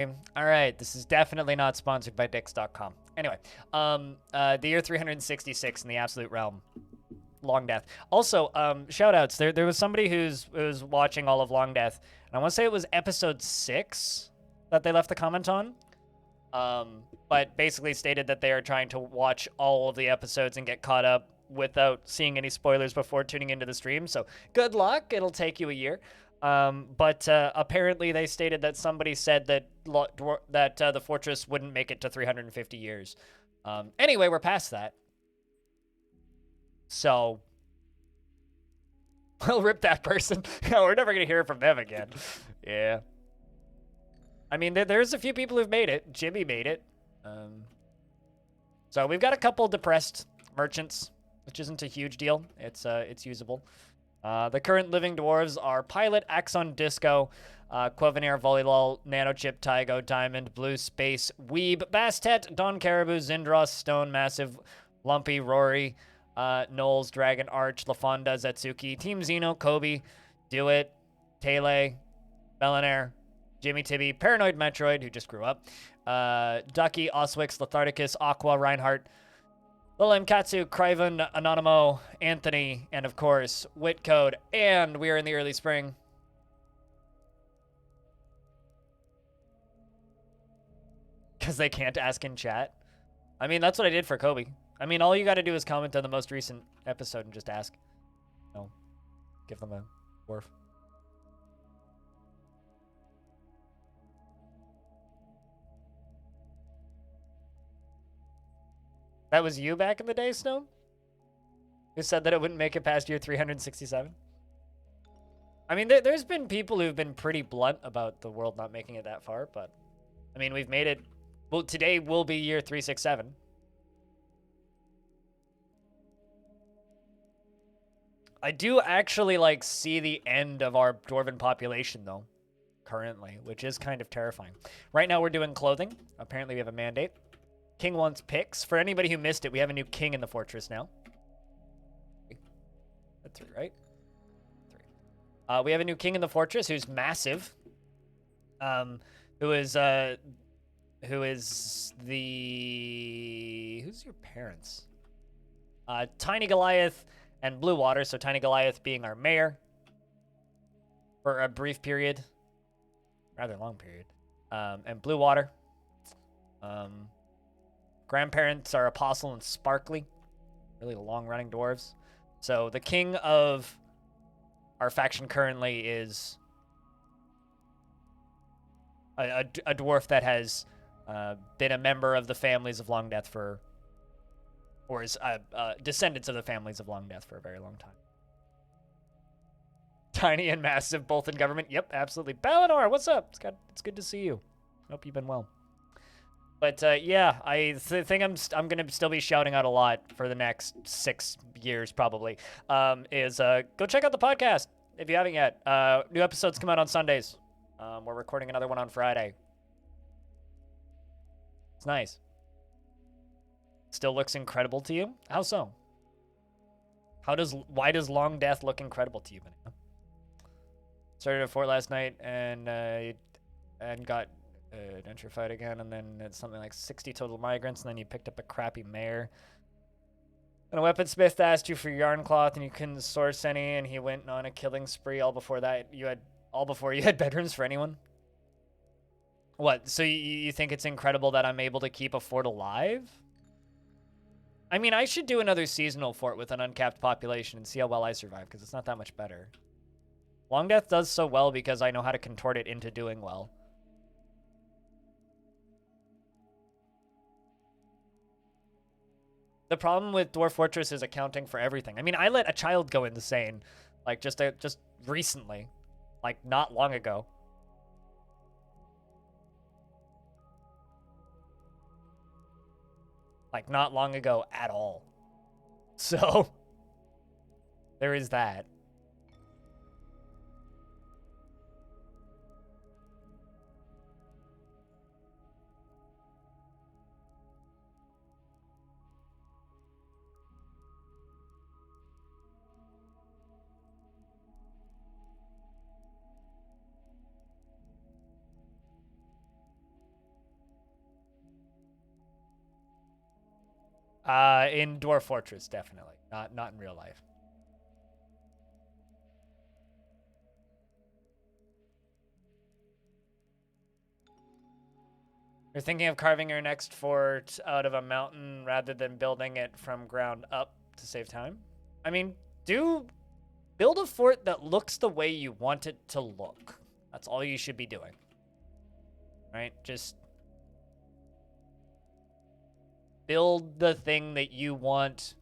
All right, this is definitely not sponsored by Dix.com. Anyway, the year 366 in the Absolute Realm. Longdeath. Also, shout outs. There was somebody who was watching all of Longdeath, and I want to say it was episode 6 that they left the comment on. But basically stated that they are trying to watch all of the episodes and get caught up without seeing any spoilers before tuning into the stream. So good luck. It'll take you a year. But apparently they stated that somebody said that the fortress wouldn't make it to 350 years. Anyway, we're past that. So we'll rip that person. No, we're never going to hear from them again. Yeah. I mean, there's a few people who've made it. Jimmy made it. So we've got a couple depressed merchants, which isn't a huge deal. It's usable. The current living dwarves are Pilot, Axon Disco, Quavenair, Volleyball, Nanochip, Tygo, Diamond, Blue Space, Weeb, Bastet, Don Caribou, Zindros, Stone, Massive, Lumpy, Rory, Knowles, Dragon, Arch, LaFonda, Zetsuki, Team Xeno, Kobe, Do It, Tele, Melanair, Jimmy Tibby, Paranoid Metroid, who just grew up, Ducky, Oswix, Letharticus, Aqua, Reinhardt, Lil M. Katsu, Criven, Anonymo, Anthony, and of course, Whitcode, and we are in the early spring. Because they can't ask in chat. I mean, that's what I did for Kobe. I mean, all you got to do is comment on the most recent episode and just ask. No. Give them a dwarf. That was you back in the day, Snow? Who said that it wouldn't make it past year 367? I mean, there's been people who've been pretty blunt about the world not making it that far, but... I mean, we've made it... Well, today will be year 367. I do actually, like, see the end of our dwarven population, though, currently, which is kind of terrifying. Right now, we're doing clothing. Apparently, we have a mandate. King wants picks. For anybody who missed it, we have a new king in the fortress now. That's 3, right? 3. We have a new king in the fortress who's massive. Who is the... Who's your parents? Tiny Goliath and Blue Water. So Tiny Goliath being our mayor for a brief period. Rather long period. And Blue Water. Grandparents are Apostle and Sparkly. Really long-running dwarves. So the king of our faction currently is a dwarf that has been a member of the families of Longdeath for... Or is descendants of the families of Longdeath for a very long time. Tiny and massive, both in government. Yep, absolutely. Balinor, what's up? It's good to see you. Hope you've been well. But yeah, I think I'm going to still be shouting out a lot for the next 6 years probably. Go check out the podcast if you haven't yet. New episodes come out on Sundays. We're recording another one on Friday. It's nice. Still looks incredible to you? How so? Why does Longdeath look incredible to you, Banana? Started a fort last night and got gentrified again, and then it's something like 60 total migrants, and then you picked up a crappy mayor. And a weaponsmith asked you for yarn cloth, and you couldn't source any, and he went on a killing spree all before you had bedrooms for anyone. What? So you think it's incredible that I'm able to keep a fort alive? I mean, I should do another seasonal fort with an uncapped population and see how well I survive, because it's not that much better. Longdeath does so well because I know how to contort it into doing well. The problem with Dwarf Fortress is accounting for everything. I mean, I let a child go insane, like just recently, like not long ago. Like not long ago at all. So there is that. In Dwarf Fortress, definitely. Not in real life. You're thinking of carving your next fort out of a mountain rather than building it from ground up to save time? I mean, build a fort that looks the way you want it to look. That's all you should be doing. Right? Just build the thing that you want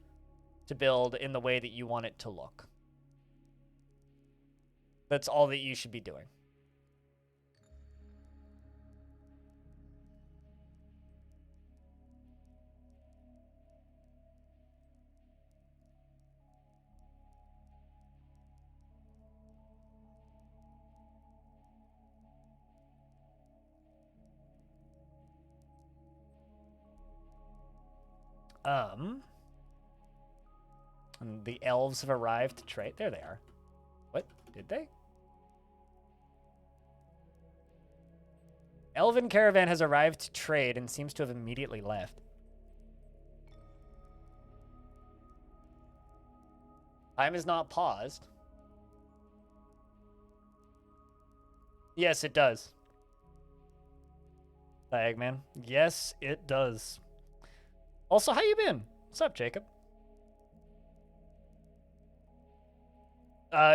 to build in the way that you want it to look. That's all that you should be doing. And the elves have arrived to trade. There they are. What? Did they? Elven caravan has arrived to trade and seems to have immediately left. Time is not paused. Yes, it does. Eggman. Yes, it does. Also, how you been? What's up, Jacob?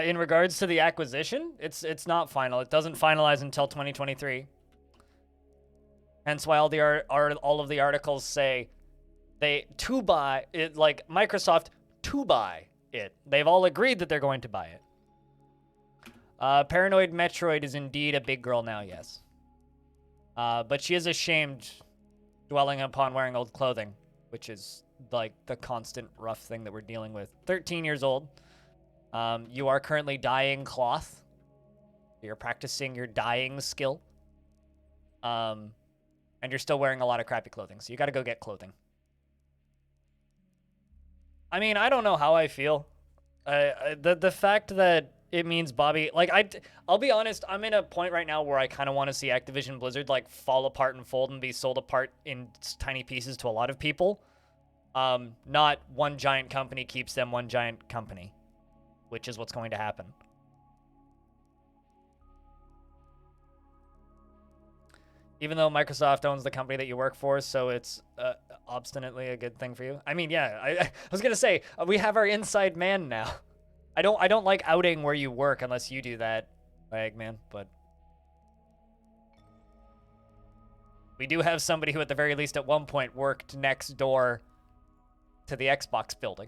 In regards to the acquisition, it's not final. It doesn't finalize until 2023. Hence why all of the articles say to buy it, like Microsoft to buy it. They've all agreed that they're going to buy it. Paranoid Metroid is indeed a big girl now, yes. But she is ashamed dwelling upon wearing old clothing, which is like the constant rough thing that we're dealing with. 13 years old. You are currently dyeing cloth. You're practicing your dyeing skill. And you're still wearing a lot of crappy clothing, so you gotta go get clothing. I mean, I don't know how I feel. The fact that it means Bobby, like, I'll be honest, I'm in a point right now where I kind of want to see Activision Blizzard, like, fall apart and fold and be sold apart in tiny pieces to a lot of people. Not one giant company keeps them one giant company, which is what's going to happen. Even though Microsoft owns the company that you work for, so it's obstinately a good thing for you. I mean, yeah, I was gonna say we have our inside man now. I don't like outing where you work unless you do that, Eggman. But we do have somebody who, at the very least, at one point worked next door to the Xbox building.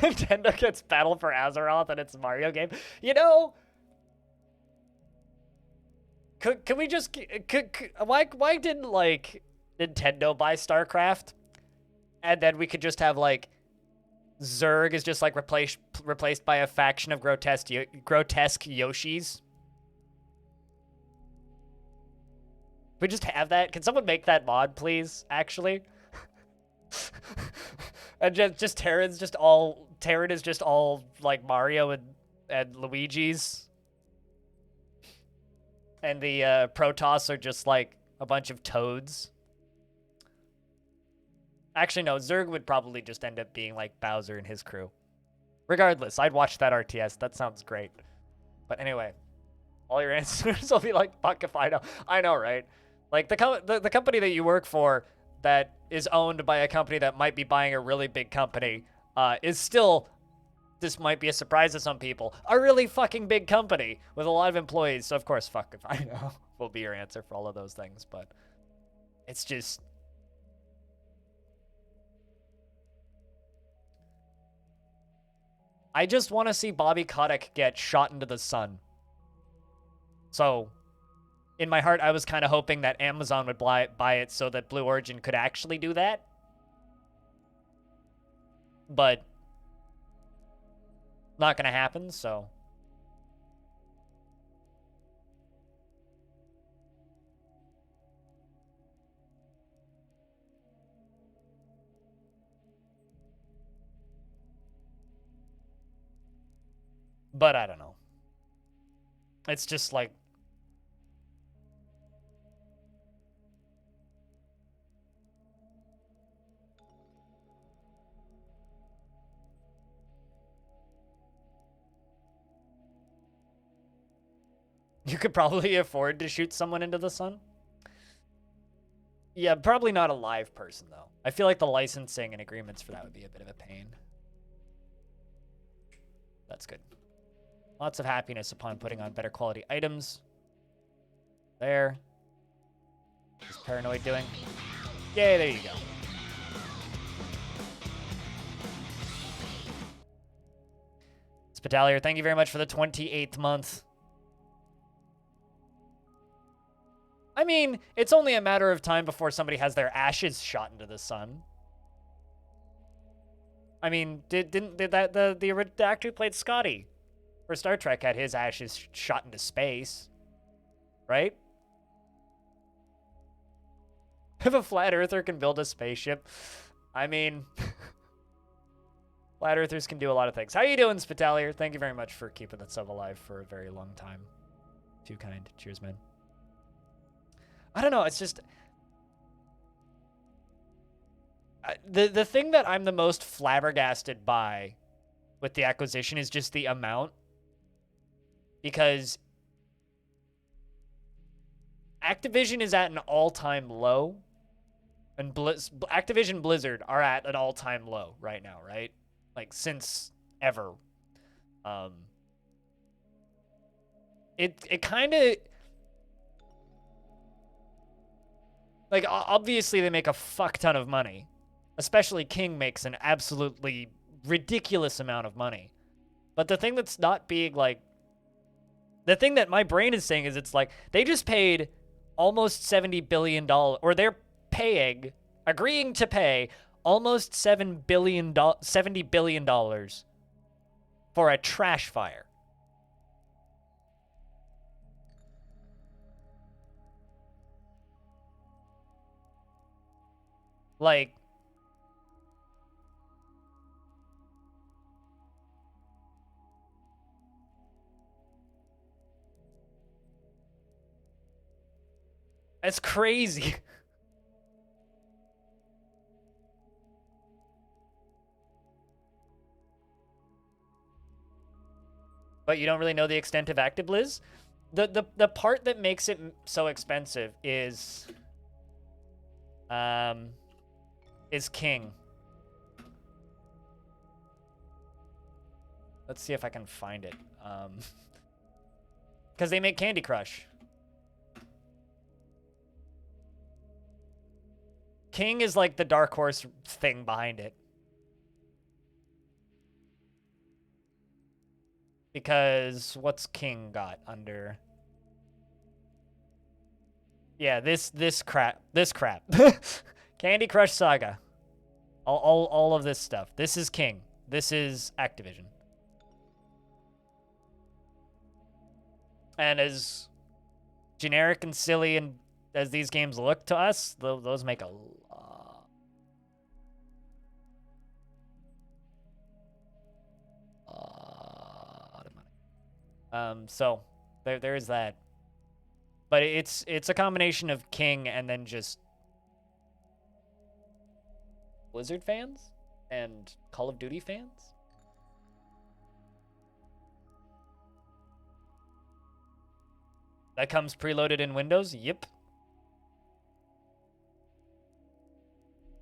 Nintendo gets Battle for Azeroth and it's a Mario game. You know, can we just why didn't like Nintendo buy StarCraft, and then we could just have like Zerg is just like replaced by a faction of grotesque Yoshis? We just have that. Can someone make that mod, please? Actually. And just Terran is just all like Mario and Luigi's. And the Protoss are just like a bunch of toads. Actually, no, Zerg would probably just end up being like Bowser and his crew. Regardless, I'd watch that RTS. That sounds great. But anyway, all your answers will be like, fuck if I know. I know, right? Like the company that you work for that is owned by a company that might be buying a really big company is still, this might be a surprise to some people, a really fucking big company with a lot of employees. So of course, fuck if I know will be your answer for all of those things. But it's just, I just want to see Bobby Kotick get shot into the sun. So in my heart, I was kind of hoping that Amazon would buy it so that Blue Origin could actually do that. But not going to happen, so. But I don't know. It's just like... You could probably afford to shoot someone into the sun. Yeah, probably not a live person, though. I feel like the licensing and agreements for that would be a bit of a pain. That's good. Lots of happiness upon putting on better quality items. There. What's Paranoid doing? Yay, there you go. Spitalier, thank you very much for the 28th month. I mean, it's only a matter of time before somebody has their ashes shot into the sun. I mean, did that the actor who played Scotty for Star Trek had his ashes shot into space, right? If a flat earther can build a spaceship, I mean, flat earthers can do a lot of things. How you doing, Spitalier? Thank you very much for keeping that sub alive for a very long time. Too kind. Cheers, man. I don't know. It's just the thing that I'm the most flabbergasted by with the acquisition is just the amount, because Activision is at an all-time low, and Activision Blizzard are at an all-time low right now, right? Like since ever. It kind of, like, obviously they make a fuck ton of money. Especially King makes an absolutely ridiculous amount of money. But the thing that's not being, like... The thing that my brain is saying is it's like, they just paid almost $70 billion... Or they're paying, agreeing to pay, almost $70 billion for a trash fire. Like... That's crazy. But you don't really know the extent of ActiBliz? The part that makes it so expensive is King. Let's see if I can find it. Because they make Candy Crush. King is like the dark horse thing behind it. Because what's King got under? Yeah, this crap. Candy Crush Saga. All of this stuff. This is King. This is Activision. And as generic and silly and as these games look to us, those make a lot of money. So there is that. But it's a combination of King and then just Blizzard fans and Call of Duty fans. That comes preloaded in Windows? Yep.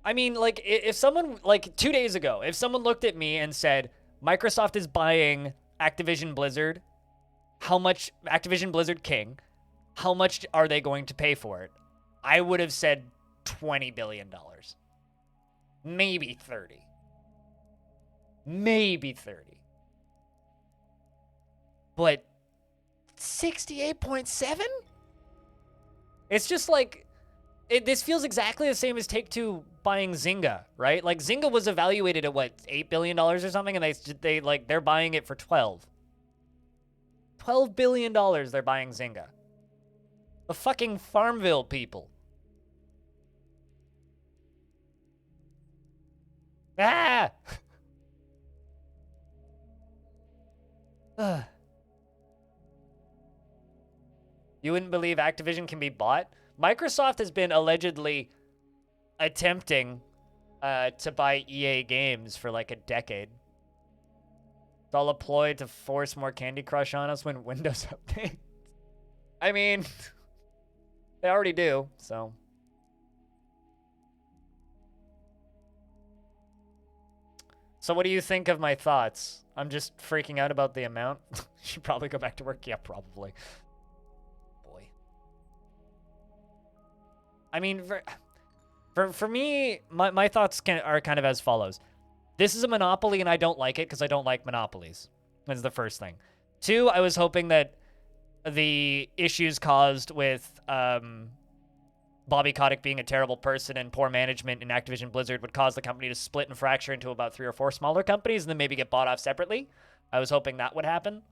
I mean, like, if someone, like, 2 days ago, if someone looked at me and said, Microsoft is buying Activision Blizzard, how much, Activision Blizzard King, how much are they going to pay for it? I would have said $20 billion. Maybe 30. Maybe 30. But 68.7? It's just like, this feels exactly the same as Take-Two buying Zynga, right? Like, Zynga was evaluated at, what, $8 billion or something, and they're buying it for 12. $12 billion they're buying Zynga. The fucking Farmville people. Ah! You wouldn't believe Activision can be bought? Microsoft has been allegedly attempting to buy EA games for like a decade. It's all a ploy to force more Candy Crush on us when Windows updates. I mean, they already do, so. So what do you think of my thoughts? I'm just freaking out about the amount. Should probably go back to work. Yeah, probably. Boy. I mean, for me, my thoughts are kind of as follows. This is a monopoly, and I don't like it because I don't like monopolies. That's the first thing. 2, I was hoping that the issues caused with Bobby Kotick being a terrible person and poor management in Activision Blizzard would cause the company to split and fracture into about 3 or 4 smaller companies and then maybe get bought off separately. I was hoping that would happen.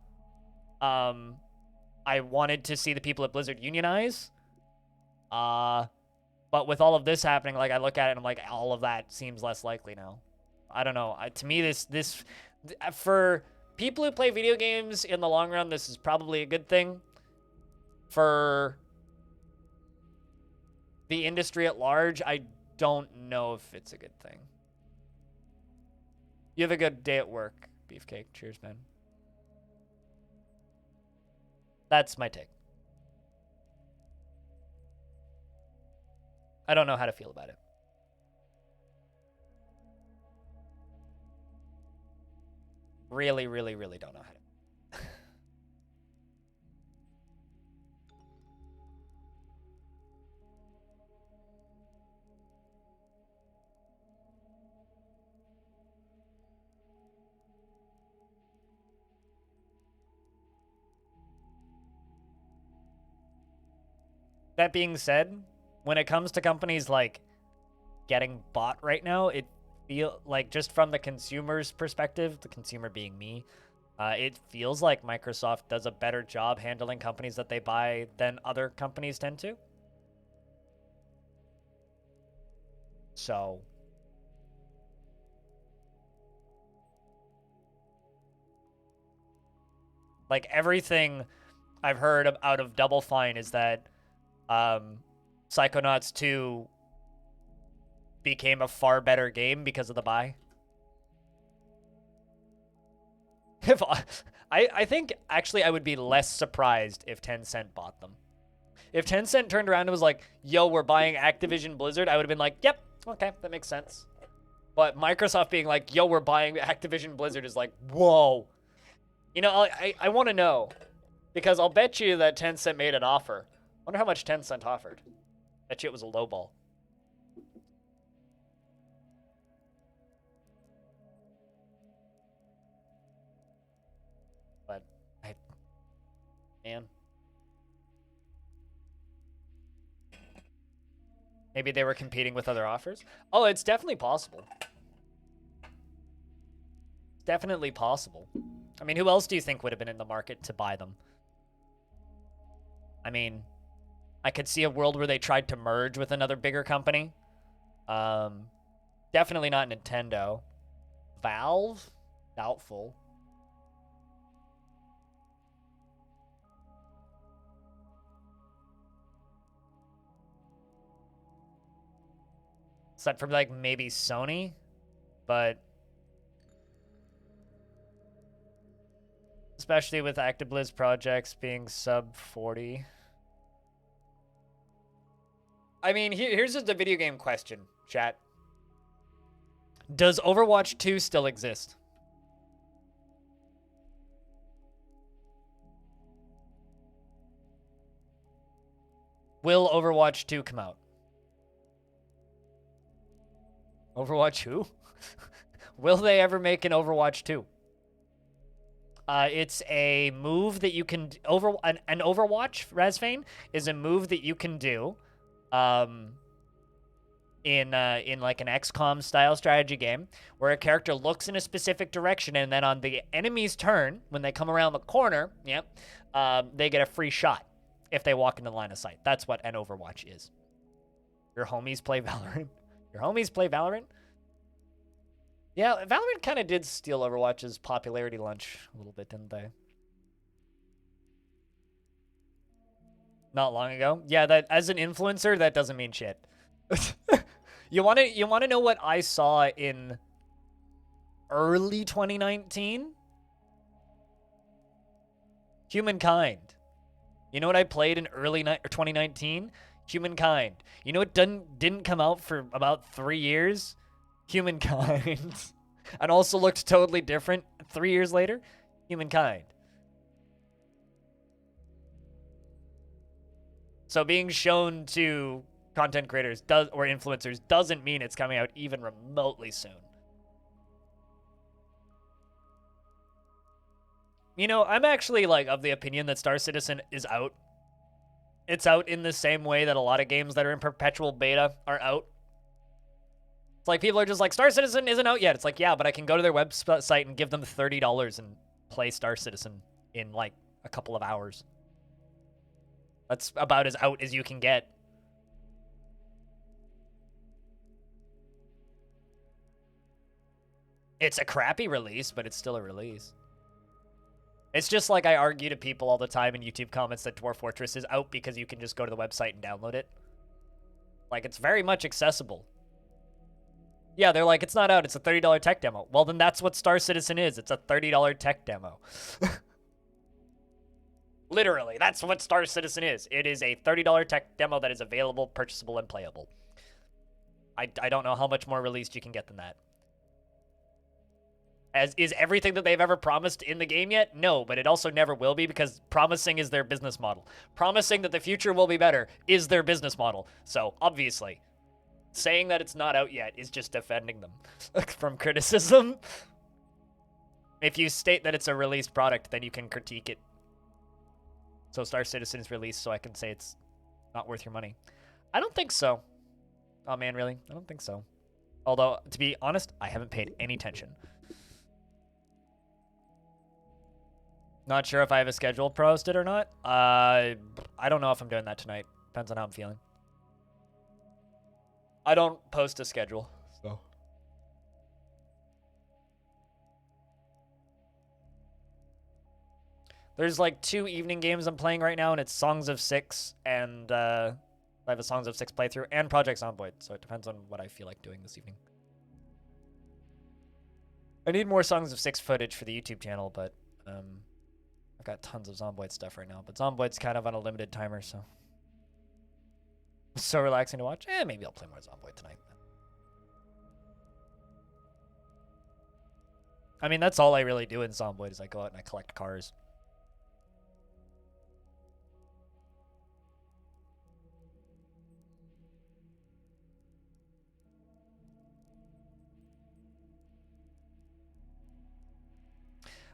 I wanted to see the people at Blizzard unionize. But with all of this happening, like, I look at it and I'm like, all of that seems less likely now. I don't know. To me, this for people who play video games in the long run, this is probably a good thing. For the industry at large, I don't know if it's a good thing. You have a good day at work, Beefcake. Cheers, man. That's my take. I don't know how to feel about it. Really, really, really don't know how to. That being said, when it comes to companies like getting bought right now, it feel like, just from the consumer's perspective, the consumer being me, it feels like Microsoft does a better job handling companies that they buy than other companies tend to. So like, everything I've heard out of Double Fine is that Psychonauts 2 became a far better game because of the buy. If I think, actually, I would be less surprised if Tencent bought them. If Tencent turned around and was like, yo, we're buying Activision Blizzard, I would have been like, yep, okay, that makes sense. But Microsoft being like, yo, we're buying Activision Blizzard is like, whoa. You know, I want to know, because I'll bet you that Tencent made an offer. Wonder how much Tencent offered. Bet you it was a low ball. But man, maybe they were competing with other offers. Oh, it's definitely possible. It's definitely possible. I mean, who else do you think would have been in the market to buy them? I mean, I could see a world where they tried to merge with another bigger company. Definitely not Nintendo. Valve? Doubtful. Except for, like, maybe Sony, but especially with ActiBliz projects being sub 40. I mean, here's just a video game question, chat. Does Overwatch 2 still exist? Will Overwatch 2 come out? Overwatch who? Will they ever make an Overwatch 2? It's a move that you can... An Overwatch, Razfane, is a move that you can do in like an XCOM style strategy game where a character looks in a specific direction, and then on the enemy's turn, when they come around the corner, they get a free shot if they walk into the line of sight. That's what an Overwatch is. Your homies play Valorant. Your homies play Valorant? Yeah, Valorant kind of did steal Overwatch's popularity lunch a little bit, didn't they? Not long ago. Yeah, that as an influencer, that doesn't mean shit. You want to know what I saw in early 2019? Humankind. You know what I played in early 2019? Humankind. You know what didn't come out for about 3 years? Humankind. And also looked totally different 3 years later? Humankind. So being shown to content creators or influencers doesn't mean it's coming out even remotely soon. You know, I'm actually like of the opinion that Star Citizen is out. It's out in the same way that a lot of games that are in perpetual beta are out. It's like people are just like, Star Citizen isn't out yet. It's like, yeah, but I can go to their website and give them $30 and play Star Citizen in like a couple of hours. That's about as out as you can get. It's a crappy release, but it's still a release. It's just like I argue to people all the time in YouTube comments that Dwarf Fortress is out because you can just go to the website and download it. Like, it's very much accessible. Yeah, they're like, it's not out, it's a $30 tech demo. Well, then that's what Star Citizen is. It's a $30 tech demo. Literally, that's what Star Citizen is. It is a $30 tech demo that is available, purchasable, and playable. I don't know how much more released you can get than that. Is everything that they've ever promised in the game yet? No, but it also never will be because promising is their business model. Promising that the future will be better is their business model. So, obviously, saying that it's not out yet is just defending them from criticism. If you state that it's a released product, then you can critique it. So Star Citizen is released, so I can say it's not worth your money. I don't think so. Oh, man, really? I don't think so. Although, to be honest, I haven't paid any attention. Not sure if I have a schedule posted or not. I don't know if I'm doing that tonight. Depends on how I'm feeling. I don't post a schedule, so. There's like 2 evening games I'm playing right now, and it's Songs of Six, and I have a Songs of Six playthrough, and Project Zomboid, so it depends on what I feel like doing this evening. I need more Songs of Six footage for the YouTube channel, but I've got tons of Zomboid stuff right now, but Zomboid's kind of on a limited timer, so. It's so relaxing to watch. Maybe I'll play more Zomboid tonight. I mean, that's all I really do in Zomboid is I go out and I collect cars.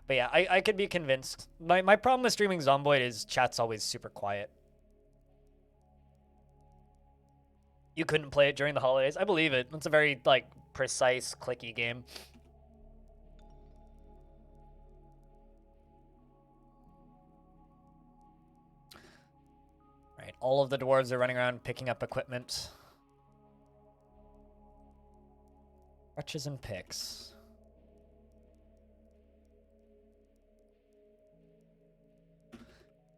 But yeah, I could be convinced. My problem with streaming Zomboid is chat's always super quiet. You couldn't play it during the holidays. I believe it. It's a very, like, precise, clicky game. Right, all of the dwarves are running around picking up equipment. Crutches and picks.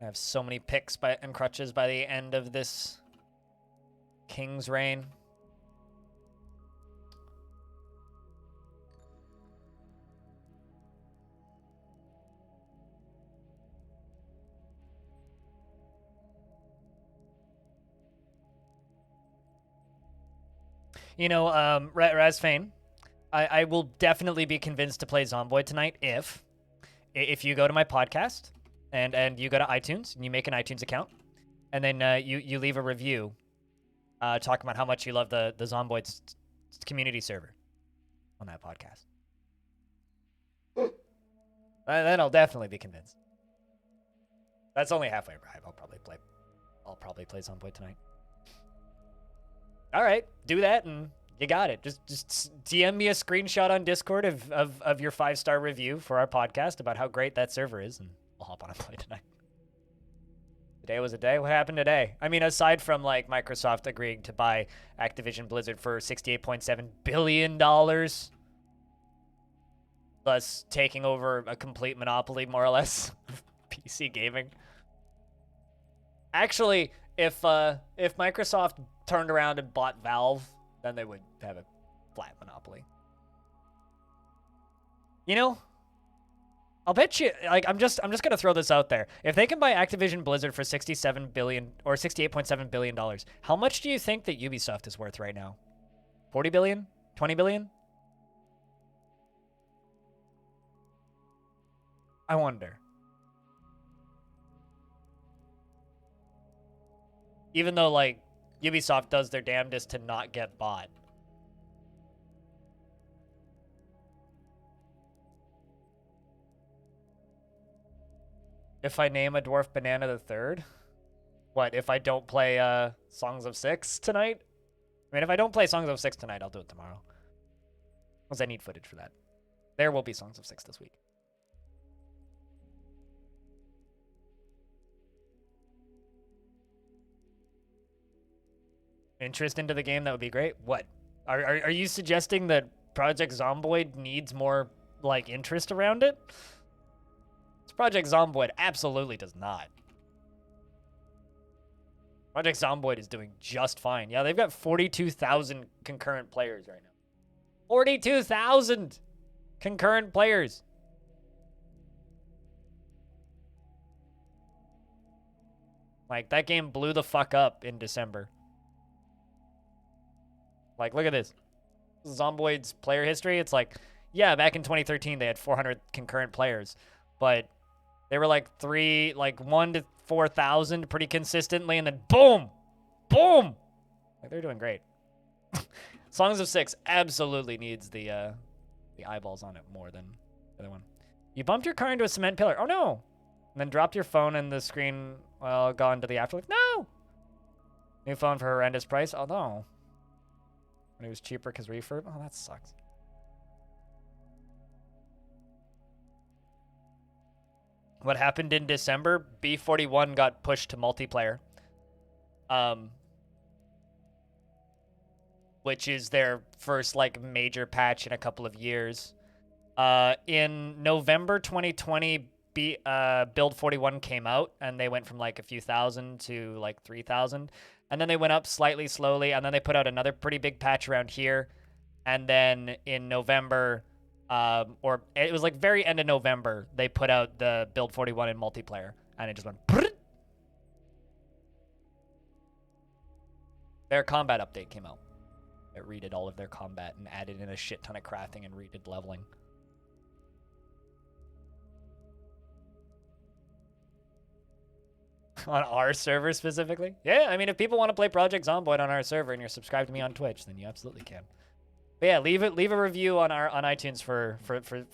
I have so many picks and crutches by the end of this king's reign. You know, Razfane, I will definitely be convinced to play Zomboid tonight if you go to my podcast and you go to iTunes and you make an iTunes account and then you leave a review talking about how much you love the Zomboid community server on that podcast. Then I'll definitely be convinced. That's only halfway bribe. I'll probably play Zomboid tonight. All right, do that and you got it. Just DM me a screenshot on Discord of your 5-star review for our podcast about how great that server is, and I'll hop on and play tonight. Today was a day. What happened today? I mean, aside from like Microsoft agreeing to buy Activision Blizzard for $68.7 billion, thus taking over a complete monopoly, more or less, of PC gaming. Actually, if Microsoft turned around and bought Valve, then they would have a flat monopoly. You know, I'll bet you. Like, I'm just gonna throw this out there. If they can buy Activision Blizzard for 67 billion or 68.7 billion dollars, how much do you think that Ubisoft is worth right now? 40 billion? 20 billion? I wonder. Even though, like, Ubisoft does their damnedest to not get bought. If I name a dwarf banana the third? What, if I don't play Songs of Six tonight? I mean, if I don't play Songs of Six tonight, I'll do it tomorrow. Because I need footage for that. There will be Songs of Six this week. Interest into the game, that would be great. What? Are you suggesting that Project Zomboid needs more, like, interest around it? This Project Zomboid absolutely does not. Project Zomboid is doing just fine. Yeah, they've got 42,000 concurrent players right now. 42,000 concurrent players. Like, that game blew the fuck up in December. Like, look at this. Zomboid's player history. It's like, yeah, back in 2013, they had 400 concurrent players. But they were like 1 to 4,000 pretty consistently. And then boom! Boom! Like, they're doing great. Songs of Six absolutely needs the eyeballs on it more than the other one. You bumped your car into a cement pillar. Oh, no! And then dropped your phone and the screen, well, gone to the afterlife. No! New phone for horrendous price. Oh, no. When it was cheaper because refurb? Oh, that sucks. What happened in December? B41 got pushed to multiplayer. Which is their first, like, major patch in a couple of years. In November 2020, Build 41 came out, and they went from, like, a few thousand to, like, 3,000. And then they went up slightly slowly, and then they put out another pretty big patch around here. And then in November, or it was like very end of November, they put out the Build 41 in multiplayer, and it just went. Brrrt. Their combat update came out. It redid all of their combat and added in a shit ton of crafting and redid leveling. On our server specifically? Yeah, I mean, if people want to play Project Zomboid on our server and you're subscribed to me on Twitch, then you absolutely can. But yeah, leave a review on iTunes for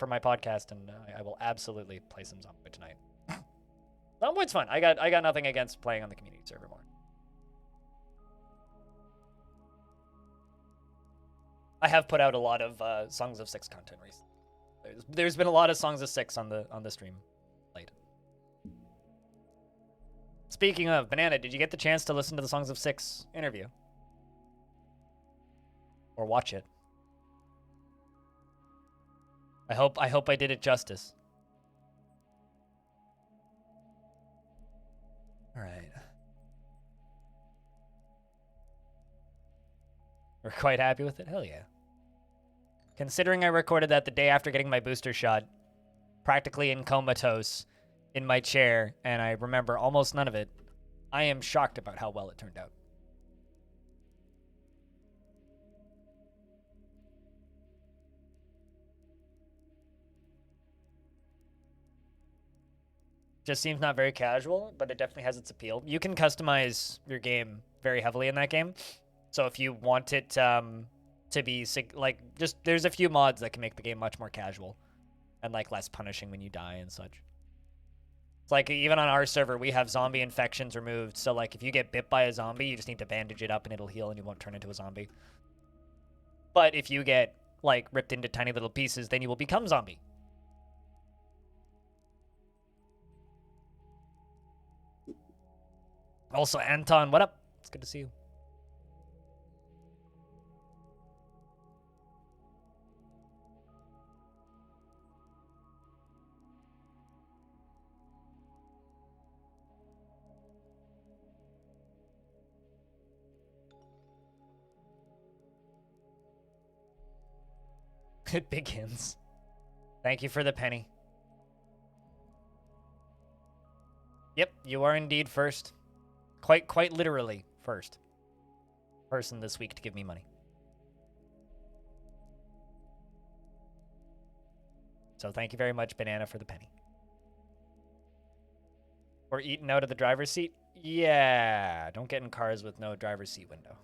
my podcast, and I will absolutely play some Zomboid tonight. Zomboid's fun. I got nothing against playing on the community server more. I have put out a lot of Songs of Six content recently. There's been a lot of Songs of Six on the stream late. Speaking of, Banana, did you get the chance to listen to the Songs of Six interview? Or watch it? I hope I did it justice. All right. We're quite happy with it? Hell yeah. Considering I recorded that the day after getting my booster shot, practically in comatose, in my chair, and I remember almost none of it, I am shocked about how well it turned out. Just seems not very casual, but it definitely has its appeal. You can customize your game very heavily in that game. So if you want it to be, like, just, there's a few mods that can make the game much more casual and, like, less punishing when you die and such. It's like, even on our server, we have zombie infections removed. So, like, if you get bit by a zombie, you just need to bandage it up and it'll heal and you won't turn into a zombie. But if you get, like, ripped into tiny little pieces, then you will become zombie. Also, Anton, what up? It's good to see you. It begins. Thank you for the penny. Yep, you are indeed first. Quite literally first person this week to give me money. So thank you very much, Banana, for the penny. Or eaten out of the driver's seat? Yeah, don't get in cars with no driver's seat window.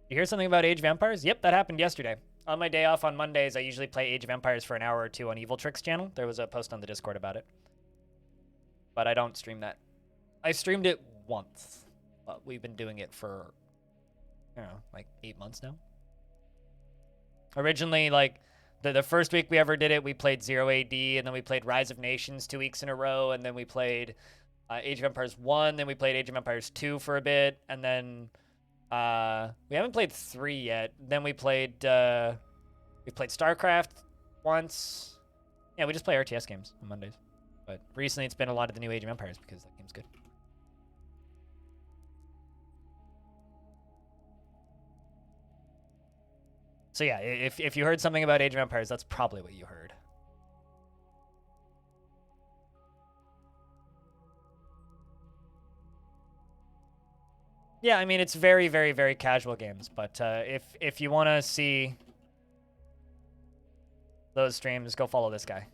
You hear something about Age of Empires? Yep, that happened yesterday. On my day off on Mondays, I usually play Age of Empires for an hour or two on Evil Tricks channel. There was a post on the Discord about it. But I don't stream that. I streamed it once. But we've been doing it for, I don't know, like 8 months now. Originally, like, the first week we ever did it, we played 0 AD, and then we played Rise of Nations 2 weeks in a row, and then we played Age of Empires 1, then we played Age of Empires 2 for a bit, and then we haven't played 3 yet. Then we played StarCraft once. Yeah, we just play RTS games on Mondays. But recently it's been a lot of the new Age of Empires because that game's good. So yeah, if you heard something about Age of Empires, that's probably what you heard. Yeah, I mean, it's very, very, very casual games, but if you want to see those streams, go follow this guy.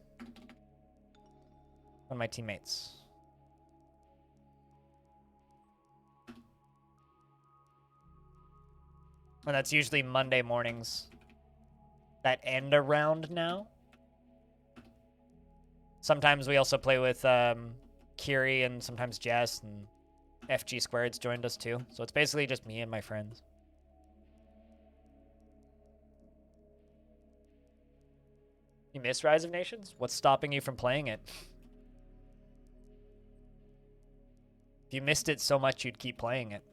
One of my teammates. And that's usually Monday mornings that end around now. Sometimes we also play with Kiri and sometimes Jess, and FG Squared's joined us too. So it's basically just me and my friends. You miss Rise of Nations? What's stopping you from playing it? If you missed it so much, you'd keep playing it.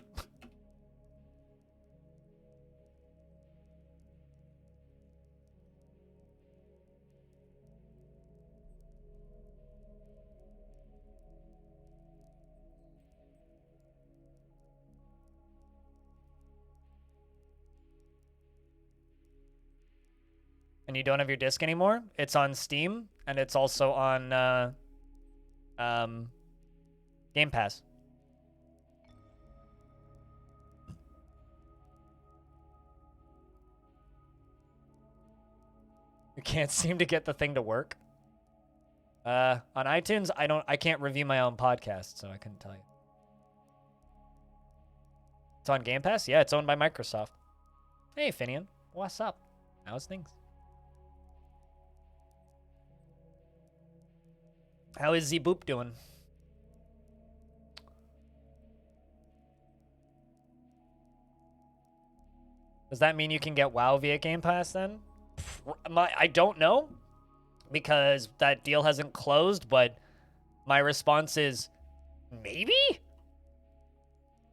And you don't have your disc anymore? It's on Steam, and it's also on Game Pass. You can't seem to get the thing to work. On iTunes, I can't review my own podcast, so I couldn't tell you. It's on Game Pass? Yeah, it's owned by Microsoft. Hey, Finian. What's up? How's things? How is Z-Boop doing? Does that mean you can get WoW via Game Pass then? I don't know, because that deal hasn't closed, but my response is maybe?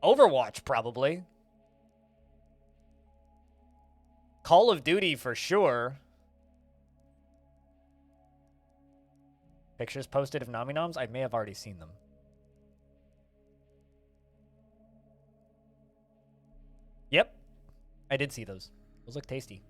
Overwatch, probably. Call of Duty, for sure. Pictures posted of Nominoms? I may have already seen them. Yep. I did see those. Those look tasty.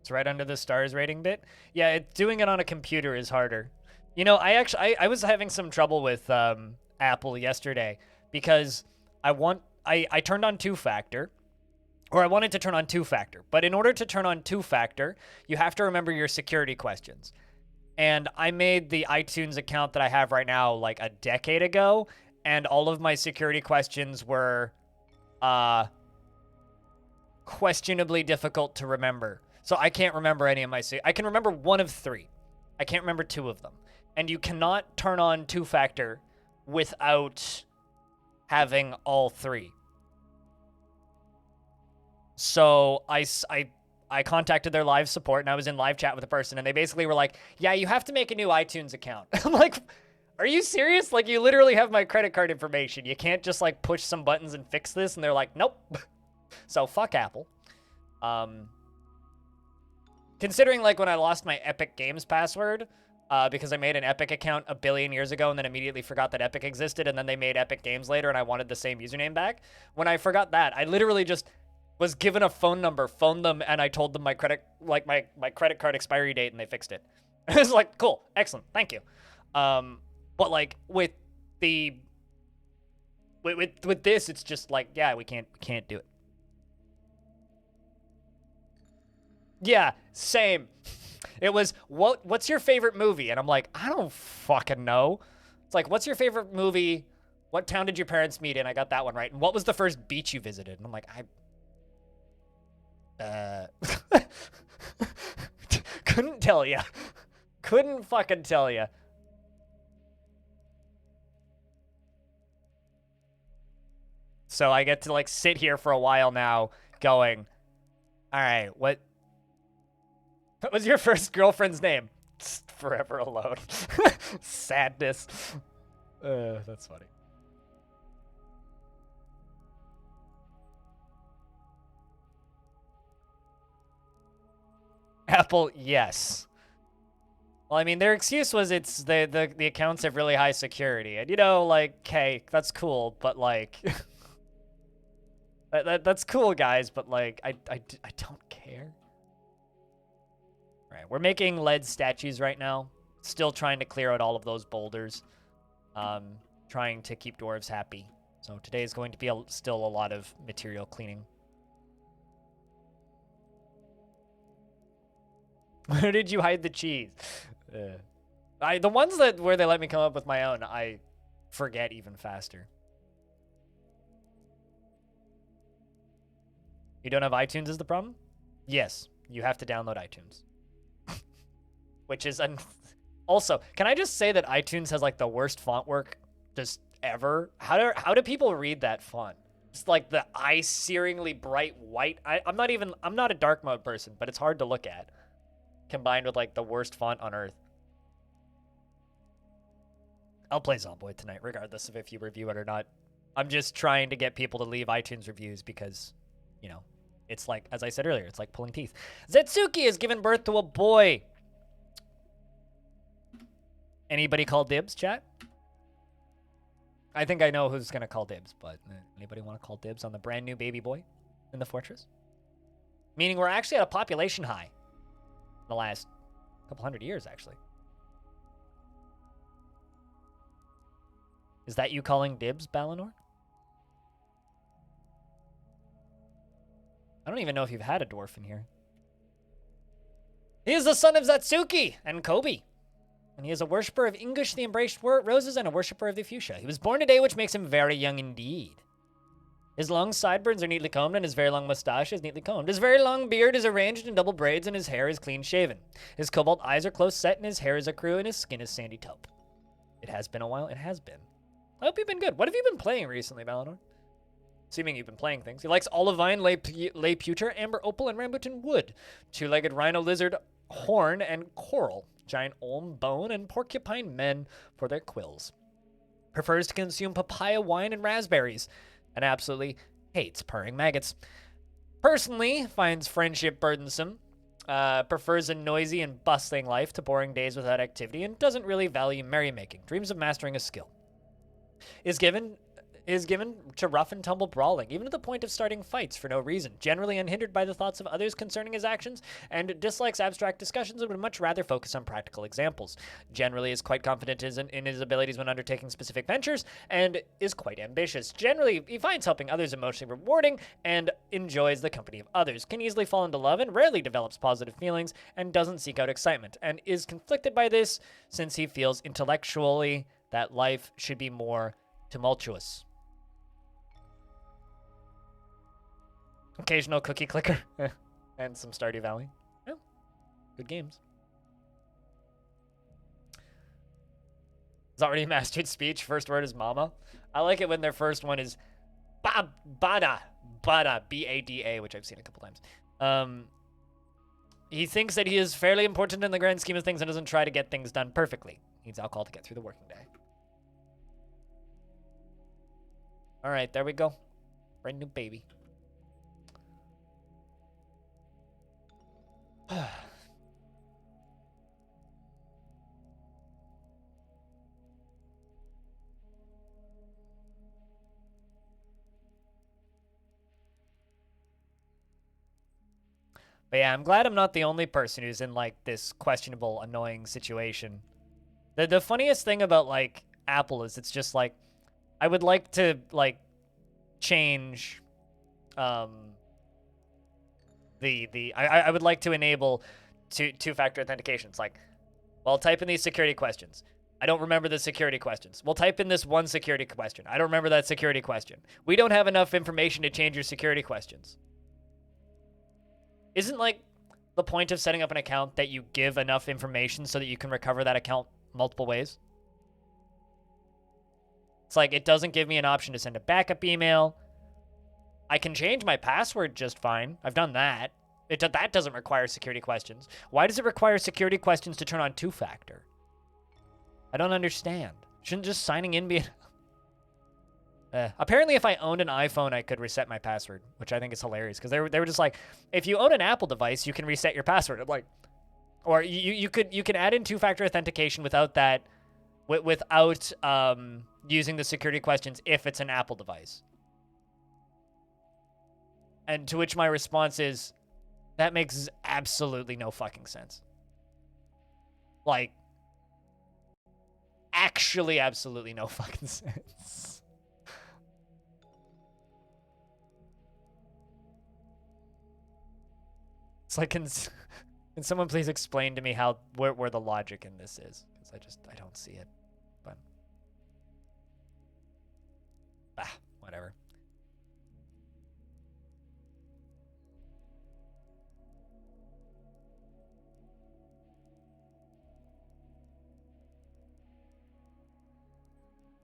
It's right under the stars rating bit. Yeah, doing it on a computer is harder. You know, I was having some trouble with Apple yesterday because I turned on two-factor, or I wanted to turn on two-factor. But in order to turn on two-factor, you have to remember your security questions. And I made the iTunes account that I have right now like a decade ago, and all of my security questions were questionably difficult to remember. So I can't remember any of my... I can remember one of 3. I can't remember 2 of them. And you cannot turn on two-factor without having all 3. So I contacted their live support, and I was in live chat with a person, and they basically were like, yeah, you have to make a new iTunes account. I'm like, are you serious? Like, you literally have my credit card information. You can't just, like, push some buttons and fix this? And they're like, nope. So, fuck Apple. Considering, like, when I lost my Epic Games password, because I made an Epic account a billion years ago and then immediately forgot that Epic existed, and then they made Epic Games later and I wanted the same username back. When I forgot that, I literally just was given a phone number, phoned them, and I told them my credit credit card expiry date, and they fixed it. It was like, cool, excellent, thank you. But like with the with this, it's just like, yeah, we can't do it. Yeah, same. It was, what's your favorite movie? And I'm like, I don't fucking know. It's like, what's your favorite movie? What town did your parents meet in? I got that one right. And what was the first beach you visited? And I'm like, couldn't tell you. Couldn't fucking tell you. So I get to like sit here for a while now going, all right, what was your first girlfriend's name? Forever Alone. Sadness. That's funny. Apple, yes. Well, I mean, their excuse was it's the accounts have really high security. And, you know, like, okay, that's cool, but, like, that's cool, guys, but, like, I don't care. All right, we're making lead statues right now. Still trying to clear out all of those boulders. Trying to keep dwarves happy. So today is going to be still a lot of material cleaning. Where did you hide the cheese? The ones where they let me come up with my own, I forget even faster. You don't have iTunes is the problem? Yes, you have to download iTunes. Which is also, can I just say that iTunes has like the worst font work just ever? How do people read that font? Just like the eye-searingly bright white. I'm not a dark mode person, but it's hard to look at. Combined with like the worst font on earth. I'll play Zomboid tonight, regardless of if you review it or not. I'm just trying to get people to leave iTunes reviews because, you know, it's like, as I said earlier, it's like pulling teeth. Zetsuki has given birth to a boy. Anybody call dibs, chat? I think I know who's going to call dibs, but anybody want to call dibs on the brand new baby boy in the fortress? Meaning we're actually at a population high in the last couple hundred years, actually. Is that you calling dibs, Balinor? I don't even know if you've had a dwarf in here. He is the son of Zatsuki and Kobe. And he is a worshipper of English, the embraced roses, and a worshipper of the fuchsia. He was born today, which makes him very young indeed. His long sideburns are neatly combed, and his very long mustache is neatly combed. His very long beard is arranged in double braids, and his hair is clean shaven. His cobalt eyes are close set, and his hair is a crew, and his skin is sandy taupe. It has been a while. It has been. I hope you've been good. What have you been playing recently, Balinor? Assuming you've been playing things. He likes olivine, lay pewter, amber opal, and rambutan wood. Two-legged rhino lizard horn and coral. Giant olm bone and porcupine men for their quills. Prefers to consume papaya wine and raspberries. And absolutely hates purring maggots. Personally, finds friendship burdensome. Prefers a noisy and bustling life to boring days without activity. And doesn't really value merrymaking. Dreams of mastering a skill. Is given to rough and tumble brawling, even to the point of starting fights for no reason, generally unhindered by the thoughts of others concerning his actions, and dislikes abstract discussions and would much rather focus on practical examples. Generally is quite confident in his abilities when undertaking specific ventures, and is quite ambitious. Generally, he finds helping others emotionally rewarding, and enjoys the company of others, can easily fall into love, and rarely develops positive feelings, and doesn't seek out excitement, and is conflicted by this, since he feels intellectually that life should be more tumultuous. Occasional cookie clicker. And some Stardew Valley. Yeah. Good games. He's already mastered speech. First word is mama. I like it when their first one is bada, B-A-D-A, which I've seen a couple times. He thinks that he is fairly important in the grand scheme of things and doesn't try to get things done perfectly. Needs alcohol to get through the working day. All right, there we go. Brand new baby. But yeah, I'm glad I'm not the only person who's in like this questionable, annoying situation. The funniest thing about like Apple is it's just like I would like to like change I would like to enable two-factor authentication. It's like, well, type in these security questions. I don't remember the security questions. Well, type in this one security question. I don't remember that security question. We don't have enough information to change your security questions. Isn't like the point of setting up an account that you give enough information so that you can recover that account multiple ways? It's like it doesn't give me an option to send a backup email. I can change my password just fine. I've done that. That doesn't require security questions. Why does it require security questions to turn on two-factor? I don't understand. Shouldn't just signing in be... Apparently, if I owned an iPhone, I could reset my password, which I think is hilarious, because they were just like, if you own an Apple device, you can reset your password. I'm like, or you can add in two-factor authentication without that, without using the security questions if it's an Apple device. And to which my response is, that makes absolutely no fucking sense. Like, actually absolutely no fucking sense. It's like, can someone please explain to me where the logic in this is? Because I don't see it. But, whatever.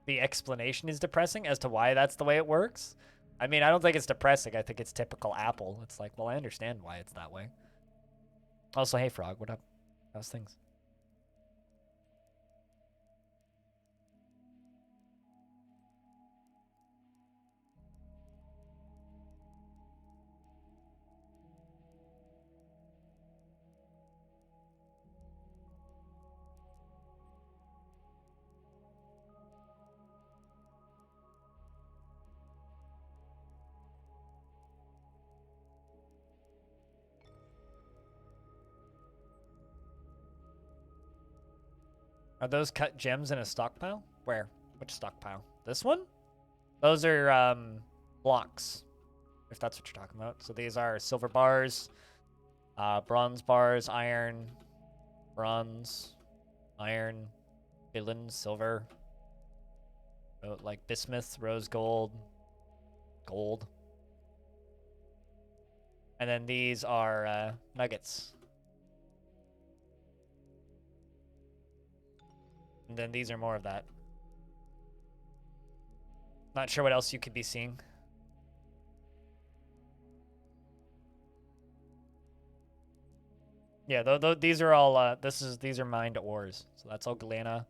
The explanation is depressing as to why that's the way it works. I mean, I don't think it's depressing. I think it's typical Apple. It's like, well, I understand why it's that way. Also, hey, Frog, what up? How's things? Are those cut gems in a stockpile? Where? Which stockpile? This one? Those are blocks, if that's what you're talking about. So these are silver bars, bronze bars, iron, bronze, iron, villain, silver, like bismuth, rose gold, gold. And then these are nuggets. And then these are more of that. Not sure what else you could be seeing. Yeah, these are all, these are mined ores. So that's all galena,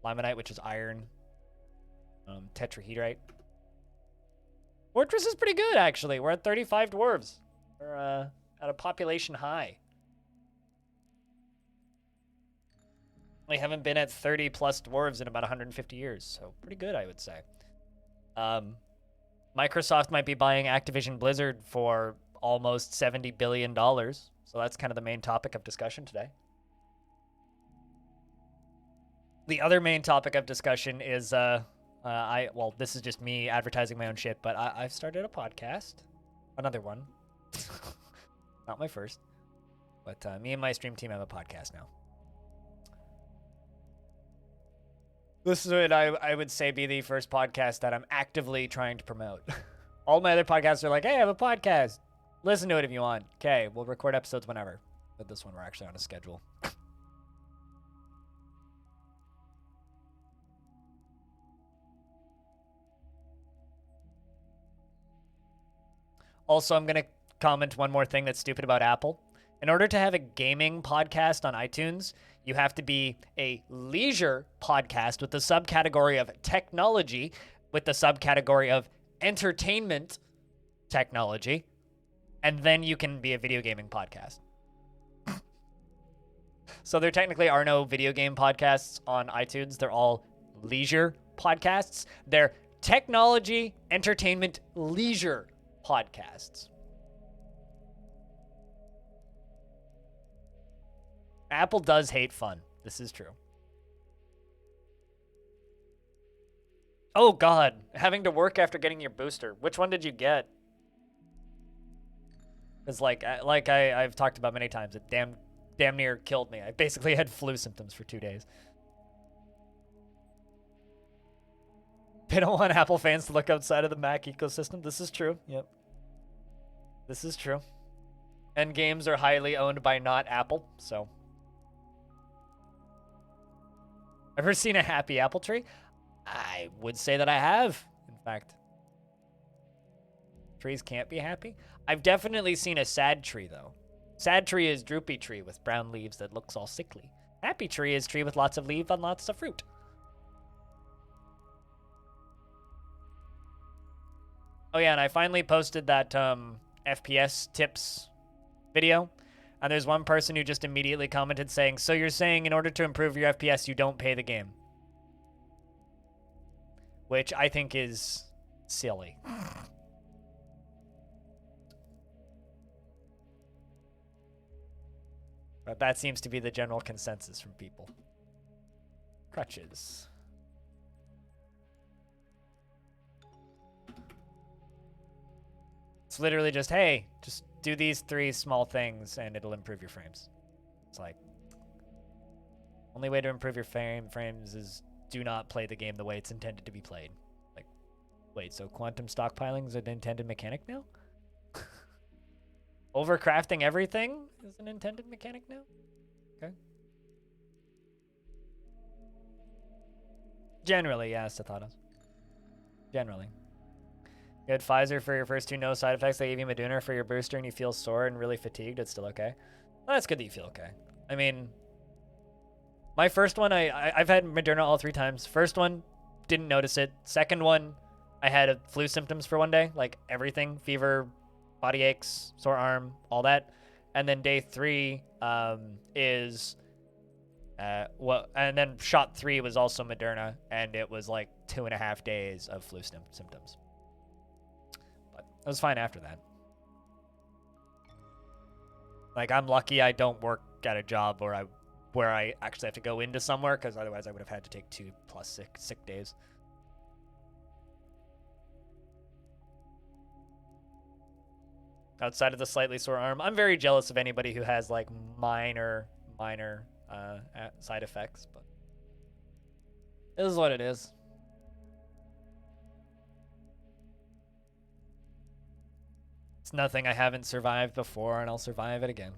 limonite, which is iron, tetrahedrite. Fortress is pretty good, actually. We're at 35 dwarves. We're at a population high. We haven't been at 30 plus dwarves in about 150 years, so pretty good, I would say. Microsoft might be buying Activision Blizzard for almost $70 billion, so that's kind of the main topic of discussion today. The other main topic of discussion is, well, this is just me advertising my own shit, but I've started a podcast. Another one. Not my first. But me and my stream team have a podcast now. This is what I would say be the first podcast that I'm actively trying to promote. All my other podcasts are like, hey, I have a podcast. Listen to it if you want. Okay, we'll record episodes whenever. But this one, we're actually on a schedule. Also, I'm going to comment one more thing that's stupid about Apple. In order to have a gaming podcast on iTunes, you have to be a leisure podcast with the subcategory of technology, with the subcategory of entertainment technology, and then you can be a video gaming podcast. So there technically are no video game podcasts on iTunes. They're all leisure podcasts. They're technology, entertainment, leisure podcasts. Apple does hate fun. This is true. Oh God, having to work after getting your booster. Which one did you get? Because I've talked about many times, it damn near killed me. I basically had flu symptoms for 2 days. They don't want Apple fans to look outside of the Mac ecosystem. This is true. Yep. This is true. And games are highly owned by not Apple, so. Ever seen a happy apple tree? I would say that I have, in fact. Trees can't be happy? I've definitely seen a sad tree, though. Sad tree is droopy tree with brown leaves that looks all sickly. Happy tree is tree with lots of leaves and lots of fruit. Oh yeah, and I finally posted that FPS tips video. And there's one person who just immediately commented saying, so you're saying in order to improve your FPS, you don't pay the game. Which I think is silly. But that seems to be the general consensus from people. Crutches. It's literally just, hey, just do these 3 small things and it'll improve your frames. It's like, only way to improve your frames is do not play the game the way it's intended to be played. Like, wait, so quantum stockpiling is an intended mechanic now? Overcrafting everything is an intended mechanic now? Okay. Generally, yeah, Sathanos. Generally. You had Pfizer for your first 2 no side effects. They gave you Moderna for your booster and you feel sore and really fatigued. It's still okay. Well, that's good that you feel okay. I mean, my first one, I've had Moderna all 3 times. First one, didn't notice it. Second one, I had flu symptoms for 1 day. Like everything, fever, body aches, sore arm, all that. And then day 3 is... and then shot 3 was also Moderna, and it was like 2.5 days of flu symptoms. I was fine after that. Like, I'm lucky I don't work at a job where I actually have to go into somewhere, because otherwise I would have had to take 2 plus sick days. Outside of the slightly sore arm, I'm very jealous of anybody who has like minor side effects, but it is what it is. It's nothing I haven't survived before, and I'll survive it again.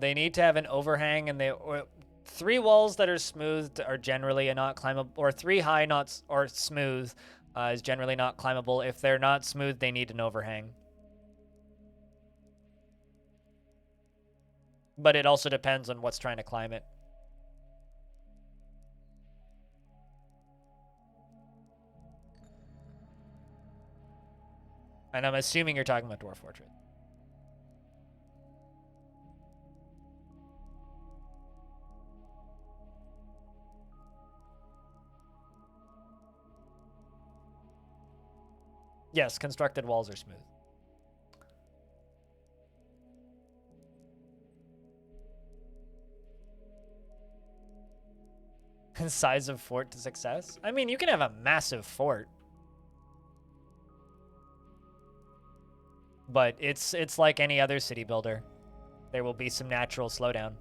They need to have an overhang, and 3 walls that are smoothed are generally not climbable, or 3 high or smooth is generally not climbable. If they're not smooth, they need an overhang. But it also depends on what's trying to climb it. And I'm assuming you're talking about Dwarf Fortress. Yes, constructed walls are smooth. Size of fort to success? I mean, you can have a massive fort. But it's like any other city builder. There will be some natural slowdown.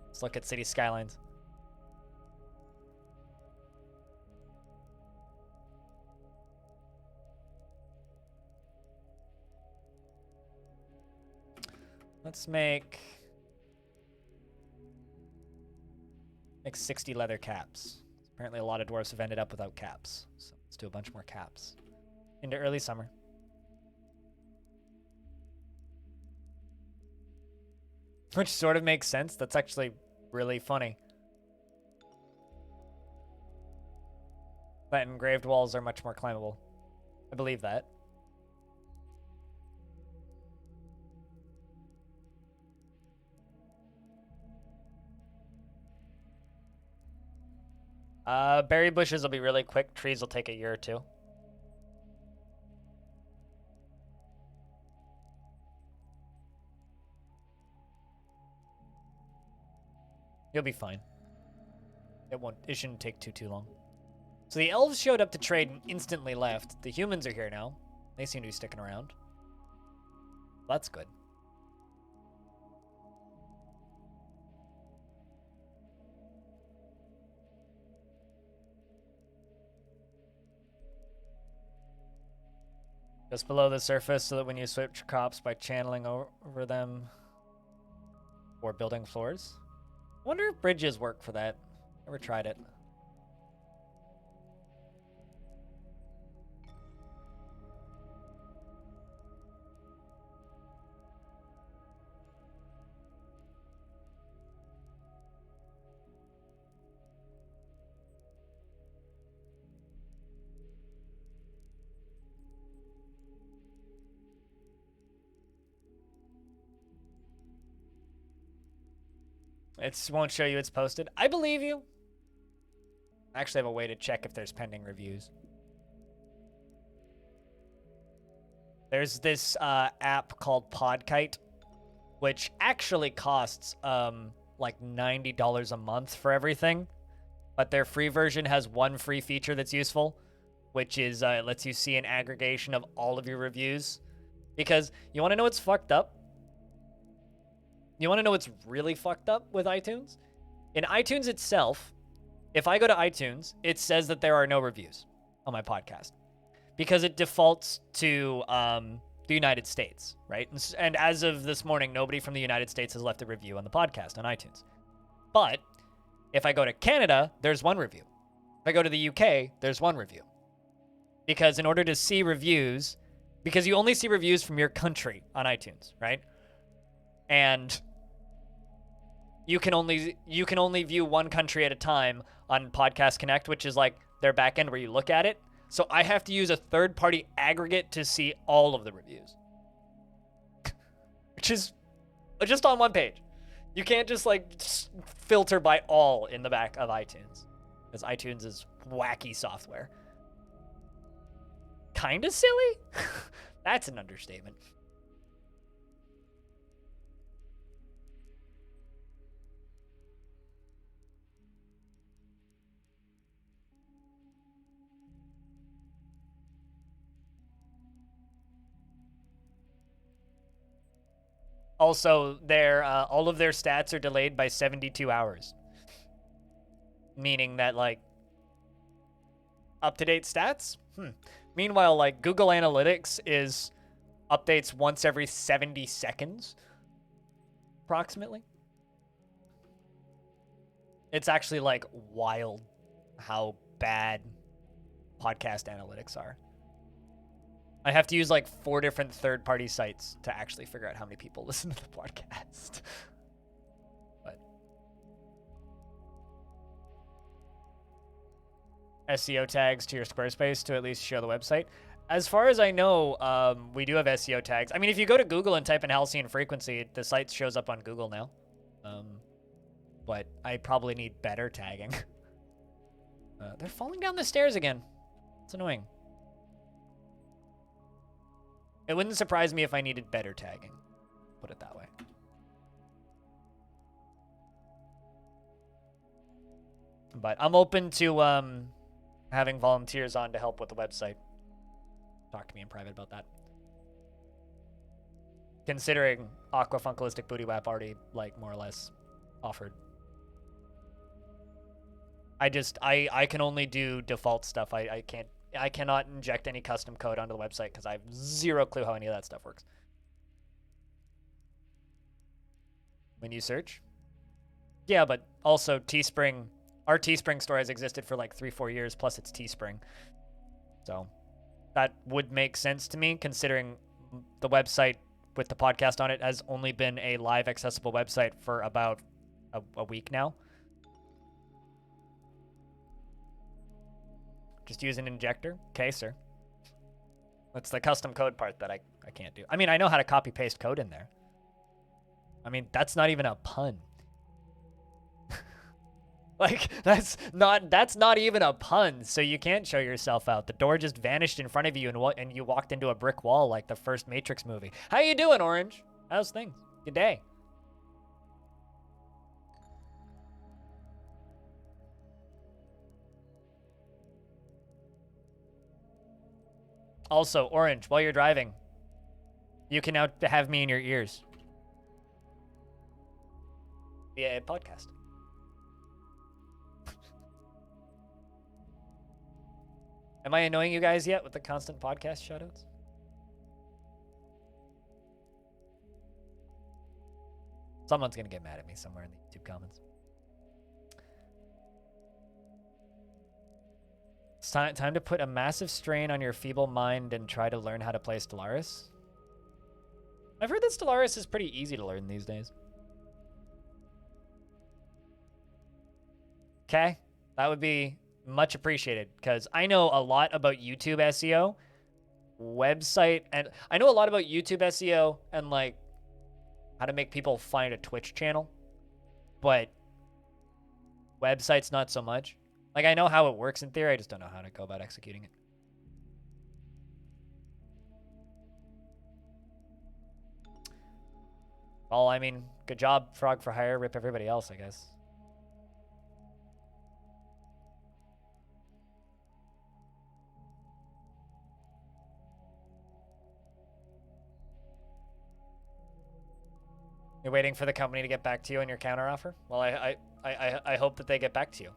Let's look at city skylines. Let's make 60 leather caps. Apparently a lot of dwarves have ended up without caps. So let's do a bunch more caps. Into early summer. Which sort of makes sense. That's actually really funny. But engraved walls are much more climbable. I believe that. Berry bushes will be really quick. Trees will take a year or two. You'll be fine. It shouldn't take too long. So the elves showed up to trade and instantly left. The humans are here now. They seem to be sticking around. That's good. Just below the surface so that when you switch crops by channeling over them or building floors. I wonder if bridges work for that. Never tried it. It won't show you it's posted. I believe you. I actually have a way to check if there's pending reviews. There's this app called Podkite, which actually costs like $90 a month for everything. But their free version has one free feature that's useful, which is it lets you see an aggregation of all of your reviews. Because you want to know what's fucked up? You want to know what's really fucked up with iTunes? In iTunes itself, if I go to iTunes, it says that there are no reviews on my podcast because it defaults to the United States, right? And as of this morning, nobody from the United States has left a review on the podcast on iTunes. But if I go to Canada, there's one review. If I go to the UK, there's one review. Because in order to see reviews, because you only see reviews from your country on iTunes, right? And you can only view one country at a time on Podcast Connect, which is like their backend where you look at it. So I have to use a third-party aggregate to see all of the reviews, which is just on one page. You can't just like filter by all in the back of iTunes, because iTunes is wacky software. Kinda silly? That's an understatement. Also, all of their stats are delayed by 72 hours. Meaning that, like, up-to-date stats? Meanwhile, like, Google Analytics is updates once every 70 seconds, approximately. It's actually, like, wild how bad podcast analytics are. I have to use like 4 different third-party sites to actually figure out how many people listen to the podcast. But SEO tags to your Squarespace to at least show the website. As far as I know, we do have SEO tags. I mean, if you go to Google and type in Halcyon Frequency, the site shows up on Google now. But I probably need better tagging. They're falling down the stairs again. It's annoying. It wouldn't surprise me if I needed better tagging. Put it that way. But I'm open to having volunteers on to help with the website. Talk to me in private about that. Considering Aquafunkalistic Booty Wap already, like, more or less offered. I can only do default stuff. I cannot inject any custom code onto the website because I have zero clue how any of that stuff works. When you search? Yeah, but also Teespring, our Teespring store has existed for like 3-4 years, plus it's Teespring. So that would make sense to me considering the website with the podcast on it has only been a live accessible website for about a week now. Just use an injector? Okay, sir. That's the custom code part that I can't do. I mean, I know how to copy paste code in there. I mean, that's not even a pun. Like, that's not even a pun, so you can't show yourself out. The door just vanished in front of you, and you walked into a brick wall like the first Matrix movie. How you doing, Orange? How's things? Good day. Also, Orange, while you're driving, you can now have me in your ears via a podcast. Am I annoying you guys yet with the constant podcast shoutouts? Someone's gonna get mad at me somewhere in the YouTube comments. It's time to put a massive strain on your feeble mind and try to learn how to play Stellaris. I've heard that Stellaris is pretty easy to learn these days. Okay, that would be much appreciated, because I know a lot about YouTube SEO, website, and I know a lot about YouTube SEO and like how to make people find a Twitch channel, but websites not so much. Like, I know how it works in theory, I just don't know how to go about executing it. Well, I mean, good job, Frog for Hire. Rip everybody else, I guess. You're waiting for the company to get back to you on your counteroffer? Well, I hope that they get back to you.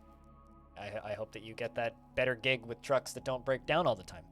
I hope that you get that better gig with trucks that don't break down all the time.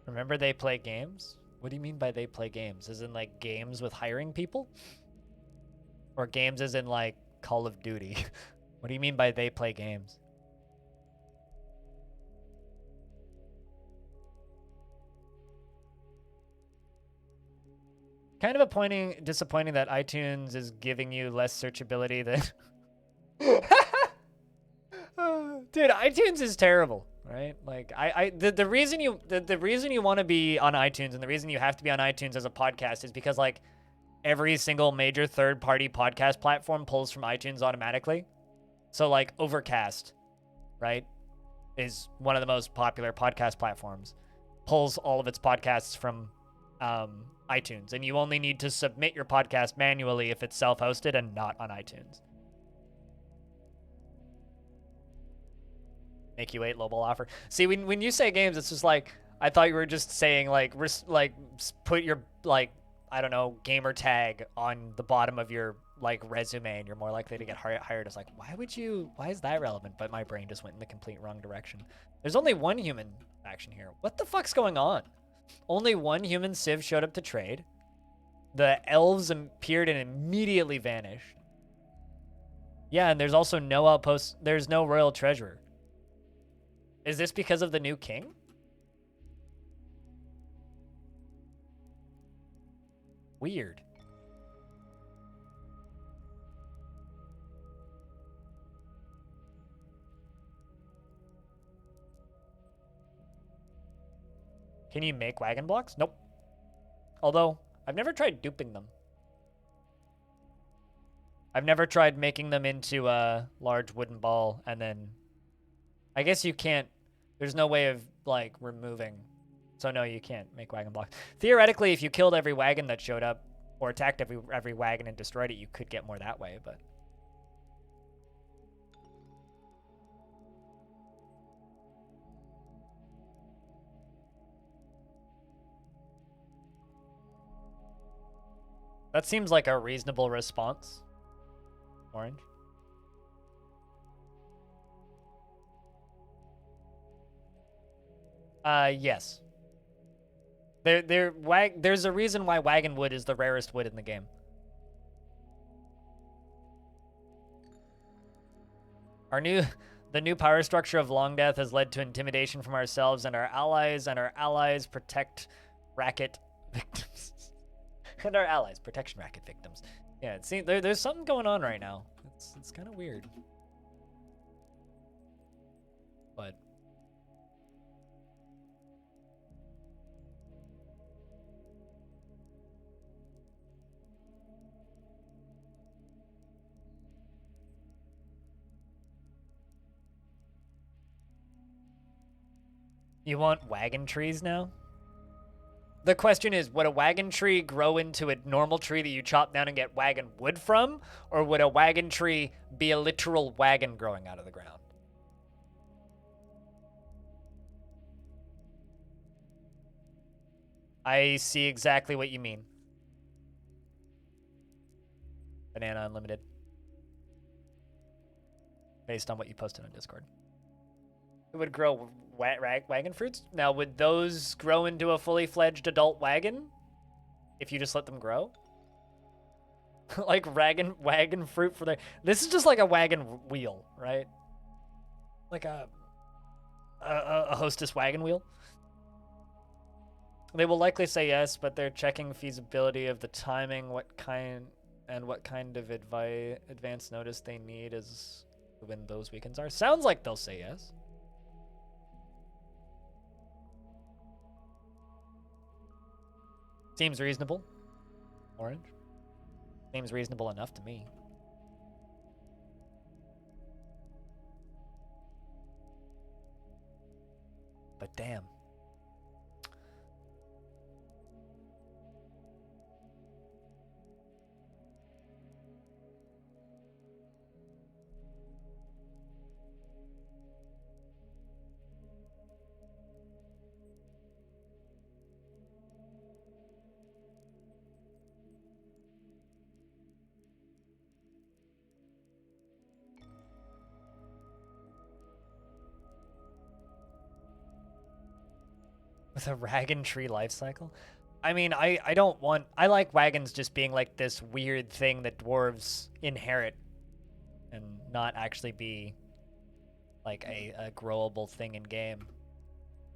Remember they play games? What do you mean by they play games? As in like games with hiring people? Or games as in like Call of Duty? What do you mean by they play games? Kind of disappointing that iTunes is giving you less searchability than... Dude, iTunes is terrible, right? Like, the reason you want to be on iTunes and the reason you have to be on iTunes as a podcast is because like every single major third-party podcast platform pulls from iTunes automatically. So like Overcast, right, is one of the most popular podcast platforms, pulls all of its podcasts from iTunes, and you only need to submit your podcast manually if it's self-hosted and not on iTunes. Make you wait, lowball offer. See, when you say games, it's just like, I thought you were just saying like put your like, I don't know, gamer tag on the bottom of your like resume and you're more likely to get hired. It's like, why is that relevant? But my brain just went in the complete wrong direction. There's only one human action here. What the fuck's going on? Only one human civ showed up to trade. The elves appeared and immediately vanished. Yeah, and there's also no outpost. There's no royal treasurer. Is this because of the new king? Weird. Can you make wagon blocks? Nope. Although, I've never tried duping them. I've never tried making them into a large wooden ball and then... I guess you can't... There's no way of, like, removing. So no, you can't make wagon blocks. Theoretically, if you killed every wagon that showed up, or attacked every wagon and destroyed it, you could get more that way, but... That seems like a reasonable response. Orange. Yes. There's a reason why wagon wood is the rarest wood in the game. The new power structure of Longdeath has led to intimidation from ourselves and our allies protect racket victims. And our allies protection racket victims. Yeah, see, there's something going on right now. It's kind of weird. But you want wagon trees now? The question is, would a wagon tree grow into a normal tree that you chop down and get wagon wood from? Or would a wagon tree be a literal wagon growing out of the ground? I see exactly what you mean. Banana Unlimited. Based on what you posted on Discord. It would grow wagon fruits? Now, would those grow into a fully fledged adult wagon? If you just let them grow? Like wagon fruit for the... This is just like a wagon wheel, right? Like a hostess wagon wheel? They will likely say yes, but they're checking feasibility of the timing, what kind of advance notice they need as when those weekends are. Sounds like they'll say yes. Seems reasonable. Orange. Seems reasonable enough to me. But damn. With a wagon tree life cycle? I mean, I like wagons just being like this weird thing that dwarves inherit and not actually be like a growable thing in game.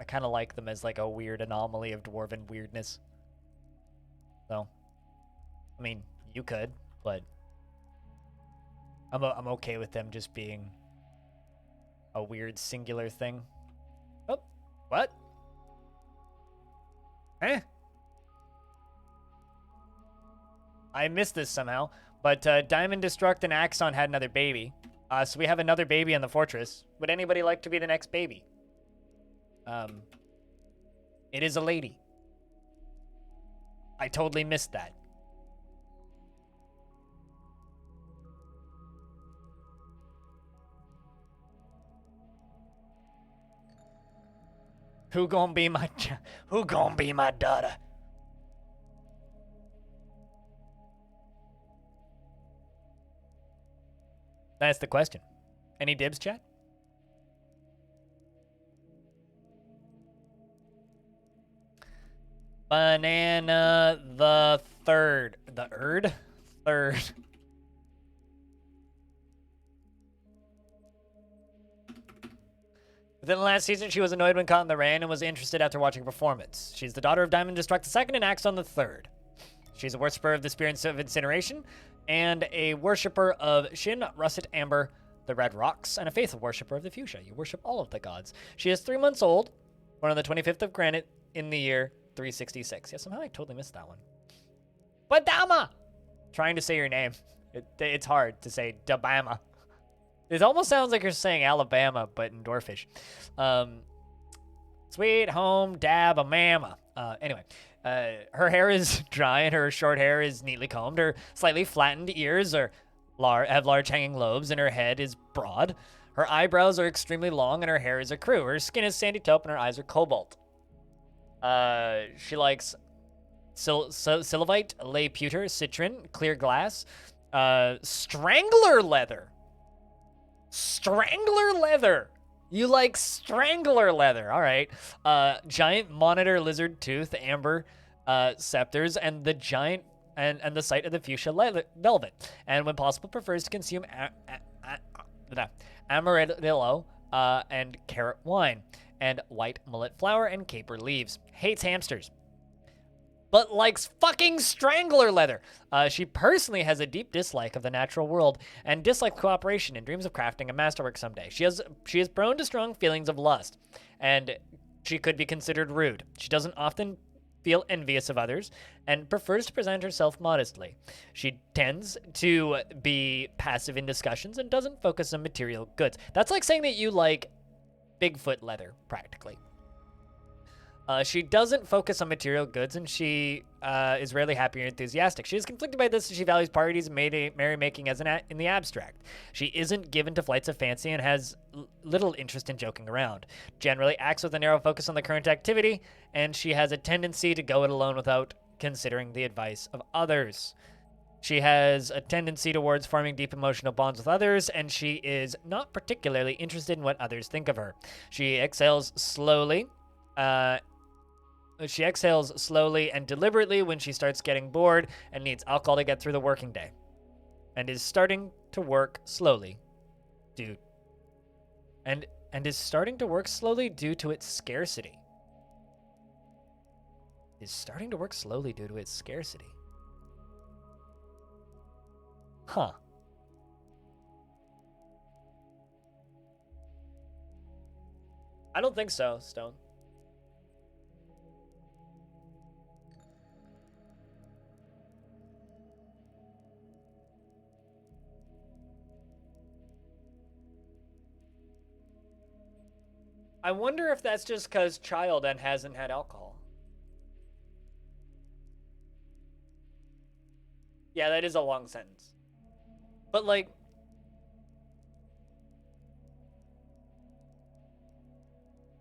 I kind of like them as like a weird anomaly of dwarven weirdness. So, I mean, you could, but I'm okay with them just being a weird singular thing. Oh, what? Eh? I missed this somehow, but Diamond Destruct and Axon had another baby. So we have another baby in the fortress. Would anybody like to be the next baby? It is a lady. I totally missed that. Who gonna be my daughter? That's the question. Any dibs, chat? Banana the third. The Third. Within the last season, she was annoyed when caught in the rain and was interested after watching a performance. She's the daughter of Diamond Destruct II and Axon the Third. She's a worshiper of the spirits of incineration and a worshiper of Shin, Russet, Amber, the Red Rocks, and a faithful worshiper of the Fuchsia. You worship all of the gods. She is 3 months old, born on the 25th of Granite in the year 366. Yeah, somehow I totally missed that one. Badama! Trying to say your name. It's hard to say Dabama. It almost sounds like you're saying Alabama, but in Dwarfish. Sweet home dab a mama. Anyway, her hair is dry and her short hair is neatly combed. Her slightly flattened ears have large hanging lobes and her head is broad. Her eyebrows are extremely long and her hair is a crew. Her skin is sandy taupe and her eyes are cobalt. She likes Silivite, Lay Pewter, Citron, Clear Glass, Strangler Leather. Strangler Leather. You like strangler leather. All right. Giant monitor lizard tooth amber scepters and the giant and the sight of the fuchsia velvet. And when possible, prefers to consume amarillo and carrot wine and white mullet flower and caper leaves. Hates hamsters, but likes fucking strangler leather. She personally has a deep dislike of the natural world and dislikes cooperation and dreams of crafting a masterwork someday. She is prone to strong feelings of lust, and she could be considered rude. She doesn't often feel envious of others and prefers to present herself modestly. She tends to be passive in discussions and doesn't focus on material goods. That's like saying that you like Bigfoot leather, practically. She doesn't focus on material goods, and she is rarely happy or enthusiastic. She is conflicted by this, and she values parties and merrymaking as in the abstract. She isn't given to flights of fancy and has little interest in joking around. Generally acts with a narrow focus on the current activity, and she has a tendency to go it alone without considering the advice of others. She has a tendency towards forming deep emotional bonds with others, and she is not particularly interested in what others think of her. She exhales slowly and deliberately when she starts getting bored and needs alcohol to get through the working day, and is starting to work slowly due to its scarcity. Huh. I don't think so, Stone. I wonder if that's just because child and hasn't had alcohol. Yeah, that is a long sentence. But, like,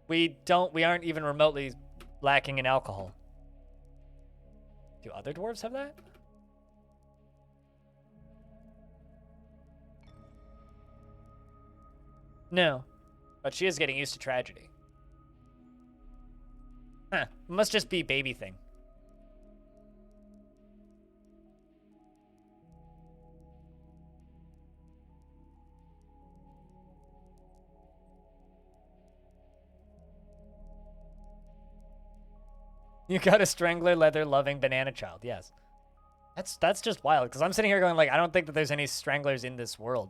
we aren't even remotely lacking in alcohol. Do other dwarves have that? No. But she is getting used to tragedy. Huh. It must just be baby thing. You got a strangler, leather-loving banana child. Yes. That's just wild, because I'm sitting here going, like, I don't think that there's any stranglers in this world.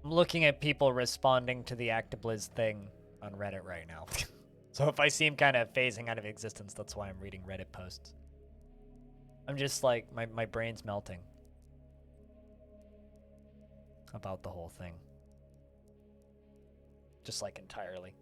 I'm looking at people responding to the Actibliz thing on Reddit right now. So if I seem kind of phasing out of existence, that's why I'm reading Reddit posts. I'm just like, my brain's melting about the whole thing. Just like entirely.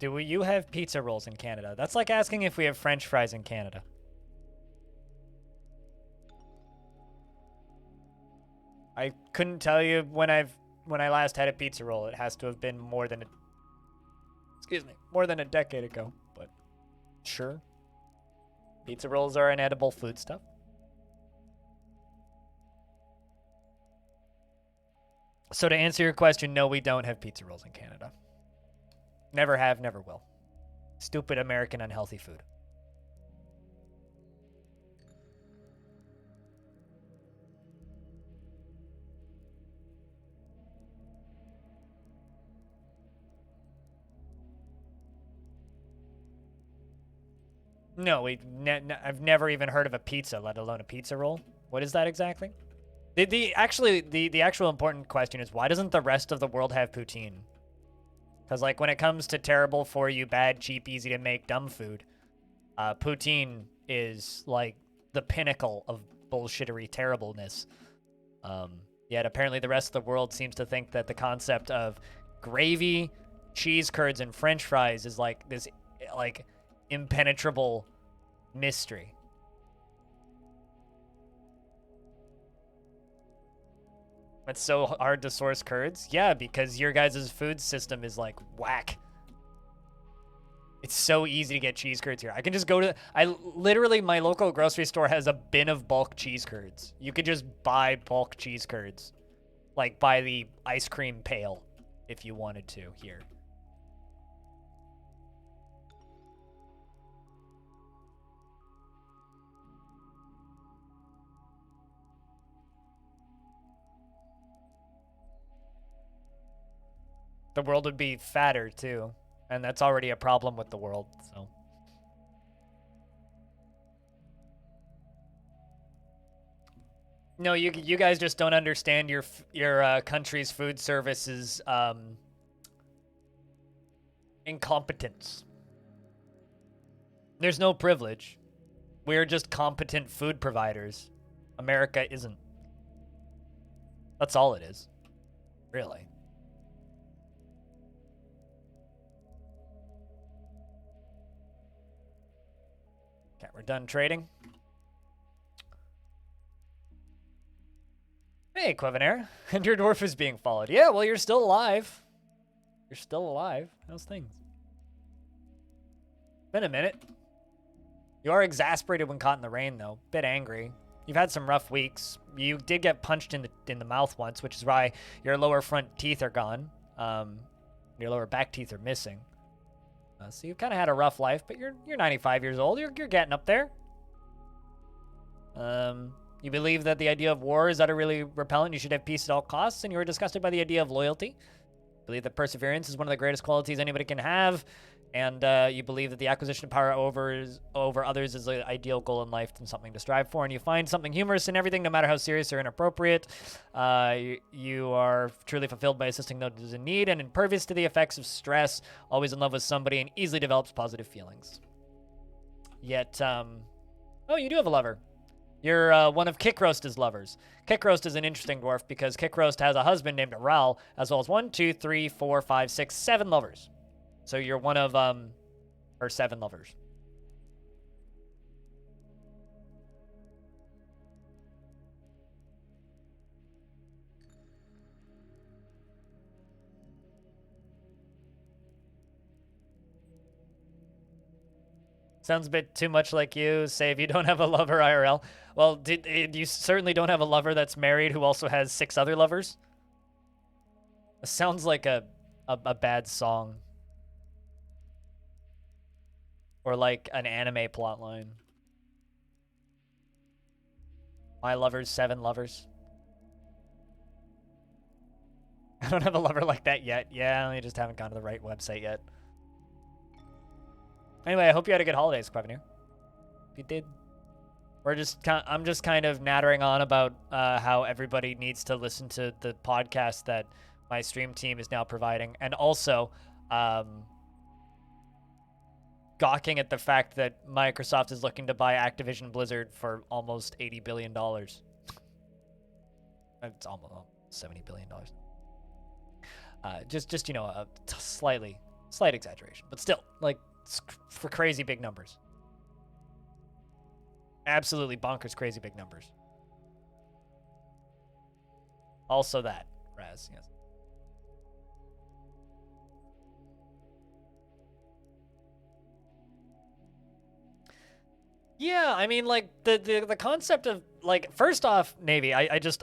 Do you have pizza rolls in Canada? That's like asking if we have French fries in Canada. I couldn't tell you when I last had a pizza roll. It has to have been more than a decade ago, but sure. Pizza rolls are an edible foodstuff. So to answer your question, no, we don't have pizza rolls in Canada. Never have, never will. Stupid American unhealthy food. No, I've never even heard of a pizza, let alone a pizza roll. What is that exactly? The actual important question is, why doesn't the rest of the world have poutine? Because, like, when it comes to terrible for you, bad, cheap, easy to make, dumb food, poutine is, like, the pinnacle of bullshittery terribleness. Yet apparently the rest of the world seems to think that the concept of gravy, cheese curds, and french fries is, like, this, like, impenetrable mystery. It's so hard to source curds? Yeah, because your guys' food system is, like, whack. It's so easy to get cheese curds here. I can just go to... literally, my local grocery store has a bin of bulk cheese curds. You could just buy bulk cheese curds. Like, buy the ice cream pail if you wanted to here. The world would be fatter, too. And that's already a problem with the world, so... No, you guys just don't understand your country's food services incompetence. There's no privilege. We're just competent food providers. America isn't. That's all it is. Really. Okay, we're done trading. Hey, Quevinair. And your dwarf is being followed. Yeah, well, you're still alive. You're still alive. How's things? Been a minute. You are exasperated when caught in the rain, though. Bit angry. You've had some rough weeks. You did get punched in the mouth once, which is why your lower front teeth are gone. Your lower back teeth are missing. So you've kind of had a rough life, but you're 95 years old. You're getting up there. You believe that the idea of war is utterly repellent. You should have peace at all costs, and you are disgusted by the idea of loyalty. You believe that perseverance is one of the greatest qualities anybody can have, and you believe that the acquisition of power over others is an ideal goal in life and something to strive for, and you find something humorous in everything, no matter how serious or inappropriate. You are truly fulfilled by assisting those in need and impervious to the effects of stress, always in love with somebody, and easily develops positive feelings. Yet, oh, you do have a lover. You're one of Kickroast's lovers. Kickroast is an interesting dwarf because Kickroast has a husband named Ral, as well as 1, 2, 3, 4, 5, 6, 7 lovers. So you're one of her 7 lovers. Sounds a bit too much like you. Say if you don't have a lover IRL. Well, you certainly don't have a lover that's married who also has 6 other lovers? It sounds like a bad song. Or like an anime plotline. My lover's 7 lovers. I don't have a lover like that yet. Yeah, I just haven't gone to the right website yet. Anyway, I hope you had a good holidays, Quevinair. If you did. I'm just kind of nattering on about how everybody needs to listen to the podcast that my stream team is now providing, and also gawking at the fact that Microsoft is looking to buy Activision Blizzard for almost $80 billion. It's almost $70 billion. Just you know, a slight exaggeration, but still, like, for crazy big numbers. Absolutely bonkers crazy big numbers. Also that, Raz, yes. Yeah, I mean, like, the concept of, like, first off, Navy, I just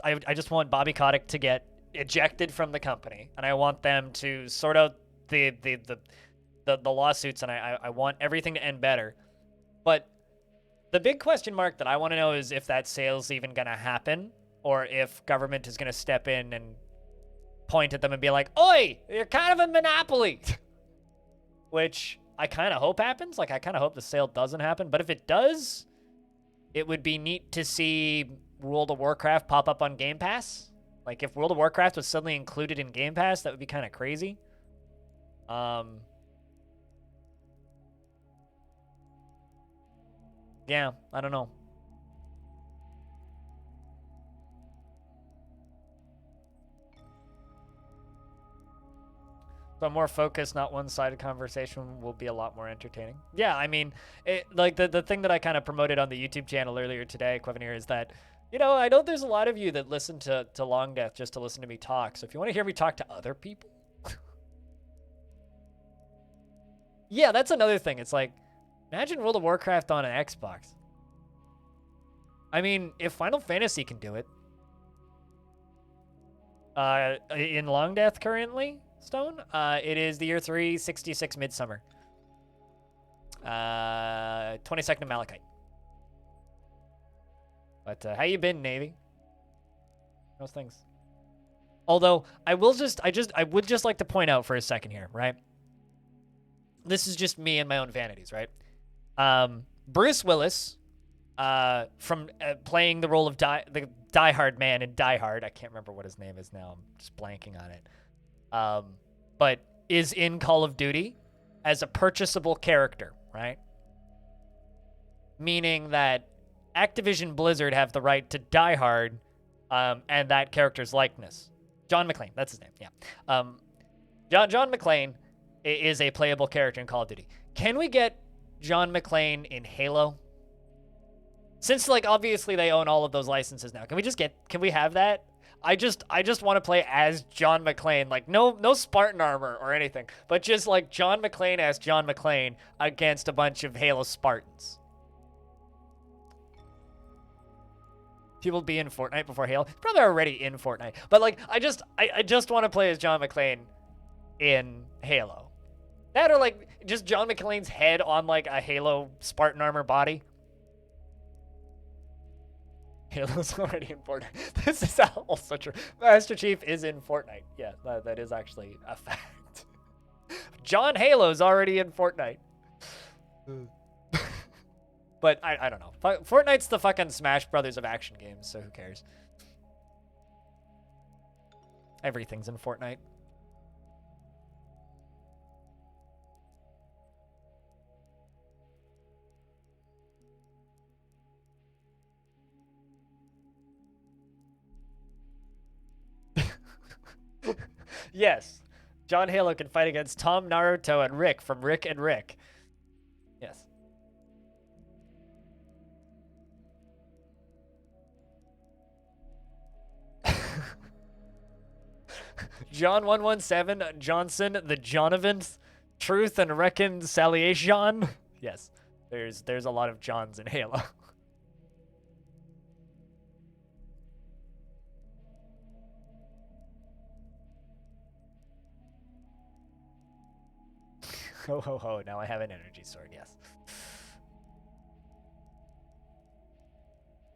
want Bobby Kotick to get ejected from the company, and I want them to sort out the lawsuits, and I want everything to end better. But the big question mark that I want to know is if that sale's even going to happen, or if government is going to step in and point at them and be like, "Oi, you're kind of a monopoly," which I kind of hope happens. Like, I kind of hope the sale doesn't happen. But if it does, it would be neat to see World of Warcraft pop up on Game Pass. Like, if World of Warcraft was suddenly included in Game Pass, that would be kind of crazy. Yeah, I don't know. So a more focused, not one-sided conversation will be a lot more entertaining. Yeah, I mean, like the thing that I kind of promoted on the YouTube channel earlier today, Quevenir, is that, you know, I know there's a lot of you that listen to Longdeath just to listen to me talk. So if you want to hear me talk to other people, yeah, that's another thing. It's like, imagine World of Warcraft on an Xbox. I mean, if Final Fantasy can do it, in Longdeath currently, Stone, it is the year 366 Midsummer. 22nd of Malachite. But how you been, Navy? Those things. Although I would just like to point out for a second here, right? This is just me and my own vanities, right? Bruce Willis, from playing the role of the Die-Hard man in Die Hard. I can't remember what his name is now. I'm just blanking on it. But is in Call of Duty as a purchasable character, right? Meaning that Activision Blizzard have the right to Die Hard and that character's likeness. John McClane, that's his name, yeah. John McClane is a playable character in Call of Duty. Can we get John McClane in Halo? Since, like, obviously they own all of those licenses now. Can we have that? I just want to play as John McClane. Like, no Spartan armor or anything, but just, like, John McClane as John McClane against a bunch of Halo Spartans. People be in Fortnite before Halo. Probably already in Fortnite. But, like, I just want to play as John McClane in Halo. That or, like, just John McClane's head on, like, a Halo Spartan armor body. Halo's already in Fortnite. This is also true. Master Chief is in Fortnite. Yeah, that is actually a fact. John Halo's already in Fortnite. But I don't know. Fortnite's the fucking Smash Brothers of action games, so who cares? Everything's in Fortnite. Yes, John Halo can fight against Tom, Naruto, and Rick from Rick and Rick. Yes. John 117 Johnson, the Jonovans, Truth and Reconciliation. Yes, there's a lot of Johns in Halo. Ho, ho, ho. Now I have an energy sword, yes.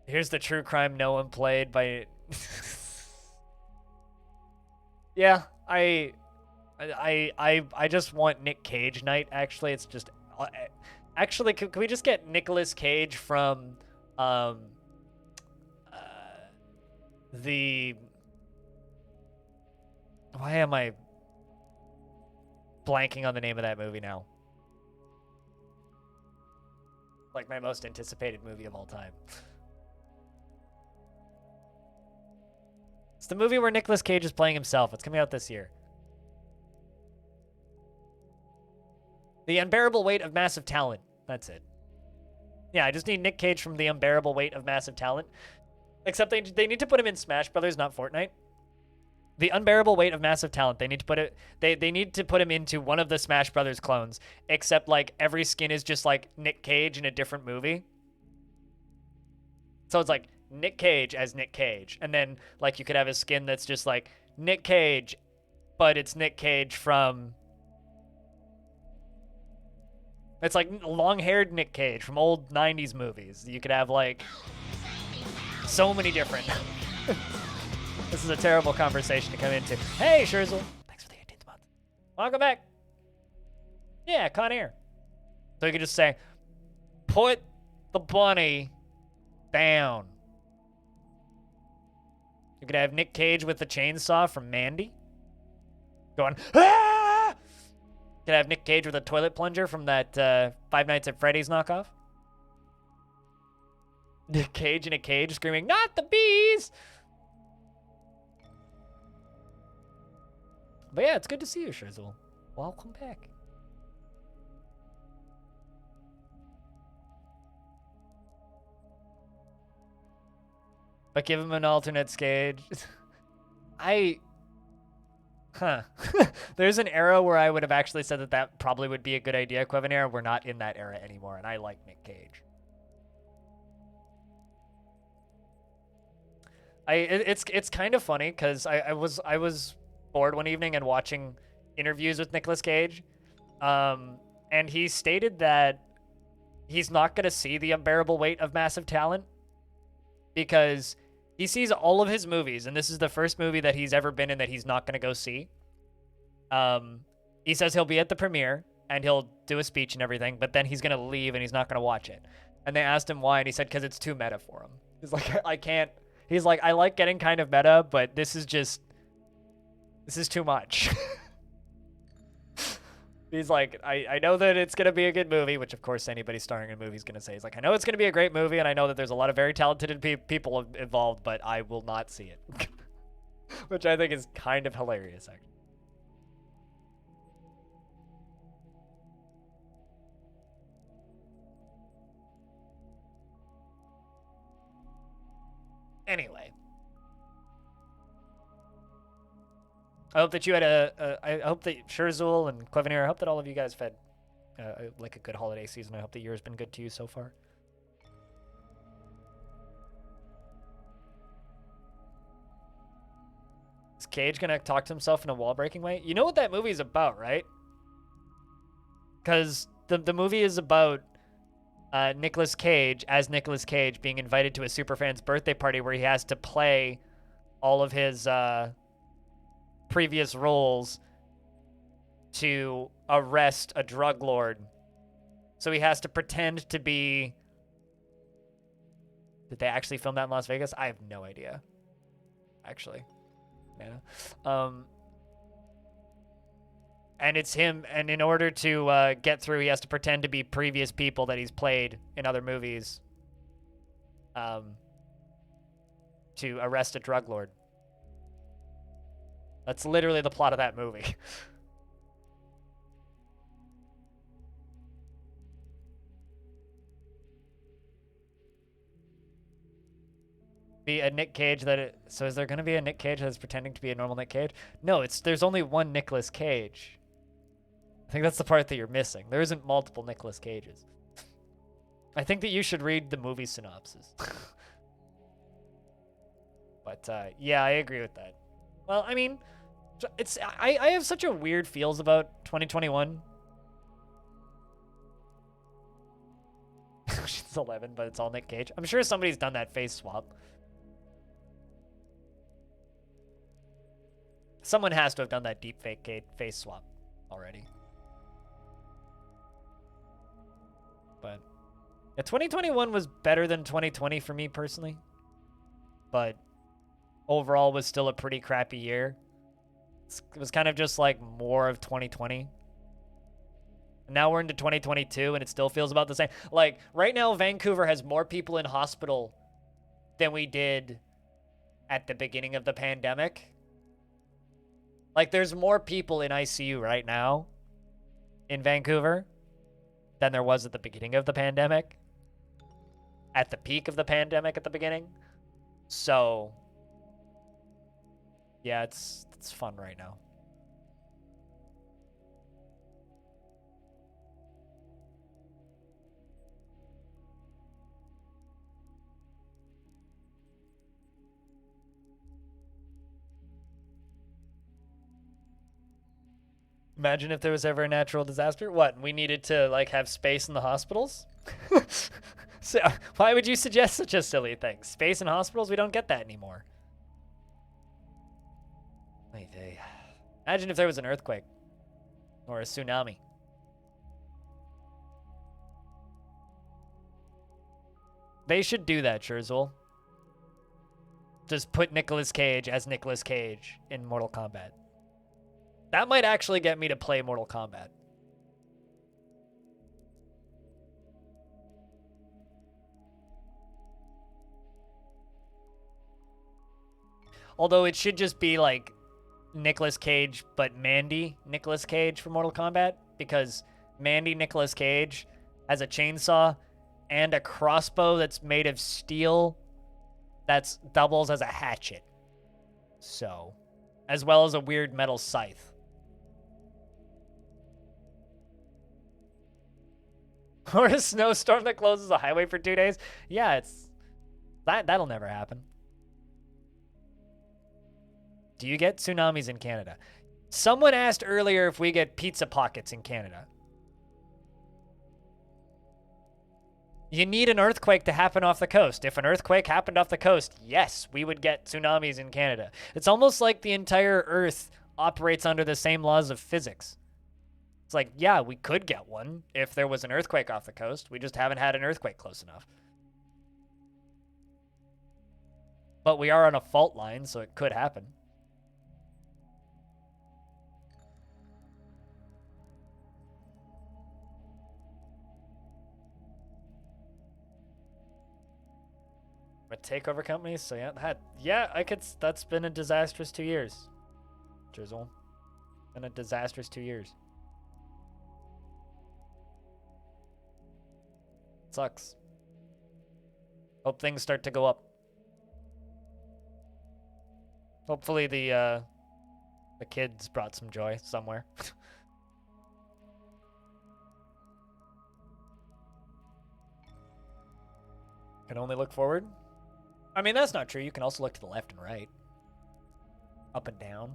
Here's the true crime no one played by... Yeah, I just want Nick Cage night, actually. It's just... Actually, can we just get Nicolas Cage from... the... Why am I... blanking on the name of that movie now? Like, my most anticipated movie of all time. It's the movie where Nicolas Cage is playing himself. It's coming out this year. The Unbearable Weight of Massive Talent. That's it. Yeah, I just need Nick Cage from The Unbearable Weight of Massive Talent. Except they need to put him in Smash Brothers, not Fortnite. The Unbearable Weight of Massive Talent. They need to put it. They need to put him into one of the Smash Brothers clones. Except, like, every skin is just like Nick Cage in a different movie. So it's like Nick Cage as Nick Cage, and then like you could have a skin that's just like Nick Cage, but it's Nick Cage from. It's like long-haired Nick Cage from old '90s movies. You could have like so many different. This is a terrible conversation to come into. Hey, Scherzel. Thanks for the 18th month. Welcome back. Yeah, Con Air. So you could just say, put the bunny down. You could have Nick Cage with the chainsaw from Mandy. Going, ah! You could have Nick Cage with a toilet plunger from that Five Nights at Freddy's knockoff. Nick Cage in a cage screaming, not the bees! But yeah, it's good to see you, Scherzel. Welcome back. But give him an alternate stage. There's an era where I would have actually said that that probably would be a good idea, Quevinair. We're not in that era anymore, and I like Nick Cage. It's kind of funny because I was bored one evening and watching interviews with Nicolas Cage, and he stated that he's not going to see the unbearable weight of massive talent because he sees all of his movies, and this is the first movie that he's ever been in that he's not going to go see. He says he'll be at the premiere and he'll do a speech and everything, but then he's going to leave and he's not going to watch it. And they asked him why, and he said because it's too meta for him. He's like, I can't. He's like, I like getting kind of meta, but this is too much. He's like, I know that it's going to be a good movie, which of course anybody starring in a movie is going to say. He's like, I know it's going to be a great movie, and I know that there's a lot of very talented people involved, but I will not see it. Which I think is kind of hilarious, actually. Anyway. I hope that you had I hope that Scherzel and Quevinair, I hope that all of you guys had like a good holiday season. I hope the year has been good to you so far. Is Cage gonna talk to himself in a wall-breaking way? You know what that movie is about, right? Because the movie is about Nicolas Cage as Nicolas Cage being invited to a superfan's birthday party where he has to play all of his previous roles to arrest a drug lord. So he has to pretend to be... Did they actually film that in Las Vegas? I have no idea. Actually. Yeah. And it's him, and in order to get through, he has to pretend to be previous people that he's played in other movies to arrest a drug lord. That's literally the plot of that movie. Be a Nick Cage so is there going to be a Nick Cage that's pretending to be a normal Nick Cage? No, there's only one Nicolas Cage. I think that's the part that you're missing. There isn't multiple Nicolas Cages. I think that you should read the movie synopsis. But yeah, I agree with that. Well, I mean, I have such a weird feels about 2021. She's 11, but it's all Nick Cage. I'm sure somebody's done that face swap. Someone has to have done that deep fake face swap already. But yeah, 2021 was better than 2020 for me personally. But overall was still a pretty crappy year. It was kind of just like more of 2020. And now we're into 2022 and it still feels about the same. Like right now, Vancouver has more people in hospital than we did at the beginning of the pandemic. Like there's more people in ICU right now in Vancouver than there was at the beginning of the pandemic. At the peak of the pandemic at the beginning. So yeah, it's fun right now. Imagine if there was ever a natural disaster. What? We needed to like have space in the hospitals? So why would you suggest such a silly thing? Space in hospitals? We don't get that anymore. Wait, imagine if there was an earthquake or a tsunami. They should do that, Schurzul. Just put Nicolas Cage as Nicolas Cage in Mortal Kombat. That might actually get me to play Mortal Kombat. Although it should just be like Nicolas Cage, but Mandy Nicolas Cage for Mortal Kombat, because Mandy Nicolas Cage has a chainsaw and a crossbow that's made of steel that's doubles as a hatchet. So, as well as a weird metal scythe. Or a snowstorm that closes a highway for 2 days. Yeah, it's that'll never happen. Do you get tsunamis in Canada? Someone asked earlier if we get pizza pockets in Canada. You need an earthquake to happen off the coast. If an earthquake happened off the coast, yes, we would get tsunamis in Canada. It's almost like the entire Earth operates under the same laws of physics. It's like, yeah, we could get one if there was an earthquake off the coast. We just haven't had an earthquake close enough. But we are on a fault line, so it could happen. But takeover companies, so yeah, that's been a disastrous 2 years. Drizzle. Been a disastrous 2 years. Sucks. Hope things start to go up. Hopefully the kids brought some joy somewhere. Can only look forward? I mean, that's not true. You can also look to the left and right. Up and down.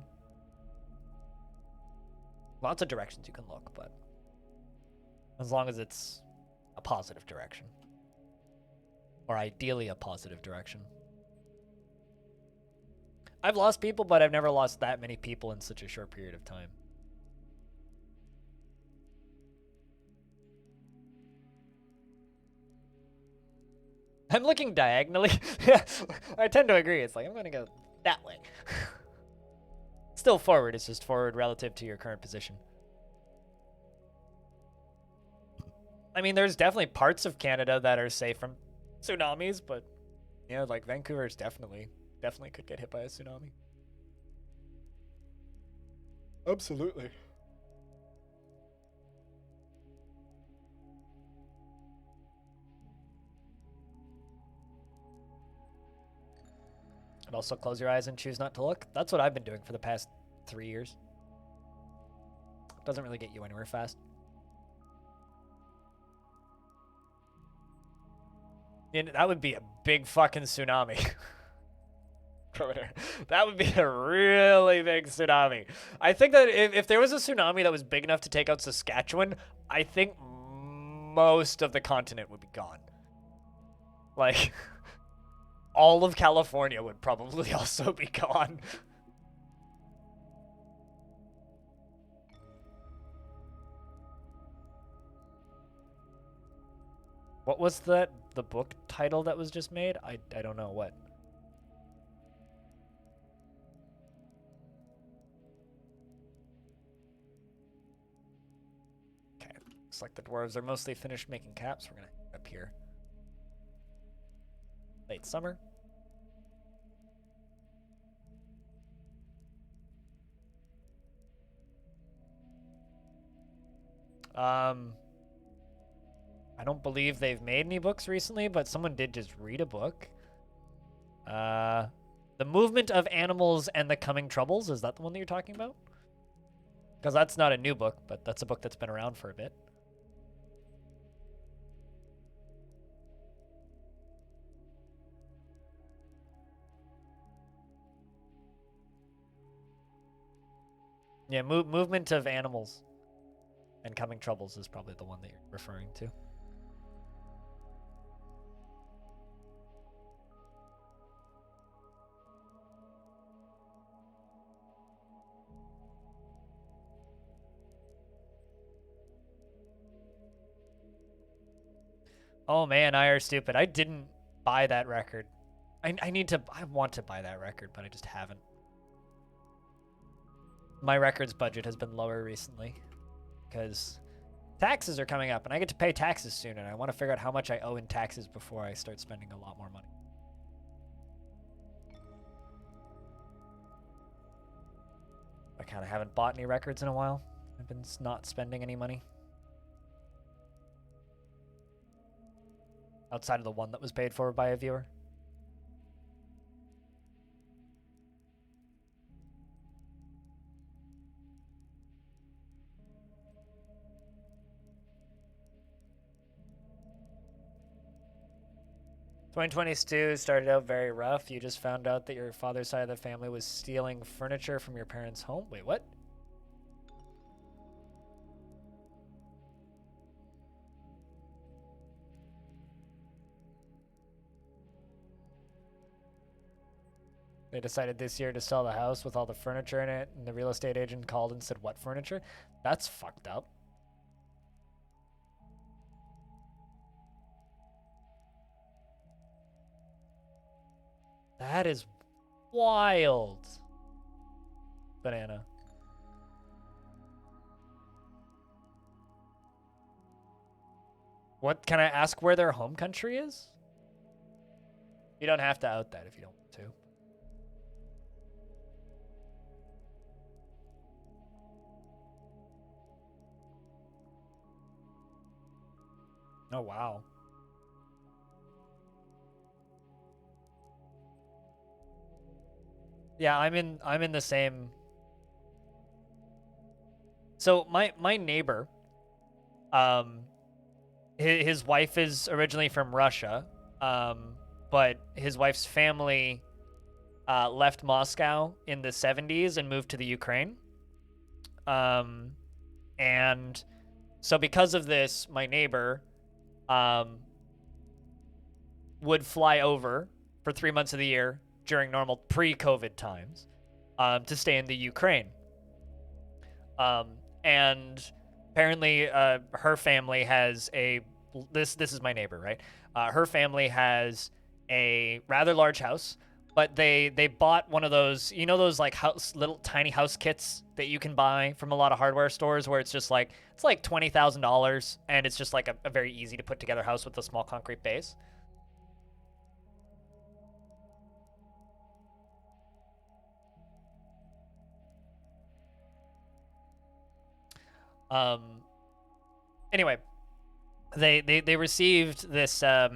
Lots of directions you can look, but as long as it's a positive direction. Or ideally a positive direction. I've lost people, but I've never lost that many people in such a short period of time. I'm looking diagonally. Yeah, I tend to agree. It's like, I'm going to go that way. Still forward. It's just forward relative to your current position. I mean, there's definitely parts of Canada that are safe from tsunamis, but, you know, like Vancouver's definitely could get hit by a tsunami. Absolutely. And also close your eyes and choose not to look. That's what I've been doing for the past 3 years. Doesn't really get you anywhere fast. And that would be a big fucking tsunami. That would be a really big tsunami. I think that if there was a tsunami that was big enough to take out Saskatchewan, I think most of the continent would be gone. Like, all of California would probably also be gone. What was the book title that was just made? I don't know what. Okay, looks like the dwarves are mostly finished making caps. We're gonna head up here. Late summer. I don't believe they've made any books recently, but someone did just read a book. The Movement of Animals and the Coming Troubles. Is that the one that you're talking about? Because that's not a new book, but that's a book that's been around for a bit. Yeah, movement of animals and coming troubles is probably the one that you're referring to. Oh man, I are stupid. I didn't buy that record. I want to buy that record, but I just haven't. My records budget has been lower recently because taxes are coming up and I get to pay taxes soon, and I want to figure out how much I owe in taxes before I start spending a lot more money. I kind of haven't bought any records in a while. I've been not spending any money. Outside of the one that was paid for by a viewer. "2022 started out very rough. You just found out that your father's side of the family was stealing furniture from your parents' home." Wait, what? They decided this year to sell the house with all the furniture in it, and the real estate agent called and said, "What furniture?" That's fucked up. That is wild. Banana. What, can I ask where their home country is? You don't have to out that if you don't want to. Oh wow. Yeah, I'm in the same. So my neighbor, his wife is originally from Russia, but his wife's family left Moscow in the 70s and moved to the Ukraine. And so because of this, my neighbor would fly over for 3 months of the year during normal pre-COVID times to stay in the Ukraine. And apparently her family has this is my neighbor, right? Her family has a rather large house, but they bought one of those, you know, those like little tiny house kits that you can buy from a lot of hardware stores where it's just like, it's like $20,000 and it's just like a very easy to put together house with a small concrete base. Anyway, they received this I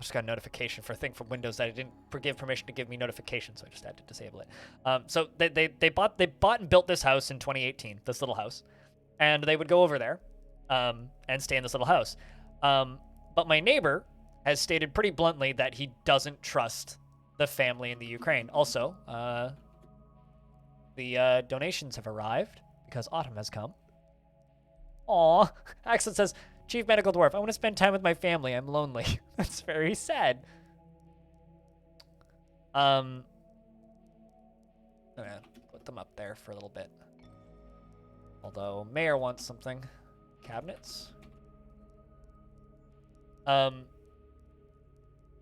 just got a notification for a thing from Windows that I didn't give permission to give me notifications, so I just had to disable it. So they bought and built this house in 2018, this little house, and they would go over there and stay in this little house. But my neighbor has stated pretty bluntly that he doesn't trust the family in the Ukraine. Also, the donations have arrived because autumn has come. Aw, Axel says, "Chief Medical Dwarf, I want to spend time with my family. I'm lonely." That's very sad. I'm gonna put them up there for a little bit. Although Mayor wants something. Cabinets.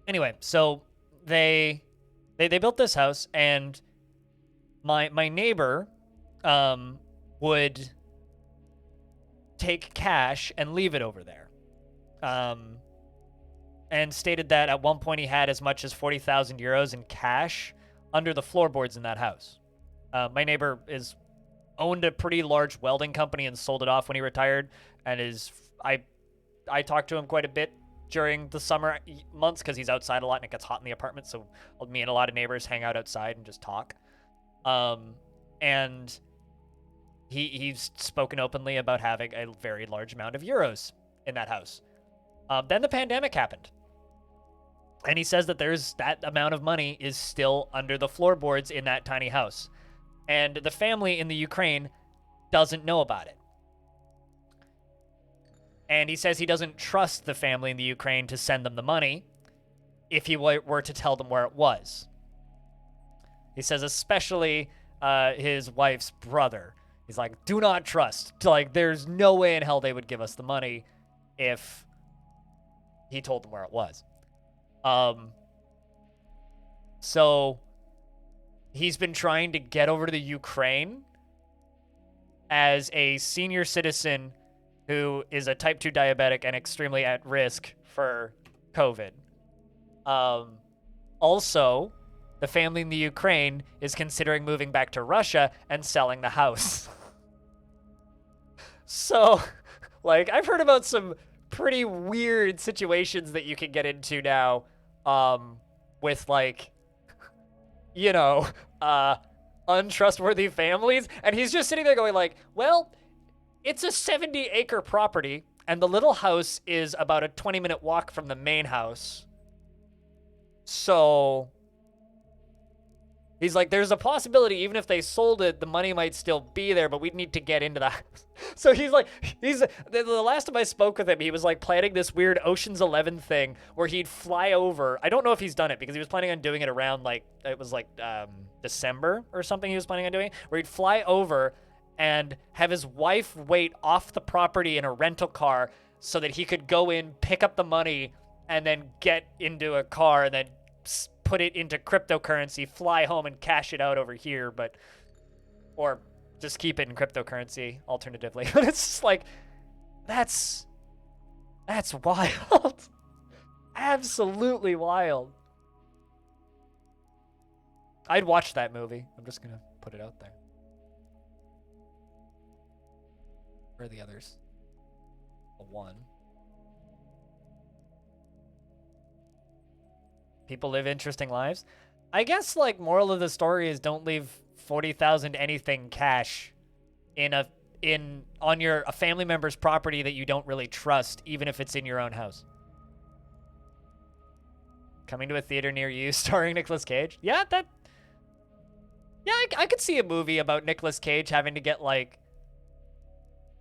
Anyway, so they built this house, and my neighbor would take cash and leave it over there. And stated that at one point he had as much as 40,000 euros in cash under the floorboards in that house. My neighbor owned a pretty large welding company and sold it off when he retired, and I talked to him quite a bit during the summer months because he's outside a lot and it gets hot in the apartment, so me and a lot of neighbors hang out outside and just talk. And he's spoken openly about having a very large amount of euros in that house. Then the pandemic happened. And he says that that amount of money is still under the floorboards in that tiny house. and the family in the Ukraine doesn't know about it. And he says he doesn't trust the family in the Ukraine to send them the money if he were to tell them where it was. He says especially his wife's brother. He's like, do not trust. Like, there's no way in hell they would give us the money if he told them where it was. So he's been trying to get over to the Ukraine as a senior citizen who is a type 2 diabetic and extremely at risk for COVID. Also, the family in the Ukraine is considering moving back to Russia and selling the house. So, like, I've heard about some pretty weird situations that you can get into now, with, like, you know, untrustworthy families. And he's just sitting there going like, well, it's a 70-acre property, and the little house is about a 20-minute walk from the main house. So he's like, there's a possibility even if they sold it, the money might still be there, but we'd need to get into the house. So he's like, the last time I spoke with him, he was like planning this weird Ocean's 11 thing where he'd fly over. I don't know if he's done it because he was planning on doing it around like, it was like December or something he was planning on doing, where he'd fly over and have his wife wait off the property in a rental car so that he could go in, pick up the money, and then get into a car and then put it into cryptocurrency, fly home and cash it out over here, or just keep it in cryptocurrency alternatively. But it's just like, that's wild. Absolutely wild. I'd watch that movie. I'm just gonna put it out there. Where are the others? A one. People live interesting lives. I guess, like, moral of the story is don't leave 40,000 anything cash on a family member's property that you don't really trust, even if it's in your own house. Coming to a theater near you, starring Nicolas Cage. Yeah, I could see a movie about Nicolas Cage having to get, like,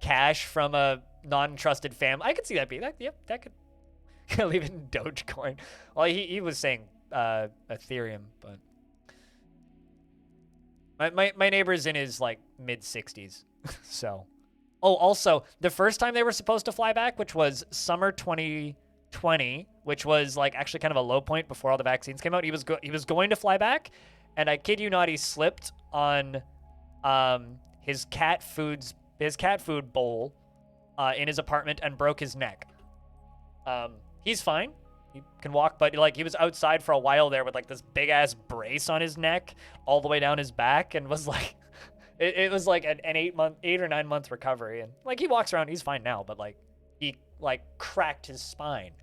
cash from a non-trusted family. I could see that be that. Yep, that could. Leave it in Dogecoin. Well, he was saying Ethereum, but my neighbor's in his like mid 60s. So, oh, also the first time they were supposed to fly back, which was summer 2020, which was like actually kind of a low point before all the vaccines came out. He was going to fly back, and I kid you not, he slipped on his cat food bowl in his apartment and broke his neck. He's fine. He can walk, but like he was outside for a while there with like this big ass brace on his neck all the way down his back, and was like, it was like an 8 or 9 month recovery, and like he walks around, he's fine now, but like he like cracked his spine,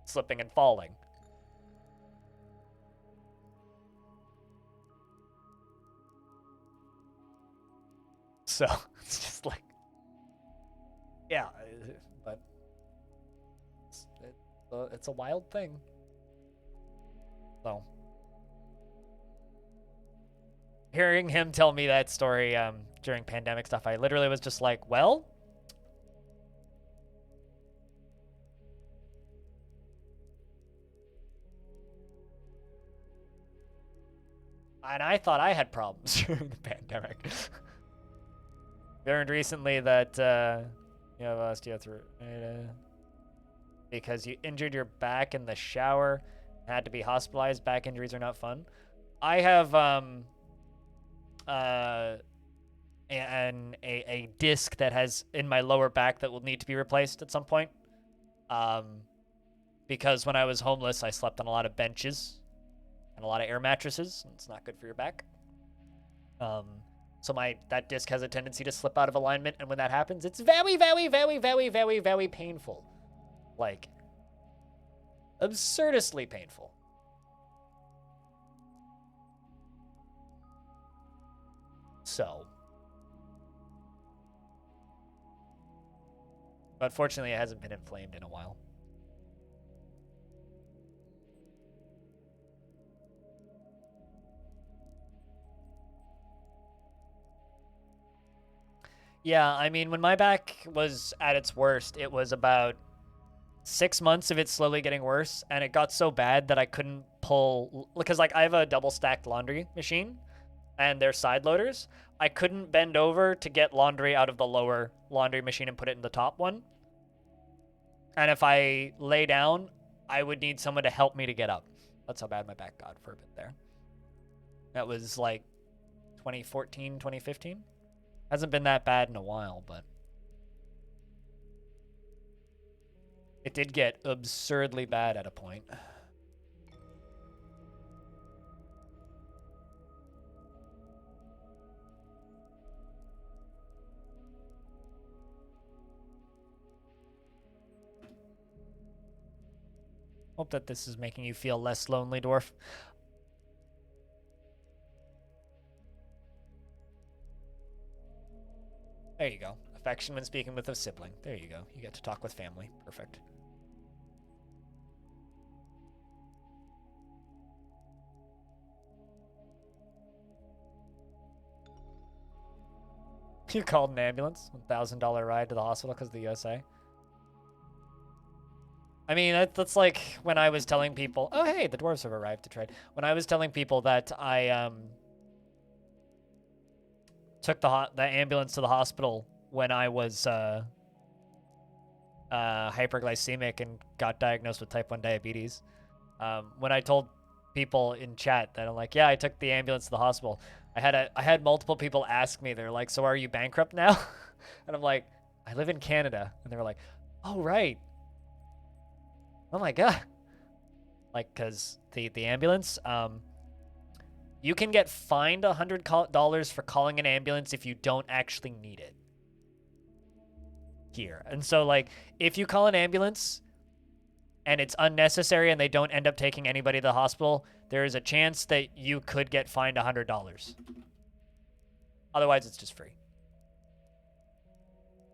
slipping and falling. So it's just like, yeah, but. It's a wild thing. So, hearing him tell me that story during pandemic stuff, I literally was just like, well, and I thought I had problems during the pandemic. Learned recently that you have osteoarthritis because you injured your back in the shower, had to be hospitalized. Back injuries are not fun. I have a disc that has in my lower back that will need to be replaced at some point. Because when I was homeless, I slept on a lot of benches and a lot of air mattresses, and it's not good for your back. So that disc has a tendency to slip out of alignment, and when that happens, it's very, very, very, very, very, very painful. Like, absurdly painful. So, but fortunately, it hasn't been inflamed in a while. Yeah, I mean, when my back was at its worst, it was about 6 months of it slowly getting worse, and it got so bad that I couldn't pull, because like I have a double stacked laundry machine and they're side loaders. I couldn't bend over to get laundry out of the lower laundry machine and put it in the top one. And if I lay down, I would need someone to help me to get up. That's how bad my back got for a bit there. That was like 2014, 2015. Hasn't been that bad in a while, but it did get absurdly bad at a point. Hope that this is making you feel less lonely, Dwarf. There you go. Affection when speaking with a sibling. There you go. You get to talk with family. Perfect. You called an ambulance. $1,000 ride to the hospital because of the USA. I mean, that's like when I was telling people, oh, hey, the dwarves have arrived to trade. When I was telling people that I took the ambulance to the hospital when I was hyperglycemic and got diagnosed with type 1 diabetes. When I told people in chat that I'm like, yeah, I took the ambulance to the hospital, I had multiple people ask me, they're like, so are you bankrupt now? And I'm like, I live in Canada. And they were like, oh, right. Oh my God. Like, because the ambulance, you can get fined $100 for calling an ambulance if you don't actually need it here. And so, like, if you call an ambulance and it's unnecessary and they don't end up taking anybody to the hospital, there is a chance that you could get fined $100. Otherwise, it's just free.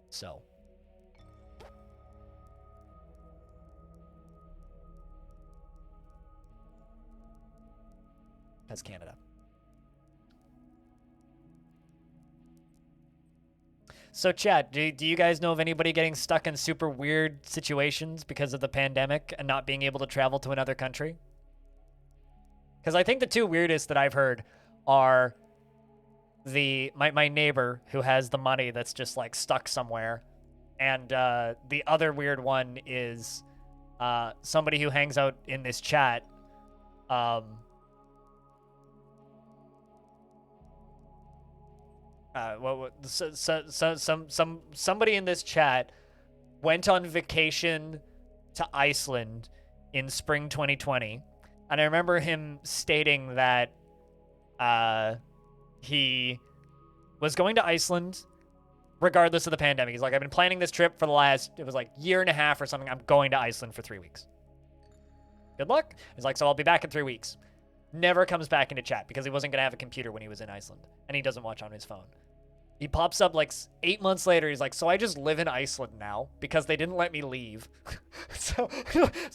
So. That's Canada. So, chat, do you guys know of anybody getting stuck in super weird situations because of the pandemic and not being able to travel to another country? Because I think the two weirdest that I've heard are my neighbor who has the money that's just like stuck somewhere, and the other weird one is somebody who hangs out in this chat. Somebody in this chat went on vacation to Iceland in spring 2020, and I remember him stating that he was going to Iceland regardless of the pandemic. He's like, I've been planning this trip for the last, it was like year and a half or something. I'm going to Iceland for 3 weeks. Good luck. He's like, so I'll be back in 3 weeks. Never comes back into chat because he wasn't going to have a computer when he was in Iceland, and he doesn't watch on his phone. He pops up like 8 months later. He's like, so I just live in Iceland now because they didn't let me leave. so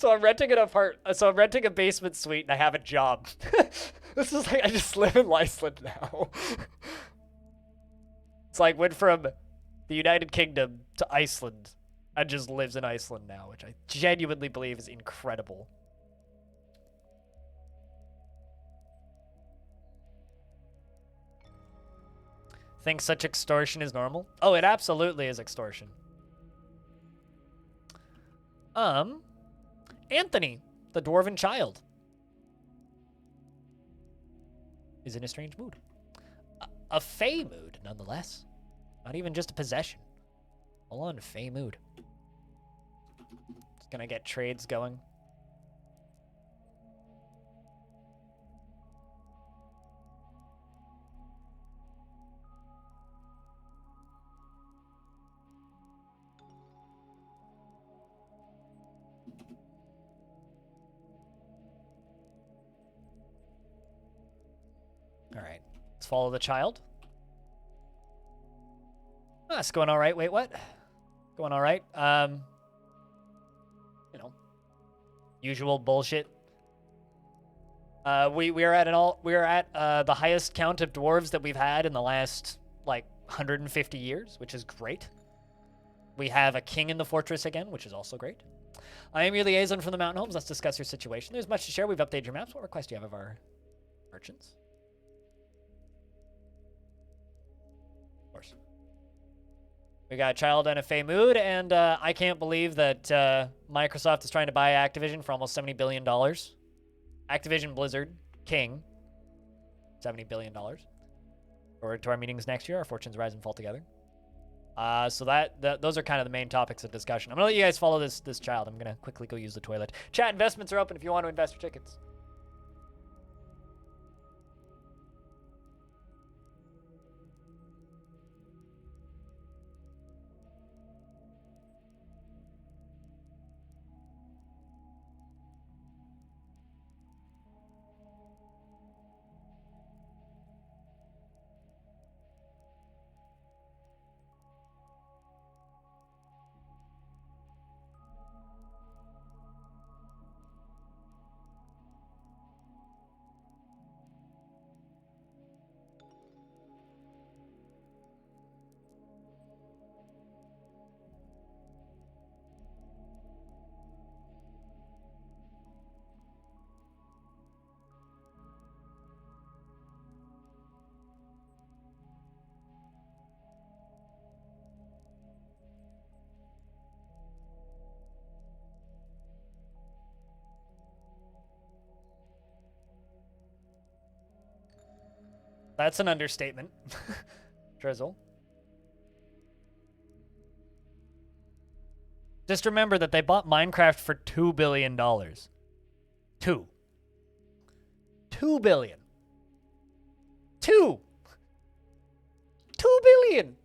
I'm renting I'm renting a basement suite and I have a job. This is like, I just live in Iceland now. It's like went from the United Kingdom to Iceland and just lives in Iceland now, which I genuinely believe is incredible. Think such extortion is normal? Oh, it absolutely is extortion. Anthony, the dwarven child, is in a strange mood. A fey mood, nonetheless. Not even just a possession. Full on fey mood. Just gonna get trades going. All right, let's follow the child. Oh, it's going all right. Wait, what? Going all right. You know, usual bullshit. We are at the highest count of dwarves that we've had in the last like 150 years, which is great. We have a king in the fortress again, which is also great. I am your liaison from the mountain homes. Let's discuss your situation. There's much to share. We've updated your maps. What request do you have of our merchants? Of course. We got a child in a fey mood, and I can't believe that Microsoft is trying to buy Activision for almost $70 billion. Activision Blizzard, King, $70 billion. Forward to our meetings next year. Our fortunes rise and fall together. So those are kind of the main topics of discussion. I'm going to let you guys follow this child. I'm going to quickly go use the toilet. Chat investments are open if you want to invest your tickets. That's an understatement. Drizzle. Just remember that they bought Minecraft for $2 billion. $2 billion. $2 billion.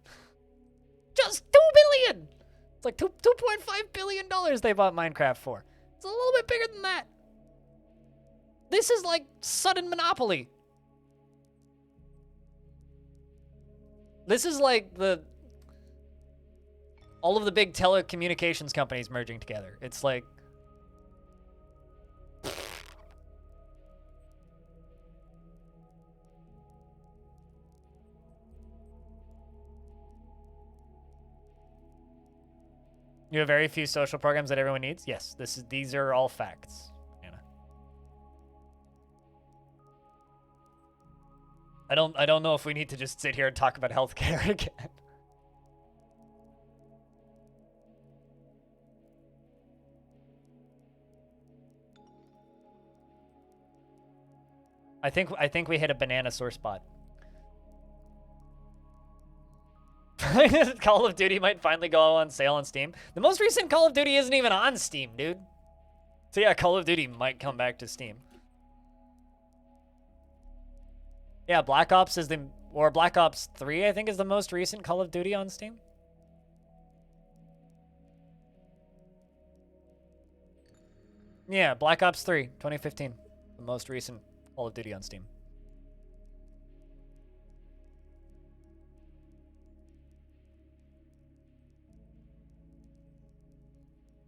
Just $2 billion. It's like $2.5 billion they bought Minecraft for. It's a little bit bigger than that. This is like sudden monopoly. This is like all of the big telecommunications companies merging together. It's like... You have very few social programs that everyone needs? Yes, these are all facts, Anna. I don't know if we need to just sit here and talk about healthcare again. I think we hit a banana sore spot. Call of Duty might finally go on sale on Steam. The most recent Call of Duty isn't even on Steam, dude. So yeah, Call of Duty might come back to Steam. Yeah, Black Ops is or Black Ops 3, I think, is the most recent Call of Duty on Steam. Yeah, Black Ops 3, 2015. The most recent Call of Duty on Steam.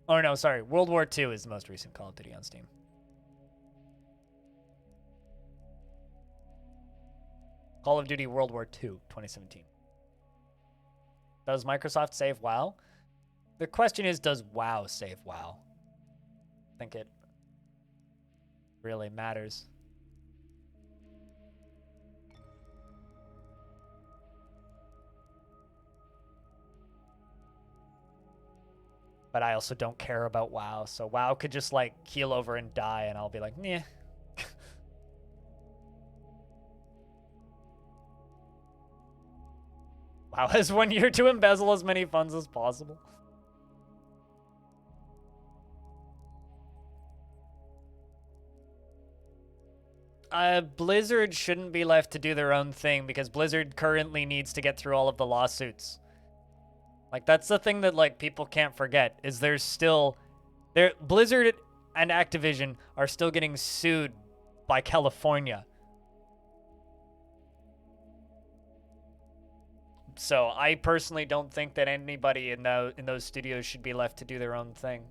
Oh, no, sorry. World War II is the most recent Call of Duty on Steam. Call of Duty World War II, 2017. Does Microsoft save WoW? The question is, does WoW save WoW? I think it really matters. But I also don't care about WoW, so WoW could just, like, keel over and die, and I'll be like, nah. WoW has 1 year to embezzle as many funds as possible. Blizzard shouldn't be left to do their own thing because Blizzard currently needs to get through all of the lawsuits. Like, that's the thing that, like, people can't forget, is there's still... Blizzard and Activision are still getting sued by California. So I personally don't think that anybody in those studios should be left to do their own thing.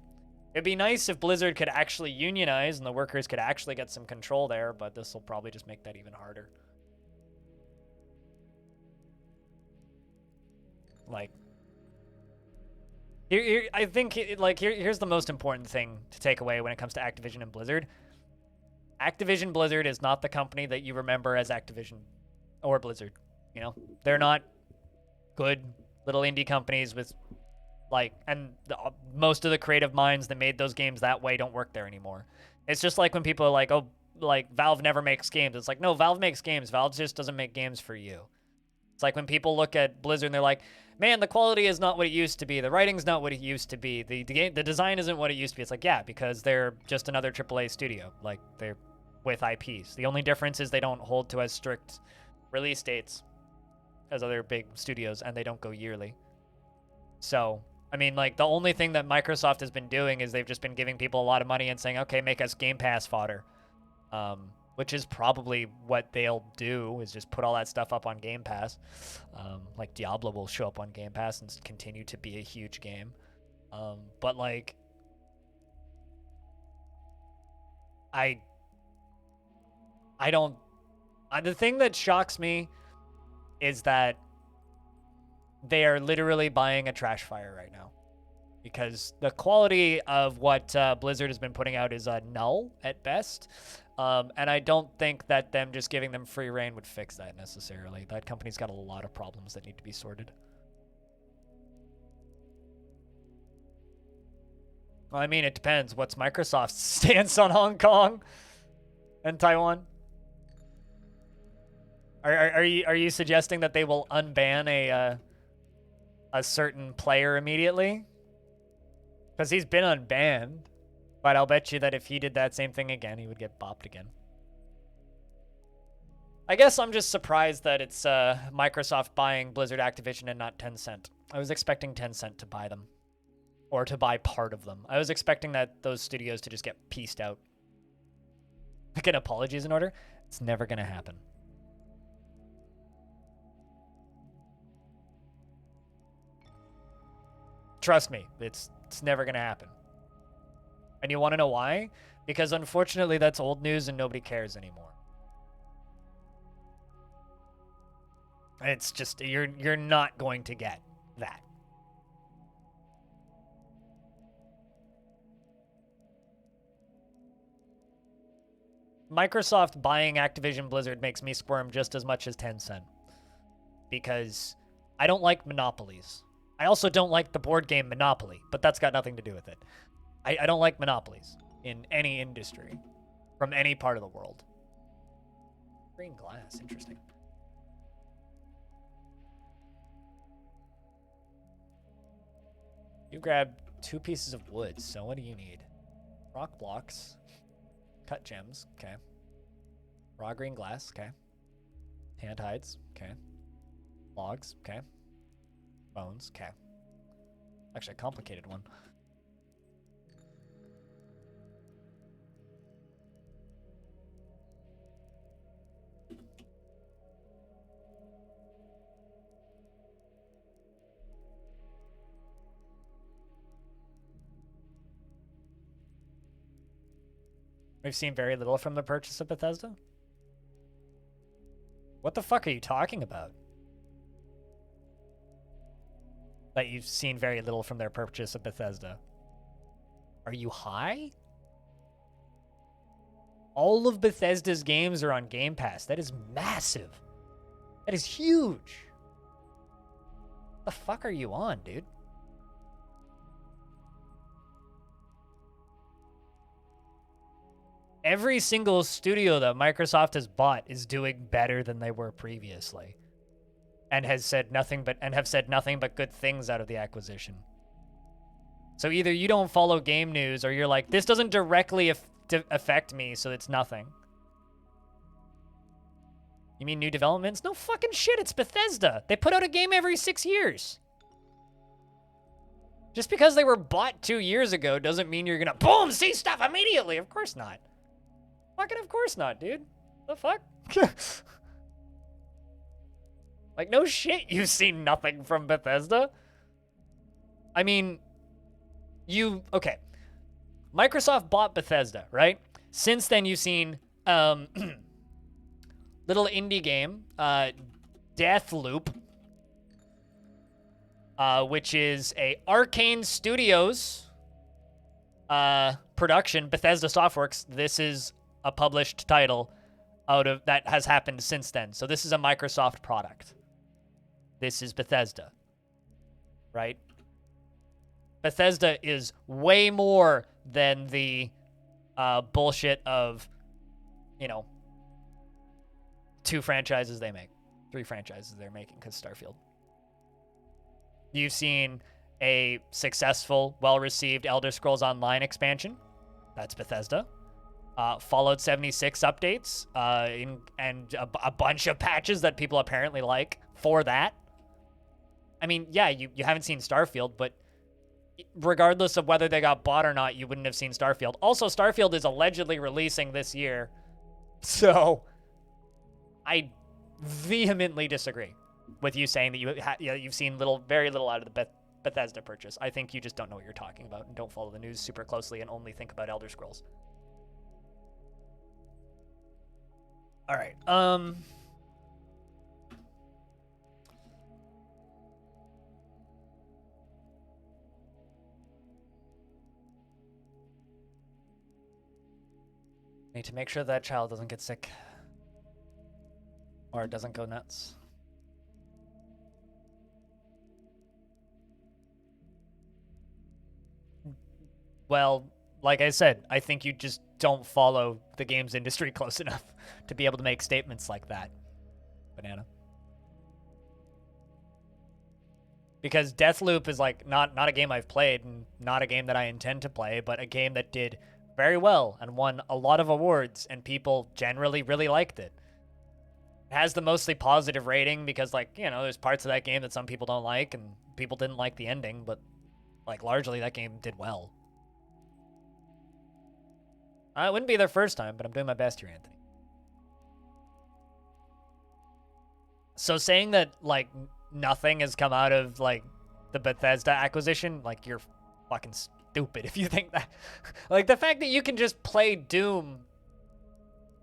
It'd be nice if Blizzard could actually unionize and the workers could actually get some control there, but this will probably just make that even harder. Like, I think, here's the most important thing to take away when it comes to Activision and Blizzard. Activision Blizzard is not the company that you remember as Activision or Blizzard. You know, they're not good little indie companies with, like, and most of the creative minds that made those games that way don't work there anymore. It's just like when people are like, oh, like, Valve never makes games. It's like, no, Valve makes games. Valve just doesn't make games for you. It's like when people look at Blizzard and they're like, man, the quality is not what it used to be. The writing's not what it used to be. The design isn't what it used to be. It's like, yeah, because they're just another AAA studio. Like, they're with IPs. The only difference is they don't hold to as strict release dates as other big studios, and they don't go yearly. So, I mean, like, the only thing that Microsoft has been doing is they've just been giving people a lot of money and saying, okay, make us Game Pass fodder. Which is probably what they'll do, is just put all that stuff up on Game Pass. Like, Diablo will show up on Game Pass and continue to be a huge game. But, like, I don't... the thing that shocks me is that they are literally buying a trash fire right now. Because the quality of what Blizzard has been putting out is null at best. And I don't think that them just giving them free reign would fix that necessarily. That company's got a lot of problems that need to be sorted. Well, I mean, it depends. What's Microsoft's stance on Hong Kong and Taiwan? Are you suggesting that they will unban a certain player immediately? Because he's been unbanned. But I'll bet you that if he did that same thing again, he would get bopped again. I guess I'm just surprised that it's Microsoft buying Blizzard Activision and not Tencent. I was expecting Tencent to buy them. Or to buy part of them. I was expecting that those studios to just get pieced out. Like, an apologies in order? It's never going to happen. Trust me, it's never going to happen. And you want to know why? Because unfortunately that's old news and nobody cares anymore. It's just, you're not going to get that. Microsoft buying Activision Blizzard makes me squirm just as much as Tencent. Because I don't like monopolies. I also don't like the board game Monopoly, but that's got nothing to do with it. I don't like monopolies in any industry from any part of the world. Green glass, interesting. You grabbed 2 pieces of wood, so what do you need? Rock blocks. Cut gems, okay. Raw green glass, okay. Hand hides, okay. Logs, okay. Bones, okay. Actually, a complicated one. We've seen very little from the purchase of Bethesda? What the fuck are you talking about? That you've seen very little from their purchase of Bethesda. Are you high? All of Bethesda's games are on Game Pass. That is massive. That is huge. What the fuck are you on, dude? Every single studio that Microsoft has bought is doing better than they were previously. And have said nothing but good things out of the acquisition. So either you don't follow game news, or you're like, this doesn't directly affect me, so it's nothing. You mean new developments? No fucking shit, it's Bethesda. They put out a game every 6 years. Just because they were bought 2 years ago doesn't mean you're gonna, boom, see stuff immediately. Of course not. Fucking of course not, dude. The fuck? Like, no shit, you've seen nothing from Bethesda. I mean, okay. Microsoft bought Bethesda, right? Since then, you've seen little indie game, Deathloop. which is a Arcane Studios production. Bethesda Softworks. This is a published title out of that has happened since then. So this is a Microsoft product. This is Bethesda, right? Bethesda is way more than the bullshit of, you know, 2 franchises they make, 3 franchises they're making because Starfield. You've seen a successful, well-received Elder Scrolls Online expansion. That's Bethesda. Fallout 76 updates and a bunch of patches that people apparently like for that. I mean, yeah, you haven't seen Starfield, but regardless of whether they got bought or not, you wouldn't have seen Starfield. Also, Starfield is allegedly releasing this year, so I vehemently disagree with you saying that you've seen very little out of the Bethesda purchase. I think you just don't know what you're talking about and don't follow the news super closely and only think about Elder Scrolls. All right. Need to make sure that child doesn't get sick or doesn't go nuts. Well, like I said, I think you just don't follow the games industry close enough to be able to make statements like that. Banana. Because Deathloop is like not a game I've played and not a game that I intend to play, but a game that did very well and won a lot of awards and people generally really liked it. It has the mostly positive rating because, like, you know, there's parts of that game that some people don't like and people didn't like the ending, but like largely that game did well. It wouldn't be their first time, but I'm doing my best here, Anthony. So saying that, like, nothing has come out of, like, the Bethesda acquisition, like, you're fucking stupid if you think that. Like, the fact that you can just play Doom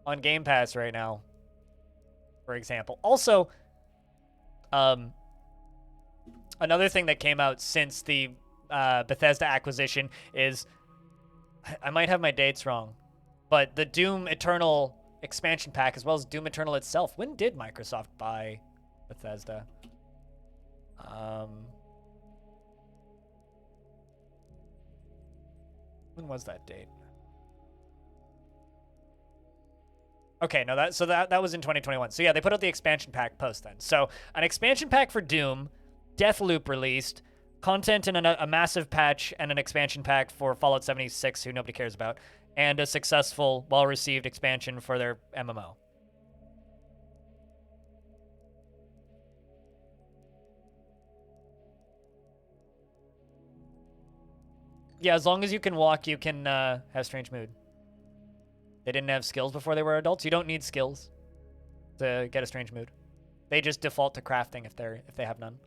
on Game Pass right now, for example. Also, another thing that came out since the Bethesda acquisition is, I might have my dates wrong, but the Doom Eternal expansion pack, as well as Doom Eternal itself. When did Microsoft buy Bethesda? When was that date? Okay, no, that was in 2021. So yeah, they put out the expansion pack post then. So an expansion pack for Doom, Deathloop released, content in a massive patch and an expansion pack for Fallout 76, who nobody cares about, and a successful, well-received expansion for their MMO. Yeah, as long as you can walk, you can have Strange Mood. They didn't have skills before they were adults. You don't need skills to get a Strange Mood. They just default to crafting if they have none.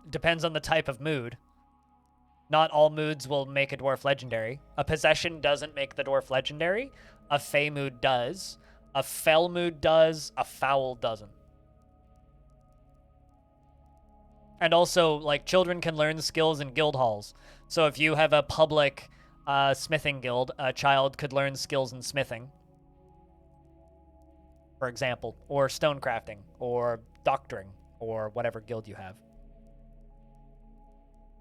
Depends on the type of mood. Not all moods will make a dwarf legendary. A possession doesn't make the dwarf legendary. A fey mood does. A fel mood does. A foul doesn't. And also, like, children can learn skills in guild halls. So if you have a public smithing guild, a child could learn skills in smithing, for example, or stone crafting, or doctoring, or whatever guild you have.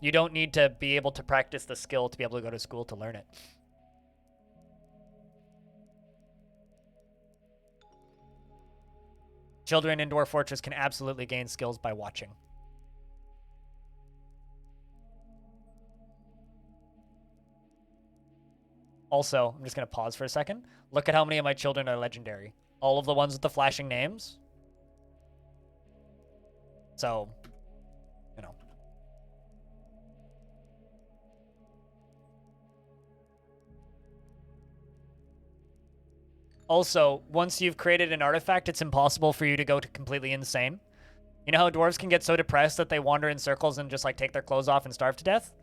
You don't need to be able to practice the skill to be able to go to school to learn it. Children in Dwarf Fortress can absolutely gain skills by watching. Also, I'm just going to pause for a second. Look at how many of my children are legendary. All of the ones with the flashing names. So, you know. Also, once you've created an artifact, it's impossible for you to go to completely insane. You know how dwarves can get so depressed that they wander in circles and just like take their clothes off and starve to death?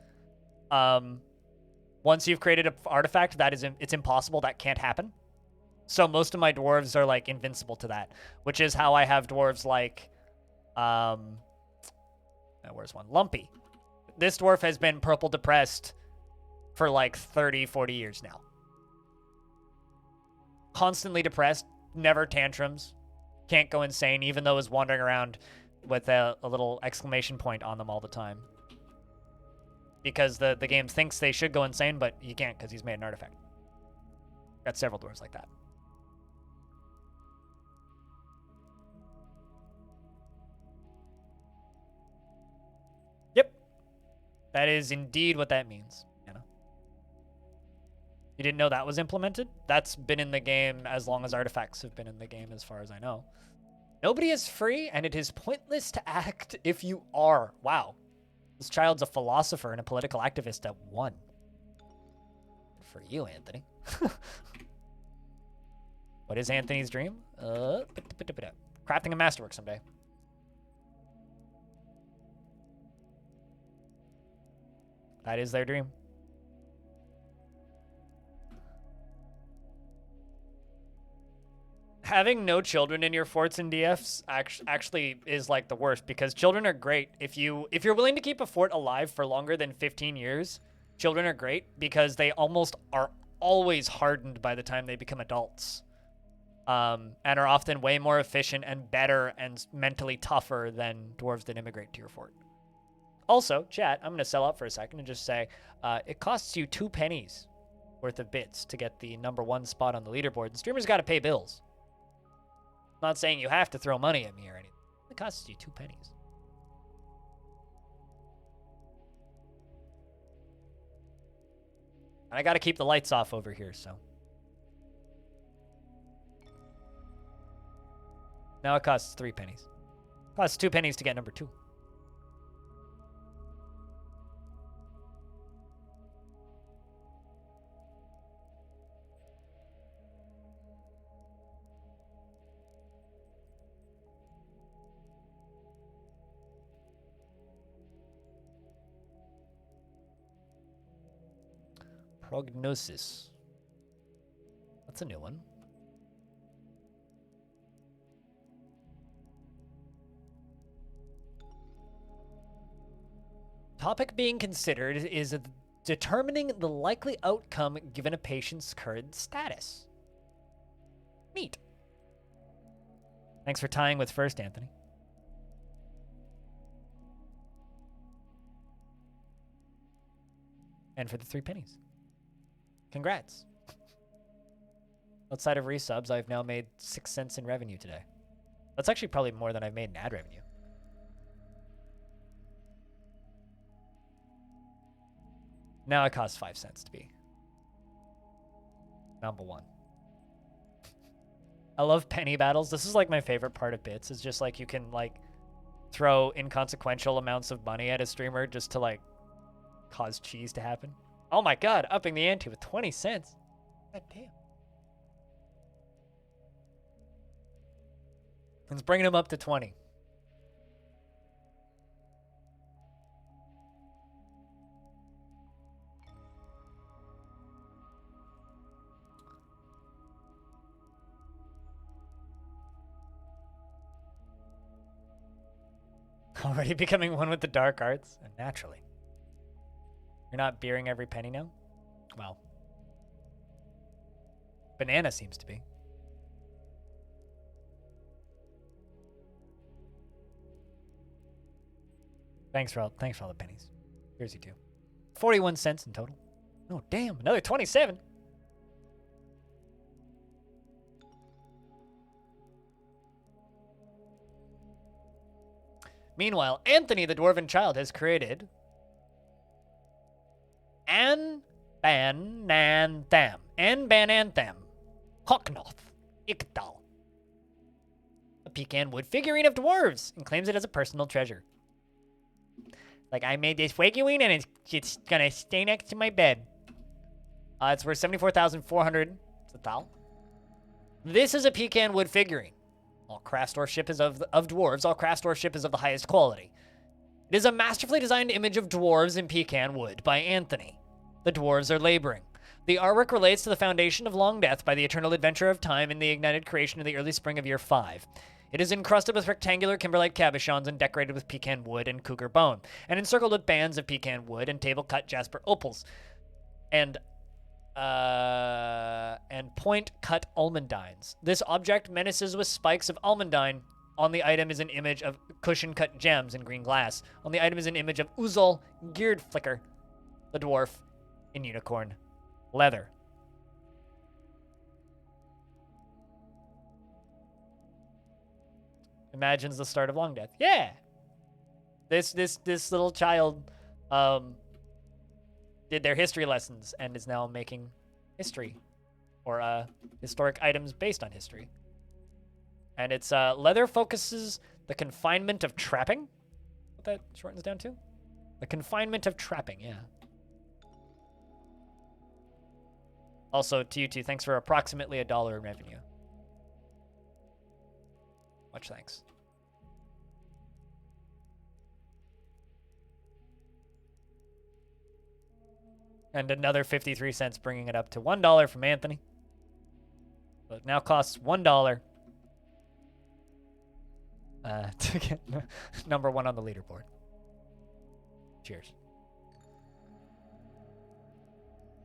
Once you've created an artifact, it's impossible. That can't happen. So most of my dwarves are like invincible to that, which is how I have dwarves like, where's one? Lumpy. This dwarf has been purple depressed for like 30, 40 years now. Constantly depressed, never tantrums, can't go insane, even though is wandering around with a little exclamation point on them all the time. Because the game thinks they should go insane, but you can't because he's made an artifact. Got several dwarves like that. Yep. That is indeed what that means. You didn't know that was implemented? That's been in the game as long as artifacts have been in the game, as far as I know. Nobody is free, and it is pointless to act if you are. Wow. This child's a philosopher and a political activist at 1. For you, Anthony. What is Anthony's dream? Crafting a masterwork someday. That is their dream. Having no children in your forts and DFs actually is like the worst, because children are great. If you're willing to keep a fort alive for longer than 15 years, children are great because they almost are always hardened by the time they become adults, and are often way more efficient and better and mentally tougher than dwarves that immigrate to your fort. Also, chat, I'm going to sell out for a second and just say, it costs you 2 pennies worth of bits to get the #1 spot on the leaderboard, and streamers got to pay bills. I'm not saying you have to throw money at me or anything. It costs you 2 pennies. And I got to keep the lights off over here, so. Now it costs 3 pennies. It costs 2 pennies to get #2. Prognosis. That's a new one. Topic being considered is determining the likely outcome given a patient's current status. Neat. Thanks for tying with first, Anthony. And for the 3 pennies. Congrats. Outside of resubs, I've now made 6 cents in revenue today. That's actually probably more than I've made in ad revenue. Now it costs 5 cents to be #1. I love penny battles. This is like my favorite part of bits. It's just like you can like throw inconsequential amounts of money at a streamer just to like cause cheese to happen. Oh my god, upping the ante with 20 cents. God damn. It's bringing him up to 20. Already becoming one with the dark arts? Naturally. You're not beering every penny now? Well. Banana seems to be. Thanks for all the pennies. Here's you 2. 41 cents in total. Oh, damn. Another 27. Meanwhile, Anthony, the Dwarven Child, has created Anbananthem. Anbananthem. Hawknoth. Ikdal. A pecan wood figurine of dwarves, and claims it as a personal treasure. Like, I made this figurine and it's gonna stay next to my bed. It's worth 74,400. It's a thal. This is a pecan wood figurine. All craftsmanship is of dwarves. All craftsmanship is of the highest quality. It is a masterfully designed image of dwarves in pecan wood by Anthony. The dwarves are laboring. The artwork relates to the foundation of Longdeath by the eternal adventure of time and the ignited creation in the early spring of year 5. It is encrusted with rectangular kimberlite cabochons and decorated with pecan wood and cougar bone, and encircled with bands of pecan wood and table-cut jasper opals, and point-cut almandines. This object menaces with spikes of almandine. On the item is an image of cushion-cut gems in green glass. On the item is an image of Uzul, geared flicker, the dwarf, in unicorn leather. Imagines the start of Longdeath. Yeah. This little child did their history lessons and is now making history or historic items based on history. And it's leather focuses the confinement of trapping. What that shortens down to? The confinement of trapping, yeah. Also, to you two, thanks for approximately $1 in revenue. Much thanks. And another 53 cents, bringing it up to $1 from Anthony. So it now costs $1 to get number 1 on the leaderboard. Cheers.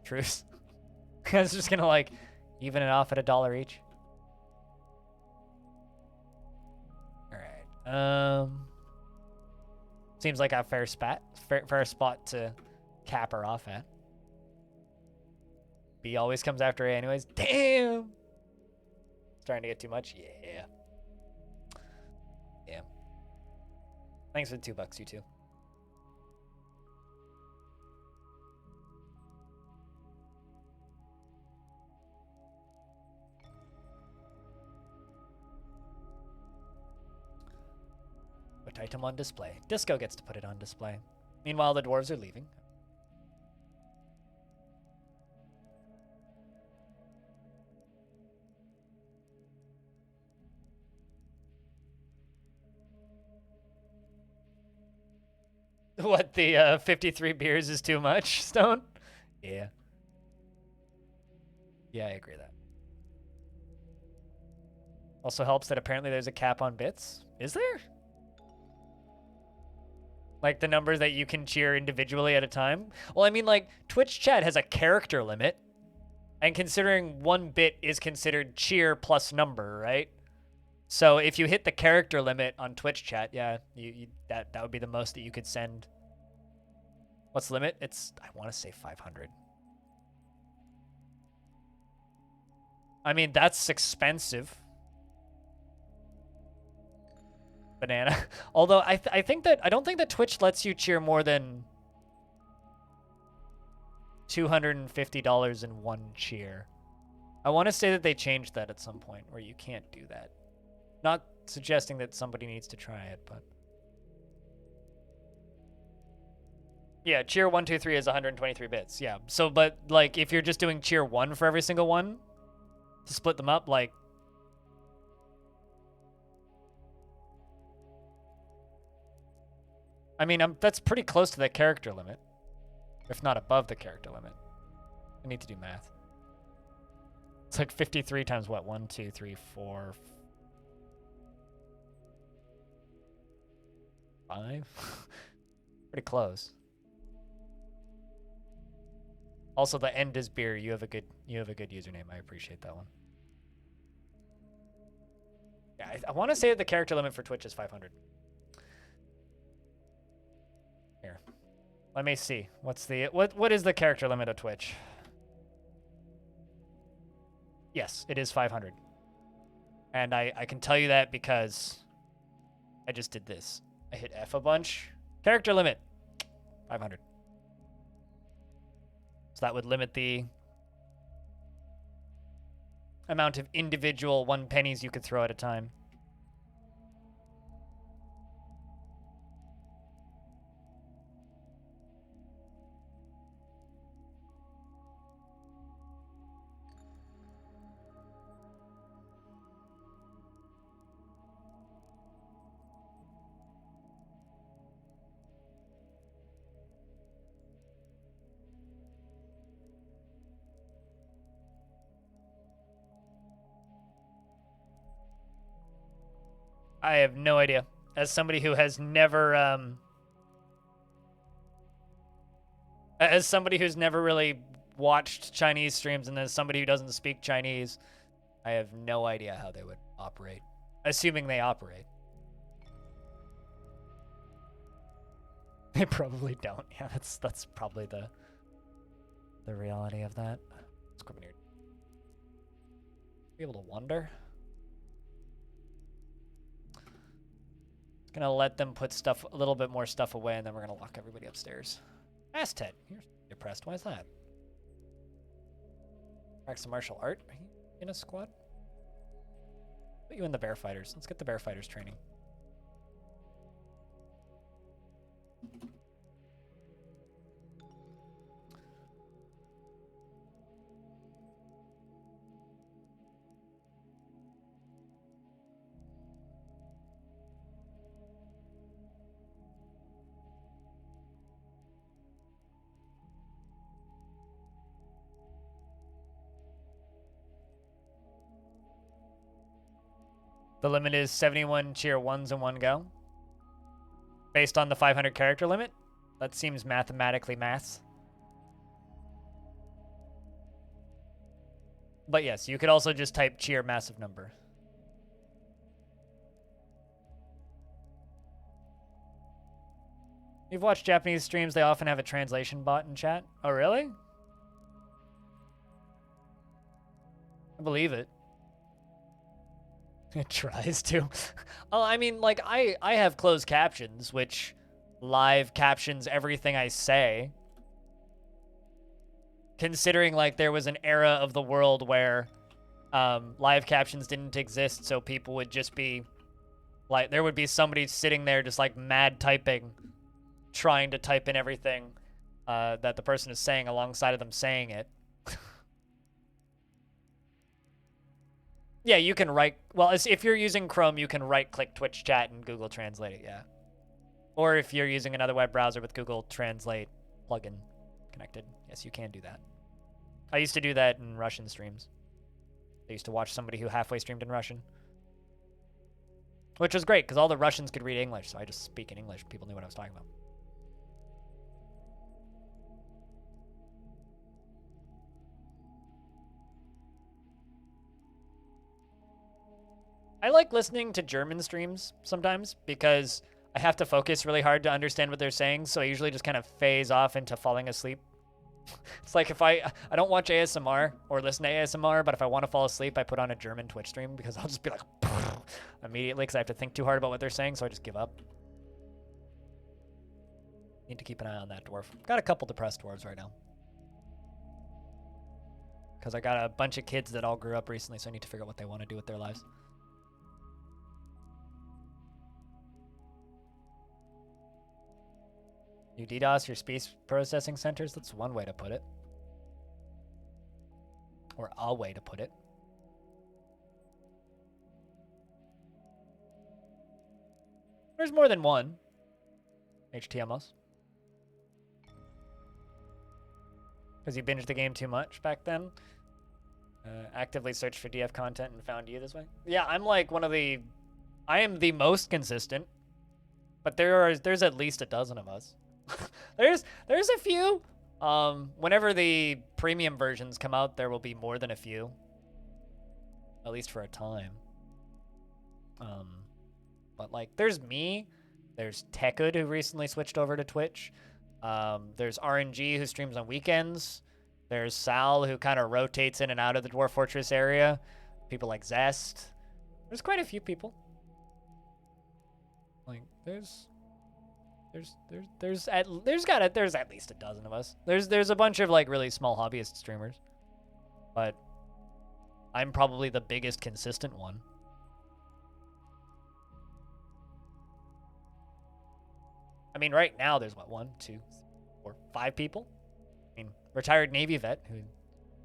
Truce. I was just gonna like even it off at $1 each. All right. Seems like a fair spot to cap her off at. B always comes after A anyways. Damn. Starting to get too much. Yeah. Damn. Thanks for the $2, you two. Put item on display. Disco gets to put it on display. Meanwhile, the dwarves are leaving. What, the 53 beers is too much, Stone? Yeah. Yeah, I agree with that. Also helps that apparently there's a cap on bits. Is there? Like the numbers that you can cheer individually at a time? Well, I mean, like, Twitch chat has a character limit. And considering 1 bit is considered cheer plus number, right? So if you hit the character limit on Twitch chat, yeah, that would be the most that you could send. What's the limit? It's, I want to say 500. I mean, that's expensive. Banana. Although I don't think that Twitch lets you cheer more than $250 in 1 cheer. I want to say that they changed that at some point where you can't do that. Not suggesting that somebody needs to try it, but yeah, cheer 1, 2, 3 is 123 bits. Yeah. So, but like if you're just doing cheer 1 for every single one to split them up, like I mean, that's pretty close to the character limit, if not above the character limit. I need to do math. It's like 53 times what? 1, 2, 3, 4, 5. Pretty close. Also, the end is beer. You have a good username. I appreciate that one. Yeah, I want to say that the character limit for Twitch is 500. Here, let me see. What is the character limit of Twitch? Yes, it is 500. And I can tell you that because I just did this. I hit F a bunch. Character limit, 500. So that would limit the amount of individual 1 pennies you could throw at a time. I have no idea. As somebody who has never, as somebody who's never really watched Chinese streams, and as somebody who doesn't speak Chinese, I have no idea how they would operate. Assuming they operate. They probably don't. Yeah, that's probably the reality of that. Let's come in here. Be able to wander. Just gonna let them put stuff, a little bit more stuff away, and then we're gonna lock everybody upstairs. Ted, you're depressed. Why is that? Practice martial art? Are you in a squad? Put you in the bear fighters. Let's get the bear fighters training. The limit is 71 cheer 1s in one go. Based on the 500 character limit. That seems mathematically maths. But yes, you could also just type cheer massive number. You've watched Japanese streams, they often have a translation bot in chat. Oh, really? I believe it. It tries to. Oh, I mean, like, I have closed captions, which live captions everything I say. Considering, like, there was an era of the world where live captions didn't exist, so people would just be, like, there would be somebody sitting there just, like, mad typing, trying to type in everything that the person is saying alongside of them saying it. Yeah, you can well, if you're using Chrome, you can right-click Twitch chat and Google Translate it, yeah. Or if you're using another web browser with Google Translate plugin connected, yes, you can do that. I used to do that in Russian streams. I used to watch somebody who halfway streamed in Russian. Which was great, because all the Russians could read English, so I just speak in English. People knew what I was talking about. I like listening to German streams sometimes because I have to focus really hard to understand what they're saying, so I usually just kind of phase off into falling asleep. It's like if I don't watch ASMR or listen to ASMR, but if I want to fall asleep, I put on a German Twitch stream because I'll just be like immediately because I have to think too hard about what they're saying, so I just give up. Need to keep an eye on that dwarf. Got a couple depressed dwarves right now. Because I got a bunch of kids that all grew up recently, so I need to figure out what they want to do with their lives. You DDoS your speech processing centers? That's one way to put it. Or a way to put it. There's more than one. HTMLs. Because you binged the game too much back then. Actively searched for DF content and found you this way. Yeah, I'm like one of the... I am the most consistent. But there's at least a dozen of us. there's a few. Whenever the premium versions come out, there will be more than a few. At least for a time. But like, there's me. There's Tekud, who recently switched over to Twitch. There's RNG, who streams on weekends. There's Sal, who kind of rotates in and out of the Dwarf Fortress area. People like Zest. There's quite a few people. Like, there's at least a dozen of us. There's a bunch of like really small hobbyist streamers, but I'm probably the biggest consistent one. I mean, right now there's what, 1, 2, 3, 4, 5 people. I mean, retired Navy vet who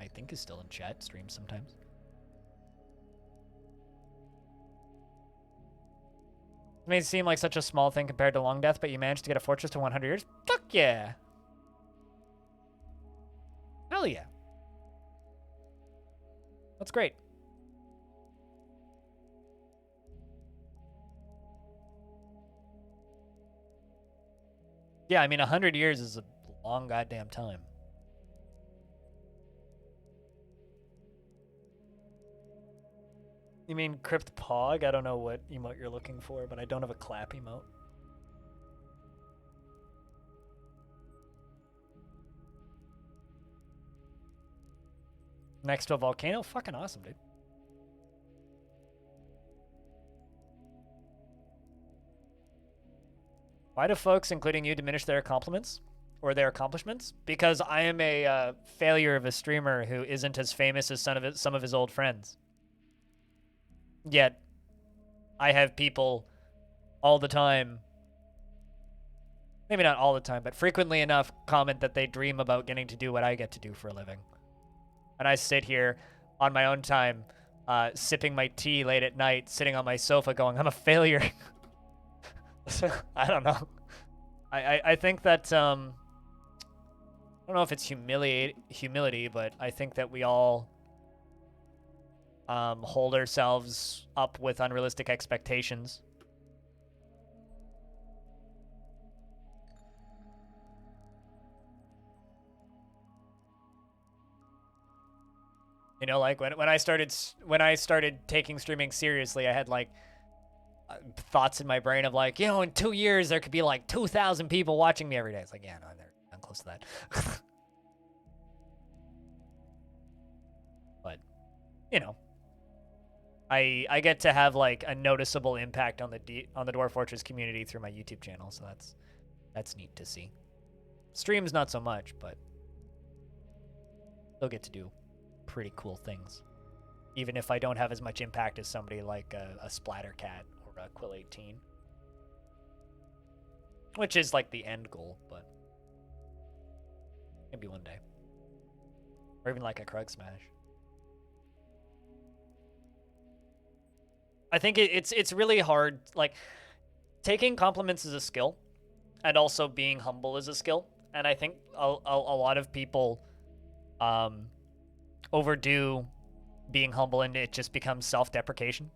I think is still in chat streams sometimes. It may seem like such a small thing compared to Longdeath, but you managed to get a fortress to 100 years? Fuck yeah! Hell yeah. That's great. Yeah, I mean, 100 years is a long goddamn time. You mean Crypt Pog? I don't know what emote you're looking for, but I don't have a clap emote. Next to a volcano? Fucking awesome, dude. Why do folks, including you, diminish their compliments or their accomplishments? Because I am a failure of a streamer who isn't as famous as some of his old friends. Yet, I have people all the time, maybe not all the time, but frequently enough, comment that they dream about getting to do what I get to do for a living. And I sit here on my own time, sipping my tea late at night, sitting on my sofa going, I'm a failure. I don't know. I think that, I don't know if it's humility, but I think that we all hold ourselves up with unrealistic expectations. You know, like when I started taking streaming seriously, I had like thoughts in my brain of like, you know, in 2 years there could be like 2,000 people watching me every day. It's like, yeah, no, I'm close to that. But, you know, I get to have like a noticeable impact on the Dwarf Fortress community through my YouTube channel, so that's neat to see. Streams not so much, but still get to do pretty cool things, even if I don't have as much impact as somebody like a Splattercat or a Quill18, which is like the end goal, but maybe one day, or even like a Krug Smash. I think it's really hard. Like, taking compliments is a skill, and also being humble is a skill. And I think a lot of people overdo being humble, and it just becomes self-deprecation.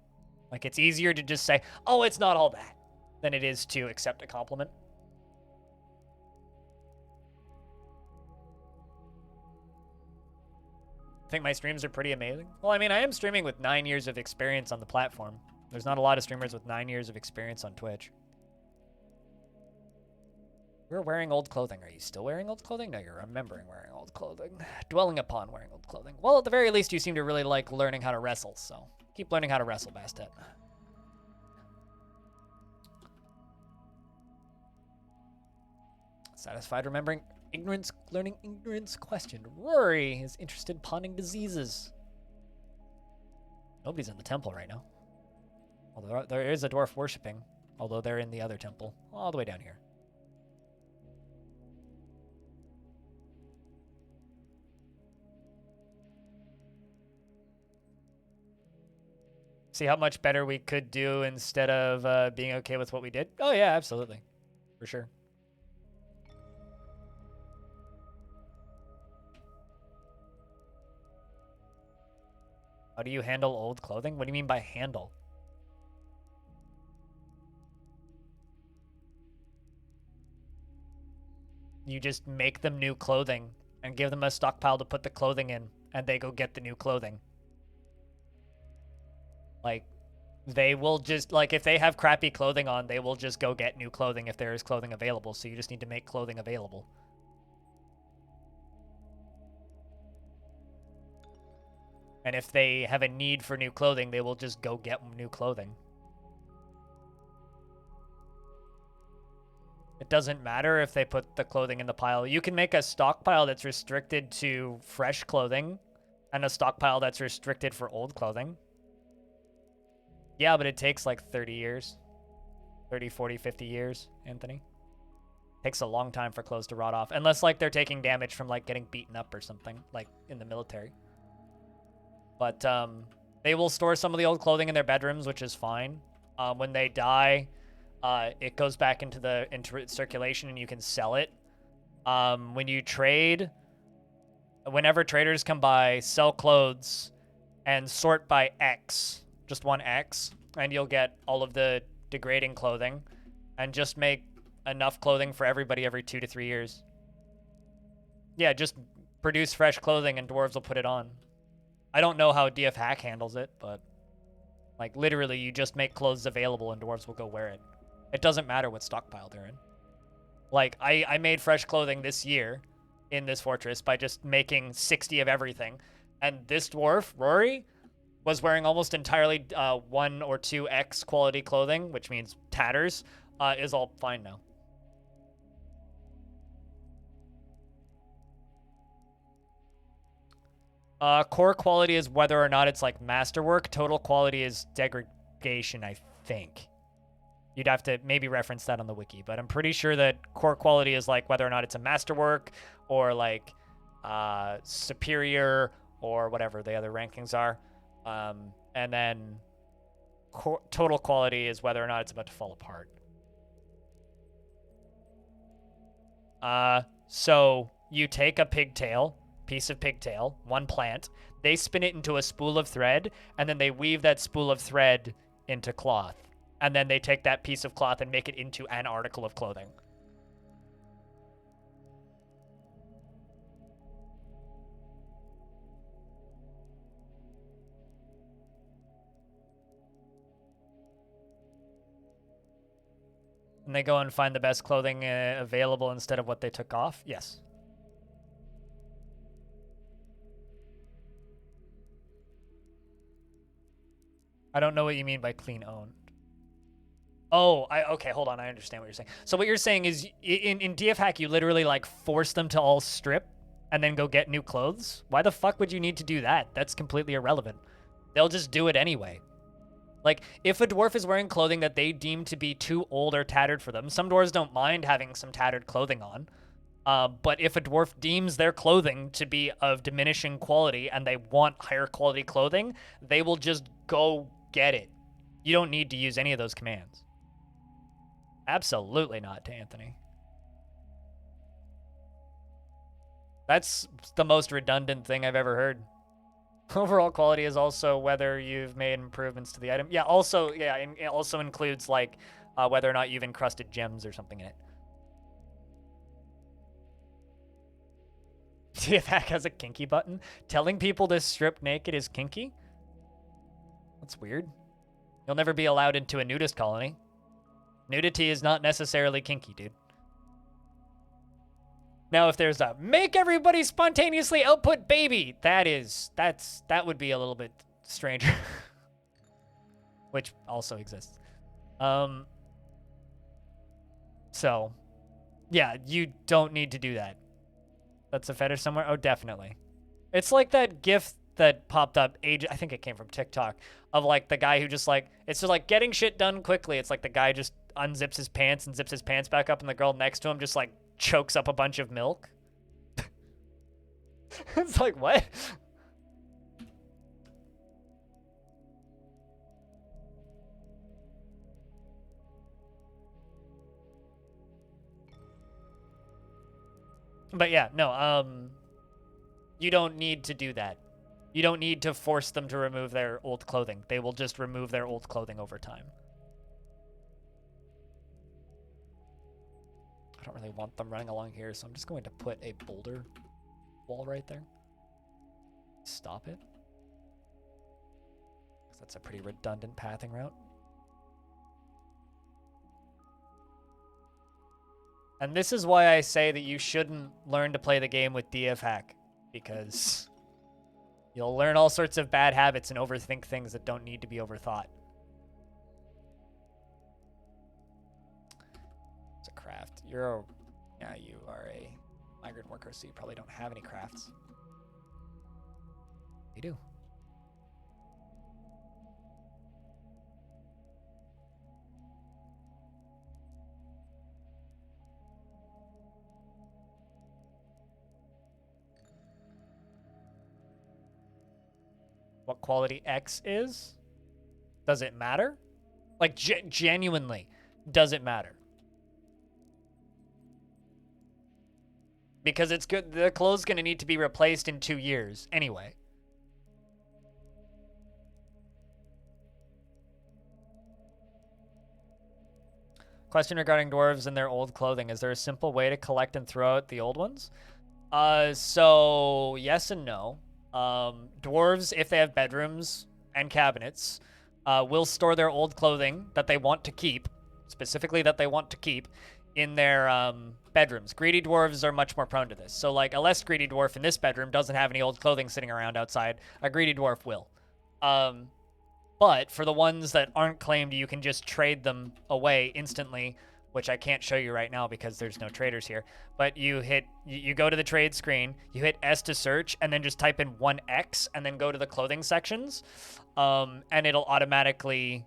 Like, it's easier to just say, oh, it's not all that, than it is to accept a compliment. I think my streams are pretty amazing. Well, I mean, I am streaming with 9 years of experience on the platform. There's not a lot of streamers with 9 years of experience on Twitch. You're wearing old clothing. Are you still wearing old clothing? No, you're remembering wearing old clothing. Dwelling upon wearing old clothing. Well, at the very least, you seem to really like learning how to wrestle, so keep learning how to wrestle, Bastet. Satisfied remembering ignorance, learning ignorance question. Rory is interested in pawning diseases. Nobody's in the temple right now. Although there is a dwarf worshipping, although they're in the other temple, all the way down here. See how much better we could do instead of being okay with what we did? Oh yeah, absolutely. For sure. How do you handle old clothing? What do you mean by handle? You just make them new clothing and give them a stockpile to put the clothing in, and they go get the new clothing. Like, they will just, like, if they have crappy clothing on, they will just go get new clothing if there is clothing available, so you just need to make clothing available. And if they have a need for new clothing, they will just go get new clothing. It doesn't matter if they put the clothing in the pile. You can make a stockpile that's restricted to fresh clothing and a stockpile that's restricted for old clothing. Yeah, but it takes like 30 years. 30, 40, 50 years, Anthony. It takes a long time for clothes to rot off. Unless, like, they're taking damage from, like, getting beaten up or something, like, in the military. But, they will store some of the old clothing in their bedrooms, which is fine. When they die, it goes back into circulation and you can sell it. When you trade, whenever traders come by, sell clothes and sort by X, just one X, and you'll get all of the degrading clothing, and just make enough clothing for everybody every 2 to 3 years. Yeah, just produce fresh clothing and dwarves will put it on. I don't know how DF Hack handles it, but like literally you just make clothes available and dwarves will go wear it. It doesn't matter what stockpile they're in. Like I made fresh clothing this year in this fortress by just making 60 of everything. And this dwarf, Rory, was wearing almost entirely 1 or 2x quality clothing, which means tatters, is all fine now. Core quality is whether or not it's like masterwork. Total quality is degradation, I think. You'd have to maybe reference that on the wiki, but I'm pretty sure that core quality is like whether or not it's a masterwork or like superior or whatever the other rankings are. And then total quality is whether or not it's about to fall apart. So you take a piece of pigtail, one plant, they spin it into a spool of thread, and then they weave that spool of thread into cloth. And then they take that piece of cloth and make it into an article of clothing. And they go and find the best clothing available instead of what they took off? Yes. I don't know what you mean by clean owned. Oh, okay, hold on. I understand what you're saying. So what you're saying is in DF Hack, you literally like force them to all strip and then go get new clothes? Why the fuck would you need to do that? That's completely irrelevant. They'll just do it anyway. Like, if a dwarf is wearing clothing that they deem to be too old or tattered for them, some dwarves don't mind having some tattered clothing on. But if a dwarf deems their clothing to be of diminishing quality and they want higher quality clothing, they will just go get it. You don't need to use any of those commands. Absolutely not, to Anthony. That's the most redundant thing I've ever heard. Overall quality is also whether you've made improvements to the item. Yeah, also, yeah, it also includes like whether or not you've encrusted gems or something in it. DF Hack has a kinky button. Telling people to strip naked is kinky? That's weird. You'll never be allowed into a nudist colony. Nudity is not necessarily kinky, dude. Now, if there's a make everybody spontaneously output baby, that would be a little bit stranger. Which also exists. So, yeah, you don't need to do that. That's a fetish somewhere? Oh, definitely. It's like that GIF that popped up I think it came from TikTok, of like the guy who just like, it's just like getting shit done quickly. It's like the guy just unzips his pants and zips his pants back up and the girl next to him just like chokes up a bunch of milk. It's like, what? But yeah, no, you don't need to do that. You don't need to force them to remove their old clothing. They will just remove their old clothing over time. I don't really want them running along here, so I'm just going to put a boulder wall right there. Stop it. That's a pretty redundant pathing route. And this is why I say that you shouldn't learn to play the game with DF Hack, because you'll learn all sorts of bad habits and overthink things that don't need to be overthought. It's a craft. You are a migrant worker, so you probably don't have any crafts. You do. What quality X is? Does it matter? Like, genuinely, does it matter? Because it's good. The clothes gonna need to be replaced in 2 years anyway. Question regarding dwarves and their old clothing. Is there a simple way to collect and throw out the old ones? So yes and no. Dwarves, if they have bedrooms and cabinets, will store their old clothing that they want to keep, specifically that they want to keep, in their bedrooms. Greedy dwarves are much more prone to this. So like a less greedy dwarf in this bedroom doesn't have any old clothing sitting around outside. A greedy dwarf will. But for the ones that aren't claimed, you can just trade them away instantly, which I can't show you right now because there's no traders here. But you go to the trade screen, you hit S to search, and then just type in 1X, and then go to the clothing sections, and it'll automatically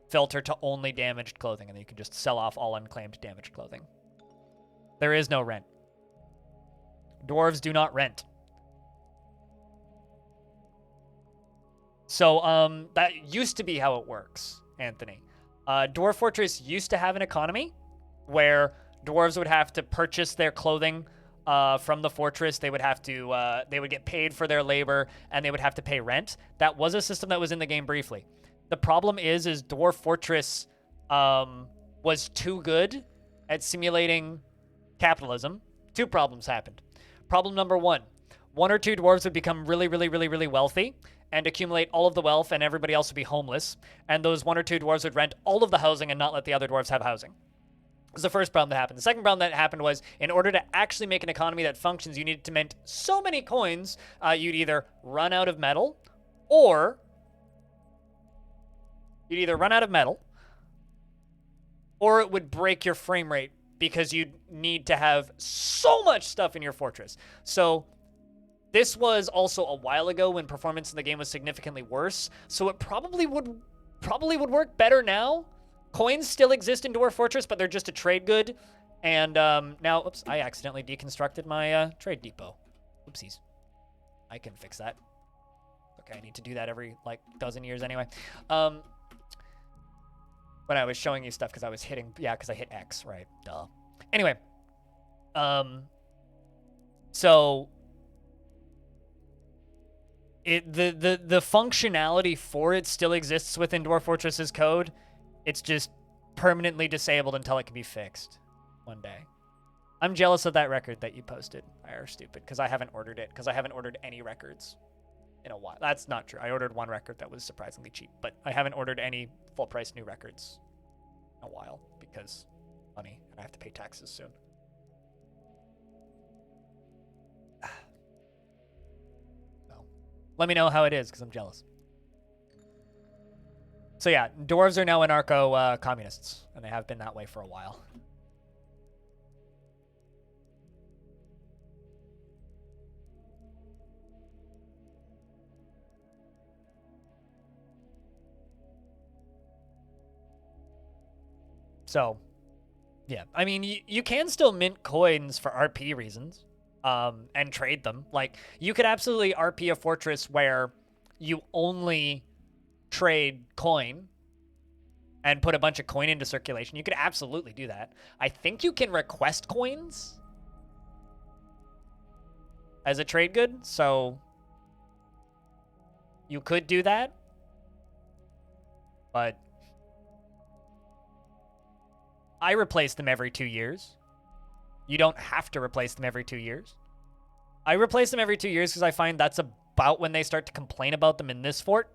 filter to only damaged clothing, and then you can just sell off all unclaimed damaged clothing. There is no rent. Dwarves do not rent. So that used to be how it works, Anthony. Dwarf Fortress used to have an economy where dwarves would have to purchase their clothing from the fortress. They would have to, they would get paid for their labor, and they would have to pay rent. That was a system that was in the game briefly. The problem is Dwarf Fortress was too good at simulating capitalism. Two problems happened. Problem number one or two dwarves would become really, really, really, really wealthy and accumulate all of the wealth, and everybody else would be homeless. And those one or two dwarves would rent all of the housing and not let the other dwarves have housing. That was the first problem that happened. The second problem that happened was, in order to actually make an economy that functions, you needed to mint so many coins, you'd either run out of metal, or it would break your frame rate because you'd need to have so much stuff in your fortress. So this was also a while ago when performance in the game was significantly worse, so it probably would work better now. Coins still exist in Dwarf Fortress, but they're just a trade good. And now, oops, I accidentally deconstructed my trade depot. Oopsies. I can fix that. Okay, I need to do that every, like, dozen years anyway. When I was showing you stuff because I was hitting, yeah, because I hit X, right? Duh. Anyway, so the functionality for it still exists within Dwarf Fortress's code. It's just permanently disabled until it can be fixed one day. I'm jealous of that record that you posted. I are stupid because I haven't ordered it, because I haven't ordered any records in a while. That's not true. I ordered one record that was surprisingly cheap, but I haven't ordered any full price new records in a while because money, and I have to pay taxes soon. So let me know how it is because I'm jealous. So yeah, dwarves are now anarcho-communists, and they have been that way for a while. So, yeah. I mean, you can still mint coins for RP reasons, and trade them. Like, you could absolutely RP a fortress where you only trade coin and put a bunch of coin into circulation. You could absolutely do that. I think you can request coins as a trade good, so you could do that. But I replace them every 2 years. You don't have to replace them every 2 years. I replace them every 2 years because I find that's about when they start to complain about them in this fort.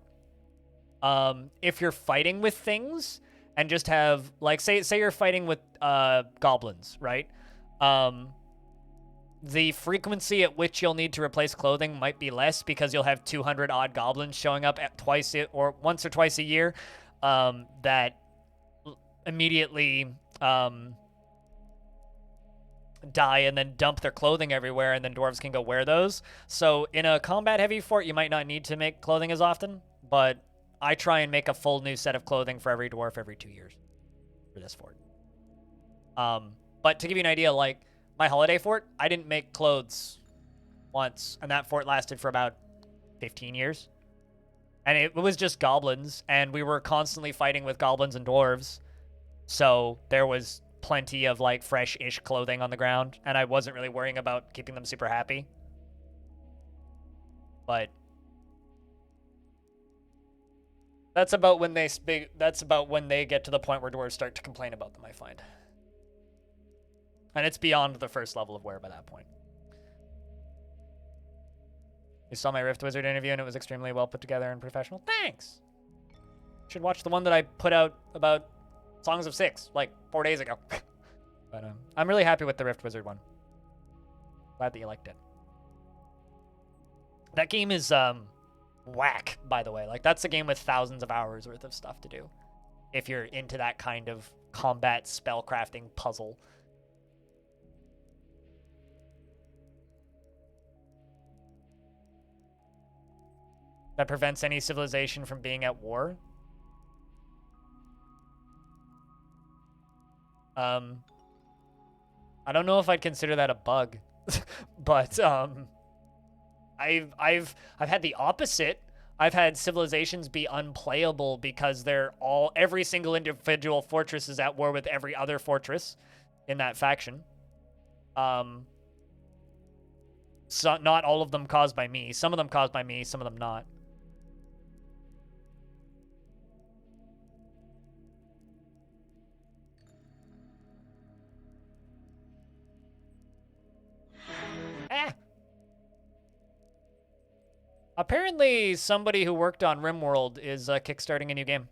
If you're fighting with things and just have, like, say you're fighting with goblins, right? The frequency at which you'll need to replace clothing might be less because you'll have 200 odd goblins showing up at once or twice a year that immediately die and then dump their clothing everywhere, and then dwarves can go wear those. So in a combat heavy fort, you might not need to make clothing as often, but I try and make a full new set of clothing for every dwarf every 2 years for this fort. But to give you an idea, like my holiday fort, I didn't make clothes once, and that fort lasted for about 15 years. And it was just goblins, and we were constantly fighting with goblins and dwarves. So there was plenty of like fresh-ish clothing on the ground, and I wasn't really worrying about keeping them super happy. But That's about when they get to the point where dwarves start to complain about them, I find. And it's beyond the first level of wear by that point. You saw my Rift Wizard interview and it was extremely well put together and professional. Thanks! You should watch the one that I put out about Songs of Six, like 4 days ago. But I'm really happy with the Rift Wizard one. Glad that you liked it. That game is whack, by the way. Like, that's a game with thousands of hours worth of stuff to do. If you're into that kind of combat spellcrafting puzzle. That prevents any civilization from being at war. I don't know if I'd consider that a bug, but I've had the opposite. I've had civilizations be unplayable because every single individual fortress is at war with every other fortress in that faction. So not all of them caused by me. Some of them caused by me, some of them not. Apparently, somebody who worked on RimWorld is kickstarting a new game.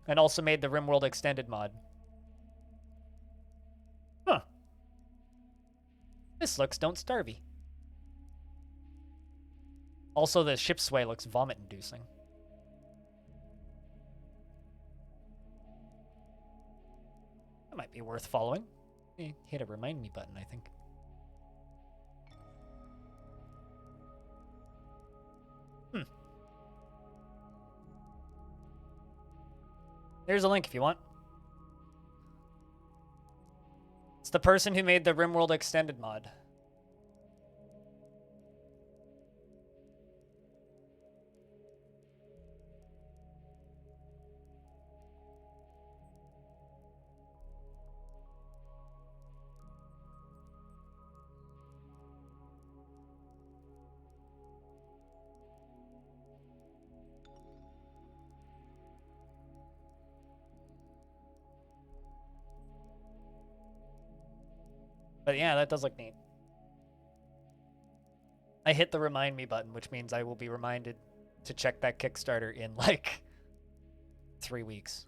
And also made the RimWorld Extended mod. Huh. This looks Don't Starvey. Also, the ship sway looks vomit-inducing. That might be worth following. Hit a remind me button, I think. There's a link if you want. It's the person who made the RimWorld Extended mod. But yeah, that does look neat. I hit the remind me button, which means I will be reminded to check that Kickstarter in like 3 weeks.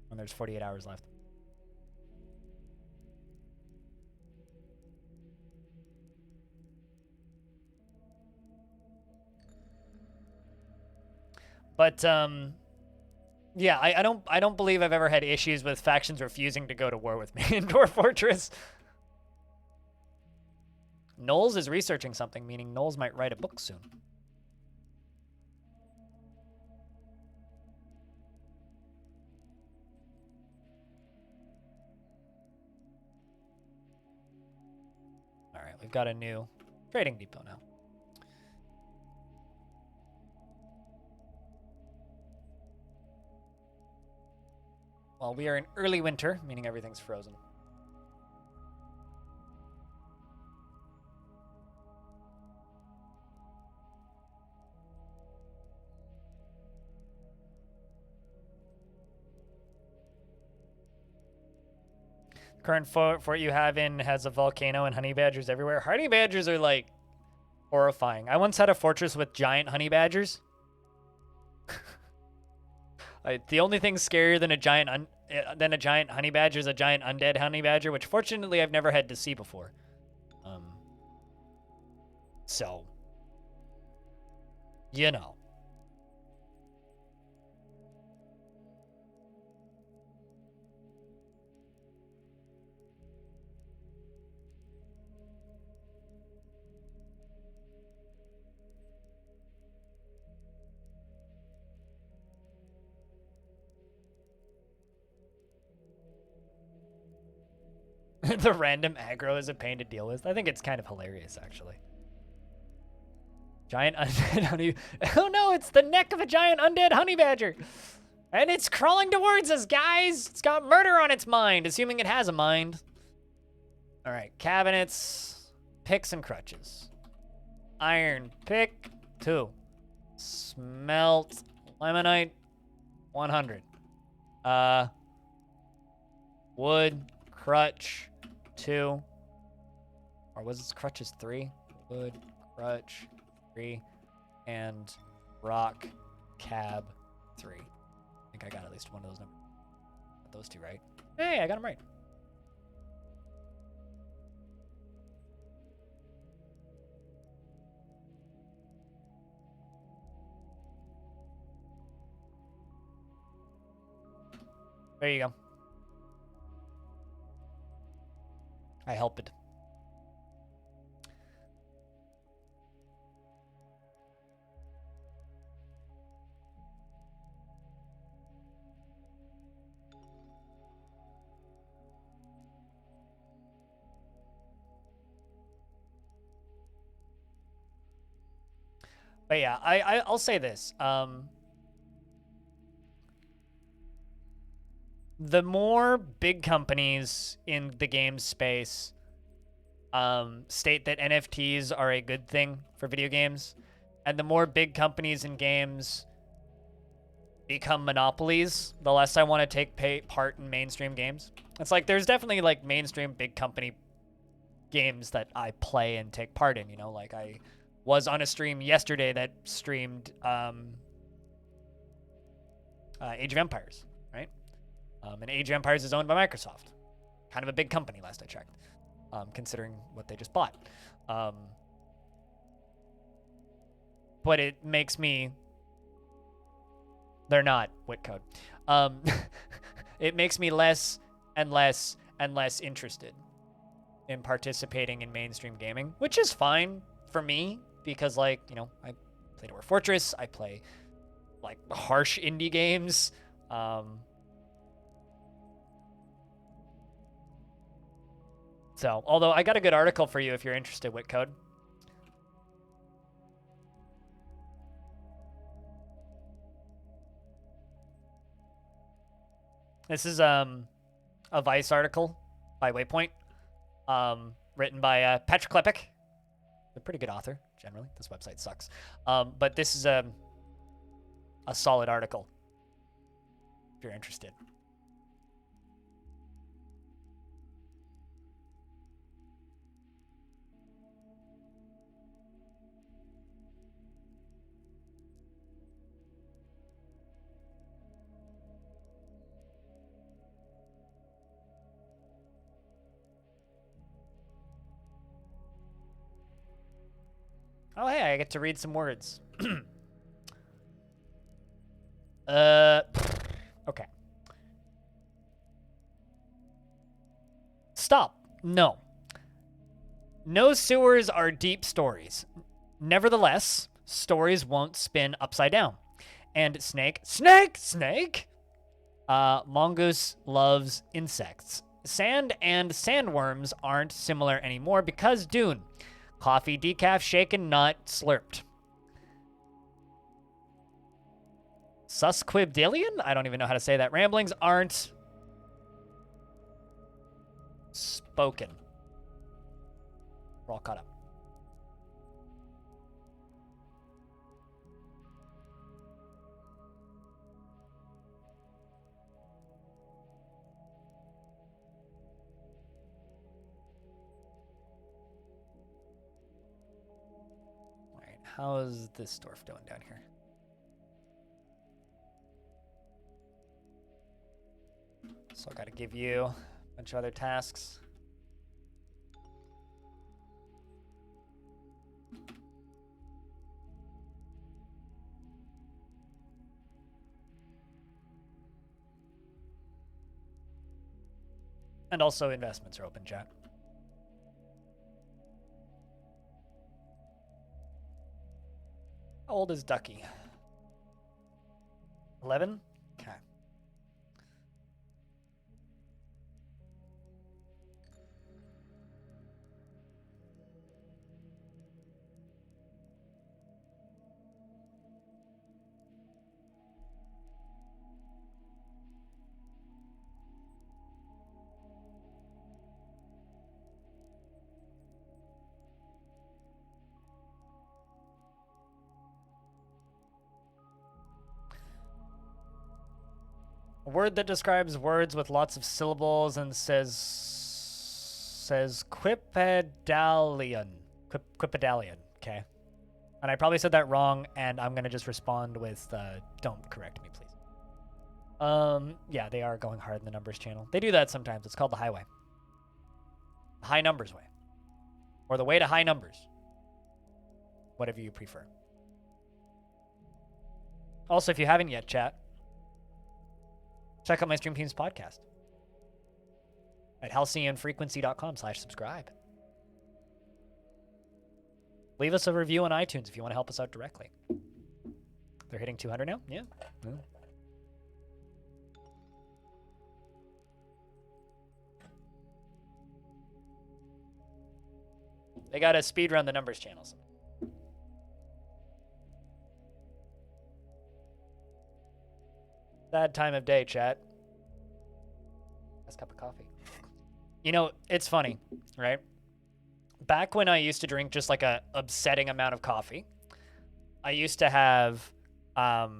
When there's 48 hours left. But yeah, I don't believe I've ever had issues with factions refusing to go to war with me in Dwarf Fortress. Knowles is researching something, meaning Knowles might write a book soon. All right, we've got a new trading depot now. Well, we are in early winter, meaning everything's frozen. Current fort you have in has a volcano and honey badgers everywhere. Honey badgers are like horrifying. I once had a fortress with giant honey badgers. The only thing scarier than a giant honey badger is a giant undead honey badger, which fortunately I've never had to see before. So, you know. The random aggro is a pain to deal with. I think it's kind of hilarious, actually. Giant undead honey... Oh no, it's the neck of a giant undead honey badger! And it's crawling towards us, guys! It's got murder on its mind, assuming it has a mind. Alright, cabinets, picks and crutches. Iron pick, 2. Smelt limonite 100. Wood crutch 2. Or was it crutches 3? Wood crutch 3. And rock cab 3. I think I got at least one of those numbers. Got those two right. Hey, I got them right. There you go. I helped. But yeah, I'll say this. The more big companies in the game space state that NFTs are a good thing for video games, and the more big companies in games become monopolies, the less I want to take part in mainstream games. It's like there's definitely like mainstream big company games that I play and take part in, you know, like I was on a stream yesterday that streamed Age of Empires, right? And Age of Empires is owned by Microsoft. Kind of a big company last I checked, considering what they just bought. But it makes me... They're not Witcode. It makes me less and less and less interested in participating in mainstream gaming, which is fine for me because, like, you know, I play Dwarf Fortress, I play like harsh indie games. So, although I got a good article for you if you're interested, Witcode. This is a Vice article by Waypoint, written by Patrick Klepek. A pretty good author, generally. This website sucks. But this is a solid article, if you're interested. Oh, hey, I get to read some words. Okay. Stop. No. No sewers are deep stories. Nevertheless, stories won't spin upside down. And snake, mongoose loves insects. Sand and sandworms aren't similar anymore because Dune. Coffee decaf shaken, not slurped. Susquibdalian? I don't even know how to say that. Ramblings aren't spoken. We're all caught up. All right, how's this dwarf doing down here? So I gotta give you a bunch of other tasks. And also investments are open, chat. How old is Ducky? 11? Okay. A word that describes words with lots of syllables and says quipedalian. Quipedalian, okay. And I probably said that wrong, and I'm gonna just respond with, don't correct me, please. Yeah, they are going hard in the numbers channel. They do that sometimes. It's called the highway. The high numbers way. Or the way to high numbers. Whatever you prefer. Also, if you haven't yet, chat, check out my Stream Teams podcast at halcyonfrequency.com/subscribe. Leave us a review on iTunes if you want to help us out directly. They're hitting 200 now? Yeah. They got to speedrun the numbers channels. Bad time of day, chat. Last cup of coffee. You know, it's funny, right? Back when I used to drink just like a upsetting amount of coffee, I used to have a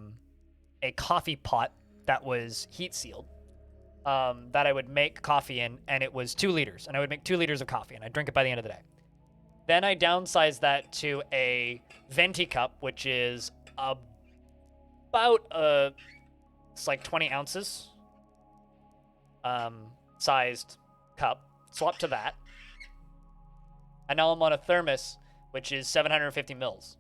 coffee pot that was heat sealed that I would make coffee in, and it was 2 liters, and I would make 2 liters of coffee, and I'd drink it by the end of the day. Then I downsized that to a venti cup, which is about it's like 20 ounces sized cup. Swap to that. And now I'm on a thermos, which is 750 mils.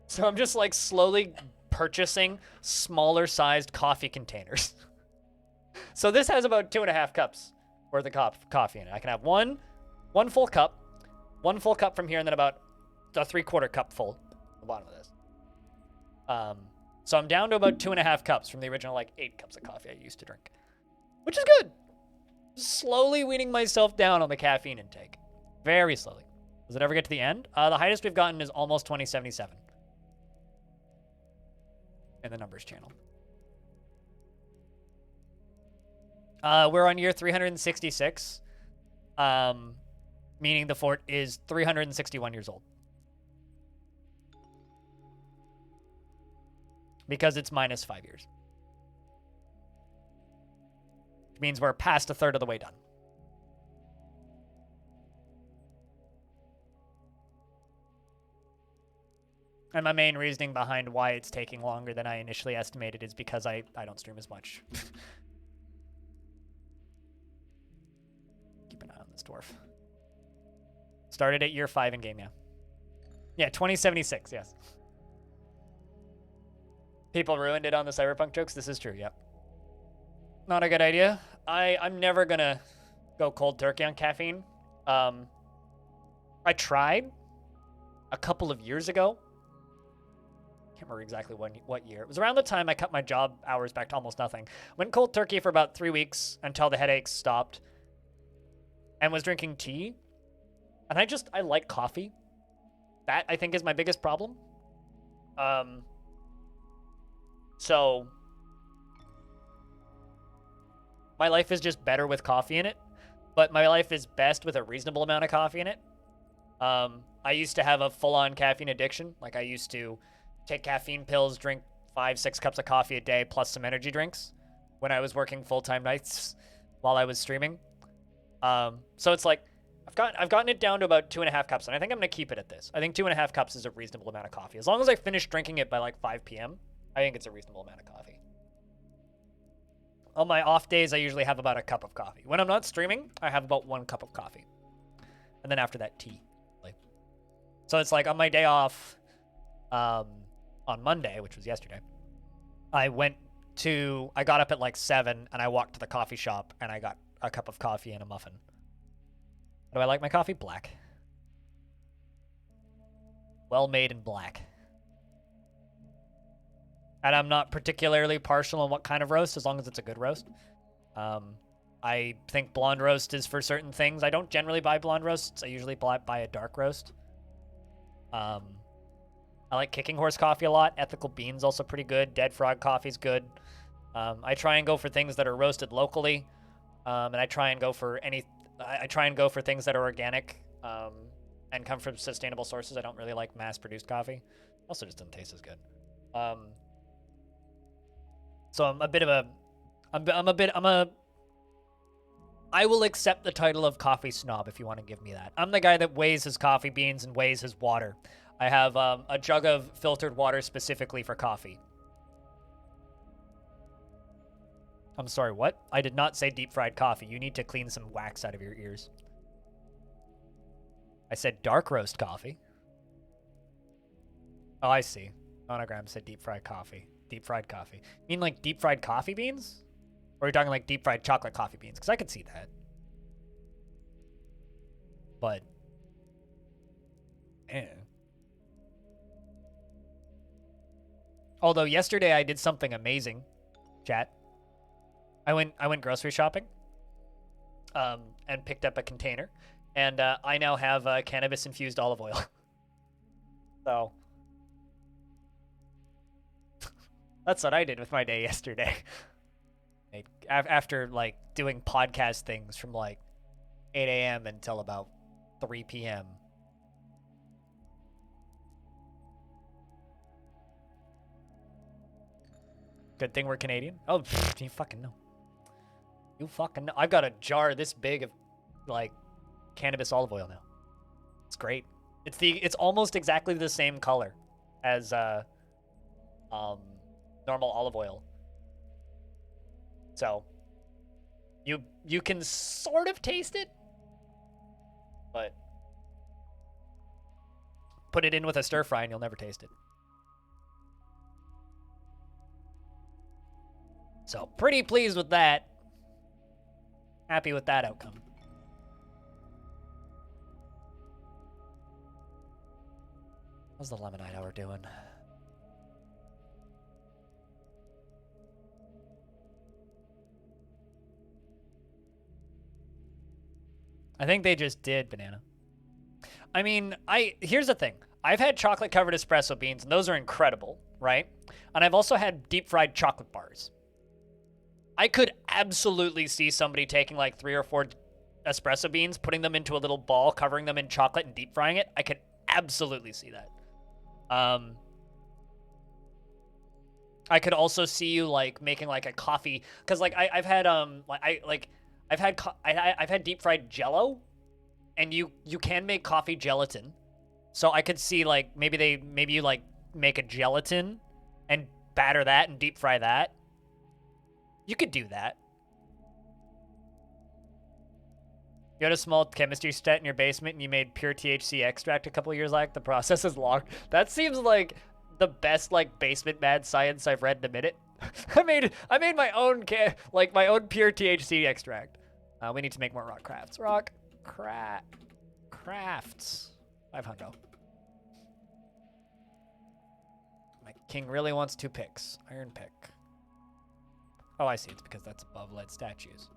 So I'm just like slowly purchasing smaller sized coffee containers. So this has about 2.5 cups worth of coffee in it. I can have one full cup from here, and then about a 3/4 cup full at the bottom of this. So I'm down to about 2.5 cups from the original like 8 cups of coffee I used to drink, which is good. Slowly weaning myself down on the caffeine intake. Very slowly. Does it ever get to the end? The highest we've gotten is almost 2077 in the numbers channel. We're on year 366, meaning the fort is 361 years old. Because it's minus 5 years. Which means we're past 1/3 of the way done. And my main reasoning behind why it's taking longer than I initially estimated is because I don't stream as much. Keep an eye on this dwarf. Started at year 5 in game, yeah. Yeah, 2076, yes. People ruined it on the cyberpunk jokes. This is true, yep. Not a good idea. I'm never gonna go cold turkey on caffeine. I tried a couple of years ago. Can't remember exactly what year. It was around the time I cut my job hours back to almost nothing. Went cold turkey for about 3 weeks until the headaches stopped. And was drinking tea. And I like coffee. That, I think, is my biggest problem. So my life is just better with coffee in it, but my life is best with a reasonable amount of coffee in it. I used to have a full-on caffeine addiction. Like, I used to take caffeine pills, drink 5-6 cups of coffee a day, plus some energy drinks when I was working full-time nights while I was streaming. So it's like, I've gotten it down to about 2.5 cups, and I think I'm going to keep it at this. I think 2.5 cups is a reasonable amount of coffee. As long as I finish drinking it by like 5 p.m., I think it's a reasonable amount of coffee. On my off days, I usually have about a cup of coffee. When I'm not streaming, I have about 1 cup of coffee. And then after that, tea. So it's like on my day off, on Monday, which was yesterday, I got up at like 7 and I walked to the coffee shop and I got a cup of coffee and a muffin. How do I like my coffee? Black. Well made in black. And I'm not particularly partial on what kind of roast, as long as it's a good roast. I think blonde roast is for certain things. I don't generally buy blonde roasts. I usually buy a dark roast. I like Kicking Horse coffee a lot. Ethical Beans also pretty good. Dead Frog coffee's good. I try and go for things that are roasted locally, and I try and go for things that are organic and come from sustainable sources. I don't really like mass-produced coffee. Also, just doesn't taste as good. So I'm a bit of a I will accept the title of coffee snob if you want to give me that. I'm the guy that weighs his coffee beans and weighs his water. I have a jug of filtered water specifically for coffee. I'm sorry, what? I did not say deep fried coffee. You need to clean some wax out of your ears. I said dark roast coffee. Oh, I see. Monogram said deep fried coffee. Deep fried coffee. You mean like deep fried coffee beans? Or are you talking like deep fried chocolate coffee beans? Because I could see that. But, man. Although yesterday I did something amazing, chat. I went grocery shopping, and picked up a container, and I now have cannabis infused olive oil. So that's what I did with my day yesterday. After like doing podcast things from like 8 a.m. until about 3 p.m. Good thing we're Canadian. Oh, you fucking know. You fucking know. I've got a jar this big of like cannabis olive oil now. It's great. It's almost exactly the same color as normal olive oil. So you can sort of taste it, but put it in with a stir fry and you'll never taste it. So pretty pleased with that. Happy with that outcome. How's the lemonade hour doing? I think they just did, Banana. I mean, here's the thing. I've had chocolate-covered espresso beans, and those are incredible, right? And I've also had deep-fried chocolate bars. I could absolutely see somebody taking like 3 or 4 espresso beans, putting them into a little ball, covering them in chocolate, and deep-frying it. I could absolutely see that. I could also see you like making like a coffee, because like I've had deep fried Jello, and you can make coffee gelatin. So I could see like maybe you like make a gelatin and batter that and deep fry that. You could do that. You had a small chemistry set in your basement and you made pure THC extract a couple years back. The process is long. That seems like the best like basement mad science I've read in a minute. I made my own my own pure THC extract. We need to make more rock crafts. Crafts. 500. My king really wants 2 picks. Iron pick. Oh, I see. It's because that's above lead statues.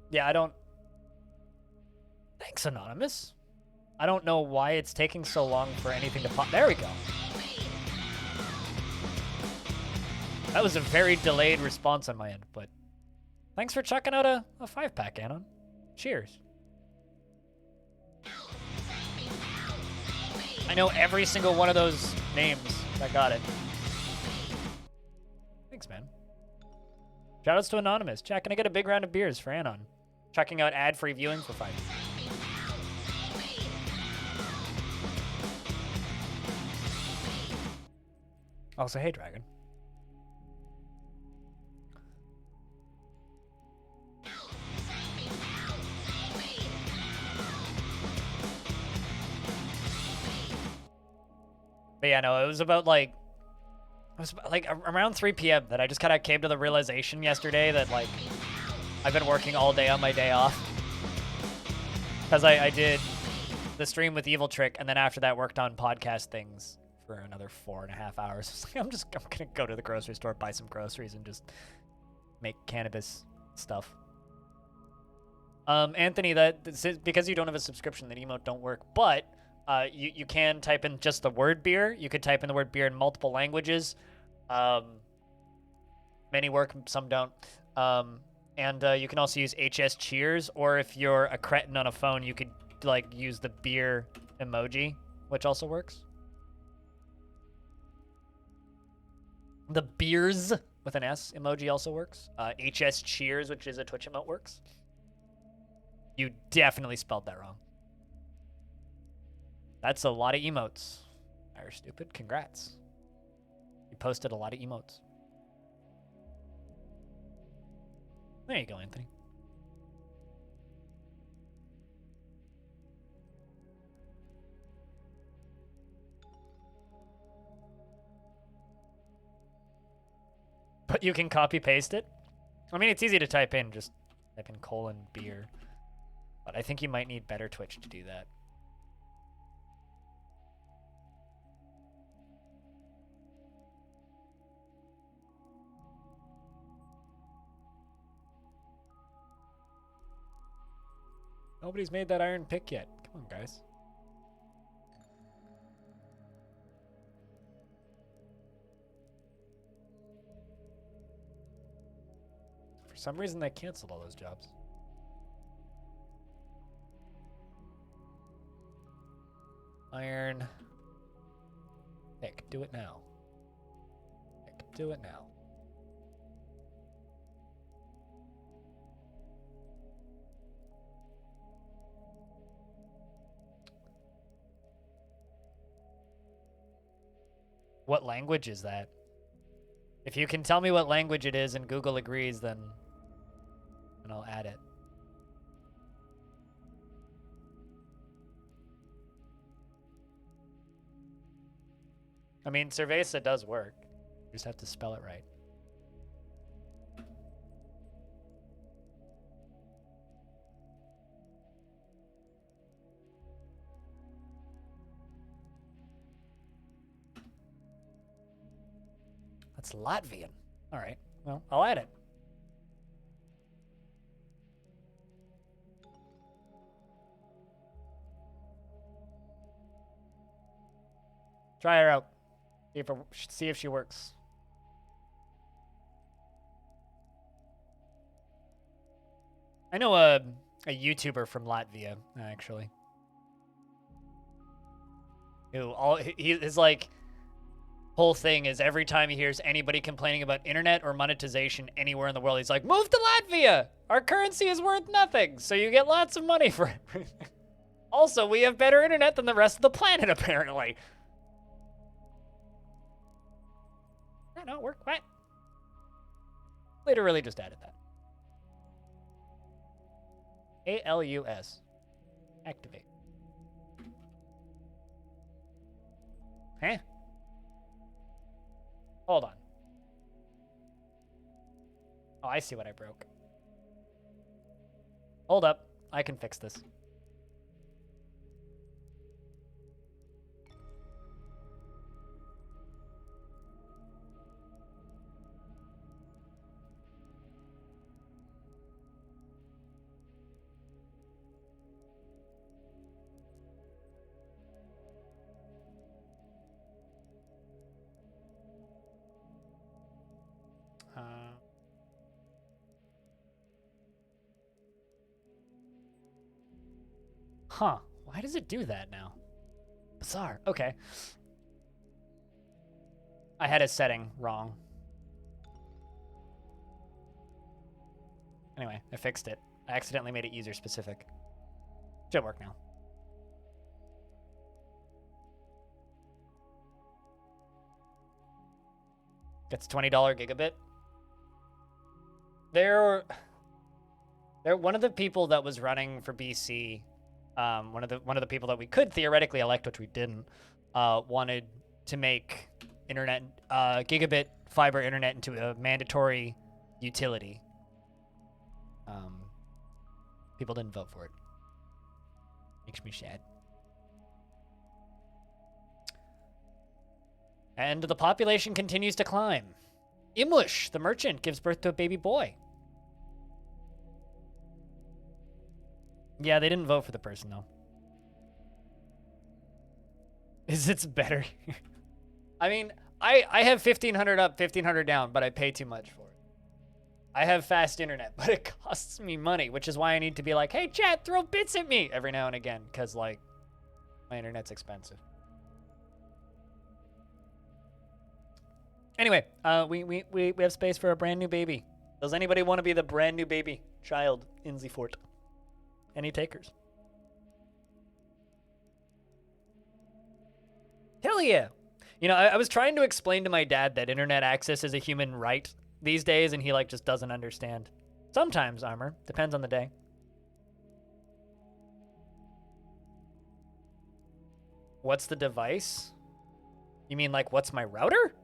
Yeah, I don't... Thanks, Anonymous. I don't know why it's taking so long for anything to pop. There we go. That was a very delayed response on my end, but thanks for checking out a 5-pack, Anon. Cheers. I know every single one of those names. I got it. Thanks, man. Shoutouts to Anonymous. Chat, can I get a big round of beers for Anon? Checking out ad-free viewing for 5. Also, hey, Dragon. But yeah, no, it was about like around 3 p.m. that I just kind of came to the realization yesterday that like I've been working all day on my day off. Because I did the stream with Evil Trick, and then after that worked on podcast things for another 4.5 hours. I'm gonna go to the grocery store, buy some groceries, and just make cannabis stuff. Anthony, because you don't have a subscription, that emote don't work. But You can type in just the word beer. You could type in the word beer in multiple languages. Many work, some don't. And you can also use HS Cheers, or if you're a cretin on a phone, you could like use the beer emoji, which also works. The beers with an S emoji also works. HS Cheers, which is a Twitch emote, works. You definitely spelled that wrong. That's a lot of emotes. Irish Stupid, congrats. You posted a lot of emotes. There you go, Anthony. But you can copy paste it? I mean, it's easy to type in, just type in :beer. But I think you might need better Twitch to do that. Nobody's made that iron pick yet. Come on, guys. For some reason, they canceled all those jobs. Iron. Nick, do it now. Nick, do it now. What language is that? If you can tell me what language it is and Google agrees, then I'll add it. I mean, Cerveza does work. You just have to spell it right. That's Latvian. All right. Well, I'll add it. Try her out. See if she works. I know a YouTuber from Latvia, actually. His like whole thing is every time he hears anybody complaining about internet or monetization anywhere in the world, he's like, move to Latvia! Our currency is worth nothing, so you get lots of money for everything. Also, we have better internet than the rest of the planet, apparently. No, it worked. What? Literally just added that. ALUS. Activate. Huh? Hold on. Oh, I see what I broke. Hold up. I can fix this. Huh. Why does it do that now? Bizarre. Okay. I had a setting wrong. Anyway, I fixed it. I accidentally made it user specific. Should work now. Gets $20 gigabit. They're one of the people that was running for BC. One of the people that we could theoretically elect, which we didn't, wanted to make internet gigabit fiber internet into a mandatory utility. People didn't vote for it. Makes me sad. And the population continues to climb. Imlish, the merchant, gives birth to a baby boy. Yeah, they didn't vote for the person, though. Is it's better? I mean, I have 1,500 up, 1,500 down, but I pay too much for it. I have fast internet, but it costs me money, which is why I need to be like, hey, chat, throw bits at me every now and again, because, like, my internet's expensive. Anyway, we have space for a brand new baby. Does anybody want to be the brand new baby child in the fort? Any takers? Hell yeah. You know, I was trying to explain to my dad that internet access is a human right these days, and he, like, just doesn't understand. Sometimes, Armor. Depends on the day. What's the device? You mean, like, what's my router?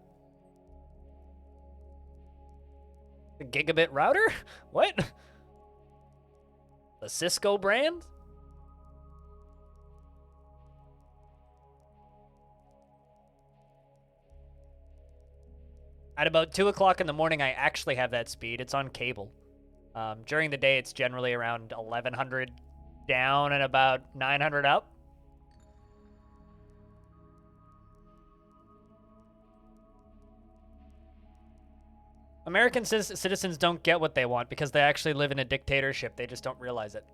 The gigabit router? What? The Cisco brand? At about 2 o'clock in the morning, I actually have that speed. It's on cable. During the day, it's generally around 1,100 down and about 900 up. American citizens don't get what they want because they actually live in a dictatorship. They just don't realize it.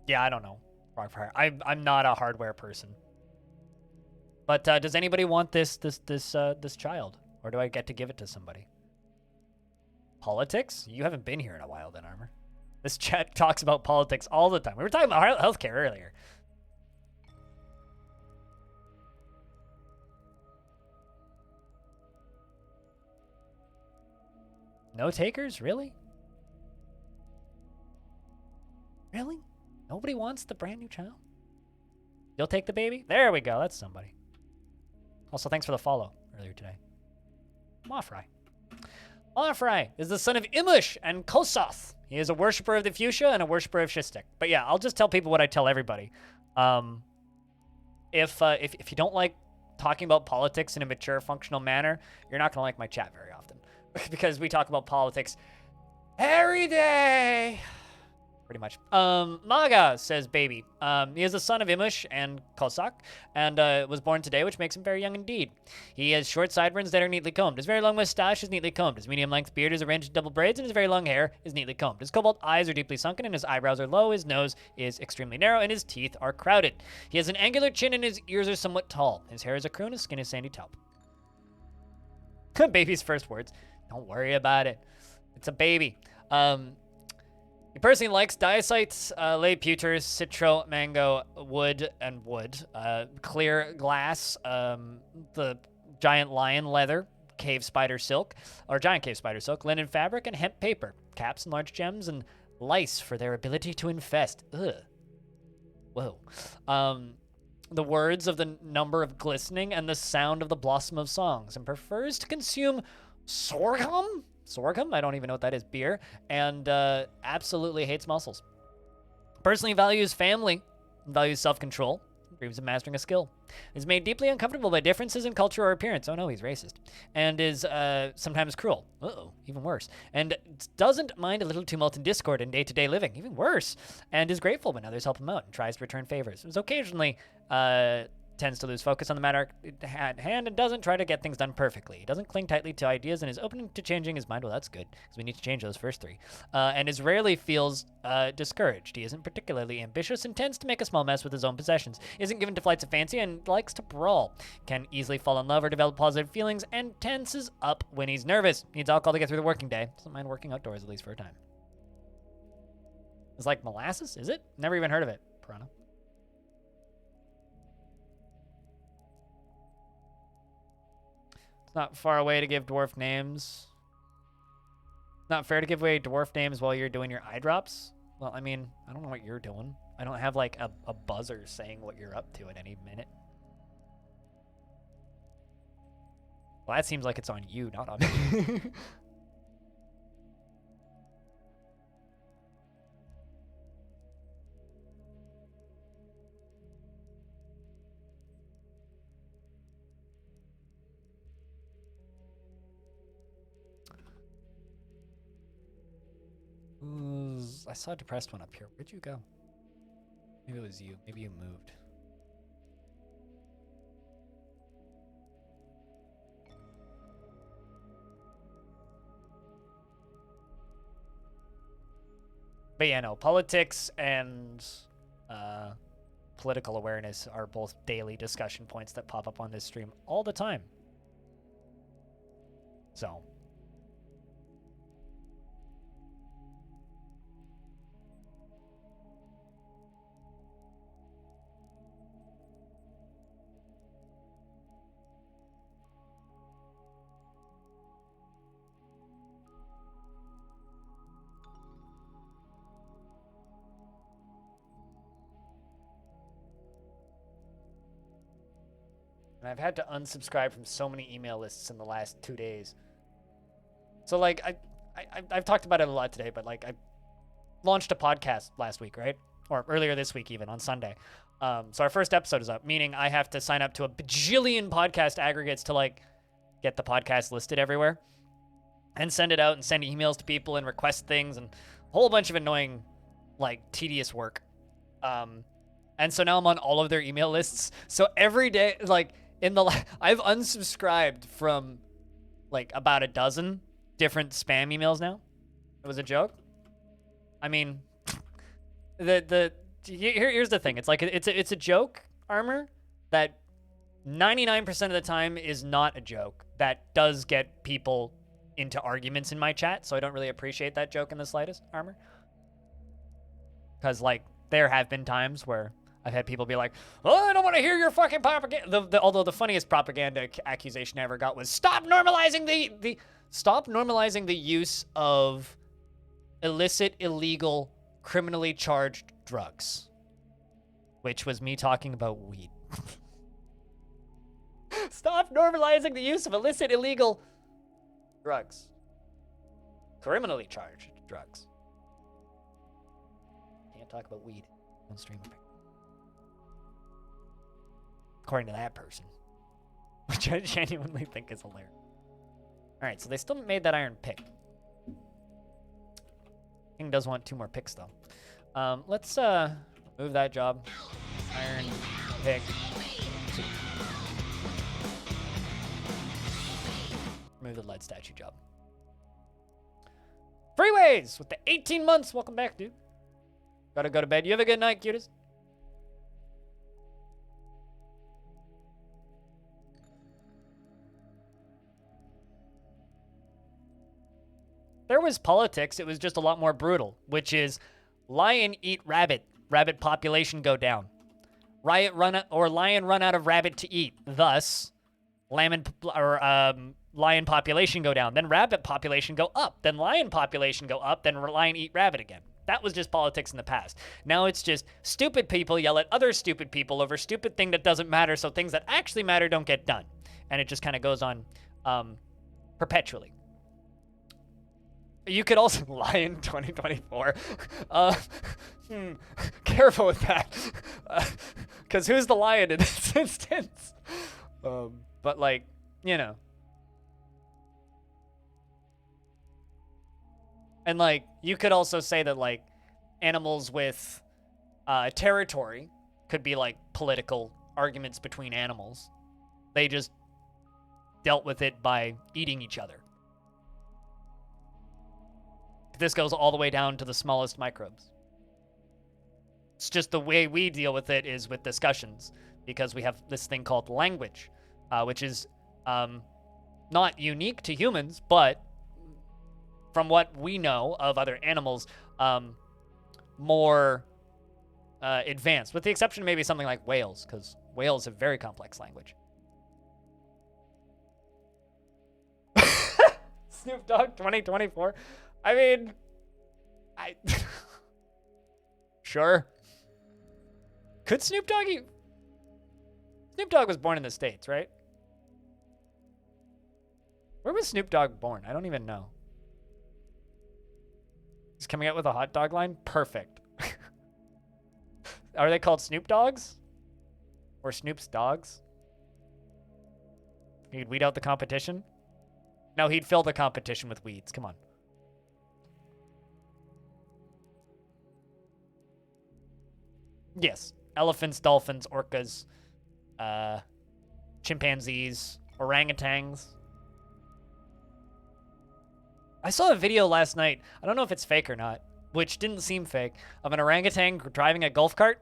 Yeah, I don't know. I'm not a hardware person. But does anybody want this child, or do I get to give it to somebody? Politics? You haven't been here in a while, then, Armor. This chat talks about politics all the time. We were talking about healthcare earlier. No takers? Really? Really? Nobody wants the brand new child? You'll take the baby? There we go. That's somebody. Also, thanks for the follow earlier today. Mothrai. Mothrai is the son of Imush and Kosoth. He is a worshiper of the fuchsia and a worshiper of Shistik. But yeah, I'll just tell people what I tell everybody. If you don't like talking about politics in a mature, functional manner, you're not going to like my chat very often. Because we talk about politics every day. Pretty much. Maga says baby. He is the son of Imush and Kosak, and was born today, which makes him very young indeed. He has short sideburns that are neatly combed. His very long mustache is neatly combed. His medium-length beard is arranged in double braids, and his very long hair is neatly combed. His cobalt eyes are deeply sunken, and his eyebrows are low. His nose is extremely narrow, and his teeth are crowded. He has an angular chin, and his ears are somewhat tall. His hair is a croon, his skin is sandy taupe. Baby's first words. Don't worry about it. It's a baby. He personally likes diacites, lay pewters, citro, mango, wood, and wood. Clear glass, the giant lion leather, cave spider silk, or giant cave spider silk, linen fabric, and hemp paper. Caps and large gems, and lice for their ability to infest. Ugh. Whoa. The words of the number of glistening and the sound of the blossom of songs, and prefers to consume sorghum? Sorghum? I don't even know what that is. Beer. And absolutely hates muscles. Personally values family, values self-control, dreams of mastering a skill. Is made deeply uncomfortable by differences in culture or appearance. Oh no, he's racist. And is sometimes cruel. Uh-oh, even worse. And doesn't mind a little tumult and discord in day-to-day living. Even worse. And is grateful when others help him out and tries to return favors. Is occasionally tends to lose focus on the matter at hand and doesn't try to get things done perfectly. He doesn't cling tightly to ideas and is open to changing his mind. Well, that's good, because we need to change those first three. And is rarely feels discouraged. He isn't particularly ambitious and tends to make a small mess with his own possessions. Isn't given to flights of fancy and likes to brawl. Can easily fall in love or develop positive feelings and tenses up when he's nervous. Needs alcohol to get through the working day. Doesn't mind working outdoors, at least for a time. It's like molasses, is it? Never even heard of it. Piranha. Not far away to give dwarf names. Not fair to give away dwarf names while you're doing your eye drops. Well, I mean, I don't know what you're doing. I don't have like a buzzer saying what you're up to at any minute. Well, that seems like it's on you, not on me. I saw a depressed one up here. Where'd you go? Maybe it was you. Maybe you moved. But yeah, no, politics and political awareness are both daily discussion points that pop up on this stream all the time. So. And I've had to unsubscribe from so many email lists in the last 2 days. So, like, I've talked about it a lot today, but, like, I launched a podcast last week, right? Or earlier this week, even, on Sunday. So our first episode is up, meaning I have to sign up to a bajillion podcast aggregates to, like, get the podcast listed everywhere. And send it out and send emails to people and request things and a whole bunch of annoying, like, tedious work. And so now I'm on all of their email lists. So every day, like... I've unsubscribed from like about a dozen different spam emails now. It was a joke. I mean, here's the thing. It's like it's a joke, Armor, that 99% of the time is not a joke. That does get people into arguments in my chat, so I don't really appreciate that joke in the slightest, Armor. Because like there have been times where I've had people be like, "Oh, I don't want to hear your fucking propaganda." Although the funniest propaganda accusation I ever got was, "Stop normalizing the use of illicit, illegal, criminally charged drugs," which was me talking about weed. Stop normalizing the use of illicit, illegal drugs, criminally charged drugs. Can't talk about weed on stream. According to that person. Which I genuinely think is hilarious. Alright, so they still made that iron pick. King does want 2 more picks, though. Let's move that job. Iron pick 2. Remove the lead statue job. Freeways with the 18 months. Welcome back, dude. Gotta go to bed. You have a good night, cutest. There was politics, it was just a lot more brutal, which is lion eat rabbit, rabbit population go down. Lion run out of rabbit to eat, thus lion population go down, then rabbit population go up, then lion population go up, then lion eat rabbit again. That was just politics in the past. Now it's just stupid people yell at other stupid people over stupid thing that doesn't matter, so things that actually matter don't get done. And it just kind of goes on perpetually. You could also lie in 2024. Careful with that. Because who's the lion in this instance? But, like, you know. And, like, you could also say that, like, animals with territory could be, like, political arguments between animals. They just dealt with it by eating each other. This goes all the way down to the smallest microbes. It's just the way we deal with it is with discussions, because we have this thing called language, which is not unique to humans, but from what we know of other animals, more advanced, with the exception of maybe something like whales, because whales have very complex language. Snoop Dogg 2024. I mean, sure. Could Snoop Dogg eat? Snoop Dogg was born in the States, right? Where was Snoop Dogg born? I don't even know. He's coming out with a hot dog line? Perfect. Are they called Snoop Dogs? Or Snoop's Dogs? He'd weed out the competition? No, he'd fill the competition with weeds. Come on. Yes. Elephants, dolphins, orcas, chimpanzees, orangutans. I saw a video last night. I don't know if it's fake or not, which didn't seem fake, of an orangutan driving a golf cart,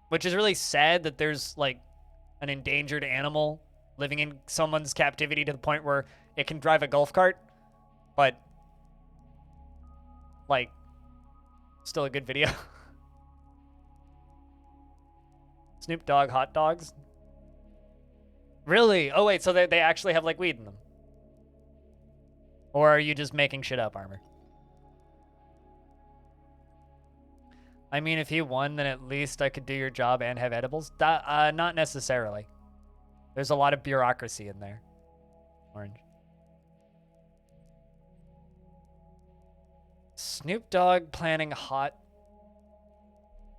which is really sad that there's like an endangered animal living in someone's captivity to the point where it can drive a golf cart, but like still a good video. Snoop Dogg hot dogs? Really? Oh wait, so they actually have like weed in them. Or are you just making shit up, Armor? I mean, if he won, then at least I could do your job and have edibles. Not necessarily. There's a lot of bureaucracy in there. Orange. Snoop Dogg planning hot...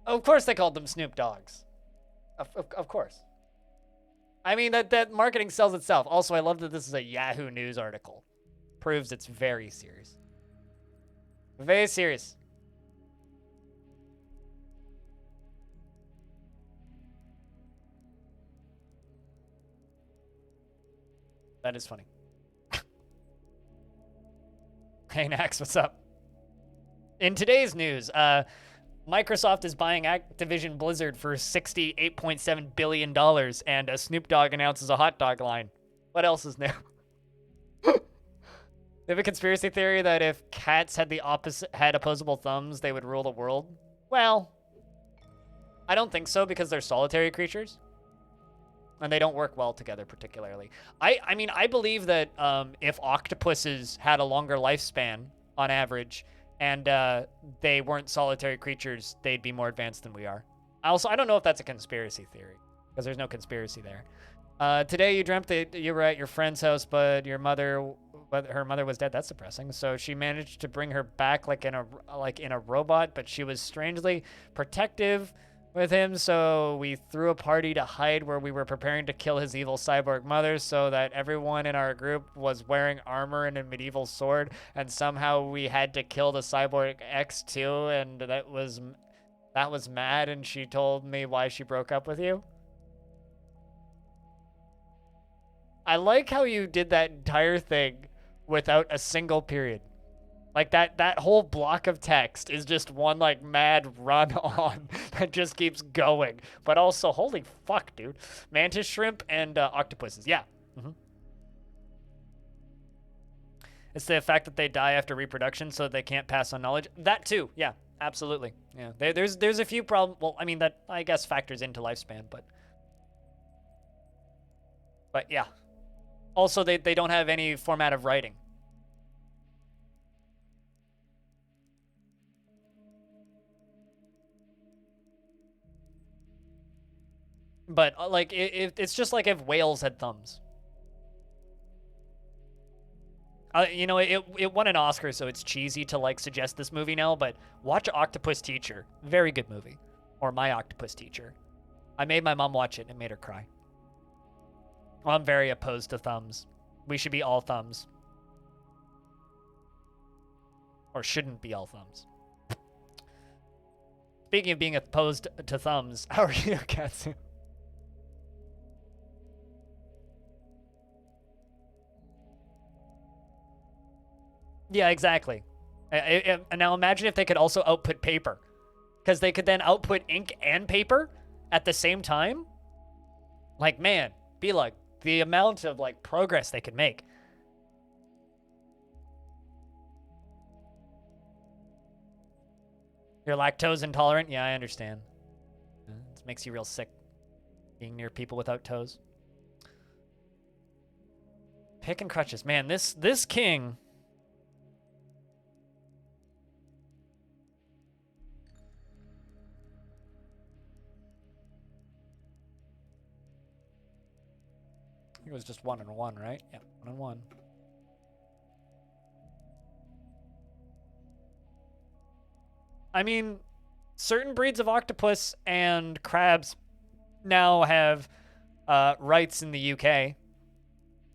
Of course they called them Snoop Dogs. Of course. I mean, that marketing sells itself. Also, I love that this is a Yahoo News article. Proves it's very serious. Very serious. That is funny. Hey, Nax, what's up? In today's news, Microsoft is buying Activision Blizzard for $68.7 billion, and Snoop Dogg announces a hot dog line. What else is new? They have a conspiracy theory that if cats had opposable thumbs, they would rule the world. Well, I don't think so because they're solitary creatures. And they don't work well together particularly. I mean, I believe that if octopuses had a longer lifespan on average and they weren't solitary creatures, they'd be more advanced than we are. I don't know if that's a conspiracy theory because there's no conspiracy there. Today you dreamt that you were at your friend's house, but her mother was dead. That's depressing. So she managed to bring her back like in a robot, but she was strangely protective with him, so we threw a party to hide where we were preparing to kill his evil cyborg mother so that everyone in our group was wearing armor and a medieval sword, and somehow we had to kill the cyborg X too, and that was mad, and she told me why she broke up with you. I like how you did that entire thing without a single period. Like, that whole block of text is just one, like, mad run-on that just keeps going. But also, holy fuck, dude. Mantis shrimp and octopuses. Yeah. Mm-hmm. It's the fact that they die after reproduction so they can't pass on knowledge. That, too. Yeah, absolutely. Yeah. There's a few problems. Well, I mean, that, I guess, factors into lifespan, but yeah. Also, they don't have any format of writing. But, like, it's just like if whales had thumbs. You know, it won an Oscar, so it's cheesy to, like, suggest this movie now, but watch Octopus Teacher. Very good movie. Or My Octopus Teacher. I made my mom watch it, and it made her cry. Well, I'm very opposed to thumbs. We should be all thumbs. Or shouldn't be all thumbs. Speaking of being opposed to thumbs, how are you, Katsu? Yeah, exactly. And now imagine if they could also output paper. Because they could then output ink and paper at the same time. Like, man, be like, the amount of, like, progress they could make. You're lactose intolerant? Yeah, I understand. It makes you real sick being near people without toes. Pecan crutches. Man, this king... It was just 1-on-1, right? Yeah, 1-on-1. I mean, certain breeds of octopus and crabs now have rights in the UK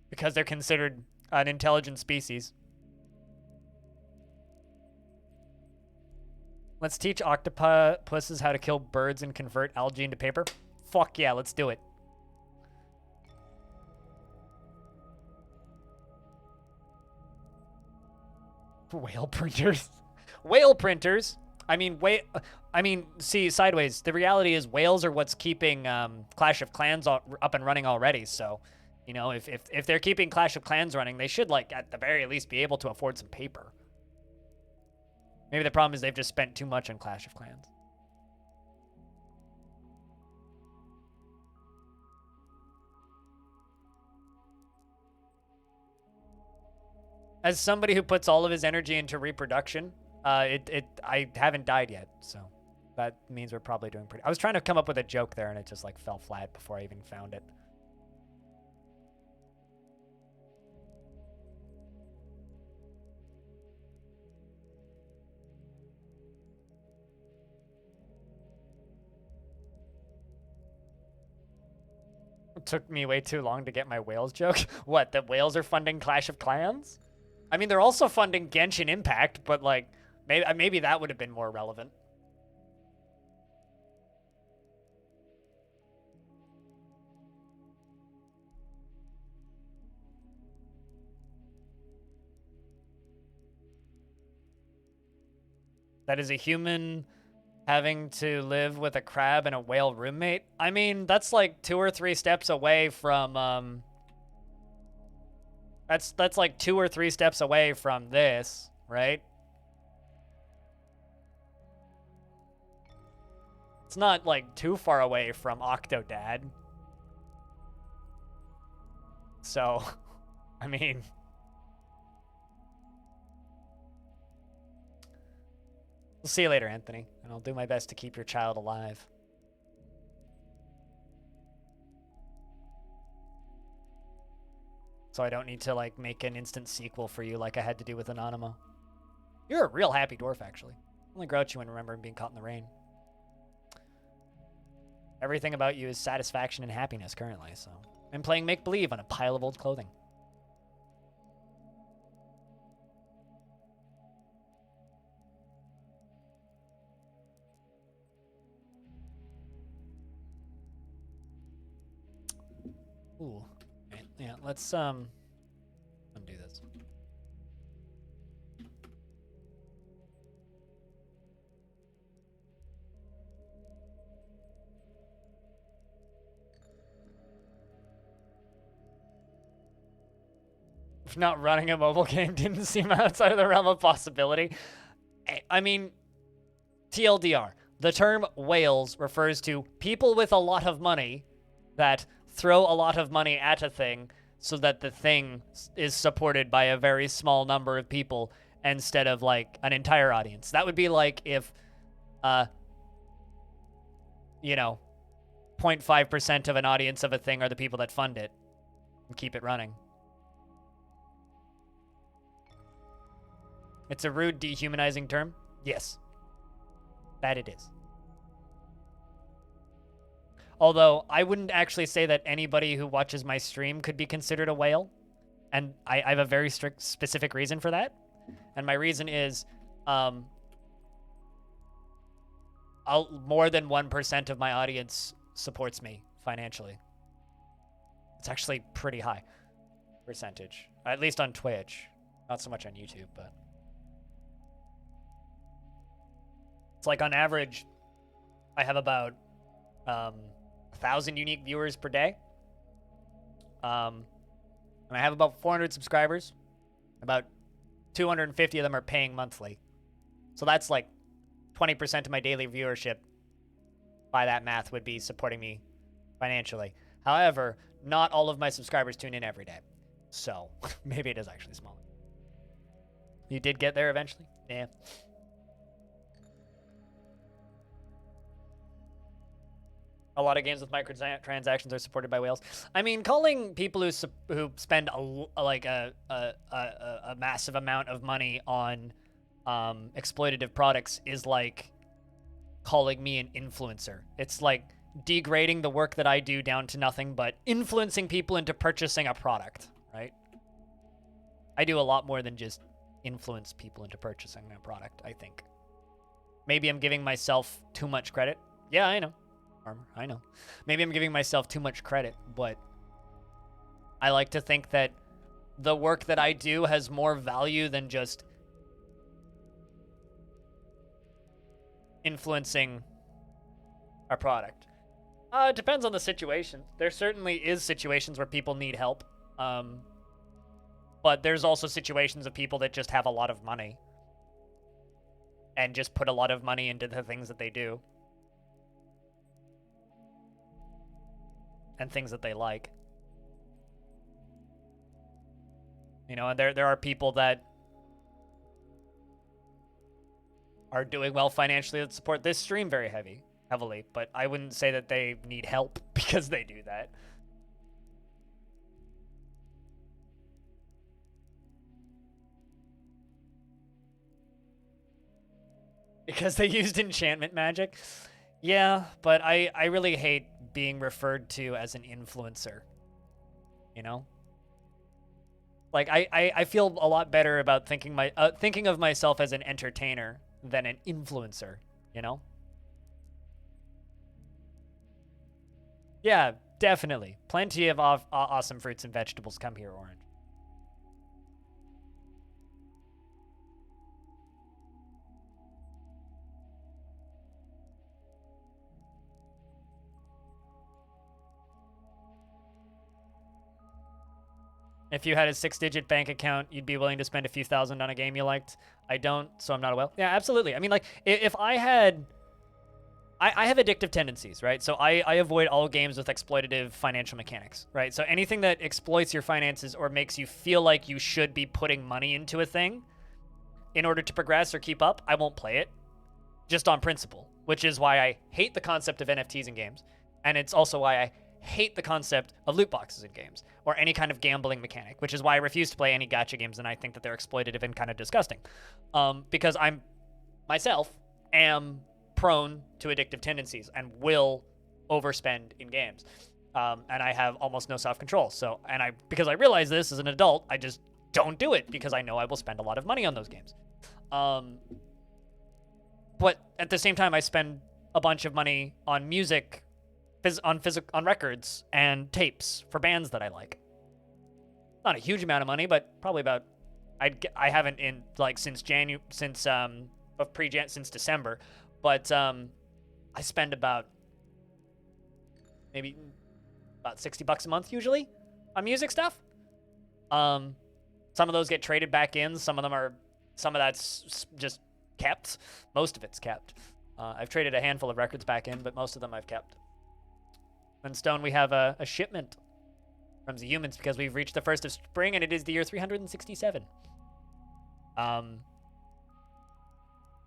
because they're considered an intelligent species. Let's teach octopuses how to kill birds and convert algae into paper. Fuck yeah, let's do it. Whale printers. Whale printers. I mean, see, sideways. The reality is whales are what's keeping Clash of Clans up and running already. So, you know, if they're keeping Clash of Clans running, they should, like, at the very least be able to afford some paper. Maybe the problem is they've just spent too much on Clash of Clans. As somebody who puts all of his energy into reproduction, I haven't died yet, so that means we're probably doing pretty. I was trying to come up with a joke there, and it just like fell flat before I even found it. It took me way too long to get my whales joke. What, the whales are funding Clash of Clans? I mean, they're also funding Genshin Impact, but like, maybe that would have been more relevant. That is a human having to live with a crab and a whale roommate. I mean, that's like 2 or 3 steps away from, that's like 2 or 3 steps away from this, right? It's not like too far away from Octodad. So, I mean, we'll see you later, Anthony, and I'll do my best to keep your child alive. So I don't need to, like, make an instant sequel for you like I had to do with Anonymous. You're a real happy dwarf, actually. Only grouchy when remembering being caught in the rain. Everything about you is satisfaction and happiness currently, so. I'm playing make-believe on a pile of old clothing. Ooh. Right. Yeah, let's undo this. If not running a mobile game didn't seem outside of the realm of possibility. I mean, TLDR, the term whales refers to people with a lot of money that throw a lot of money at a thing so that the thing is supported by a very small number of people instead of, like, an entire audience. That would be like if, you know, 0.5% of an audience of a thing are the people that fund it and keep it running. It's a rude, dehumanizing term? Yes. That it is. Although, I wouldn't actually say that anybody who watches my stream could be considered a whale. And I have a very strict, specific reason for that. And my reason is, more than 1% of my audience supports me financially. It's actually pretty high percentage. At least on Twitch. Not so much on YouTube, but... It's like on average, I have about 1,000 unique viewers per day. And I have about 400 subscribers. About 250 of them are paying monthly. So that's like 20% of my daily viewership, by that math, would be supporting me financially. However, not all of my subscribers tune in every day. So maybe it is actually smaller. You did get there eventually? Yeah. A lot of games with microtransactions are supported by whales. I mean, calling people who spend a massive amount of money on exploitative products is like calling me an influencer. It's like degrading the work that I do down to nothing but influencing people into purchasing a product, right? I do a lot more than just influence people into purchasing a product, I think. maybe I'm giving myself too much credit. Yeah, I know. Armor, I know. Maybe I'm giving myself too much credit, but I like to think that the work that I do has more value than just influencing a product. It depends on the situation. There certainly is situations where people need help. But there's also situations of people that just have a lot of money and just put a lot of money into the things that they do and things that they like. You know, and there are people that are doing well financially that support this stream very heavily, but I wouldn't say that they need help because they do that. Because they used enchantment magic? Yeah, but I really hate being referred to as an influencer. You know? Like, I feel a lot better about thinking of myself as an entertainer than an influencer, you know? Yeah, definitely. Plenty of awesome fruits and vegetables come here, Orange. If you had a 6-digit bank account, you'd be willing to spend a few thousand on a game you liked. I don't, so I'm not a well. Yeah, absolutely. I mean, like, if I had... I have addictive tendencies, right? So I avoid all games with exploitative financial mechanics, right? So anything that exploits your finances or makes you feel like you should be putting money into a thing in order to progress or keep up, I won't play it, just on principle, which is why I hate the concept of NFTs in games. And it's also why I hate the concept of loot boxes in games or any kind of gambling mechanic, which is why I refuse to play any gacha games, and I think that they're exploitative and kind of disgusting. Because I'm myself am prone to addictive tendencies and will overspend in games. And I have almost no self-control. So, because I realize this as an adult, I just don't do it because I know I will spend a lot of money on those games. But at the same time, I spend a bunch of money on music, on records and tapes for bands that I like. Not a huge amount of money, but probably about I haven't in like since December, but I spend about maybe about $60 a month usually on music stuff. Some of those get traded back in. Some of that's just kept. Most of it's kept. I've traded a handful of records back in, but most of them I've kept. And Stone, we have a shipment from the humans because we've reached the 1st of spring and it is the year 367.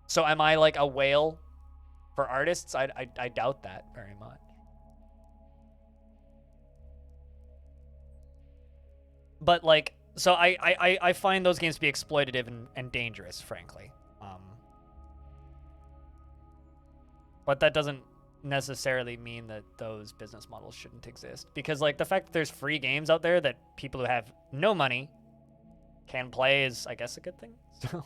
So am I like a whale for artists? I doubt that very much. But like, so I find those games to be exploitative and dangerous, frankly. But that doesn't necessarily mean that those business models shouldn't exist. Because like the fact that there's free games out there that people who have no money can play is, I guess, a good thing. So...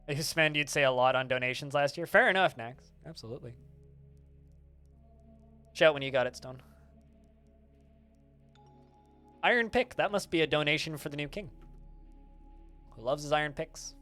You spend, you'd say, a lot on donations last year. Fair enough, Nax. Absolutely. Shout when you got it, Stone. Iron pick. That must be a donation for the new king. Who loves his iron picks.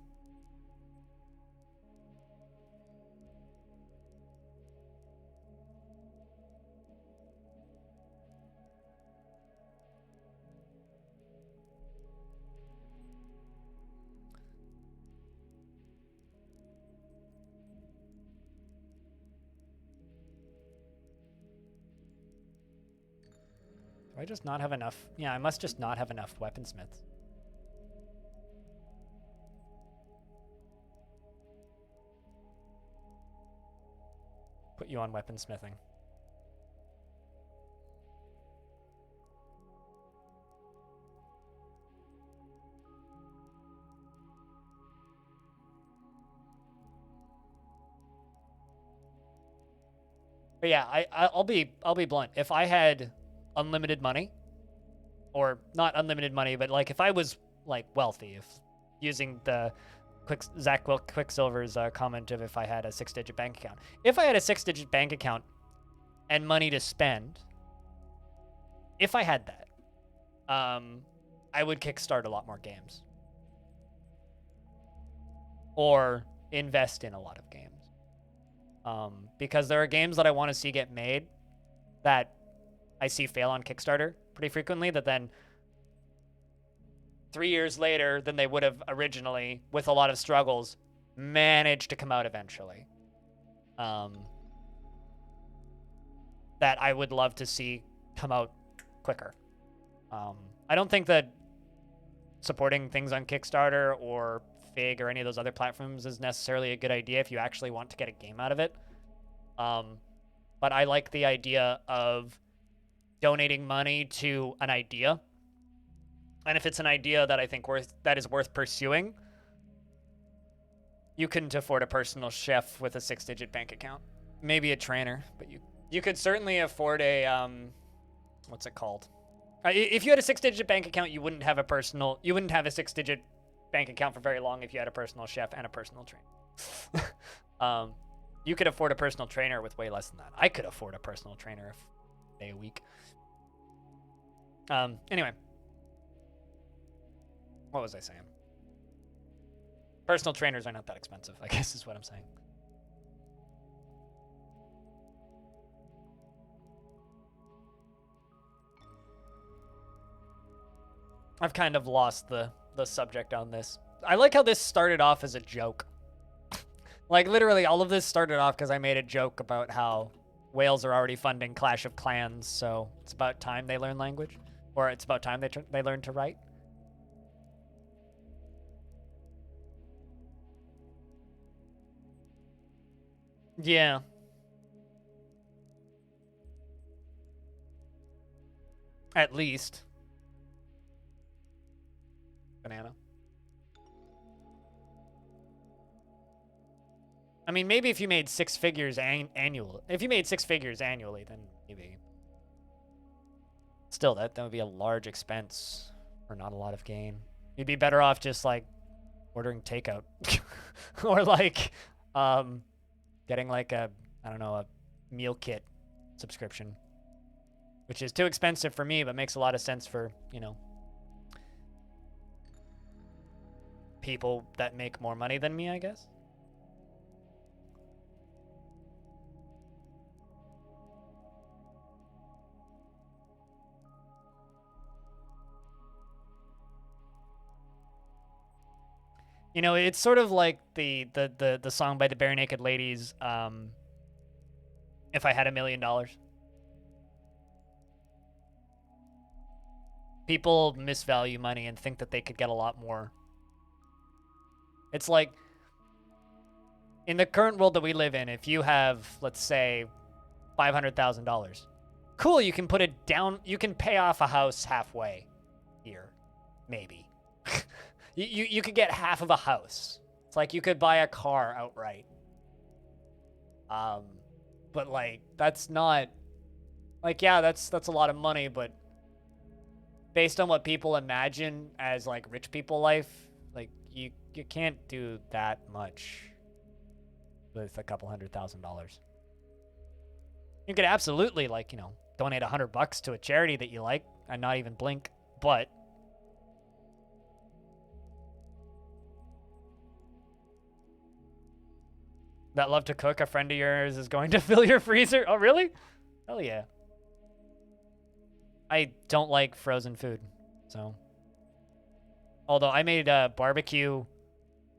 Do I just not have enough? Yeah, I must just not have enough weaponsmiths. Put you on weaponsmithing. But yeah, I'll be blunt. If I had unlimited money, or not unlimited money, but like if I was like wealthy, if using the Quicksilver's comment of if I had a 6-digit bank account. If I had a 6-digit bank account and money to spend, if I had that, I would kickstart a lot more games. Or invest in a lot of games. Because there are games that I want to see get made that I see fail on Kickstarter pretty frequently that then 3 years later than they would have originally, with a lot of struggles, managed to come out eventually. That I would love to see come out quicker. I don't think that supporting things on Kickstarter or Fig or any of those other platforms is necessarily a good idea if you actually want to get a game out of it. But I like the idea of donating money to an idea. And if it's an idea that I think that is worth pursuing, you couldn't afford a personal chef with a 6-digit bank account. Maybe a trainer, but you could certainly afford a what's it called? If you had a 6-digit bank account, you wouldn't have a 6-digit bank account for very long if you had a personal chef and a personal trainer. You could afford a personal trainer with way less than that. I could afford a personal trainer a day a week. Anyway. What was I saying? Personal trainers are not that expensive, I guess is what I'm saying. I've kind of lost the subject on this. I like how this started off as a joke. Like, literally, all of this started off because I made a joke about how whales are already funding Clash of Clans, so it's about time they learn language. Or it's about time they learn to write. Yeah. At least. Banana. I mean, maybe if you made 6 figures annual. If you made 6 figures annually, then maybe. Still, that would be a large expense for not a lot of gain. You'd be better off just like ordering takeout, or like getting like a meal kit subscription, which is too expensive for me, but makes a lot of sense for people that make more money than me, I guess. It's sort of like the song by the Bare Naked Ladies, If I Had $1 Million. People misvalue money and think that they could get a lot more. It's like, in the current world that we live in, if you have, let's say, $500,000, cool, you can put it down, you can pay off a house halfway here, maybe. You could get half of a house. It's like you could buy a car outright. But like that's not like, yeah, that's a lot of money, but based on what people imagine as like rich people life, like you can't do that much with a couple $100,000. You could absolutely like, donate $100 to a charity that you like and not even blink, but that love to cook, a friend of yours is going to fill your freezer. Oh, really? Hell yeah. I don't like frozen food, so. Although I made barbecue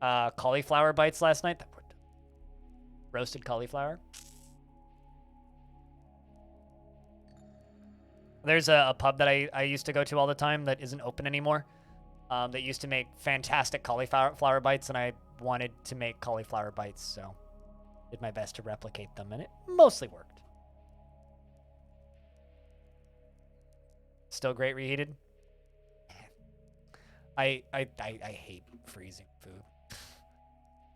cauliflower bites last night. Roasted cauliflower. There's a pub that I used to go to all the time that isn't open anymore. That used to make fantastic cauliflower bites, and I wanted to make cauliflower bites, so did my best to replicate them, and it mostly worked. Still great reheated. I hate freezing food.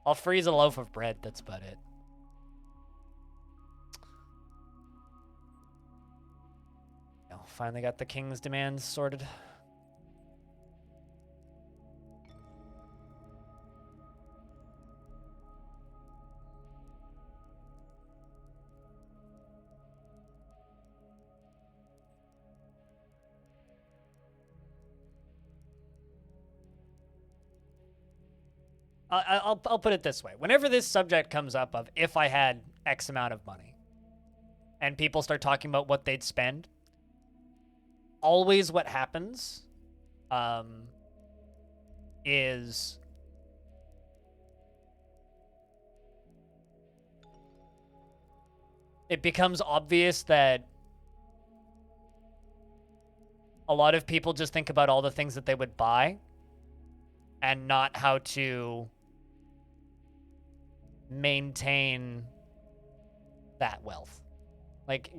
I'll freeze a loaf of bread, that's about it. Finally got the king's demands sorted. I'll put it this way. Whenever this subject comes up of if I had X amount of money and people start talking about what they'd spend, always what happens is it becomes obvious that a lot of people just think about all the things that they would buy and not how to maintain that wealth. Like,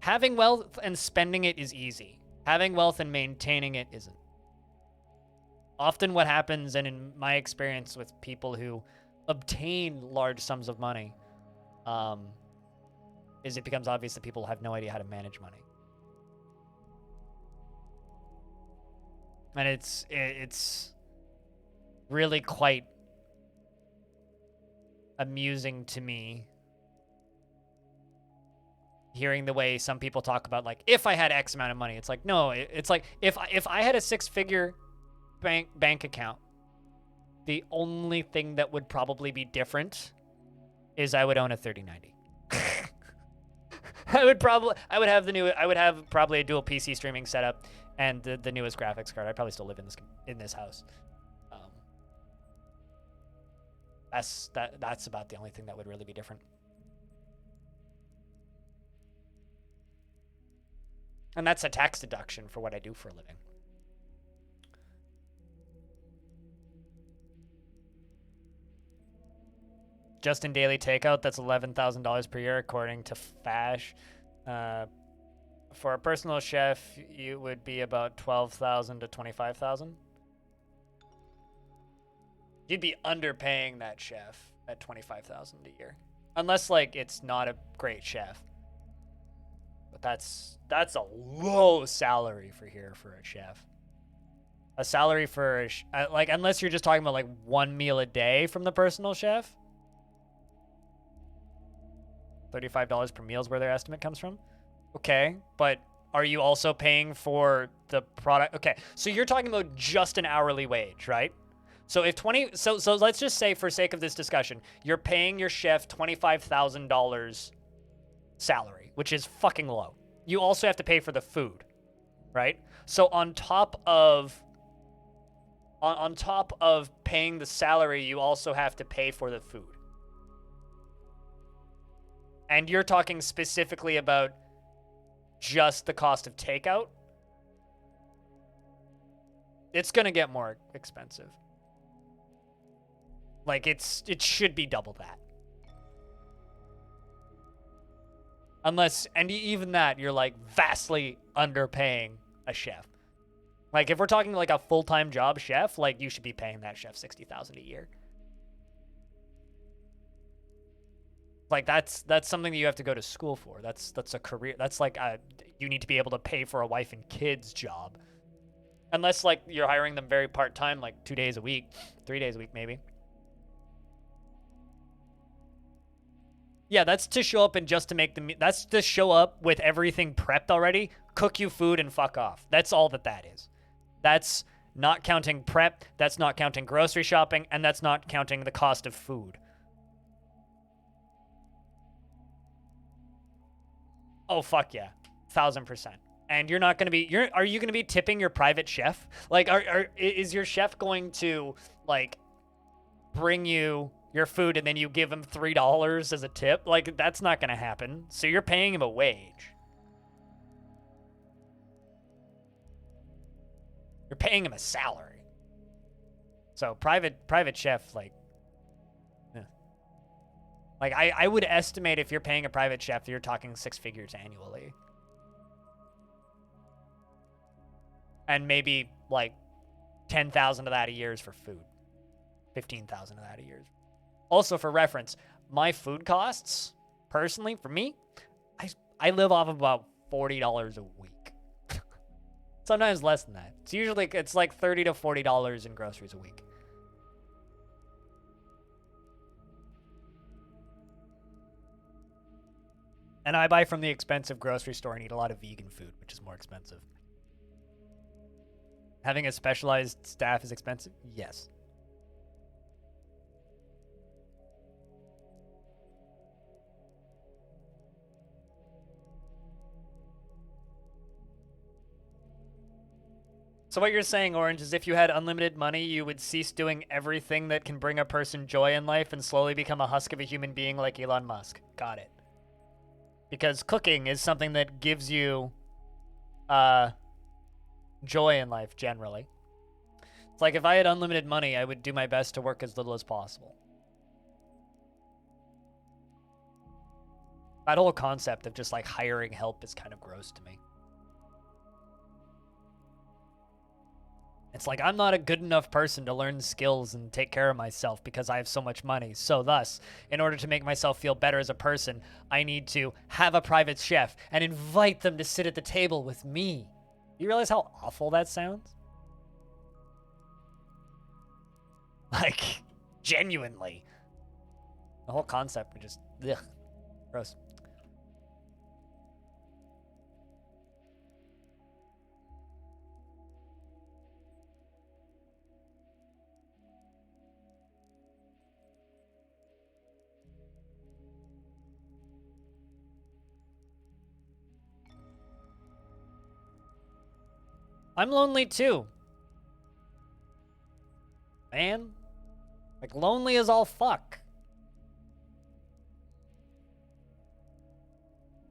having wealth and spending it is easy. Having wealth and maintaining it isn't. Often what happens, and in my experience with people who obtain large sums of money, is it becomes obvious that people have no idea how to manage money. And it's really quite amusing to me hearing the way some people talk about, like, if I had X amount of money. It's like, no, it's like if I had a six-figure bank account, the only thing that would probably be different is I would own a 3090. I would have probably a dual PC streaming setup and the newest graphics card. I'd probably still live in this house. That's about the only thing that would really be different. And that's a tax deduction for what I do for a living. Just in daily takeout, that's $11,000 per year, according to Fash. For a personal chef, you would be about $12,000 to $25,000. You'd be underpaying that chef at $25,000 a year, unless like it's not a great chef. But that's a low salary for a chef. A salary for like, unless you're just talking about like one meal a day from the personal chef. $35 per meal is where their estimate comes from. Okay, but are you also paying for the product? Okay, so you're talking about just an hourly wage, right? So if so let's just say, for sake of this discussion, you're paying your chef $25,000 salary, which is fucking low. You also have to pay for the food, right? So on top of paying the salary, you also have to pay for the food. And you're talking specifically about just the cost of takeout. It's going to get more expensive. Like, it should be double that. Unless, and even that, you're like vastly underpaying a chef. Like, if we're talking like a full-time job chef, like, you should be paying that chef $60,000 a year. Like, that's something that you have to go to school for. That's a career. That's like you need to be able to pay for a wife and kids job. Unless like you're hiring them very part-time, like 2 days a week, 3 days a week maybe. Yeah, that's to show up and just to make that's to show up with everything prepped already, cook you food and fuck off. That's all that is. That's not counting prep, that's not counting grocery shopping, and that's not counting the cost of food. Oh, fuck yeah. 1,000%. And you're not going to be, are you going to be tipping your private chef? Like, is your chef going to, like, bring you your food and then you give him $3 as a tip? Like, that's not going to happen. So you're paying him a wage. You're paying him a salary. So private chef, like, like, I would estimate if you're paying a private chef, you're talking 6 figures annually. And maybe, like, 10,000 of that a year is for food. 15,000 of that a year. Also, for reference, my food costs, personally, for me, I live off of about $40 a week. Sometimes less than that. It's like $30 to $40 in groceries a week. And I buy from the expensive grocery store and eat a lot of vegan food, which is more expensive. Having a specialized staff is expensive? Yes. So what you're saying, Orange, is if you had unlimited money, you would cease doing everything that can bring a person joy in life and slowly become a husk of a human being like Elon Musk. Got it. Because cooking is something that gives you joy in life, generally. It's like if I had unlimited money, I would do my best to work as little as possible. That whole concept of just like hiring help is kind of gross to me. It's like I'm not a good enough person to learn skills and take care of myself because I have so much money. So thus, in order to make myself feel better as a person, I need to have a private chef and invite them to sit at the table with me. You realize how awful that sounds? Like, genuinely. The whole concept would just, ugh, gross. I'm lonely too. Man. Like, lonely as all fuck.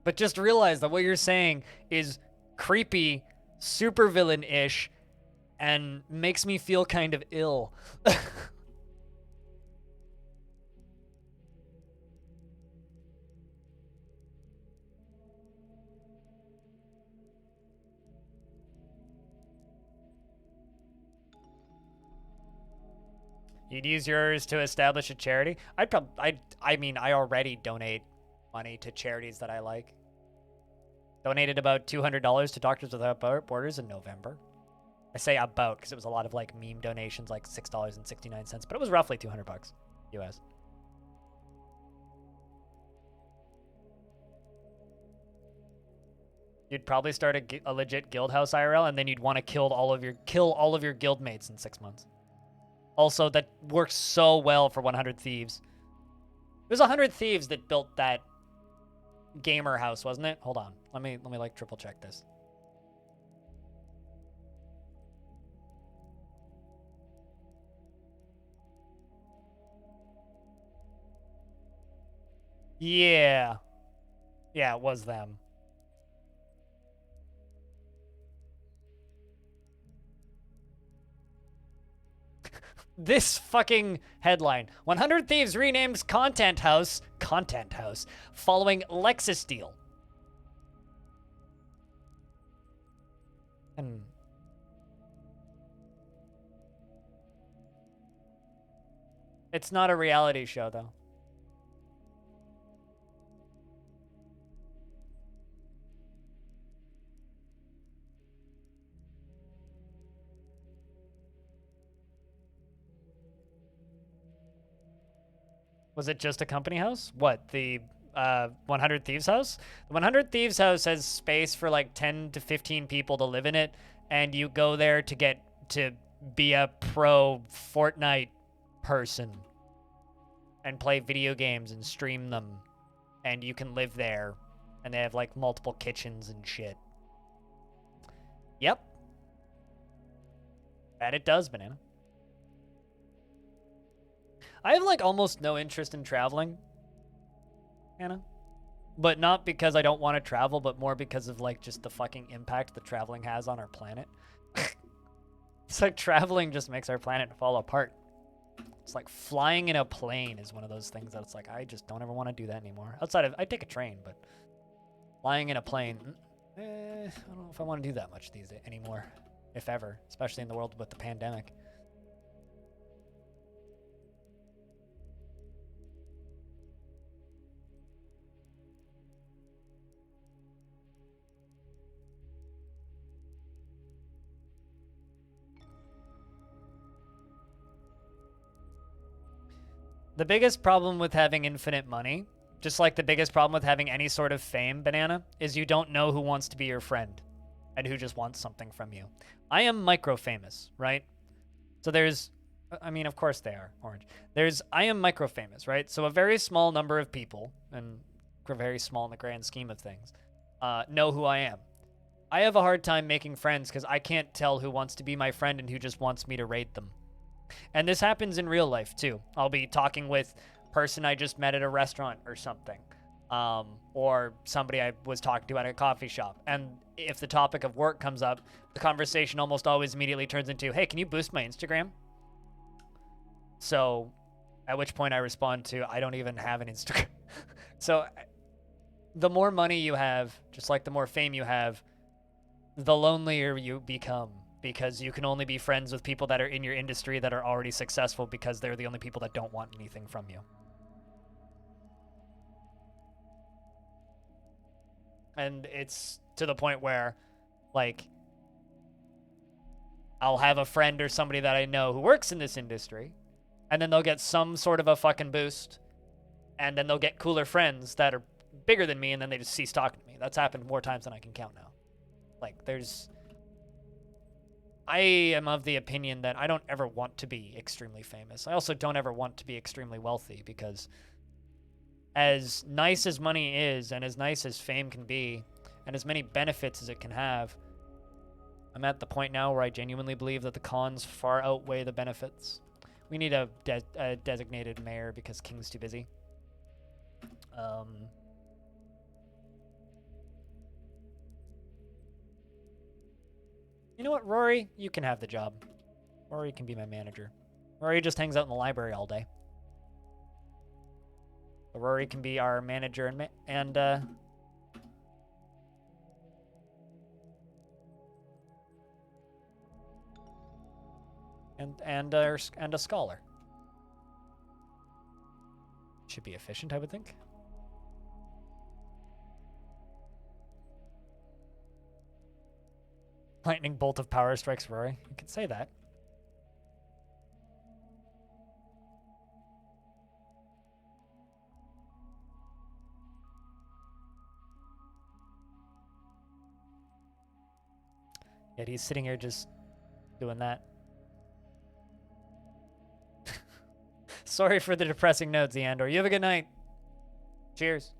But just realize that what you're saying is creepy, supervillain-ish, and makes me feel kind of ill. You'd use yours to establish a charity? I mean, I already donate money to charities that I like. Donated about $200 to Doctors Without Borders in November. I say about because it was a lot of like meme donations, like $6.69, but it was roughly 200 bucks US. You'd probably start a legit guild house IRL, and then you'd want to kill all of your guild mates in 6 months. Also, that works so well for 100 Thieves. It was 100 Thieves that built that gamer house, wasn't it? Hold on. Let me like triple check this. Yeah. Yeah, it was them. This fucking headline. 100 Thieves renames Content House following Lexus deal. It's not a reality show, though. Was it just a company house? What, the 100 Thieves house? The 100 Thieves house has space for like 10 to 15 people to live in it, and you go there to get to be a pro Fortnite person and play video games and stream them, and you can live there, and they have like multiple kitchens and shit. Yep. That it does, Banana. I have like almost no interest in traveling, Anna, but not because I don't want to travel, but more because of like just the fucking impact that traveling has on our planet. It's like traveling just makes our planet fall apart. It's like flying in a plane is one of those things that it's like, I just don't ever want to do that anymore. Outside of, I take a train, but flying in a plane, I don't know if I want to do that much these days anymore, if ever, especially in the world with the pandemic. The biggest problem with having infinite money, just like the biggest problem with having any sort of fame, Banana, is you don't know who wants to be your friend and who just wants something from you. I am micro-famous, right? So there's, I mean, of course they are, Orange. I am micro-famous, right? So a very small number of people, and very small in the grand scheme of things, know who I am. I have a hard time making friends because I can't tell who wants to be my friend and who just wants me to raid them. And this happens in real life too. I'll be talking with a person I just met at a restaurant or something, or somebody I was talking to at a coffee shop. And if the topic of work comes up, the conversation almost always immediately turns into, hey, can you boost my Instagram? So at which point I respond to, I don't even have an Instagram. So the more money you have, just like the more fame you have, the lonelier you become, because you can only be friends with people that are in your industry that are already successful because they're the only people that don't want anything from you. And it's to the point where, like, I'll have a friend or somebody that I know who works in this industry, and then they'll get some sort of a fucking boost, and then they'll get cooler friends that are bigger than me, and then they just cease talking to me. That's happened more times than I can count now. Like, I am of the opinion that I don't ever want to be extremely famous. I also don't ever want to be extremely wealthy, because as nice as money is, and as nice as fame can be, and as many benefits as it can have, I'm at the point now where I genuinely believe that the cons far outweigh the benefits. We need a designated mayor because King's too busy. You know what, Rory? You can have the job. Rory can be my manager. Rory just hangs out in the library all day. So Rory can be our manager and a scholar. Should be efficient, I would think. Lightning bolt of power strikes Rory. You could say that. Yet he's sitting here just doing that. Sorry for the depressing notes, Eandor. You have a good night. Cheers.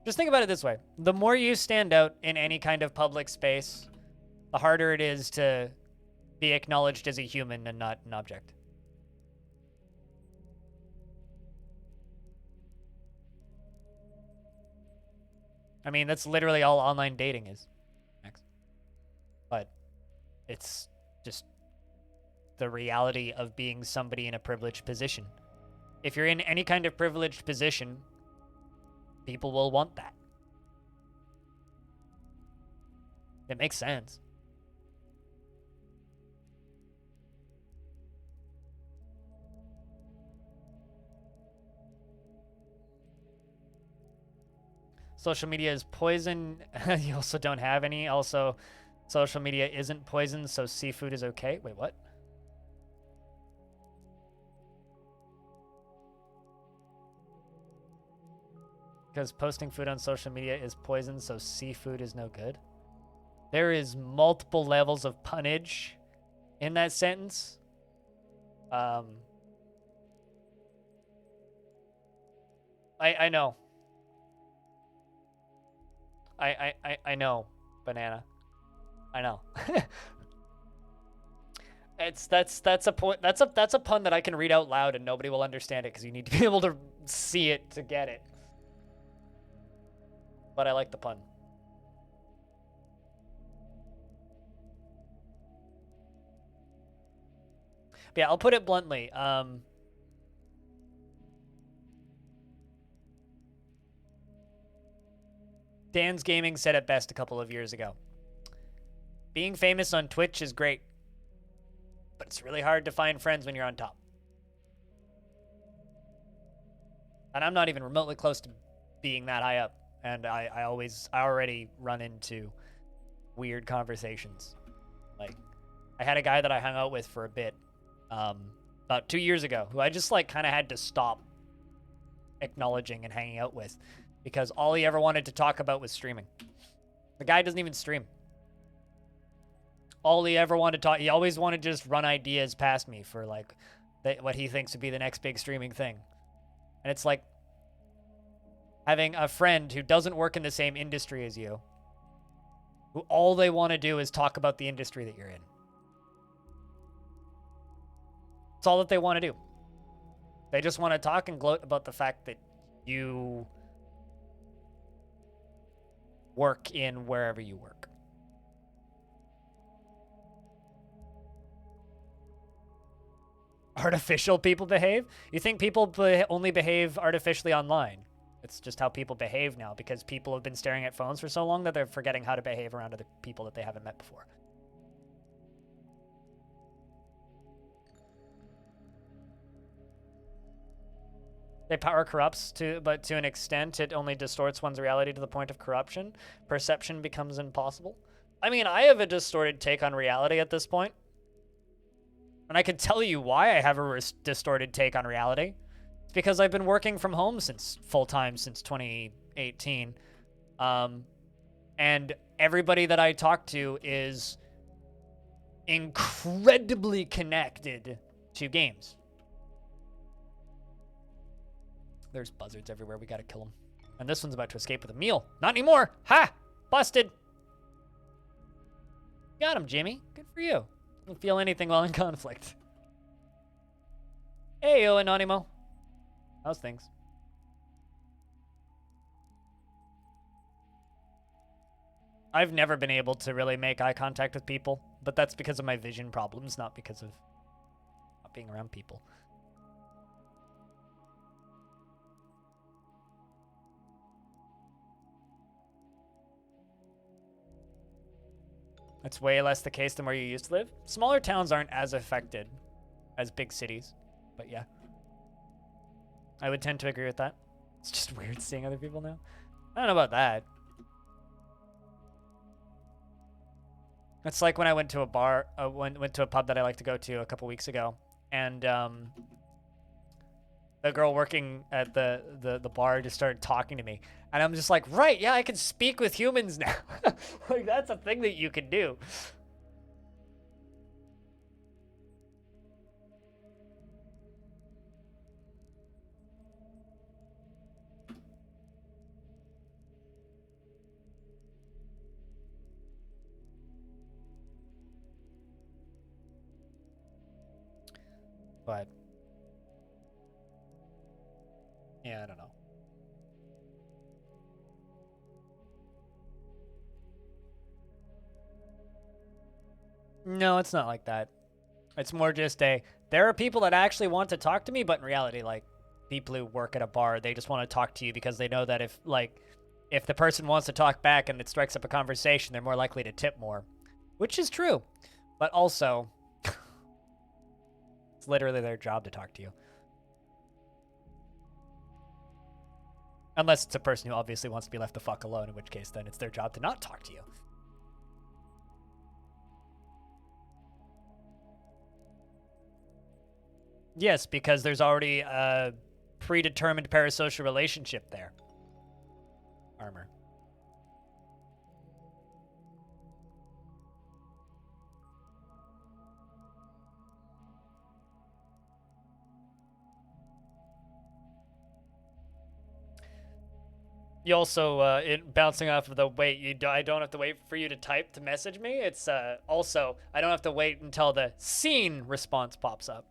Just think about it this way. The more you stand out in any kind of public space, the harder it is to be acknowledged as a human and not an object. I mean, that's literally all online dating is. But it's just the reality of being somebody in a privileged position. If you're in any kind of privileged position, people will want that. It makes sense. Social media is poison. You also don't have any. Also, social media isn't poison, so seafood is okay. Wait, what? Because posting food on social media is poison, so seafood is no good. There is multiple levels of punnage in that sentence. I know. I know, banana. I know. That's a point. That's a pun that I can read out loud and nobody will understand it because you need to be able to see it to get it. But I like the pun. But yeah, I'll put it bluntly. Dan's Gaming said it best a couple of years ago. Being famous on Twitch is great, but it's really hard to find friends when you're on top. And I'm not even remotely close to being that high up. And I already run into weird conversations. Like, I had a guy that I hung out with for a bit, about 2 years ago, who I just like kind of had to stop acknowledging and hanging out with because all he ever wanted to talk about was streaming. The guy doesn't even stream. All he ever wanted to talk, he always wanted to just run ideas past me for like what he thinks would be the next big streaming thing. And it's like, having a friend who doesn't work in the same industry as you who all they want to do is talk about the industry that you're in. That's all that they want to do. They just want to talk and gloat about the fact that you work in wherever you work. Artificial people behave? You think people only behave artificially online? It's just how people behave now because people have been staring at phones for so long that they're forgetting how to behave around other people that they haven't met before. Power corrupts, but to an extent, it only distorts one's reality to the point of corruption. Perception becomes impossible. I mean, I have a distorted take on reality at this point. And I can tell you why I have a distorted take on reality. It's because I've been working from home full-time since 2018. And everybody that I talk to is incredibly connected to games. There's buzzards everywhere. We gotta kill them. And this one's about to escape with a meal. Not anymore. Ha! Busted. Got him, Jimmy. Good for you. Don't feel anything while in conflict. Heyo, Anonimo. How's things? I've never been able to really make eye contact with people, but that's because of my vision problems, not because of not being around people. It's way less the case than where you used to live. Smaller towns aren't as affected as big cities, but yeah. I would tend to agree with that. It's just weird seeing other people now. I don't know about that. It's like when I went to a bar, went to a pub that I like to go to a couple weeks ago, and the girl working at the bar just started talking to me, and I'm just like, right, yeah, I can speak with humans now. Like, that's a thing that you can do. But yeah, I don't know. No, it's not like that. It's more just there are people that actually want to talk to me, but in reality, like, people who work at a bar, they just want to talk to you because they know that if the person wants to talk back and it strikes up a conversation, they're more likely to tip more, which is true. But also, it's literally their job to talk to you. Unless it's a person who obviously wants to be left the fuck alone, in which case then it's their job to not talk to you. Yes, because there's already a predetermined parasocial relationship there. Armor. You also, bouncing off of the wait, I don't have to wait for you to type to message me. It's also, I don't have to wait until the scene response pops up.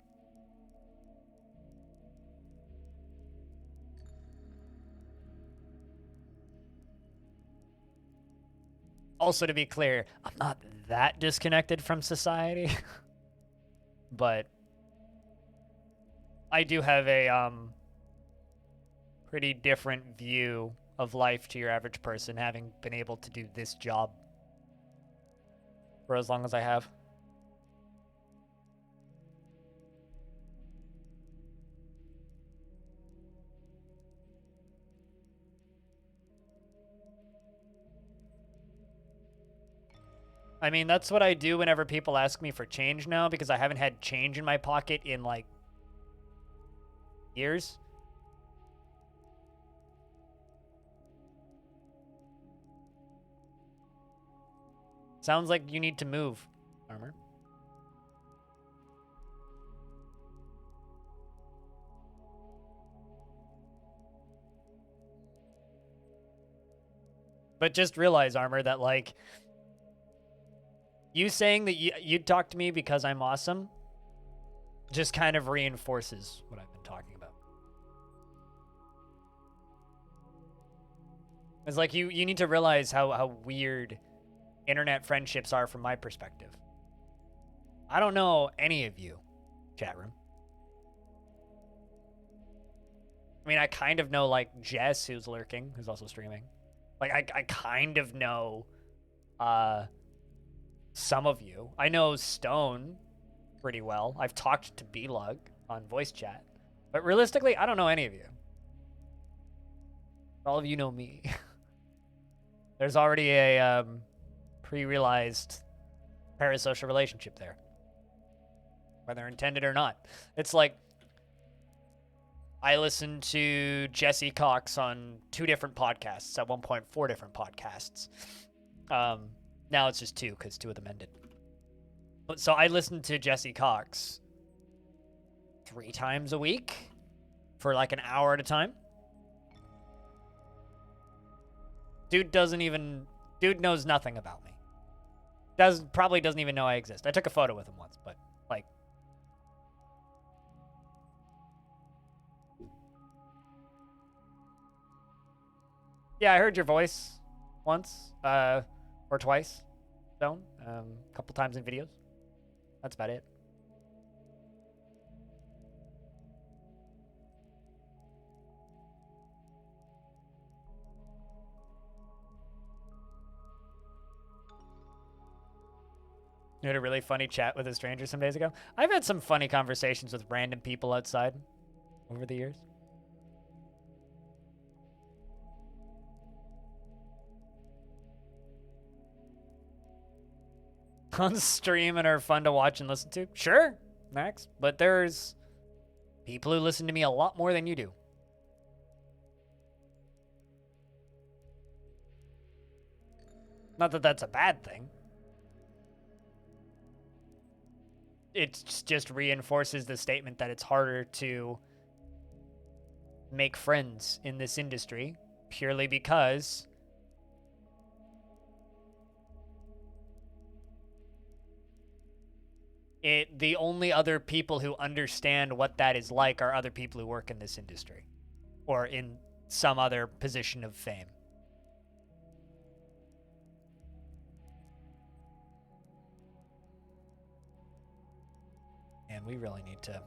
Also, to be clear, I'm not that disconnected from society, but I do have a pretty different view of life to your average person, having been able to do this job for as long as I have. I mean, that's what I do whenever people ask me for change now, because I haven't had change in my pocket in, like, years. Sounds like you need to move, Armor. But just realize, Armor, that, like, You saying that you'd talk to me because I'm awesome just kind of reinforces what I've been talking about. It's like you need to realize how weird internet friendships are from my perspective. I don't know any of you, chat room. I mean, I kind of know, like, Jess, who's lurking, who's also streaming. Like, I kind of know some of you. I know Stone pretty well. I've talked to B-Lug on voice chat. But realistically, I don't know any of you. All of you know me. There's already a pre-realized parasocial relationship there. Whether intended or not. It's like, I listened to Jesse Cox on 2 different podcasts. At one point, 4 different podcasts. Now it's just 2 because 2 of them ended. So I listened to Jesse Cox 3 times a week for like an hour at a time. Dude knows nothing about me. Probably doesn't even know I exist. I took a photo with him once, but like, yeah, I heard your voice once, or twice, Stone, a couple times in videos. That's about it. You had a really funny chat with a stranger some days ago. I've had some funny conversations with random people outside over the years. On stream and are fun to watch and listen to? Sure, Max. But there's people who listen to me a lot more than you do. Not that that's a bad thing. It just reinforces the statement that it's harder to make friends in this industry purely because the only other people who understand what that is like are other people who work in this industry or in some other position of fame. And we really need to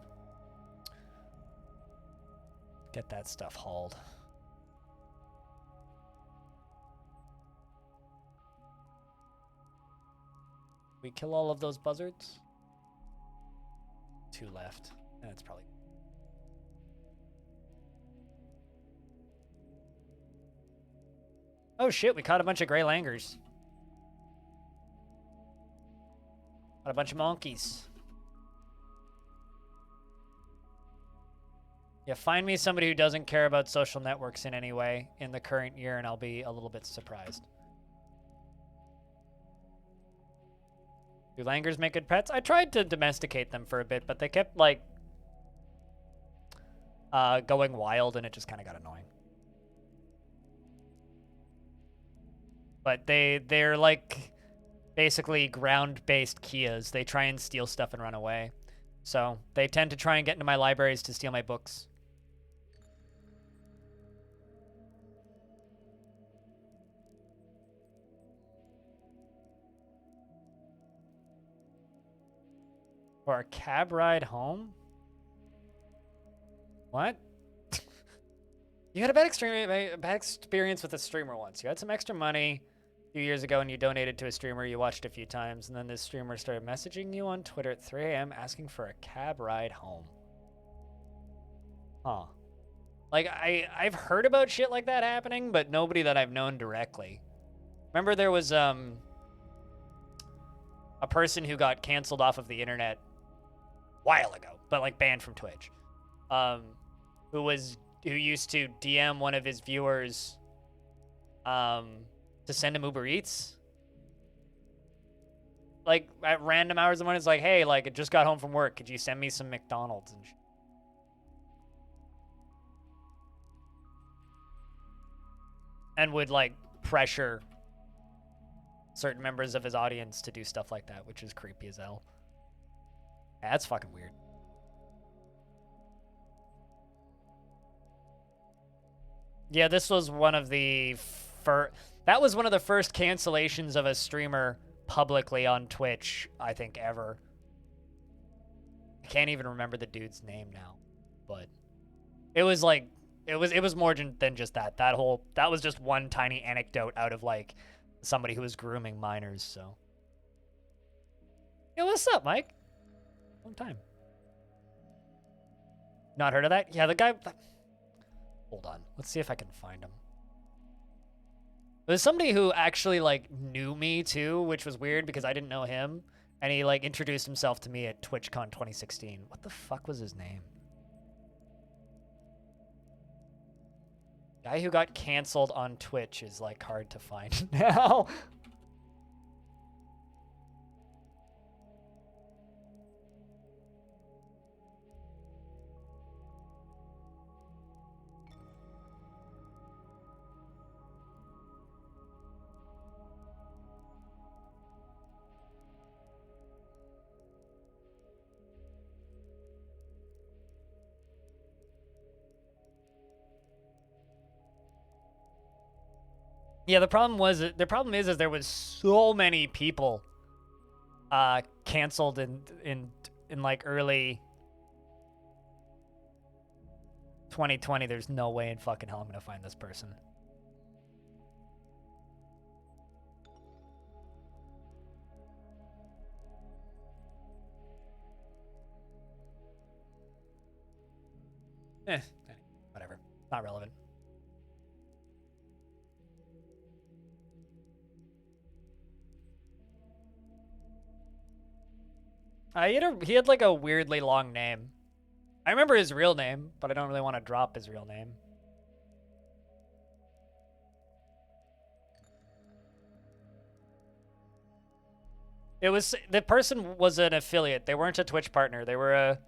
get that stuff hauled. We kill all of those buzzards? 2 left. That's probably... Oh shit, we caught a bunch of gray langurs. Caught a bunch of monkeys. Yeah, find me somebody who doesn't care about social networks in any way in the current year and I'll be a little bit surprised. Do langurs make good pets? I tried to domesticate them for a bit, but they kept, like, going wild, and it just kind of got annoying. But they're like, basically ground-based Kias. They try and steal stuff and run away. So they tend to try and get into my libraries to steal my books. For a cab ride home? What? You had a bad experience with a streamer once. You had some extra money a few years ago and you donated to a streamer you watched a few times, and then this streamer started messaging you on Twitter at 3 a.m. asking for a cab ride home. Huh. Like, I've heard about shit like that happening, but nobody that I've known directly. Remember there was a person who got canceled off of the internet a while ago, but like banned from Twitch, who used to DM one of his viewers to send him Uber Eats, like at random hours of the morning. It's like, hey, like, I just got home from work, could you send me some McDonald's and and would like pressure certain members of his audience to do stuff like that, which is creepy as hell. Yeah, that's fucking weird. Yeah, this was one of the that was one of the first cancellations of a streamer publicly on Twitch, I think, ever. I can't even remember the dude's name now, but it was like it was more than just that. That was just one tiny anecdote out of like somebody who was grooming minors. So, yo, what's up, Mike? Long time. Not heard of that? Yeah, the guy. Hold on. Let's see if I can find him. There's somebody who actually like knew me too, which was weird because I didn't know him, and he like introduced himself to me at TwitchCon 2016. What the fuck was his name? Guy who got canceled on Twitch is like hard to find now. Yeah, the problem is there was so many people canceled in like early 2020. There's no way in fucking hell I'm gonna find this person. Whatever. Not relevant. He had like a weirdly long name. I remember his real name, but I don't really want to drop his real name. The person was an affiliate. They weren't a Twitch partner. They were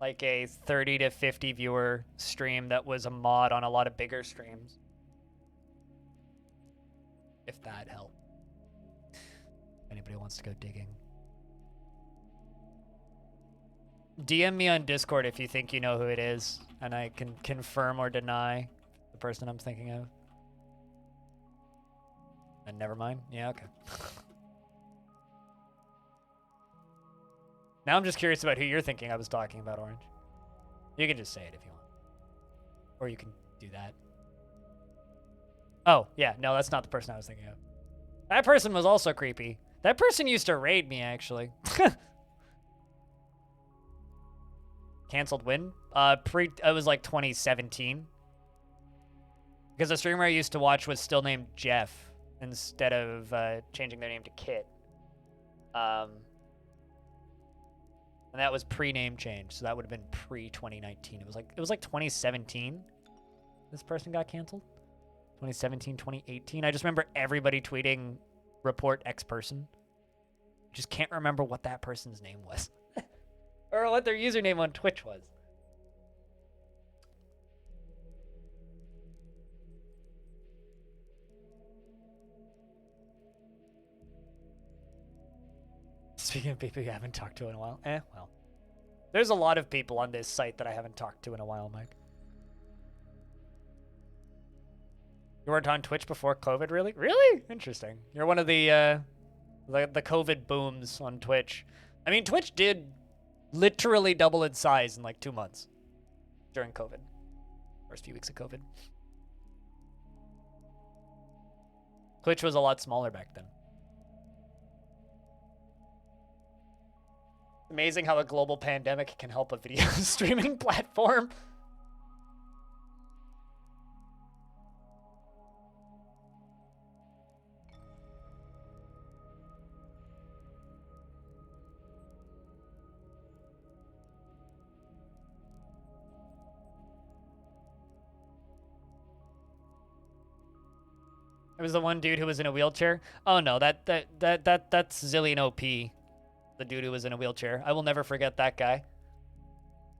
like a 30 to 50 viewer stream that was a mod on a lot of bigger streams. If that helped. Anybody wants to go digging. DM me on Discord if you think you know who it is, and I can confirm or deny the person I'm thinking of. And never mind? Yeah, okay. Now I'm just curious about who you're thinking I was talking about, Orange. You can just say it if you want. Or you can do that. Oh, yeah, no, that's not the person I was thinking of. That person was also creepy. That person used to raid me, actually. Canceled when? It was like 2017. Because the streamer I used to watch was still named Jeff instead of changing their name to Kit. And that was pre-name change, so that would have been pre-2019. It was like 2017. This person got canceled. 2017, 2018. I just remember everybody tweeting report X person. Just can't remember what that person's name was. Or what their username on Twitch was. Speaking of people you haven't talked to in a while. Well. There's a lot of people on this site that I haven't talked to in a while, Mike. You weren't on Twitch before COVID, really? Really? Interesting. You're one of the COVID booms on Twitch. I mean, Twitch did literally double its size in like 2 months during COVID. First few weeks of COVID. Twitch was a lot smaller back then. Amazing how a global pandemic can help a video streaming platform. It was the one dude who was in a wheelchair. Oh no, that's Zillion OP. The dude who was in a wheelchair. I will never forget that guy.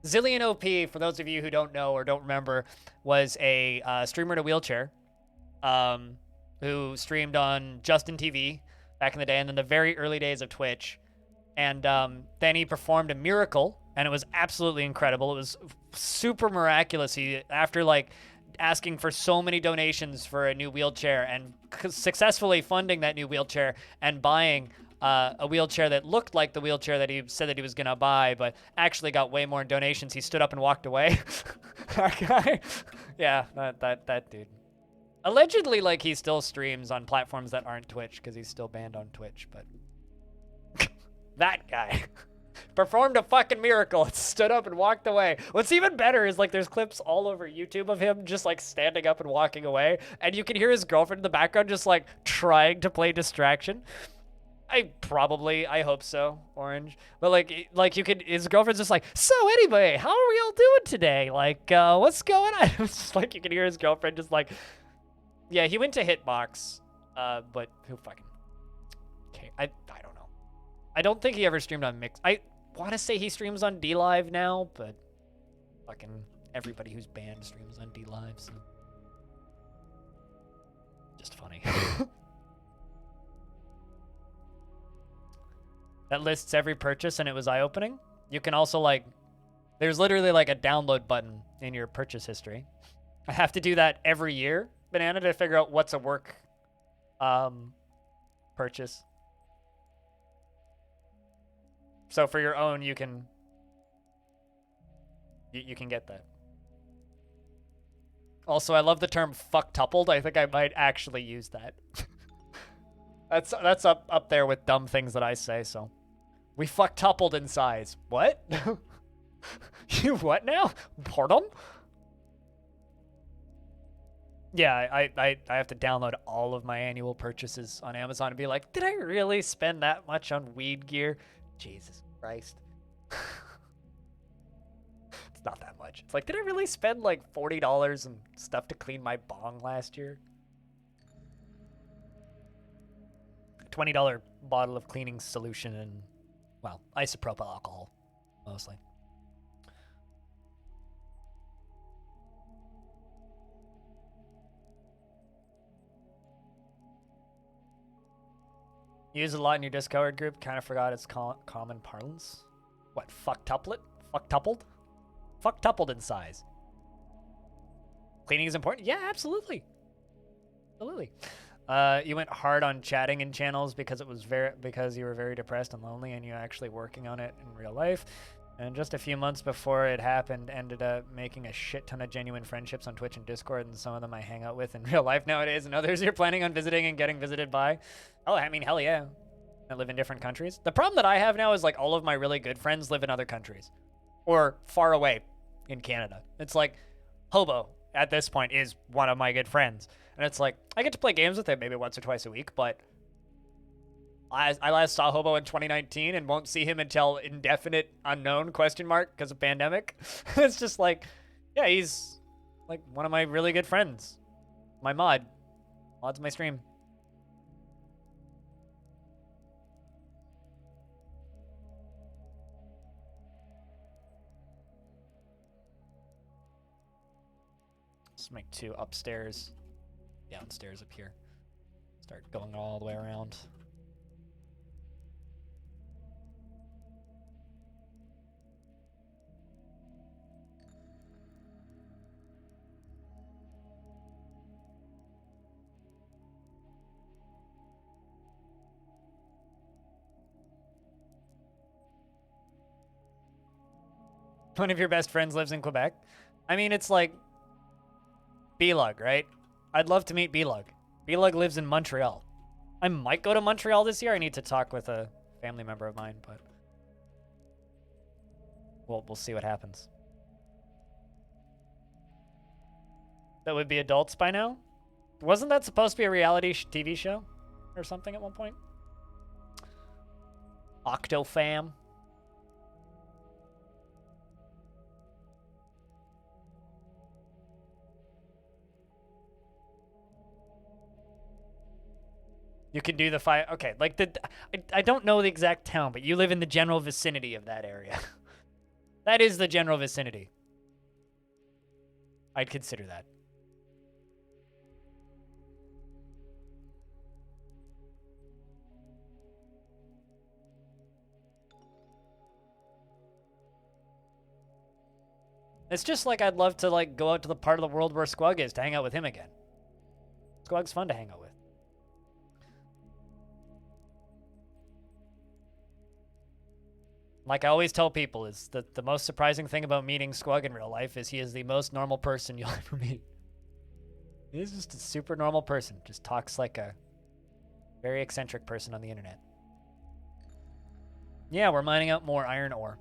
Zillion OP, for those of you who don't know or don't remember, was a streamer in a wheelchair who streamed on Justin TV back in the day, and then the very early days of Twitch. And then he performed a miracle, and it was absolutely incredible. It was super miraculous. He, after like asking for so many donations for a new wheelchair and successfully funding that new wheelchair and buying a wheelchair that looked like the wheelchair that he said that he was gonna buy, but actually got way more in donations, he stood up and walked away. Our guy, yeah, that dude. Allegedly, like, he still streams on platforms that aren't Twitch because he's still banned on Twitch, but that guy performed a fucking miracle and stood up and walked away. What's even better is, like, there's clips all over YouTube of him just, like, standing up and walking away, and you can hear his girlfriend in the background just, like, trying to play distraction. I hope so, Orange. But, like you could, his girlfriend's just like, so anyway, how are we all doing today? Like, what's going on? It's just like, you can hear his girlfriend just like, yeah, he went to Hitbox, but who fucking, okay, I don't know. I don't think he ever streamed on Mix. I want to say he streams on DLive now, but fucking everybody who's banned streams on DLive, so. Just funny. That lists every purchase, and it was eye-opening. You can also, like, there's literally, like, a download button in your purchase history. I have to do that every year, Banana, to figure out what's a work purchase. So for your own, you can get that. Also, I love the term fucktupled. I think I might actually use that. That's up there with dumb things that I say, so. We fucktupled in size. What? You what now? Pardon? Yeah, I have to download all of my annual purchases on Amazon and be like, did I really spend that much on weed gear? Jesus Christ. It's not that much. It's like, did I really spend like $40 on stuff to clean my bong last year? $20 bottle of cleaning solution and, well, isopropyl alcohol, mostly. Use a lot in your Discord group. Kind of forgot its common parlance. What, fucktuplet? Fucktupled? Fucktupled in size. Cleaning is important? Yeah, absolutely. Absolutely. You went hard on chatting in channels because because you were very depressed and lonely, and you're actually working on it in real life. And just a few months before it happened, ended up making a shit ton of genuine friendships on Twitch and Discord, and some of them I hang out with in real life nowadays, and others you're planning on visiting and getting visited by. Oh, I mean, hell yeah. I live in different countries. The problem that I have now is, like, all of my really good friends live in other countries. Or far away in Canada. It's like, Hobo, at this point, is one of my good friends. And it's like, I get to play games with him maybe once or twice a week, but I last saw Hobo in 2019 and won't see him until indefinite unknown ? Because of pandemic. It's just like, yeah, he's like one of my really good friends. My mod. Mod's my stream. Let's make 2 upstairs, downstairs up here. Start going all the way around. One of your best friends lives in Quebec. I mean, it's like B-Lug, right? I'd love to meet B-Lug. B-Lug lives in Montreal. I might go to Montreal this year. I need to talk with a family member of mine, but we'll see what happens. That would be adults by now? Wasn't that supposed to be a reality TV show or something at one point? Octofam. You can do the 5. Okay, like I don't know the exact town, but you live in the general vicinity of that area. That is the general vicinity. I'd consider that. It's just like I'd love to like go out to the part of the world where Squug is to hang out with him again. Squug's fun to hang out with. Like I always tell people, is that the most surprising thing about meeting Squug in real life is he is the most normal person you'll ever meet. He's just a super normal person. Just talks like a very eccentric person on the internet. Yeah, we're mining out more iron ore.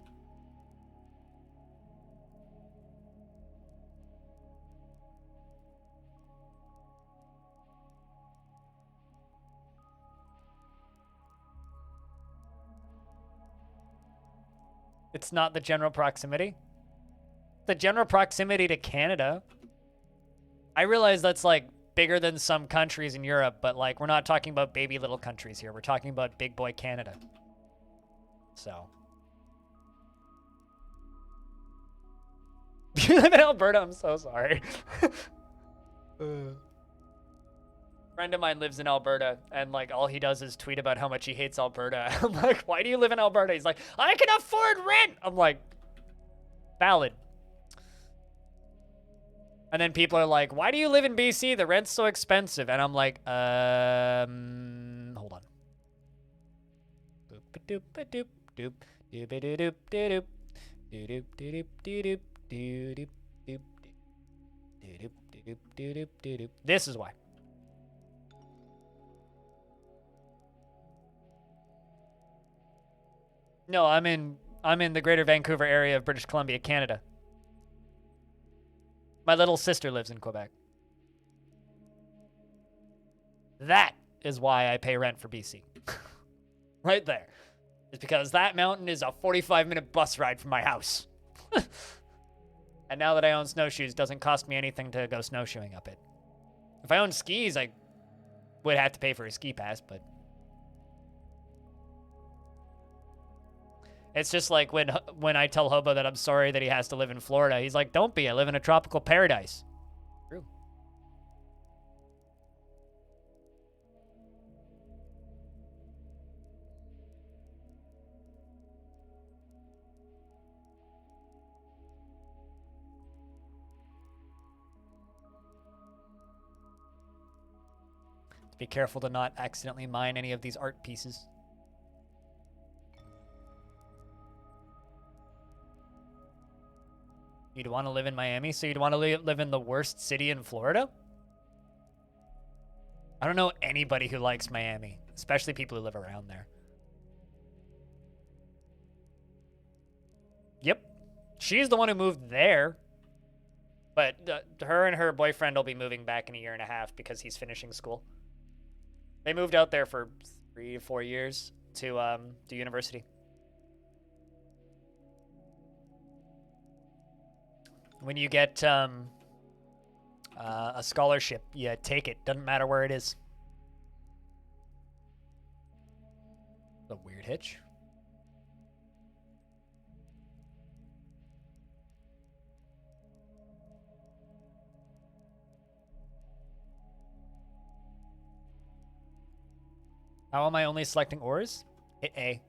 It's not the general proximity. The general proximity to Canada. I realize that's like bigger than some countries in Europe, but like we're not talking about baby little countries here. We're talking about big boy Canada. So. You live in Alberta? I'm so sorry. Friend of mine lives in Alberta, and like all he does is tweet about how much he hates Alberta. I'm like, why do you live in Alberta? He's like, I can afford rent. I'm like, valid. And then people are like, why do you live in BC? The rent's so expensive. And I'm like, hold on. Boop-a-doop-a-doop, doop, doop-a-doop-doop, doop, doop, doop, doop, doop, doop, doop, doop, doop. This is why. No, I'm in the Greater Vancouver area of British Columbia, Canada. My little sister lives in Quebec. That is why I pay rent for BC. Right there. It's because that mountain is a 45-minute bus ride from my house. And now that I own snowshoes, it doesn't cost me anything to go snowshoeing up it. If I owned skis, I would have to pay for a ski pass, but... It's just like when I tell Hobo that I'm sorry that he has to live in Florida. He's like, don't be. I live in a tropical paradise. True. Be careful to not accidentally mine any of these art pieces. You'd want to live in Miami, so you'd want to live in the worst city in Florida? I don't know anybody who likes Miami, especially people who live around there. Yep. She's the one who moved there. But her and her boyfriend will be moving back in a year and a half because he's finishing school. They moved out there for 3 to 4 years to do university. When you get a scholarship, you take it. Doesn't matter where it is. A weird hitch. How am I only selecting ores? Hit A.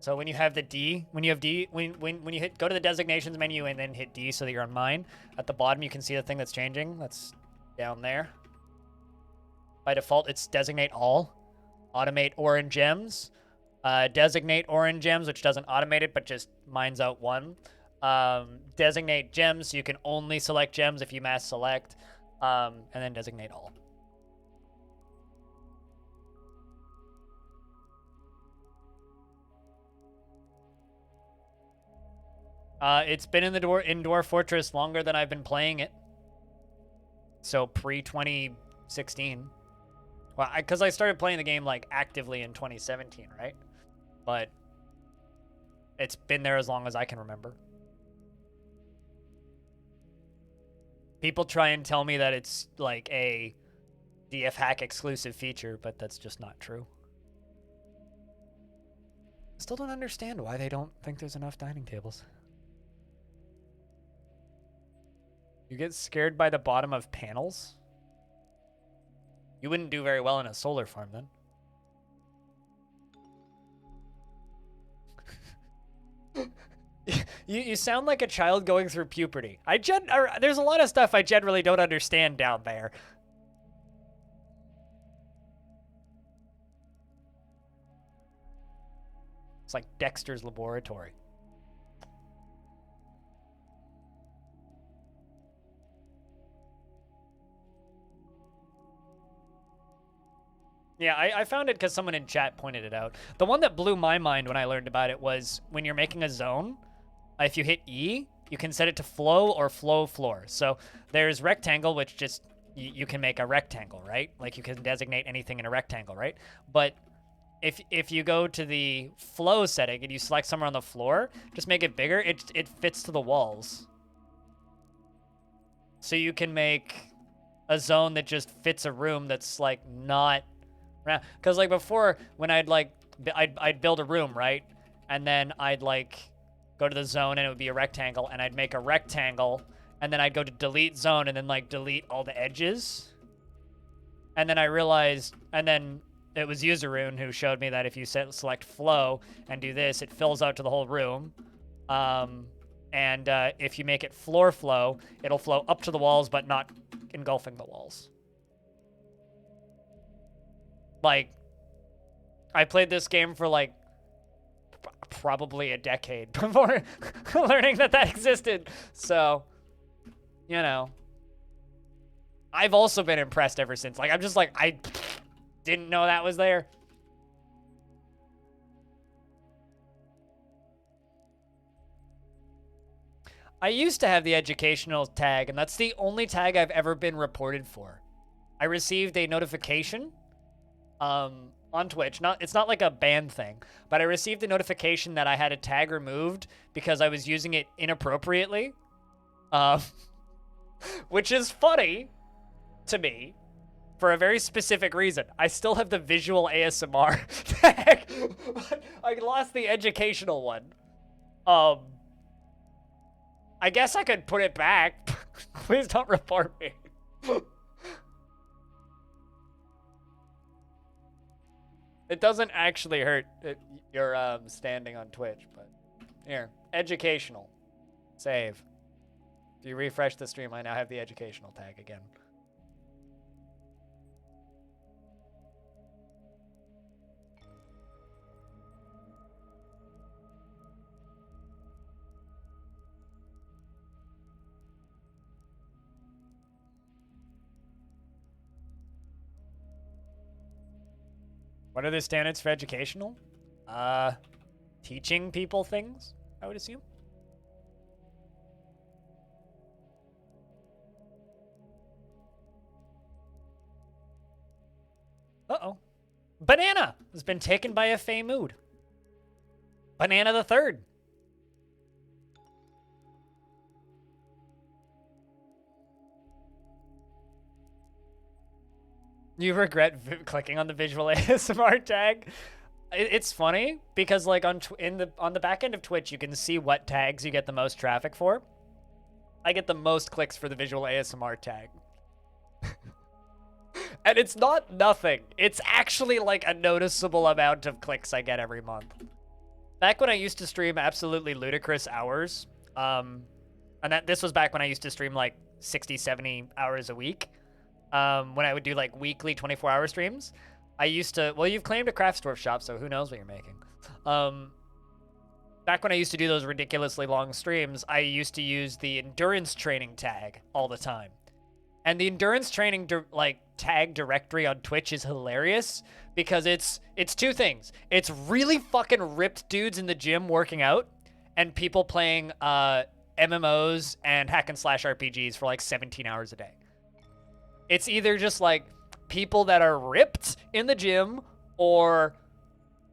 So when you have the D, when you hit, go to the designations menu and then hit D so that you're on mine. At the bottom, you can see the thing that's changing. That's down there. By default, it's designate all. Automate ore and gems. Designate ore and gems, which doesn't automate it, but just mines out one. Designate gems, so you can only select gems if you mass select. And then designate all. It's been in the Dwarf Fortress longer than I've been playing it. So pre-2016. Well, because I started playing the game like actively in 2017, right? But it's been there as long as I can remember. People try and tell me that it's like a DF hack exclusive feature, but that's just not true. I still don't understand why they don't think there's enough dining tables. You get scared by the bottom of panels? You wouldn't do very well in a solar farm, then. You sound like a child going through puberty. There's a lot of stuff I generally don't understand down there. It's like Dexter's Laboratory. Yeah, I found it because someone in chat pointed it out. The one that blew my mind when I learned about it was when you're making a zone, if you hit E, you can set it to flow or flow floor. So there's rectangle, which just, you can make a rectangle, right? Like you can designate anything in a rectangle, right? But if you go to the flow setting and you select somewhere on the floor, just make it bigger, it fits to the walls. So you can make a zone that just fits a room that's like not... Because like before, when I'd build a room, right? And then I'd like go to the zone and it would be a rectangle, and I'd make a rectangle, and then I'd go to delete zone and then like delete all the edges. And then I realized, and then it was Userune who showed me that if you select flow and do this, it fills out to the whole room. And if you make it floor flow, it'll flow up to the walls but not engulfing the walls. Like, I played this game for like probably a decade before learning that existed. So, you know, I've also been impressed ever since. Like, I'm just like, I didn't know that was there. I used to have the educational tag, and that's the only tag I've ever been reported for. I received a notification on Twitch. It's not like a ban thing, but I received a notification that I had a tag removed because I was using it inappropriately. Which is funny to me for a very specific reason. I still have the visual ASMR tag, but I lost the educational one. I guess I could put it back. Please don't report me. It doesn't actually hurt your standing on Twitch, but here, educational. Save. If you refresh the stream, I now have the educational tag again. What are the standards for educational? Teaching people things, I would assume. Uh-oh. Banana has been taken by a Fey mood. Banana the Third. You regret clicking on the visual ASMR tag? It's funny because like on the back end of Twitch, you can see what tags you get the most traffic for. I get the most clicks for the visual ASMR tag. And it's not nothing. It's actually like a noticeable amount of clicks I get every month. Back when I used to stream absolutely ludicrous hours, and this was back when I used to stream like 60, 70 hours a week. When I would do like weekly 24-hour streams, I used to, well, you've claimed a craft store shop, so who knows what you're making. Back when I used to do those ridiculously long streams, I used to use the endurance training tag all the time. And the endurance training tag directory on Twitch is hilarious because it's two things. It's really fucking ripped dudes in the gym working out and people playing MMOs and hack and slash RPGs for like 17 hours a day. It's either just like people that are ripped in the gym or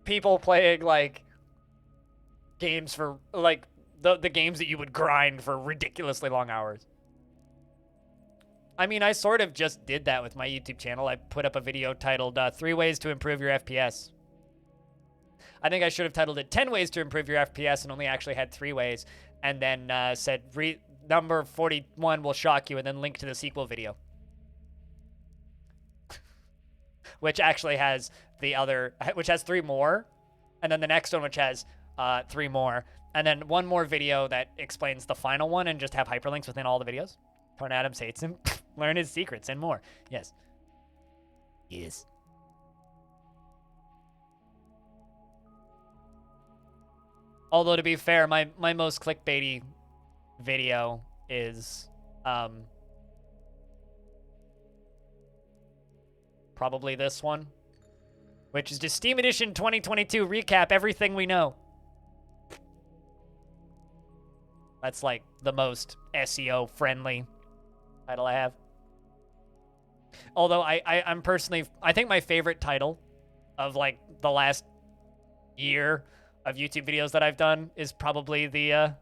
people playing like games for like the games that you would grind for ridiculously long hours. I mean, I sort of just did that with my YouTube channel. I put up a video titled 3 Ways to Improve Your FPS. I think I should have titled it 10 Ways to Improve Your FPS and only actually had 3 ways. And then said number 41 will shock you and then link to the sequel video. Which actually has which has 3 more. And then the next one, which has 3 more, and then 1 more video that explains the final one and just have hyperlinks within all the videos. Torn Adams hates him. Learn his secrets and more. Yes. Yes. Although, to be fair, my most clickbaity video is probably this one, which is just Steam Edition 2022 recap, everything we know. That's like the most SEO friendly title I have. Although I'm personally, I think my favorite title of like the last year of YouTube videos that I've done is probably the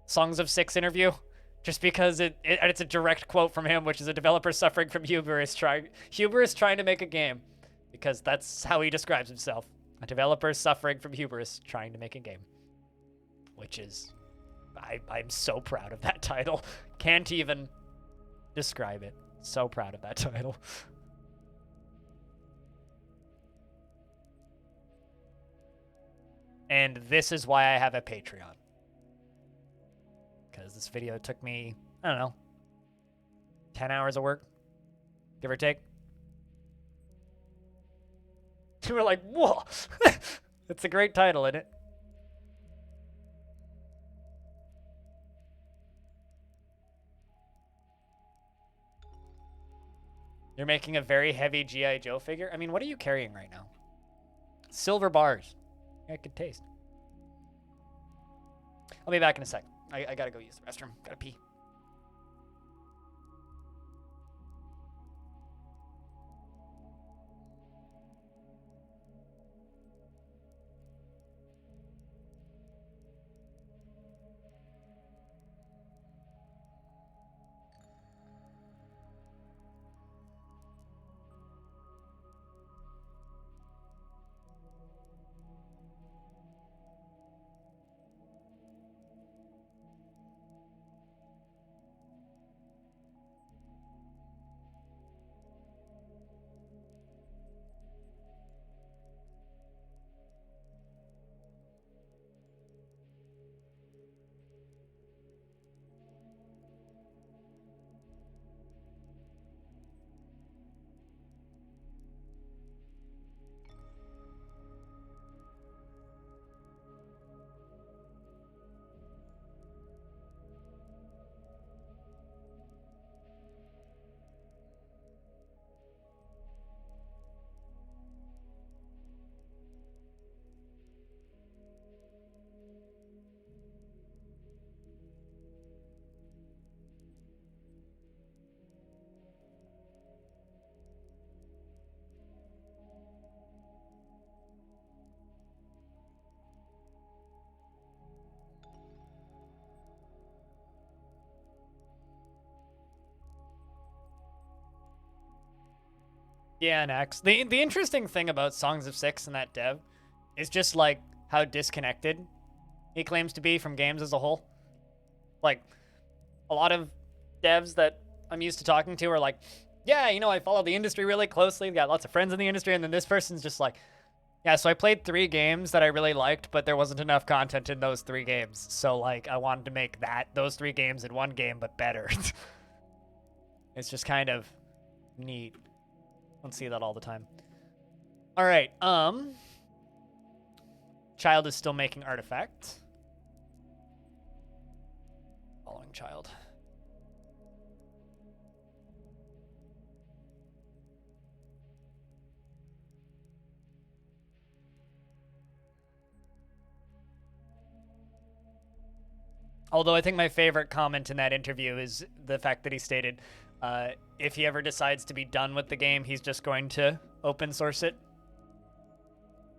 Songs of Six interview, just because it's a direct quote from him, which is a developer suffering from hubris trying to make a game, because that's how he describes himself. A developer suffering from hubris trying to make a game, which is, I'm so proud of that title. Can't even describe it. So proud of that title. And this is why I have a Patreon. Because this video took me, I don't know, 10 hours of work, give or take. We're like, whoa! It's a great title, isn't it? You're making a very heavy G.I. Joe figure? I mean, what are you carrying right now? Silver bars. I could taste. I'll be back in a sec. I gotta go use the restroom. Gotta pee. Yeah, Nex. The interesting thing about Songs of Six and that dev is just like how disconnected he claims to be from games as a whole. Like, a lot of devs that I'm used to talking to are like, yeah, you know, I follow the industry really closely, got lots of friends in the industry, and then this person's just like, yeah, so I played 3 games that I really liked, but there wasn't enough content in those 3 games. So like I wanted to make those 3 games in one game but better. It's just kind of neat. Don't see that all the time. All right, child is still making artifact. Following child. Although I think my favorite comment in that interview is the fact that he stated, if he ever decides to be done with the game, he's just going to open source it.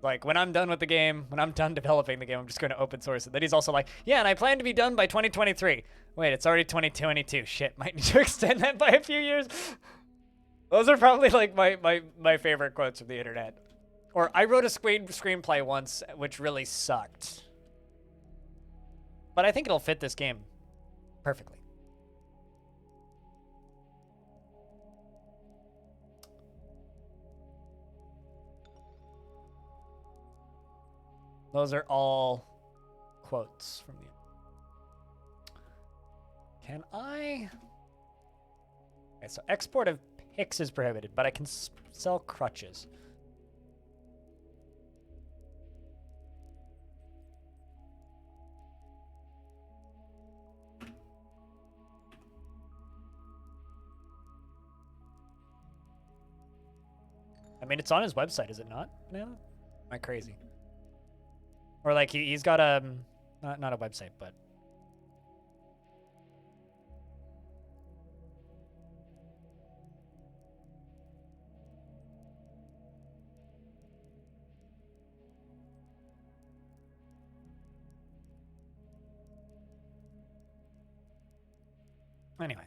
Like, when I'm done with the game, when I'm done developing the game, I'm just going to open source it. Then he's also like, yeah, and I plan to be done by 2023. Wait, it's already 2022. Shit, might need to extend that by a few years. Those are probably like my favorite quotes from the internet. Or I wrote a screenplay once, which really sucked. But I think it'll fit this game perfectly. Those are all quotes from the... Can I... Okay, so export of pics is prohibited, but I can sell crutches. I mean, it's on his website, is it not? Banana? Am I crazy? Or like he's got a not a website, but anyway.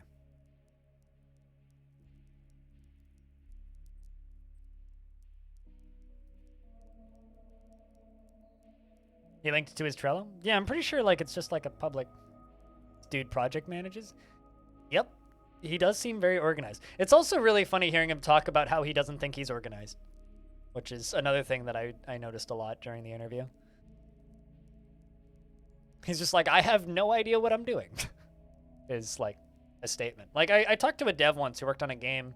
He linked it to his Trello? Yeah, I'm pretty sure like it's just like a public dude project manages. Yep. He does seem very organized. It's also really funny hearing him talk about how he doesn't think he's organized, which is another thing that I noticed a lot during the interview. He's just like, I have no idea what I'm doing, is like a statement. Like I talked to a dev once who worked on a game,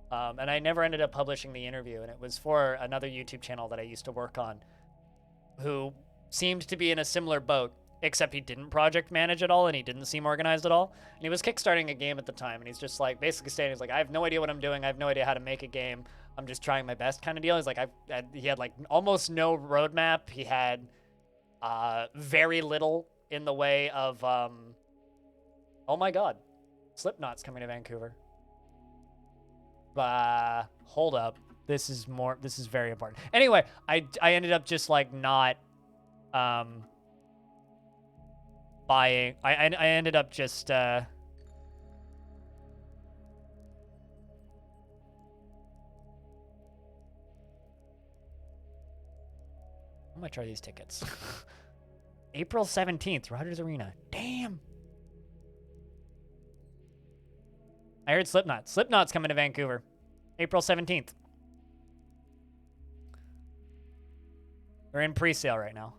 and I never ended up publishing the interview, and it was for another YouTube channel that I used to work on, who seemed to be in a similar boat, except he didn't project manage at all and he didn't seem organized at all. And he was kickstarting a game at the time, and he's just like basically saying, he's like, I have no idea what I'm doing. I have no idea how to make a game. I'm just trying my best kind of deal. He's like, he had like almost no roadmap. He had very little in the way of, oh my God, Slipknot's coming to Vancouver. Hold up. This is very important. Anyway, I ended up just like not buying. I ended up just how much are these tickets? April 17th, Rogers Arena. Damn. I heard Slipknot. Slipknot's coming to Vancouver. April 17th. They're in pre-sale right now.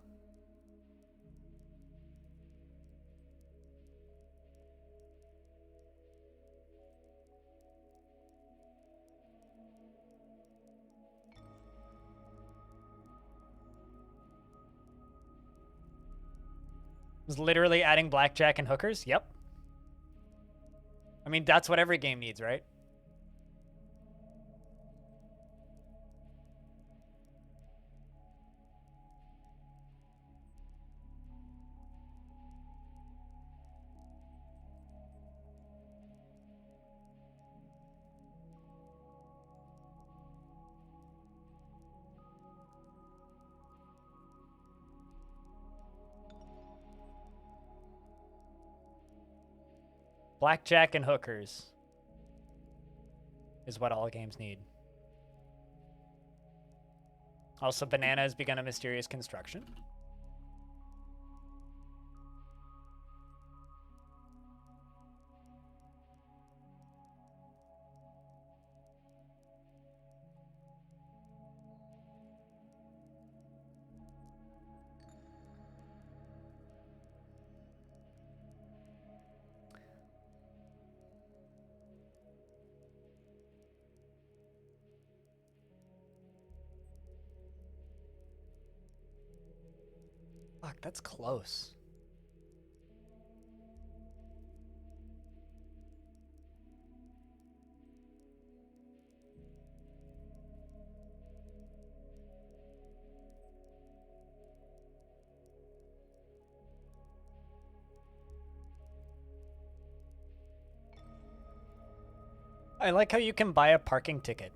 Was literally adding blackjack and hookers? Yep. I mean, that's what every game needs, right? Blackjack and hookers is what all games need. Also, Banana has begun a mysterious construction. Fuck, that's close. I like how you can buy a parking ticket.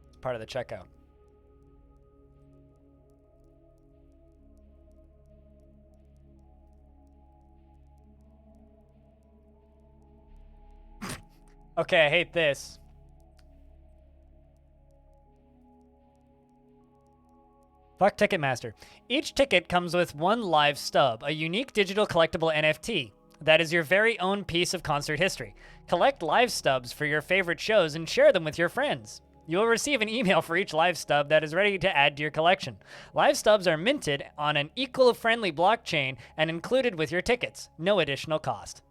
It's part of the checkout. Okay, I hate this. Fuck Ticketmaster. Each ticket comes with one live stub, a unique digital collectible NFT. That is your very own piece of concert history. Collect live stubs for your favorite shows and share them with your friends. You will receive an email for each live stub that is ready to add to your collection. Live stubs are minted on an eco-friendly blockchain and included with your tickets. No additional cost.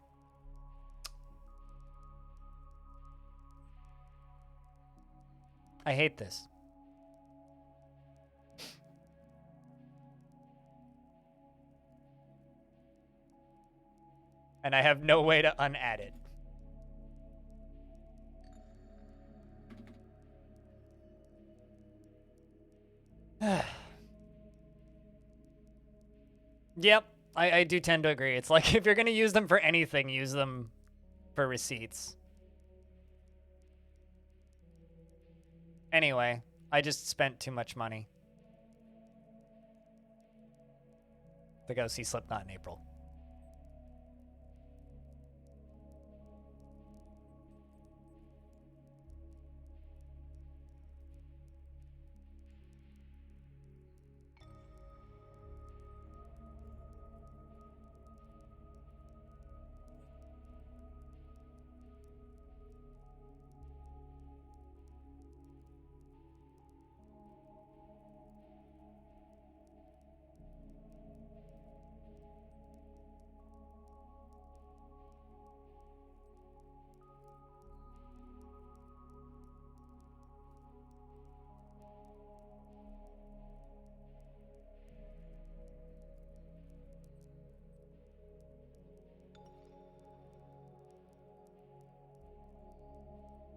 I hate this. And I have no way to unadd it. Yep, I do tend to agree. It's like, if you're going to use them for anything, use them for receipts. Anyway, I just spent too much money to go see Slipknot in April.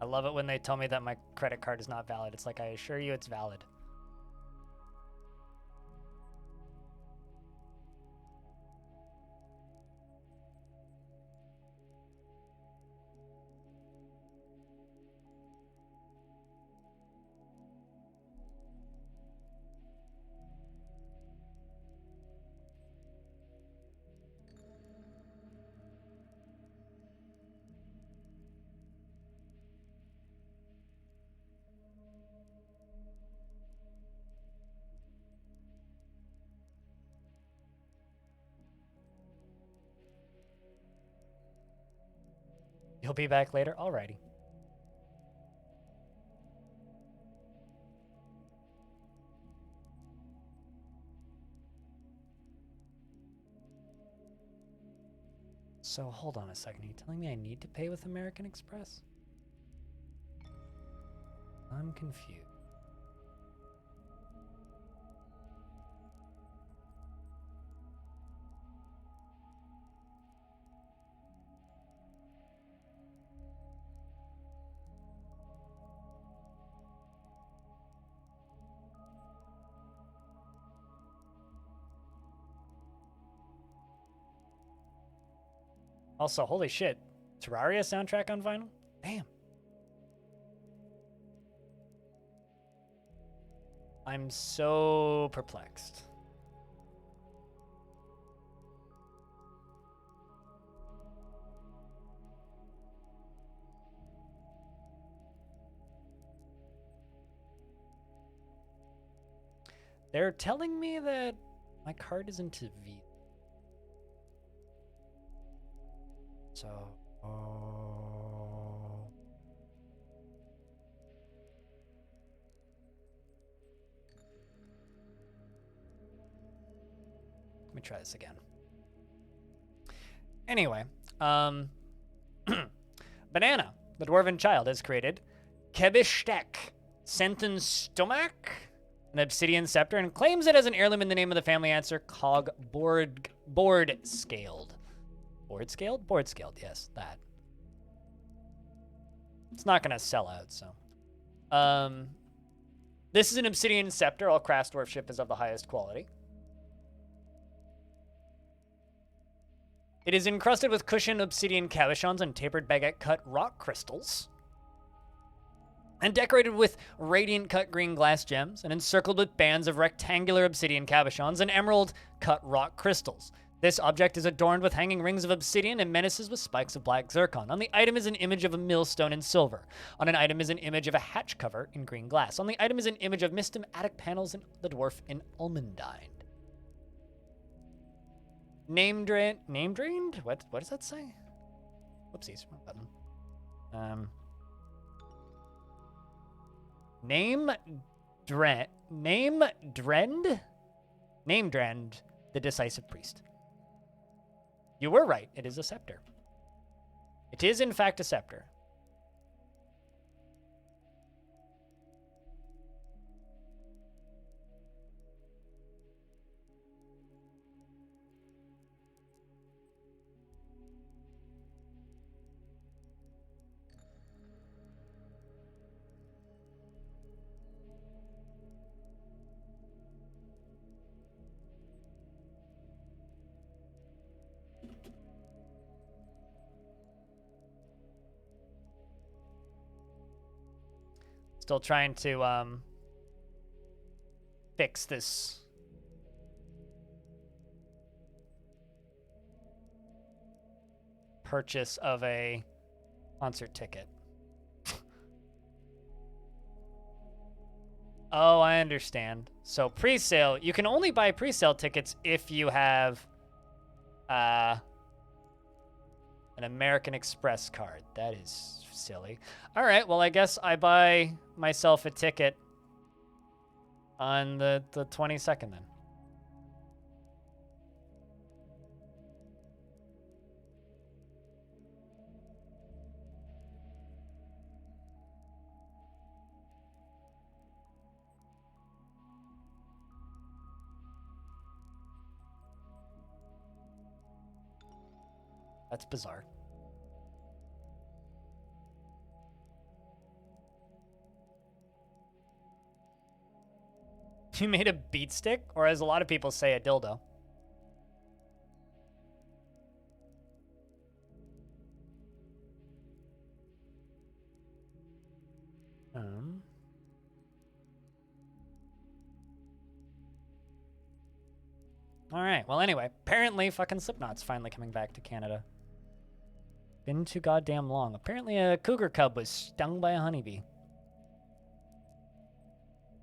I love it when they tell me that my credit card is not valid. It's like, I assure you it's valid. You'll be back later? Alrighty. So, hold on a second. Are you telling me I need to pay with American Express? I'm confused. Also, holy shit, Terraria soundtrack on vinyl? Damn. I'm so perplexed. They're telling me that my card isn't to V. So, let me try this again. Anyway, Banana, the dwarven child, has created Kebishtek Senten Stomach, an obsidian scepter, and claims it as an heirloom in the name of the family answer Cog Board Scaled. Board scaled? Board scaled, yes, that. It's not gonna sell out, so. This is an obsidian scepter. All craft dwarfship is of the highest quality. It is encrusted with cushioned obsidian cabochons and tapered baguette cut rock crystals, and decorated with radiant cut green glass gems, and encircled with bands of rectangular obsidian cabochons and emerald cut rock crystals. This object is adorned with hanging rings of obsidian and menaces with spikes of black zircon. On the item is an image of a millstone in silver. On an item is an image of a hatch cover in green glass. On the item is an image of attic panels in the dwarf in almandine. Name drained? What does that say? Whoopsies, wrong button. Name Drend. Name Drend? Name Drend, the decisive priest. You were right. It is a scepter. It is, in fact, a scepter. Still trying to fix this purchase of a concert ticket. Oh, I understand. So pre-sale, you can only buy pre-sale tickets if you have an American Express card. That is silly. All right, well, I guess I buy myself a ticket on the 22nd then. That's bizarre. You made a beat stick, or as a lot of people say, a dildo. All right. Well, anyway, apparently fucking Slipknot's finally coming back to Canada. Been too goddamn long. Apparently a cougar cub was stung by a honeybee.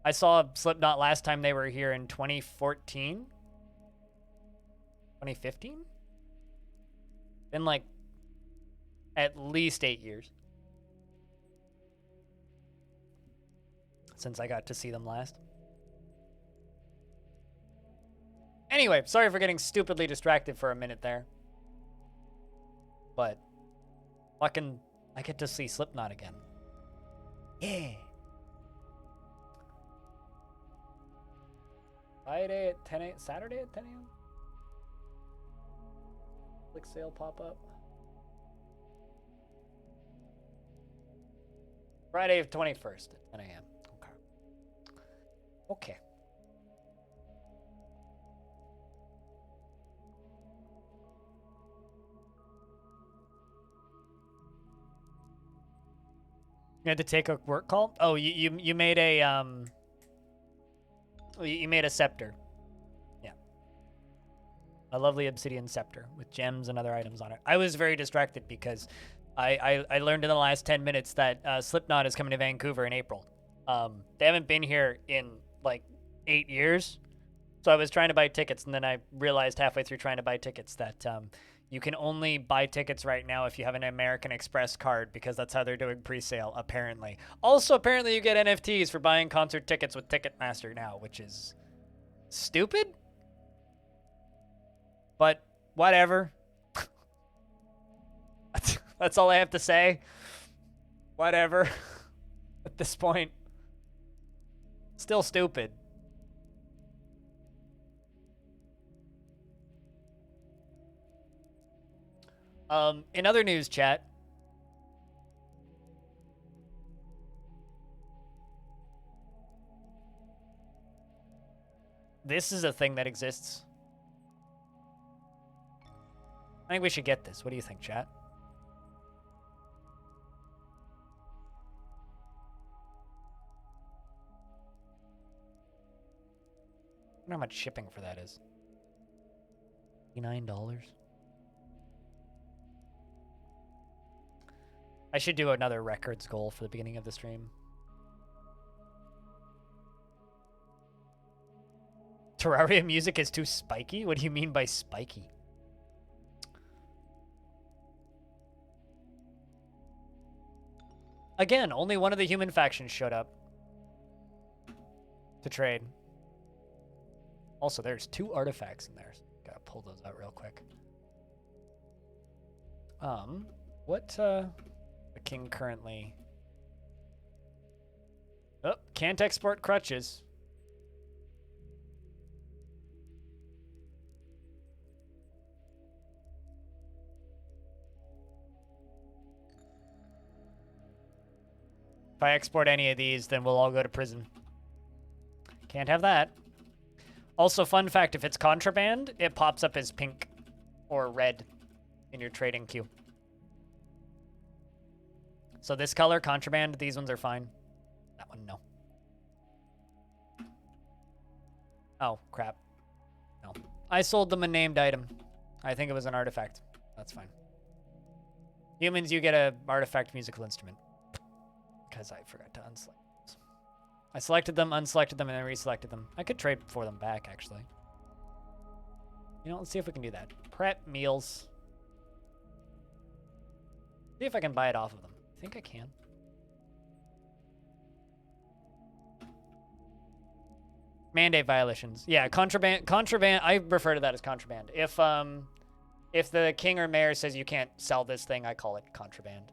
I saw Slipknot last time they were here in 2014? 2015? Been like at least 8 years since I got to see them last. Anyway, sorry for getting stupidly distracted for a minute there. But fucking I get to see Slipknot again. Yeah. Friday at 10 a.m. Saturday at 10 a.m. Click sale pop up. Friday of 21st at 10 a.m. Okay. Okay. You had to take a work call? Oh, you made a you made a scepter. Yeah. A lovely obsidian scepter with gems and other items on it. I was very distracted because I learned in the last 10 minutes that Slipknot is coming to Vancouver in April. They haven't been here in like 8 years. So I was trying to buy tickets, and then I realized halfway through trying to buy tickets that you can only buy tickets right now if you have an American Express card, because that's how they're doing pre-sale, apparently. Also, apparently you get NFTs for buying concert tickets with Ticketmaster now, which is stupid. But whatever. That's all I have to say. Whatever. At this point. Still stupid. In other news, chat. This is a thing that exists. I think we should get this. What do you think, chat? I wonder how much shipping for that is. $89. I should do another records goal for the beginning of the stream. Terraria music is too spiky? What do you mean by spiky? Again, only one of the human factions showed up. to trade. Also, there's 2 artifacts in there. So gotta pull those out real quick. What the king currently? Oh, can't export crutches. If I export any of these, then we'll all go to prison. Can't have that. Also, fun fact, if it's contraband, it pops up as pink or red in your trading queue. So this color, contraband, these ones are fine. That one, no. Oh, crap. No. I sold them a named item. I think it was an artifact. That's fine. Humans, you get a artifact musical instrument. Because I forgot to unselect those. I selected them, unselected them, and then reselected them. I could trade for them back, actually. You know, let's see if we can do that. Prep meals. See if I can buy it off of them. I think I can. Mandate violations. Yeah, contraband. I refer to that as contraband. If the king or mayor says you can't sell this thing, I call it contraband.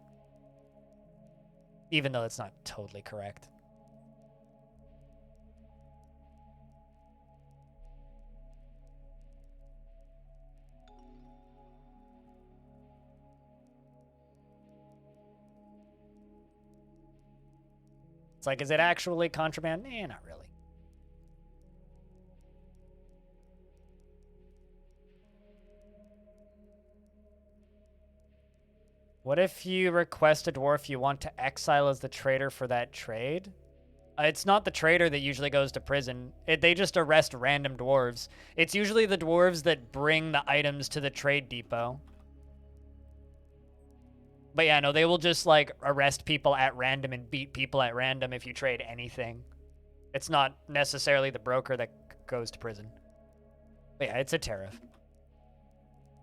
Even though it's not totally correct. It's like, is it actually contraband? Eh, not really. What if you request a dwarf you want to exile as the trader for that trade? It's not the trader that usually goes to prison. They just arrest random dwarves. It's usually the dwarves that bring the items to the trade depot. But yeah, no, they will just like arrest people at random and beat people at random if you trade anything. It's not necessarily the broker that goes to prison. But yeah, it's a tariff.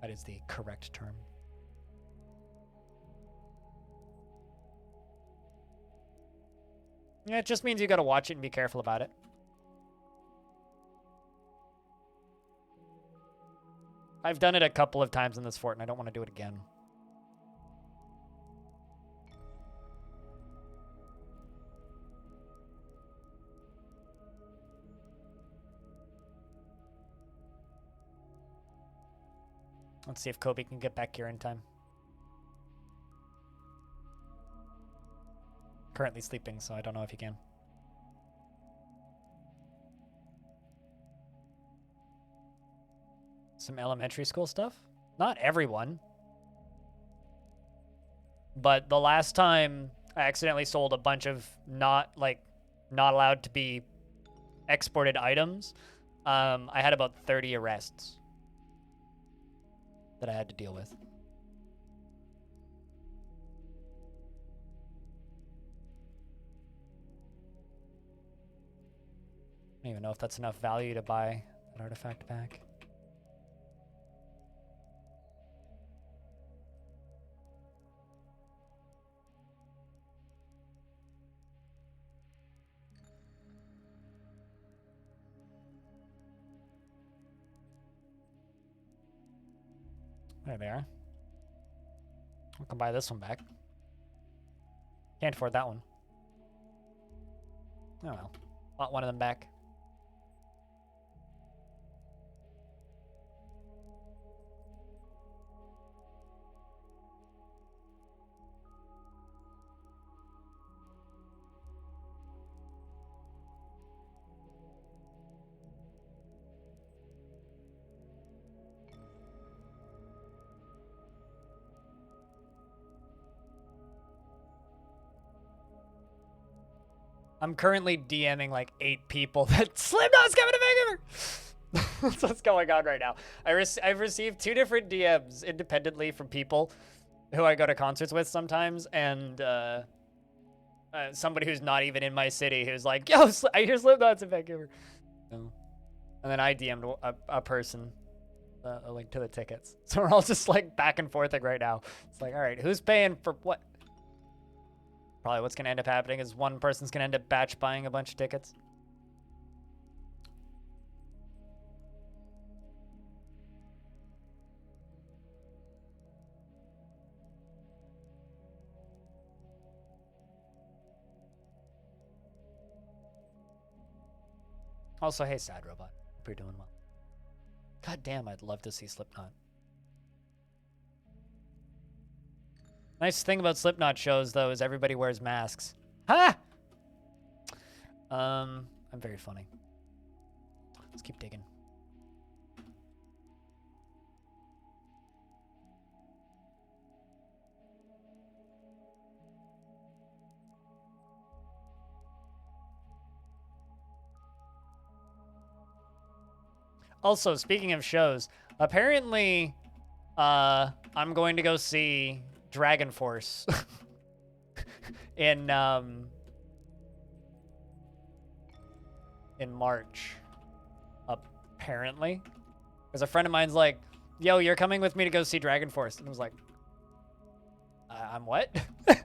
That is the correct term. Yeah, it just means you gotta watch it and be careful about it. I've done it a couple of times in this fort, and I don't want to do it again. Let's see if Kobe can get back here in time. Currently sleeping, so I don't know if he can. Some elementary school stuff? Not everyone. But the last time I accidentally sold a bunch of not allowed to be exported items, I had about 30 arrests that I had to deal with. I don't even know if that's enough value to buy that artifact back. There they are. I can buy this one back. Can't afford that one. Oh well. Bought one of them back. I'm currently DMing like 8 people that Slipknot's coming to Vancouver. That's what's going on right now. I've received 2 different DMs independently from people who I go to concerts with sometimes, and somebody who's not even in my city who's like, "Yo, I hear Slipknot's in Vancouver." And then I DM'd a person a link to the tickets. So we're all just like back and forthing right now. It's like, all right, who's paying for what? Probably what's going to end up happening is one person's going to end up batch buying a bunch of tickets. Also, hey, Sad Robot. Hope you're doing well. God damn, I'd love to see Slipknot. Nice thing about Slipknot shows, though, is everybody wears masks. Ha! I'm very funny. Let's keep digging. Also, speaking of shows, apparently, I'm going to go see Dragon Force in March, apparently. Because a friend of mine's like, yo, you're coming with me to go see Dragon Force. And I was like, I'm what? I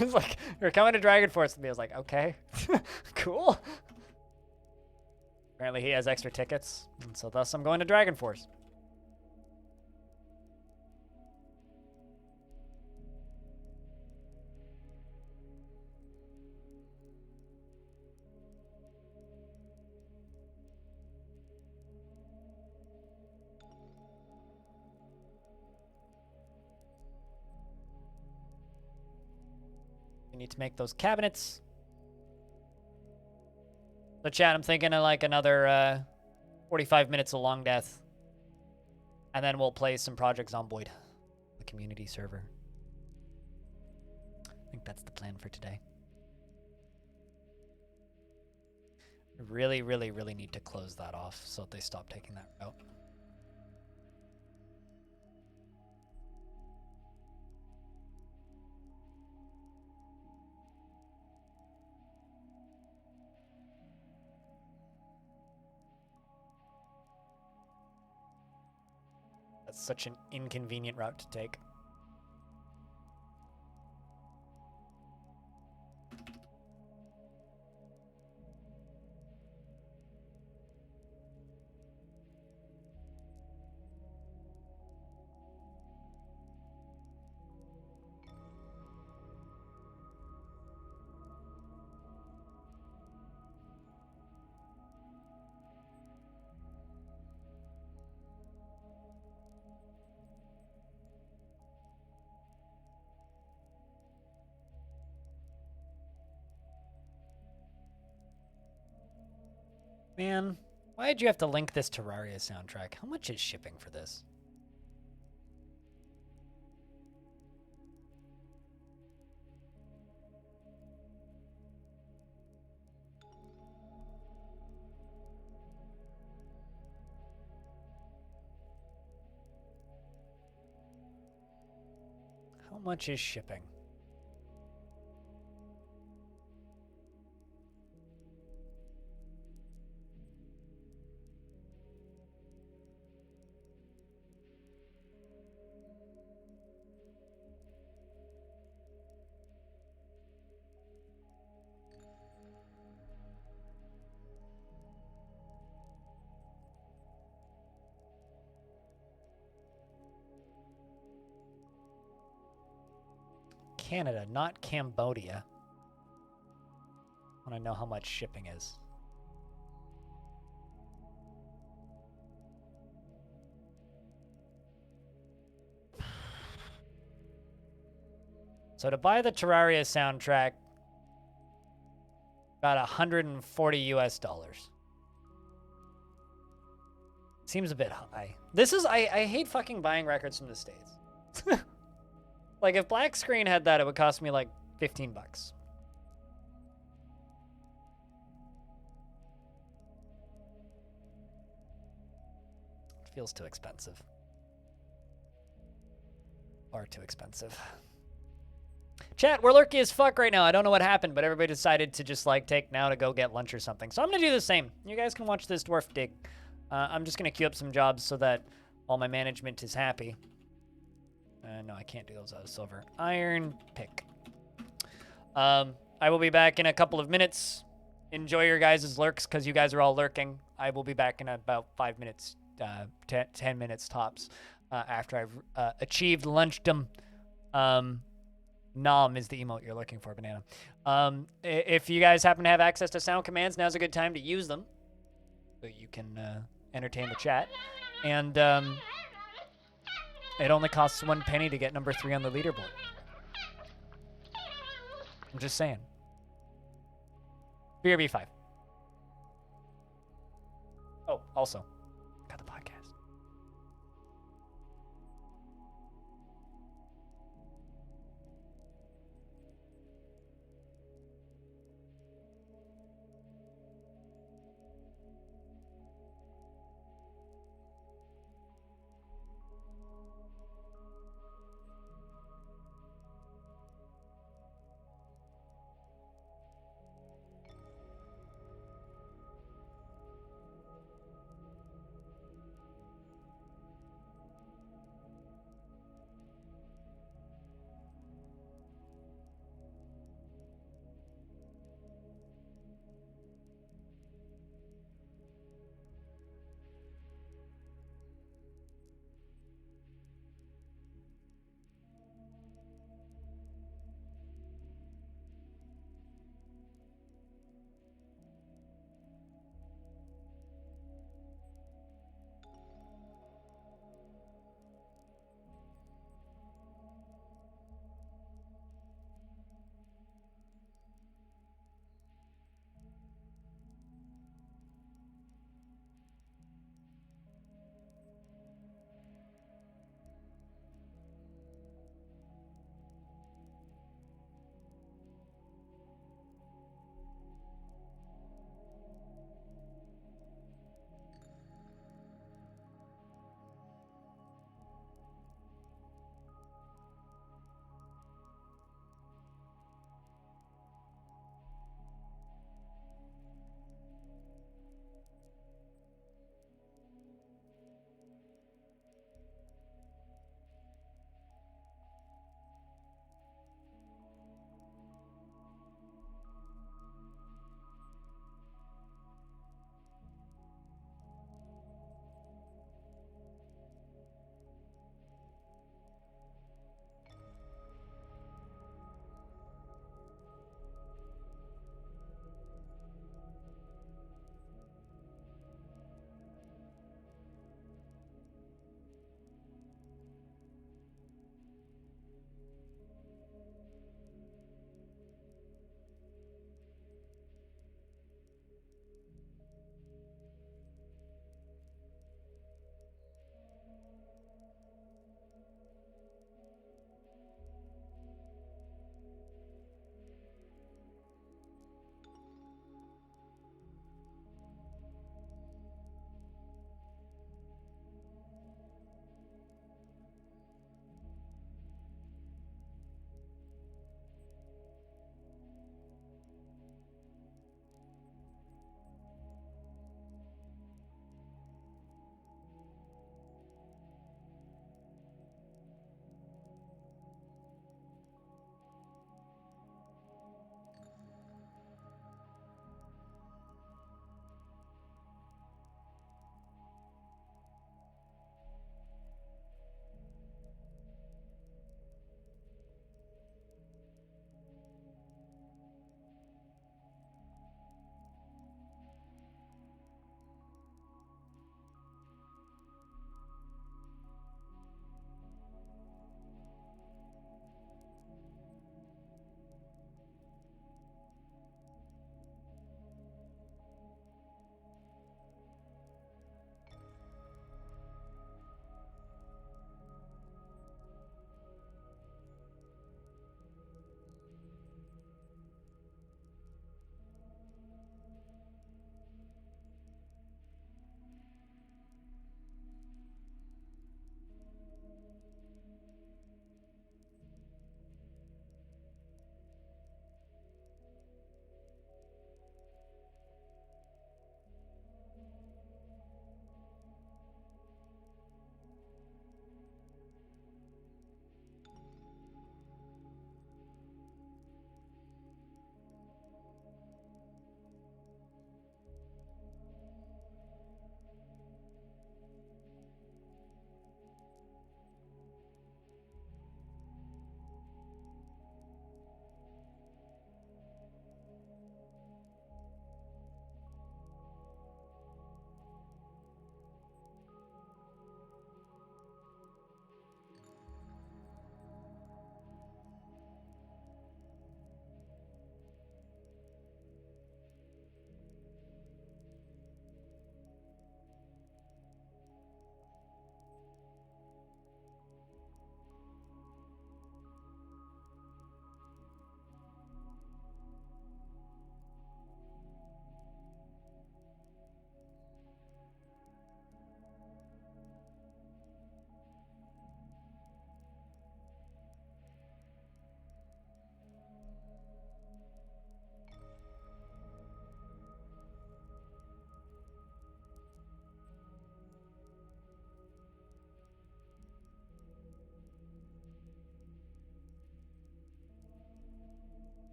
was like, you're coming to Dragon Force with me. I was like, okay, cool. Apparently he has extra tickets, and so thus I'm going to Dragon Force. We need to make those cabinets. So chat, I'm thinking of like another 45 minutes of Longdeath. And then we'll play some Project Zomboid, the community server. I think that's the plan for today. I really, really, really need to close that off so that they stop taking that route. That's such an inconvenient route to take. Man, why did you have to link this Terraria soundtrack? How much is shipping for this? How much is shipping? Canada, not Cambodia. I want to know how much shipping is. So to buy the Terraria soundtrack, about 140 US dollars. Seems a bit high. This is, I hate fucking buying records from the States. Like, if Black Screen had that, it would cost me, like, 15 bucks. It feels too expensive. Far too expensive. Chat, we're lurky as fuck right now. I don't know what happened, but everybody decided to just, like, take now to go get lunch or something. So I'm gonna do the same. You guys can watch this dwarf dig. I'm just gonna queue up some jobs so that all my management is happy. No, I can't do those out of silver. Iron pick. I will be back in a couple of minutes. Enjoy your guys' lurks, because you guys are all lurking. I will be back in about 5 minutes, 10 minutes tops, after I've achieved lunchdom. Nom is the emote you're looking for, Banana. If you guys happen to have access to sound commands, now's a good time to use them. so you can entertain the chat. And it only costs 1 penny to get number 3 on the leaderboard. I'm just saying. BRB5. Oh, also, got the podcast.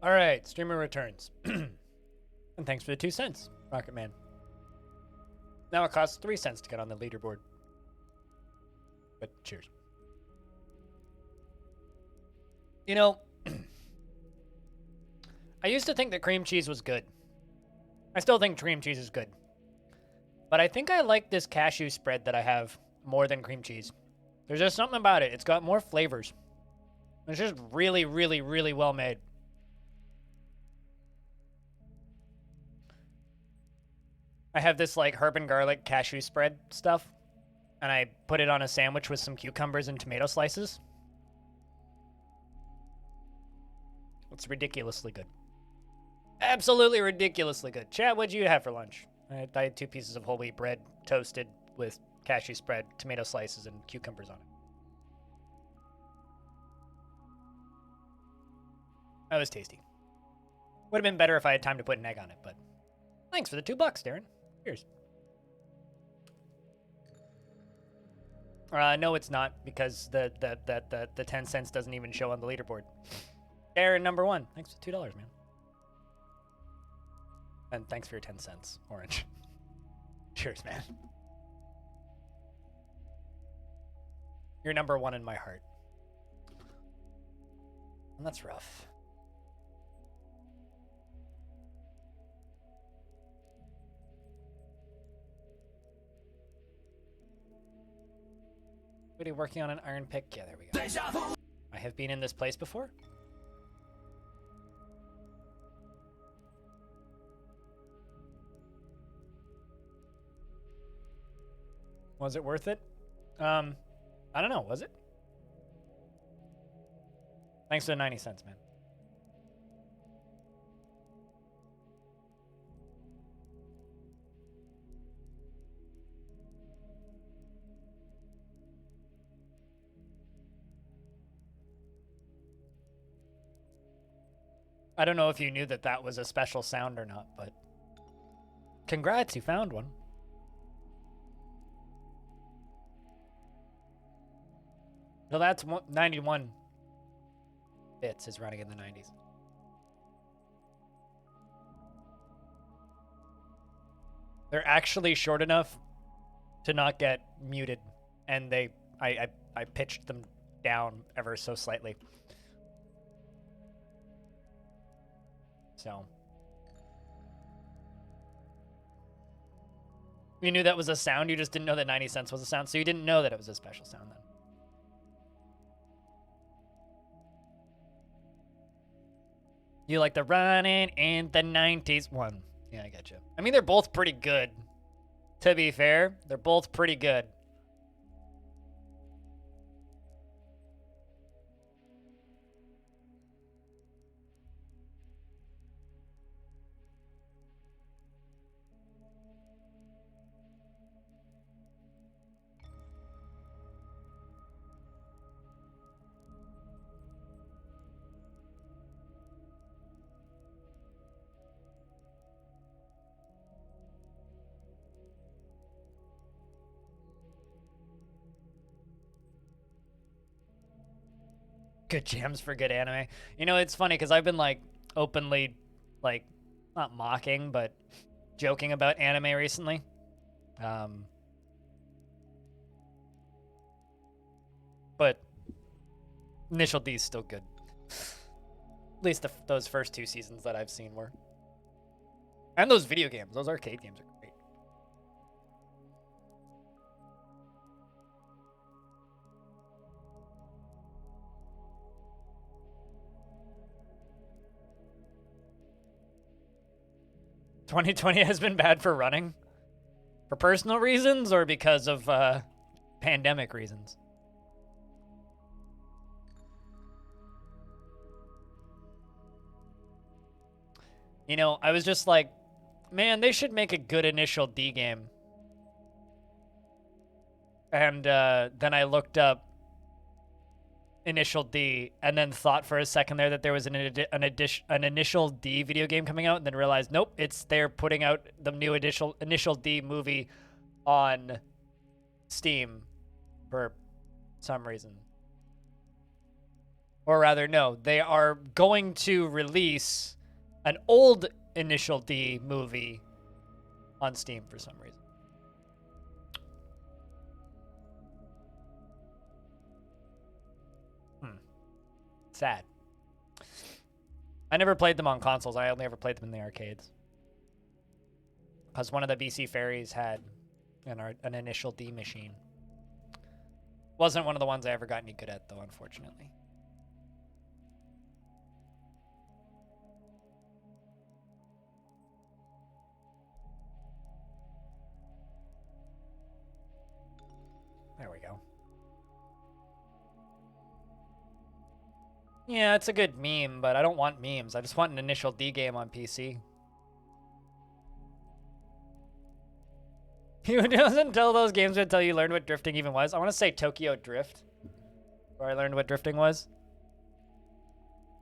All right, streamer returns. And thanks for the 2 cents, Rocket Man. Now it costs 3 cents to get on the leaderboard. But cheers. You know, I used to think that cream cheese was good. I still think cream cheese is good. But I think I like this cashew spread that I have more than cream cheese. There's just something about it. It's got more flavors. It's just really, really, really well made. I have this like herb and garlic cashew spread stuff, and I put it on a sandwich with some cucumbers and tomato slices. It's ridiculously good. Absolutely ridiculously good. Chat, what'd you have for lunch? I had 2 pieces of whole wheat bread toasted with cashew spread, tomato slices, and cucumbers on it. That was tasty. Would have been better if I had time to put an egg on it, but thanks for the $2, Darren. Cheers. No, it's not, because the 10 cents doesn't even show on the leaderboard. Darren, number 1. Thanks for $2, man. And thanks for your 10 cents, Orange. Cheers, man. You're number 1 in my heart. And that's rough. Are working on an iron pick? Yeah, there we go. I have been in this place before. Was it worth it? I don't know. Was it? Thanks for the 90 cents, man. I don't know if you knew that that was a special sound or not, but congrats, you found one. So that's 91 bits is running in the 90s. They're actually short enough to not get muted, and I pitched them down ever so slightly. So you knew that was a sound, you just didn't know that 90 cents was a sound, so you didn't know that it was a special sound then. You like the running in the 90s one. Yeah, I get you. I mean, they're both pretty good. To be fair, they're both pretty good. Good jams for good anime. You know, it's funny because I've been like openly, like, not mocking, but joking about anime recently. But Initial D is still good. At least those first 2 seasons that I've seen were. And those video games, those arcade games are great. "2020 has been bad for running? For personal reasons or because of pandemic reasons?" You know, I was just like, man, they should make a good Initial D game. And then I looked up Initial D and then thought for a second there that there was an Initial D video game coming out, and then realized, nope, they're putting out the new Initial D movie on Steam for some reason. Or rather, no, they are going to release an old Initial D movie on Steam for some reason. Sad. I never played them on consoles. I only ever played them in the arcades. Because one of the BC Ferries had an Initial D machine. Wasn't one of the ones I ever got any good at, though, unfortunately. There we go. Yeah, it's a good meme, but I don't want memes. I just want an Initial D game on PC. You doesn't tell those games until you learned what drifting even was. I want to say Tokyo Drift, where I learned what drifting was.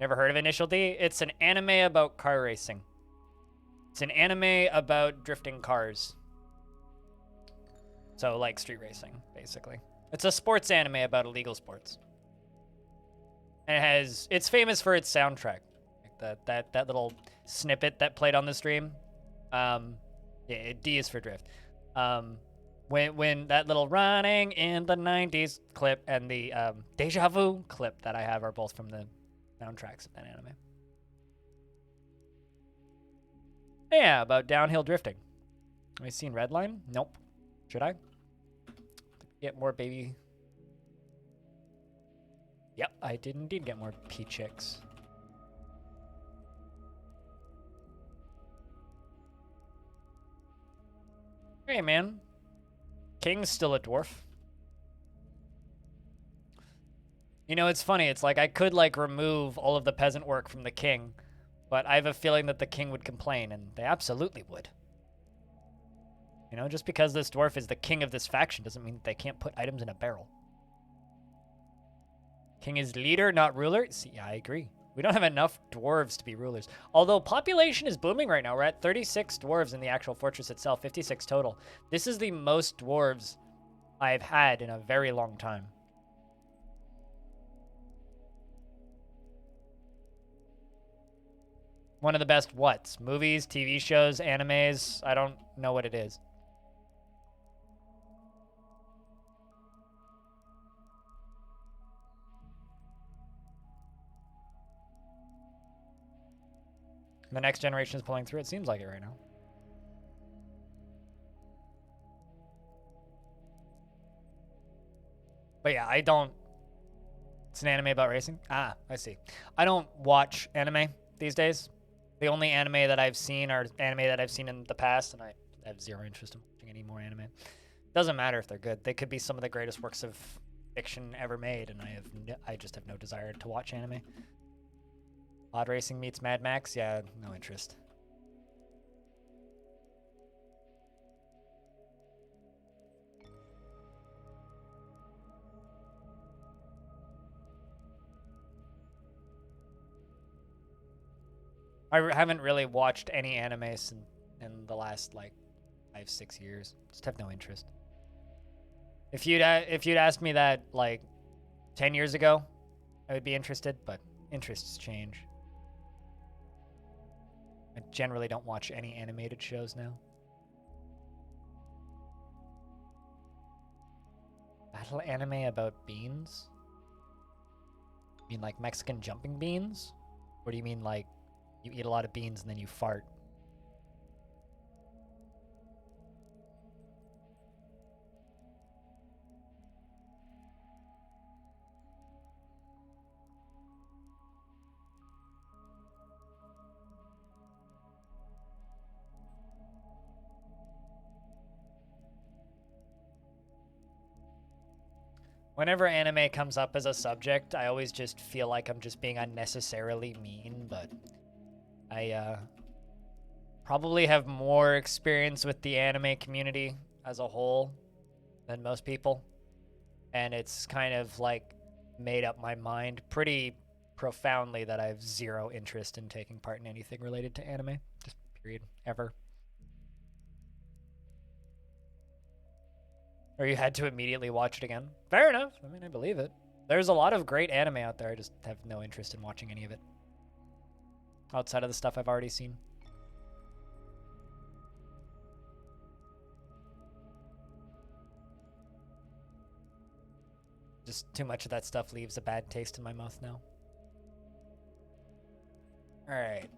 Never heard of Initial D? It's an anime about car racing. It's an anime about drifting cars. So, like street racing, basically. It's a sports anime about illegal sports. And it's famous for its soundtrack. Like that little snippet that played on the stream. Yeah, D is for drift. When that little running in the 90s clip and the Deja Vu clip that I have are both from the soundtracks of that anime. Yeah, about downhill drifting. Have you seen Redline? Nope. Should I? Get more baby. Yep, I did indeed get more P-Chicks. Hey, man. King's still a dwarf. You know, it's funny. It's like I could, like, remove all of the peasant work from the king, but I have a feeling that the king would complain, and they absolutely would. You know, just because this dwarf is the king of this faction doesn't mean that they can't put items in a barrel. King is leader, not ruler? See, yeah, I agree. We don't have enough dwarves to be rulers. Although population is booming right now. We're at 36 dwarves in the actual fortress itself, 56 total. This is the most dwarves I've had in a very long time. One of the best whats? Movies, TV shows, animes? I don't know what it is. The next generation is pulling through. It seems like it right now. But yeah, I don't... It's an anime about racing? Ah, I see. I don't watch anime these days. The only anime that I've seen are anime that I've seen in the past, and I have zero interest in watching any more anime. Doesn't matter if they're good. They could be some of the greatest works of fiction ever made, and I just have no desire to watch anime. Odd Racing meets Mad Max? Yeah, no interest. I haven't really watched any anime in the last, like, 5-6 years. Just have no interest. If you'd asked me that, like, 10 years ago, I would be interested, but interests change. I generally don't watch any animated shows now. Battle anime about beans? You mean like Mexican jumping beans? Or do you mean like you eat a lot of beans and then you fart? Whenever anime comes up as a subject, I always just feel like I'm just being unnecessarily mean, but I probably have more experience with the anime community as a whole than most people. And it's kind of like made up my mind pretty profoundly that I have zero interest in taking part in anything related to anime. Just period. Ever. Or you had to immediately watch it again. Fair enough. I mean, I believe it. There's a lot of great anime out there. I just have no interest in watching any of it. Outside of the stuff I've already seen. Just too much of that stuff leaves a bad taste in my mouth now. Alright.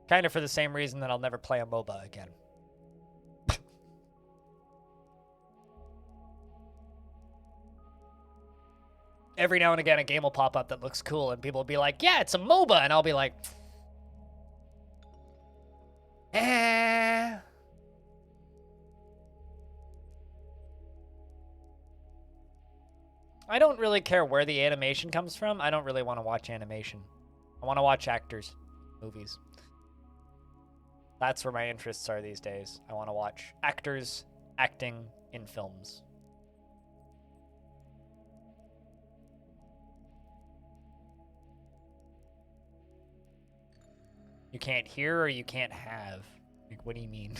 Kind of for the same reason that I'll never play a MOBA again. Every now and again, a game will pop up that looks cool, and people will be like, yeah, it's a MOBA, and I'll be like, eh. I don't really care where the animation comes from. I don't really want to watch animation. I want to watch actors, movies. That's where my interests are these days. I want to watch actors acting in films. You can't hear or you can't have? Like, what do you mean?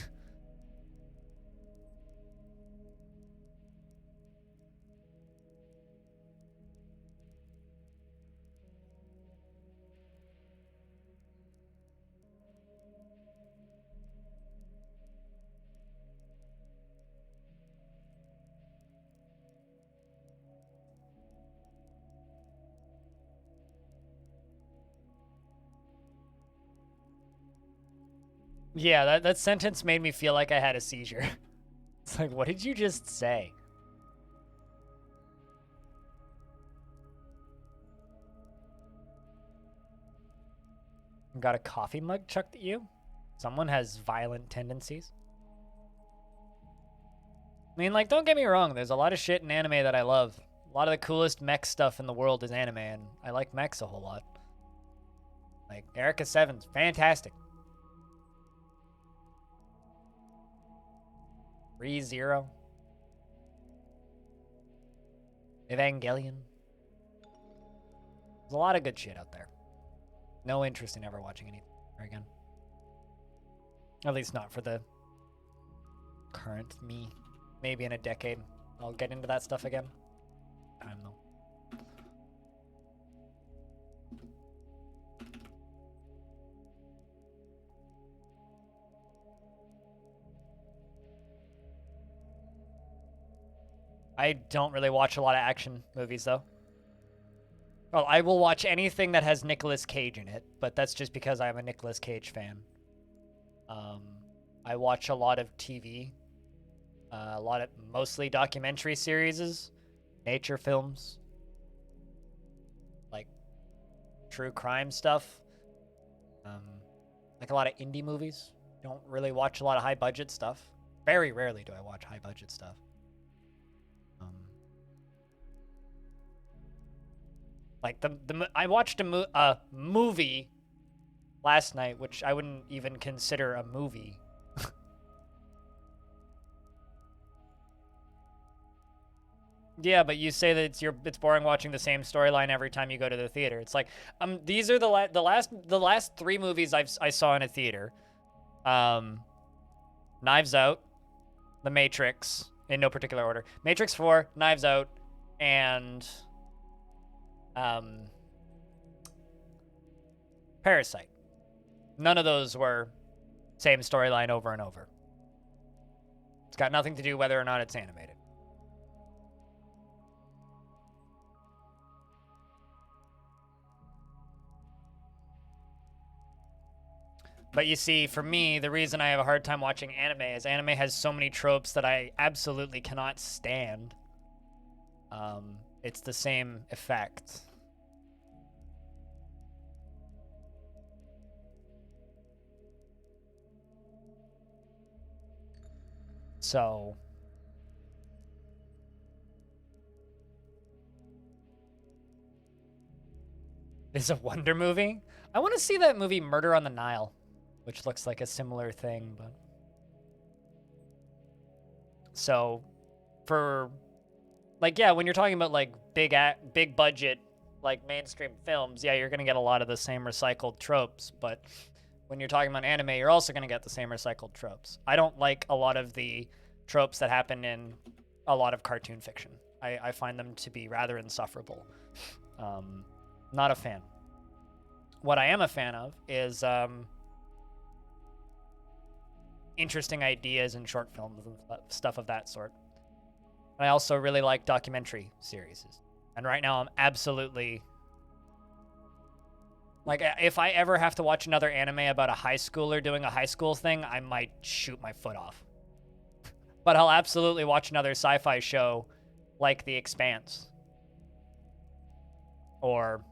Yeah, that sentence made me feel like I had a seizure. It's like, what did you just say? Got a coffee mug chucked at you? Someone has violent tendencies. I mean, like, don't get me wrong. There's a lot of shit in anime that I love. A lot of the coolest mech stuff in the world is anime, and I like mechs a whole lot. Like, Erica 7's fantastic. Re:Zero. Evangelion. There's a lot of good shit out there. No interest in ever watching anything again. At least not for the current me. Maybe in a decade I'll get into that stuff again. I don't know. I don't really watch a lot of action movies, though. Well, I will watch anything that has Nicolas Cage in it, but that's just because I'm a Nicolas Cage fan. I watch a lot of TV, mostly documentary series, nature films, like true crime stuff, like a lot of indie movies. Don't really watch a lot of high budget stuff. Very rarely do I watch high budget stuff. Like I watched a movie last night, which I wouldn't even consider a movie. Yeah, but you say that it's boring watching the same storyline every time you go to the theater. It's like these are the last 3 movies I saw in a theater. Knives Out, The Matrix, in no particular order. Matrix 4, Knives Out, and Parasite. None of those were same storyline over and over. It's got nothing to do whether or not it's animated. But you see, for me, the reason I have a hard time watching anime is anime has so many tropes that I absolutely cannot stand. It's the same effect. So is a Wonder movie? I want to see that movie Murder on the Nile, which looks like a similar thing, but so for like, yeah, when you're talking about like big budget like mainstream films, yeah, you're going to get a lot of the same recycled tropes, but when you're talking about anime, you're also going to get the same recycled tropes. I don't like a lot of the tropes that happen in a lot of cartoon fiction. I find them to be rather insufferable. Not a fan. What I am a fan of is interesting ideas in short films and stuff of that sort. I also really like documentary series. And right now I'm absolutely... Like, if I ever have to watch another anime about a high schooler doing a high school thing, I might shoot my foot off. But I'll absolutely watch another sci-fi show like The Expanse. Or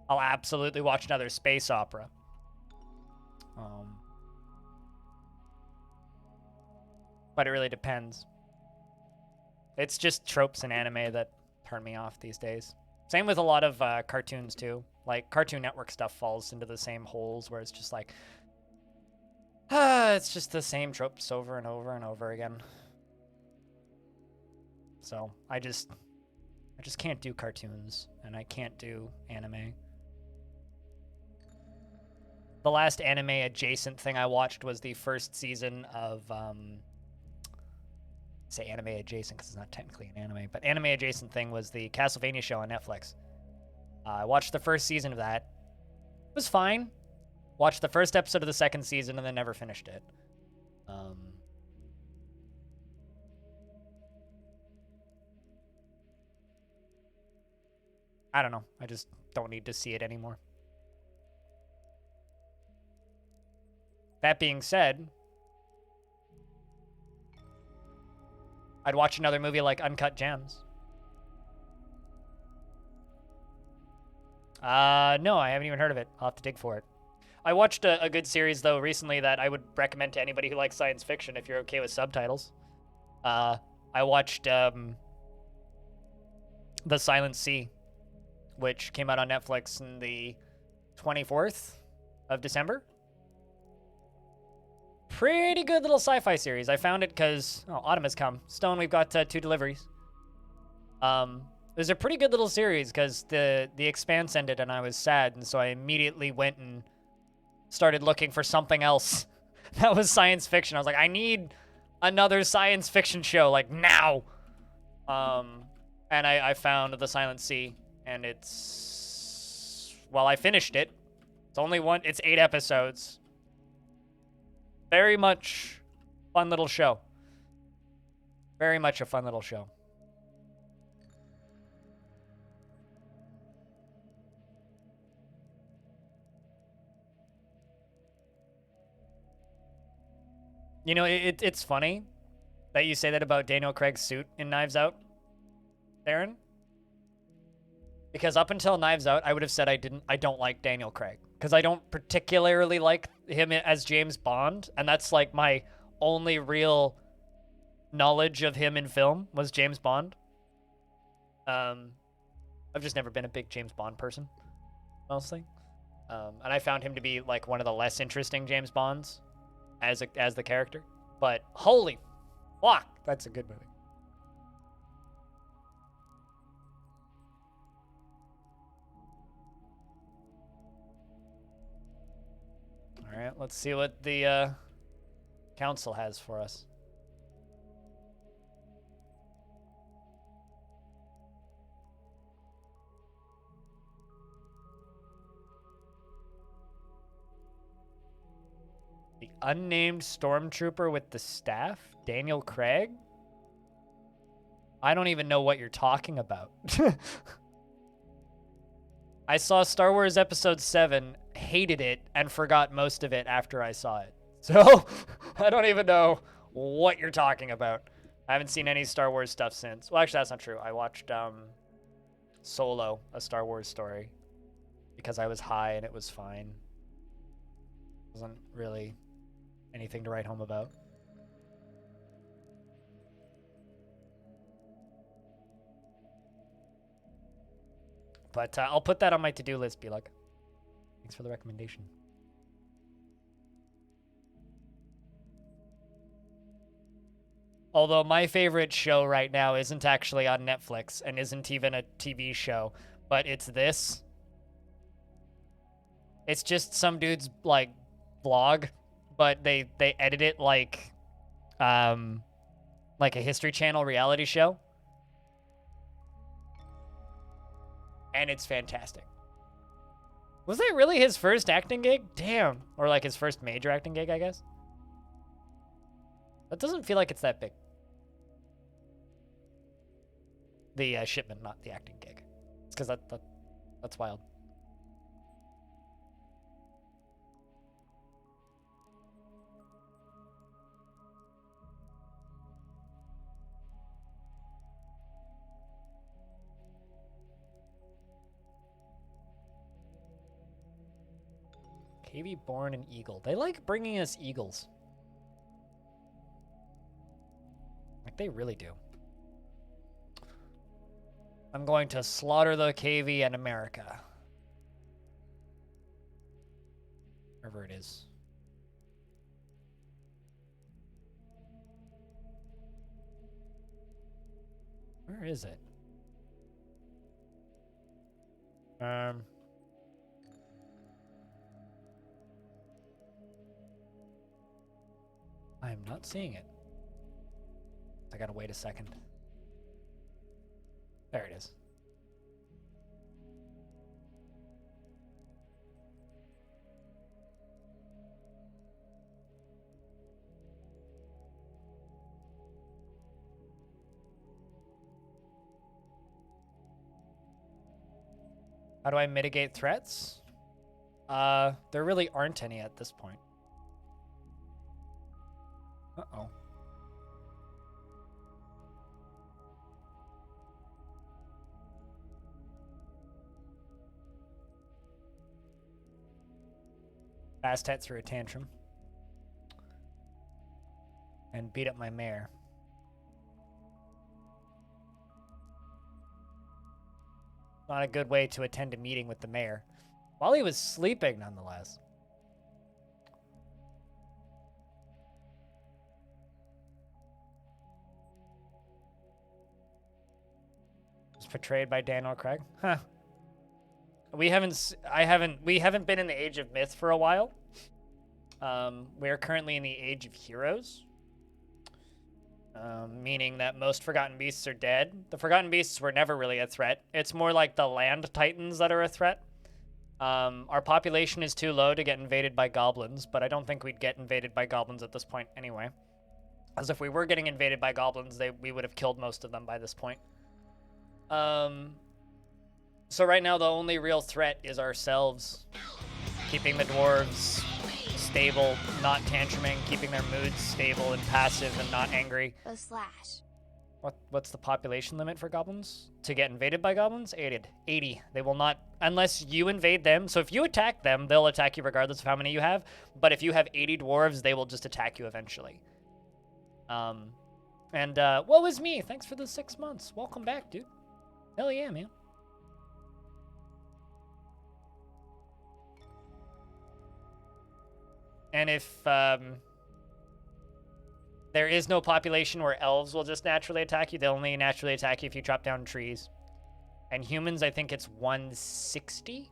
I'll absolutely watch another space opera. But it really depends. It's just tropes in anime that turn me off these days. Same with a lot of cartoons, too. Like, Cartoon Network stuff falls into the same holes where it's just like... it's just the same tropes over and over and over again. So, I just can't do cartoons, and I can't do anime. The last anime-adjacent thing I watched was the first season of... say anime adjacent because it's not technically an anime, but anime adjacent thing was the Castlevania show on Netflix. I watched the first season of that. It was fine. Watched the first episode of the second season and then never finished it. I don't know. I just don't need to see it anymore. That being said, I'd watch another movie like Uncut Gems. No, I haven't even heard of it. I'll have to dig for it. I watched a good series, though, recently that I would recommend to anybody who likes science fiction if you're okay with subtitles. I watched The Silent Sea, which came out on Netflix on the 24th of December. Pretty good little sci-fi series. I found it because autumn has come. Stone, we've got 2 deliveries. It was a pretty good little series because the Expanse ended and I was sad, and so I immediately went and started looking for something else that was science fiction. I was like, I need another science fiction show, like, now. And I found The Silent Sea, and it's... Well, I finished it. It's 8 episodes. Very much fun little show. Very much a fun little show. You know, it's funny that you say that about Daniel Craig's suit in Knives Out, Darren. Because up until Knives Out, I would have said I don't like Daniel Craig. Because I don't particularly like him as James Bond, and that's like my only real knowledge of him in film was James Bond. I've just never been a big James Bond person, mostly. And I found him to be like one of the less interesting James Bonds as the character. But holy fuck, that's a good movie. All right, let's see what the council has for us. The unnamed stormtrooper with the staff? Daniel Craig? I don't even know what you're talking about. I saw Star Wars Episode 7, hated it, and forgot most of it after I saw it. So, I don't even know what you're talking about. I haven't seen any Star Wars stuff since. Well, actually, that's not true. I watched Solo, a Star Wars story, because I was high and it was fine. Wasn't really anything to write home about. But I'll put that on my to-do list, Belug. Thanks for the recommendation. Although my favorite show right now isn't actually on Netflix and isn't even a TV show, but it's this. It's just some dude's, like, vlog, but they edit it like a History Channel reality show. And it's fantastic. Was that really his first acting gig? Damn. Or like his first major acting gig, I guess. That doesn't feel like it's that big. The shipment, not the acting gig. It's because that's wild. KV born an eagle. They like bringing us eagles. Like they really do. I'm going to slaughter the KV in America. Wherever it is. Where is it? I'm not seeing it. I gotta wait a second. There it is. How do I mitigate threats? There really aren't any at this point. Uh-oh. Fast het through a tantrum. And beat up my mare. Not a good way to attend a meeting with the mayor. While he was sleeping, nonetheless. Was portrayed by Daniel Craig. Huh. We haven't been in the Age of Myth for a while. We are currently in the Age of Heroes. Meaning that most Forgotten Beasts are dead. The Forgotten Beasts were never really a threat. It's more like the Land Titans that are a threat. Our population is too low to get invaded by goblins, but I don't think we'd get invaded by goblins at this point anyway. As if we were getting invaded by goblins, we would have killed most of them by this point. So right now the only real threat is ourselves. Keeping the dwarves stable, not tantruming, keeping their moods stable and passive and not angry. A slash. What's the population limit for goblins? To get invaded by goblins? 80. They will not, unless you invade them. So if you attack them, they'll attack you regardless of how many you have. But if you have 80 dwarves, they will just attack you eventually. What was me? Thanks for the 6 months. Welcome back, dude. Hell yeah, man. And if there is no population where elves will just naturally attack you, they'll only naturally attack you if you chop down trees. And humans, I think it's 160?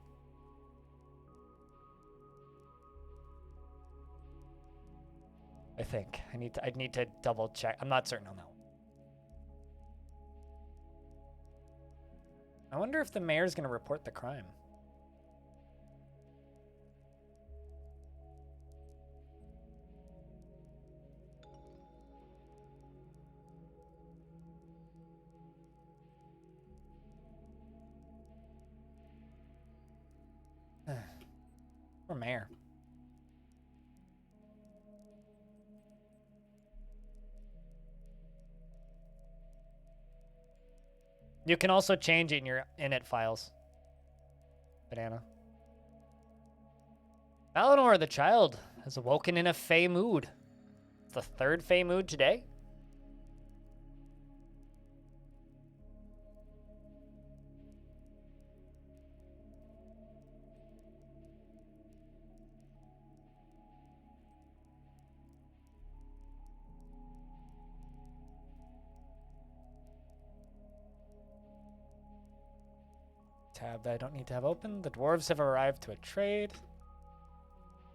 I think. I'd need to double check. I'm not certain on that one. I wonder if the mayor's gonna report the crime. Or mayor. You can also change it in your init files. Banana. Valinor the child has awoken in a fey mood. It's the third fey mood today. Tab that I don't need to have open. The dwarves have arrived to a trade.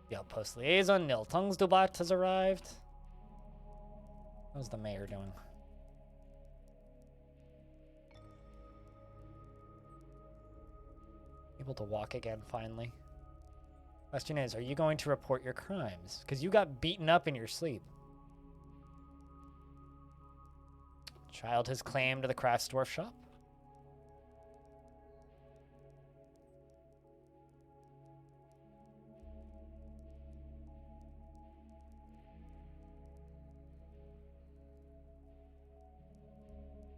The outpost liaison, Nil Tungsdubat has arrived. How's the mayor doing? Able to walk again, finally. Question is, are you going to report your crimes? Because you got beaten up in your sleep. Child has claimed the crafts dwarf shop.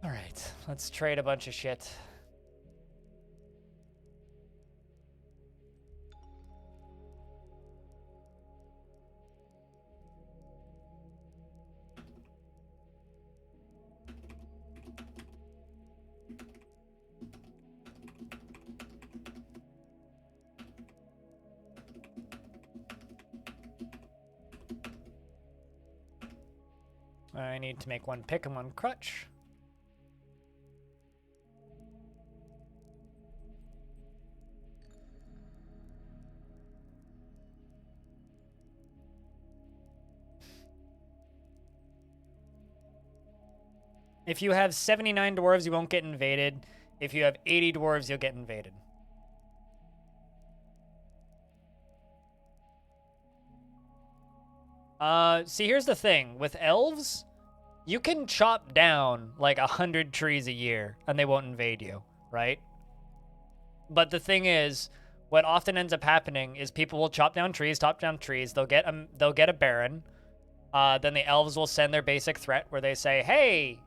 All right, let's trade a bunch of shit. I need to make one pick and one crutch. If you have 79 dwarves, you won't get invaded. If you have 80 dwarves, you'll get invaded. See, here's the thing. With elves, you can chop down like 100 trees a year and they won't invade you, right? But the thing is, what often ends up happening is people will chop down trees. They'll get a baron. Then the elves will send their basic threat where they say, hey,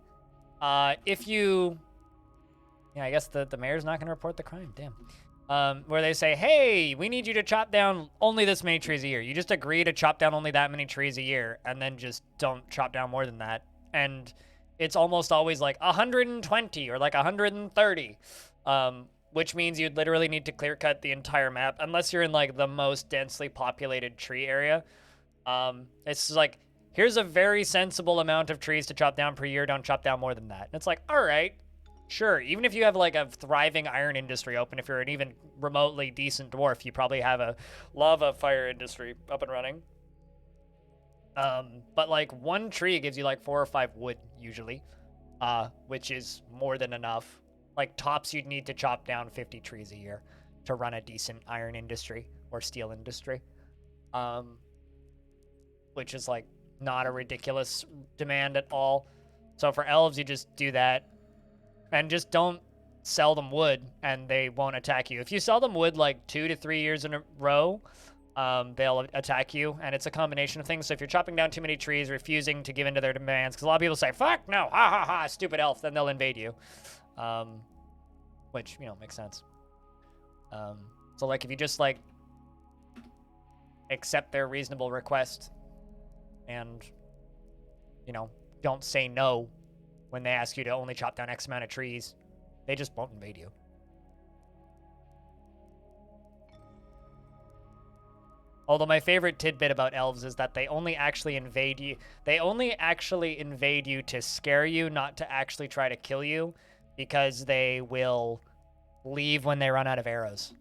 if you... Yeah, I guess the mayor's not going to report the crime. Damn. Where they say, hey, we need you to chop down only this many trees a year. You just agree to chop down only that many trees a year, and then just don't chop down more than that. And it's almost always like 120 or like 130, which means you'd literally need to clear cut the entire map, unless you're in like the most densely populated tree area. It's like, here's a very sensible amount of trees to chop down per year. Don't chop down more than that. And it's like, all right. Sure, even if you have like a thriving iron industry open, if you're an even remotely decent dwarf, you probably have a lava fire industry up and running. But like one tree gives you like 4 or 5 wood usually, which is more than enough. Like tops, you'd need to chop down 50 trees a year to run a decent iron industry or steel industry, which is like not a ridiculous demand at all. So for elves, you just do that. And just don't sell them wood, and they won't attack you. If you sell them wood like 2 to 3 years in a row, they'll attack you, and it's a combination of things. So if you're chopping down too many trees, refusing to give in to their demands, because a lot of people say, fuck no, ha ha ha, stupid elf, then they'll invade you. Which, you know, makes sense. So like if you just like accept their reasonable request and, you know, don't say no when they ask you to only chop down X amount of trees, they just won't invade you. Although my favorite tidbit about elves is that they only actually invade you. They only actually invade you to scare you, not to actually try to kill you, because they will leave when they run out of arrows.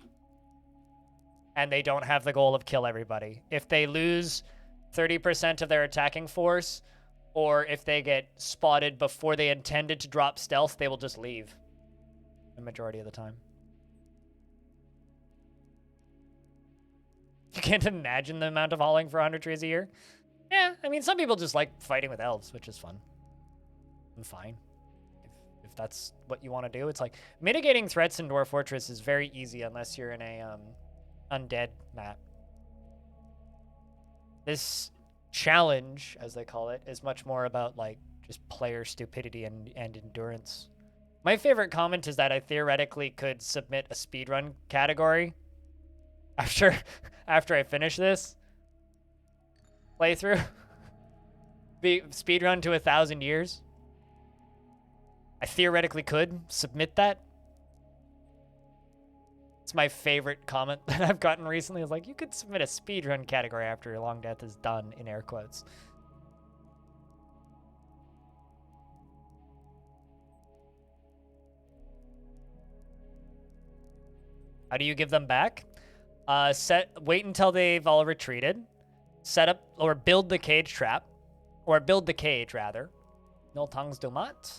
And they don't have the goal of kill everybody. If they lose 30% of their attacking force, or if they get spotted before they intended to drop stealth, they will just leave the majority of the time. You can't imagine the amount of hauling for 100 trees a year. Yeah, I mean, some people just like fighting with elves, which is fun. I'm fine. If that's what you want to do. It's like, mitigating threats in Dwarf Fortress is very easy unless you're in a undead map. This challenge, as they call it, is much more about like just player stupidity and endurance. My favorite comment is that I theoretically could submit a speedrun category after I finish this playthrough. Be speedrun to 1,000 years. I theoretically could submit that. It's my favorite comment that I've gotten recently. Is like, you could submit a speedrun category after your Longdeath is done, in air quotes. How do you give them back? Wait until they've all retreated. Set up or build the cage trap, or build the cage rather. Miltongs do mat.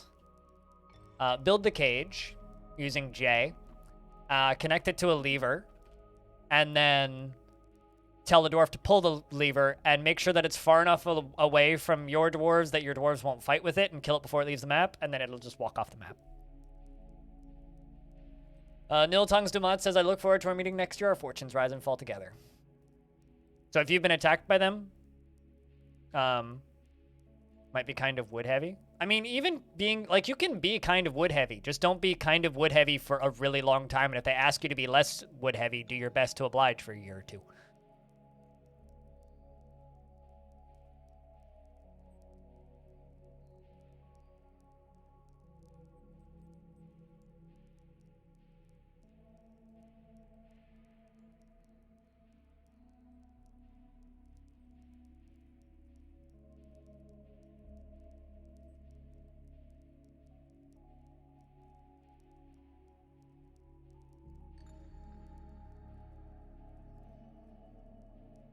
Build the cage using J. Connect it to a lever, and then tell the dwarf to pull the lever and make sure that it's far enough away from your dwarves that your dwarves won't fight with it and kill it before it leaves the map, and then it'll just walk off the map. Niltongs Dumat says, I look forward to our meeting next year. Our fortunes rise and fall together. So if you've been attacked by them, might be kind of wood heavy. I mean, even being, like, you can be kind of wood heavy. Just don't be kind of wood heavy for a really long time. And if they ask you to be less wood heavy, do your best to oblige for a year or two.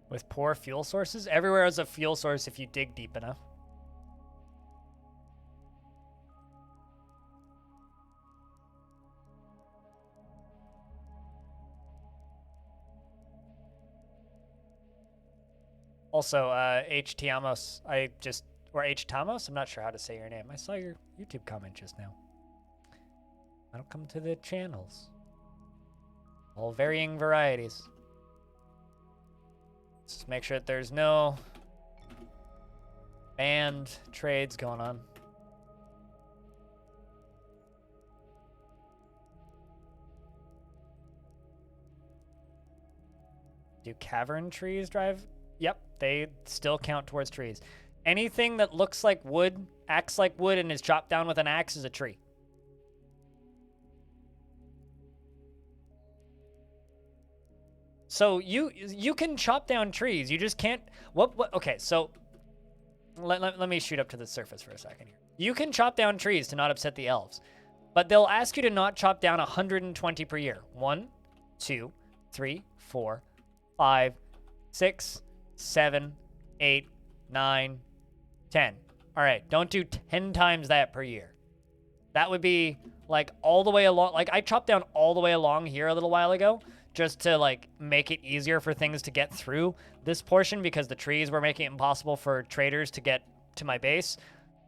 With poor fuel sources? Everywhere is a fuel source if you dig deep enough. Also, H. Tiamos, or H. Tamos? I'm not sure how to say your name. I saw your YouTube comment just now. Welcome to the channels. All varying varieties. Just make sure that there's no banned trades going on. Do cavern trees drive? Yep, they still count towards trees. Anything that looks like wood, acts like wood, and is chopped down with an axe is a tree. So you can chop down trees. You just can't. Okay, so let me shoot up to the surface for a second here. You can chop down trees to not upset the elves, but they'll ask you to not chop down 120 per year. 1, 2, 3, 4, 5, 6, 7, 8, 9, 10. All right, don't do 10 times that per year. That would be like all the way along. Like I chopped down all the way along here a little while ago, just to like make it easier for things to get through this portion because the trees were making it impossible for traders to get to my base.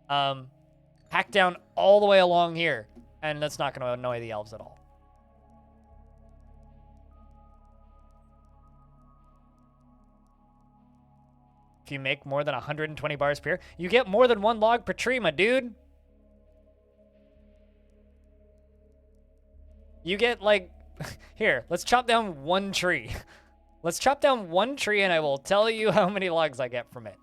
Hack down all the way along here, and that's not going to annoy the elves at all. If you make more than 120 bars per year, you get more than 1 log per tree, my dude. You get like... Here, let's chop down 1 tree. Let's chop down 1 tree and I will tell you how many logs I get from it.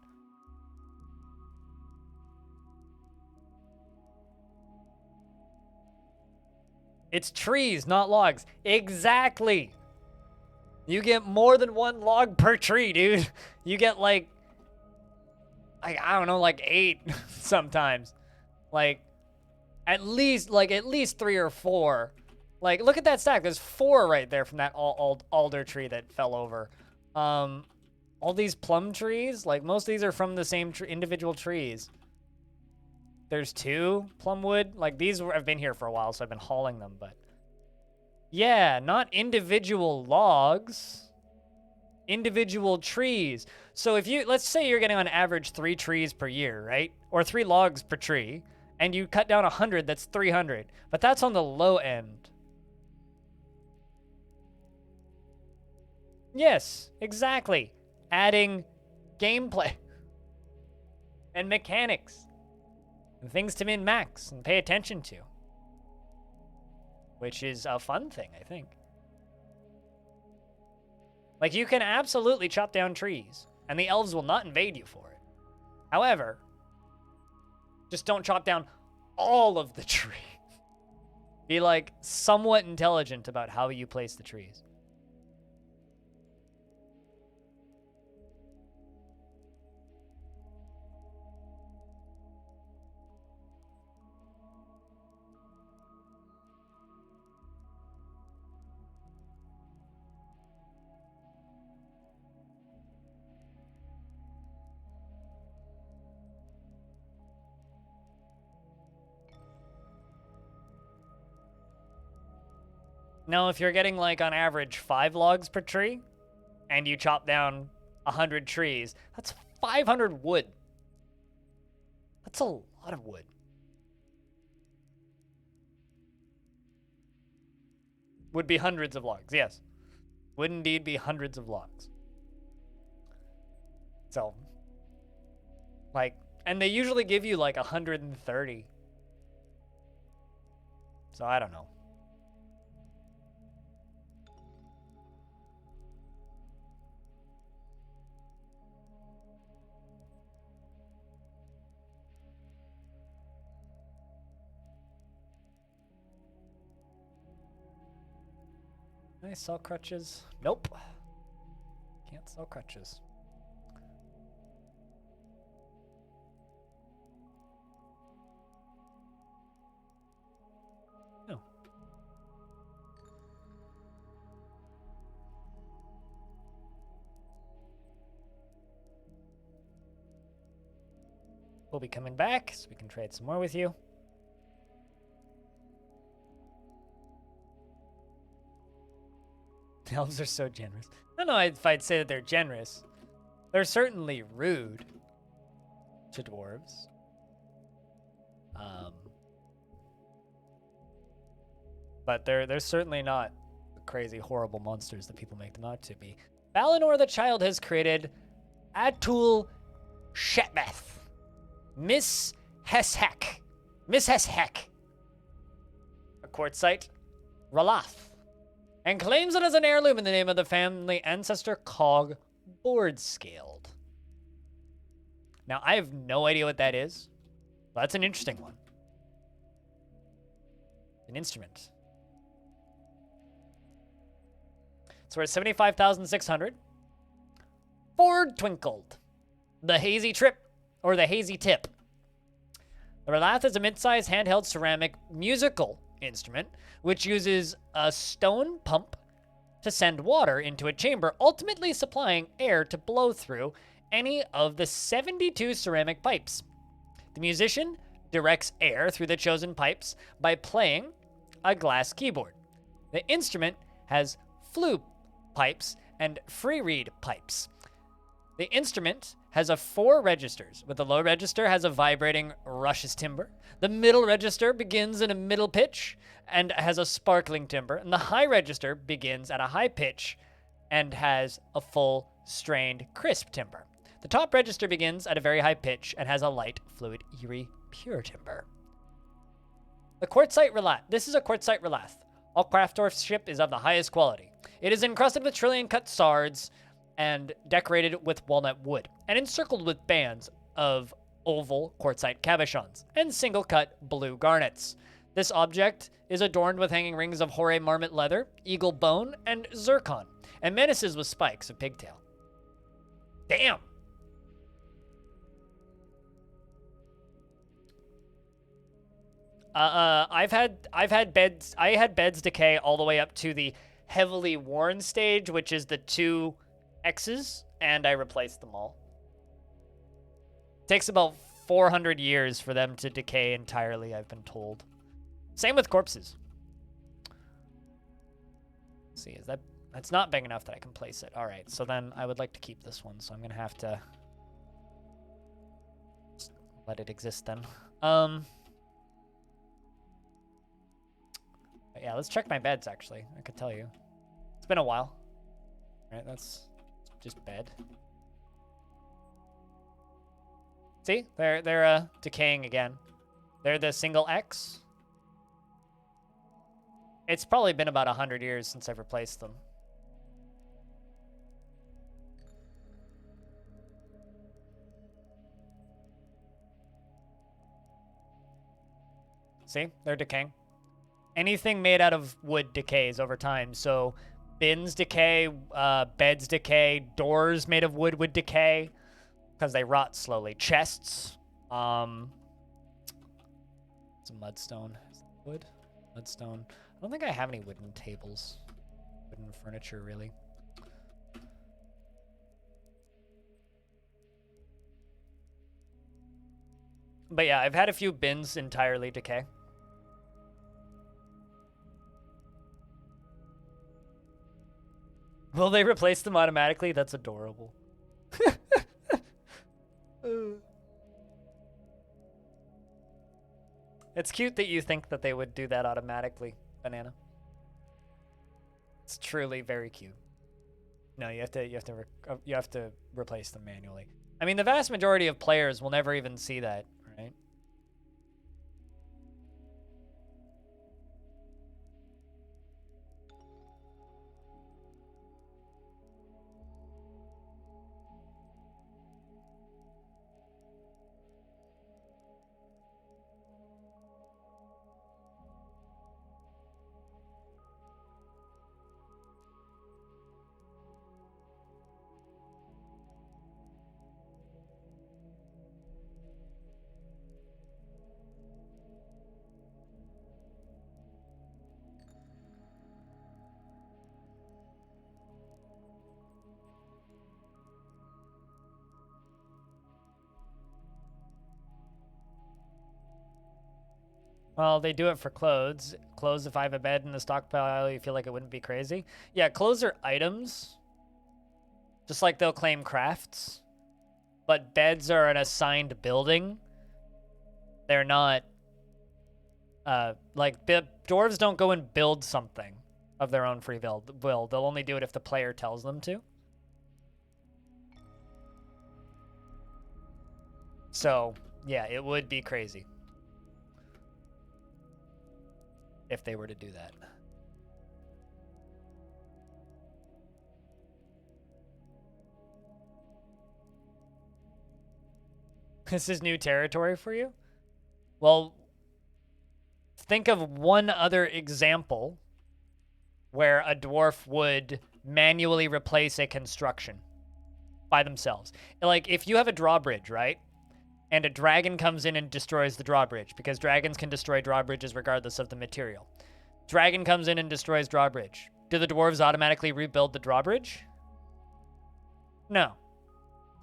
It's trees, not logs. Exactly. You get more than 1 log per tree, dude. You get like I don't know, like 8 sometimes. Like at least 3 or 4. Like, look at that stack. There's 4 right there from that alder tree that fell over. All these plum trees, like, most of these are from the same individual trees. There's 2 plumwood. Like, these have been here for a while, so I've been hauling them, but... Yeah, not individual logs. Individual trees. So if you... Let's say you're getting on average 3 trees per year, right? Or 3 logs per tree. And you cut down 100, that's 300. But that's on the low end. Yes, exactly. Adding gameplay and mechanics and things to min-max and pay attention to, which is a fun thing, I think. Like, you can absolutely chop down trees, and the elves will not invade you for it. However, just don't chop down all of the tree. Be, like, somewhat intelligent about how you place the trees. No, if you're getting like on average 5 logs per tree, and you chop down 100 trees, that's 500 wood. That's a lot of wood. Would be hundreds of logs, yes. Would indeed be hundreds of logs. So, like, and they usually give you like 130. So I don't know. Can I sell crutches? Nope. Can't sell crutches. No. We'll be coming back so we can trade some more with you. The elves are so generous. I don't know if I'd say that they're generous. They're certainly rude to dwarves. But they're certainly not the crazy, horrible monsters that people make them out to be. Valinor the Child has created Atul Shetmeth. Miss Heshek. Miss Heshek. A quartzite Ralath. And claims it as an heirloom in the name of the family ancestor Cog Board Scaled. Now, I have no idea what that is. But that's an interesting one. An instrument. So we're at 75,600. Ford Twinkled. The Hazy Trip, or the Hazy Tip. The Ralath is a mid-sized handheld ceramic musical instrument, which uses a stone pump to send water into a chamber, ultimately supplying air to blow through any of the 72 ceramic pipes. The musician directs air through the chosen pipes by playing a glass keyboard. The instrument has flute pipes and free reed pipes. The instrument has 4 registers, with the low register has a vibrating rushes timbre. The middle register begins in a middle pitch and has a sparkling timbre, and the high register begins at a high pitch and has a full strained crisp timbre. The top register begins at a very high pitch and has a light, fluid, eerie, pure timbre. The quartzite Ralath. This is a quartzite Ralath. All craftsmanship is of the highest quality. It is encrusted with trillion-cut sards and decorated with walnut wood, and encircled with bands of oval quartzite cabochons and single-cut blue garnets. This object is adorned with hanging rings of hoary marmot leather, eagle bone, and zircon, and menaces with spikes of pigtail. Damn! I had beds decay all the way up to the heavily worn stage, which is the 2 X's, and I replaced them all. It takes about 400 years for them to decay entirely, I've been told. Same with corpses. Let's see, that's not big enough that I can place it. All right, so then I would like to keep this one, so I'm gonna have to just let it exist then. Yeah, let's check my beds, actually. I could tell you. It's been a while. All right, that's just bed. See? They're decaying again. They're the single X. It's probably been about 100 years since I've replaced them. See? They're decaying. Anything made out of wood decays over time. So bins decay, beds decay, doors made of wood would decay because they rot slowly. Chests, it's a mudstone. Is that wood? Mudstone. I don't think I have any wooden tables, wooden furniture really. But yeah, I've had a few bins entirely decay. Will they replace them automatically? That's adorable. It's cute that you think that they would do that automatically, Banana. It's truly very cute. No, you have to replace them manually. I mean, the vast majority of players will never even see that, right? Well, they do it for clothes. Clothes, if I have a bed in the stockpile, you feel like it wouldn't be crazy? Yeah, clothes are items. Just like they'll claim crafts. But beds are an assigned building. They're not... like, dwarves don't go and build something of their own free will. They'll only do it if the player tells them to. So, yeah, it would be crazy if they were to do that. This is new territory for you? Well, think of one other example where a dwarf would manually replace a construction by themselves. Like, if you have a drawbridge, right? And a dragon comes in and destroys the drawbridge, because dragons can destroy drawbridges regardless of the material. Dragon comes in and destroys drawbridge. Do the dwarves automatically rebuild the drawbridge? No.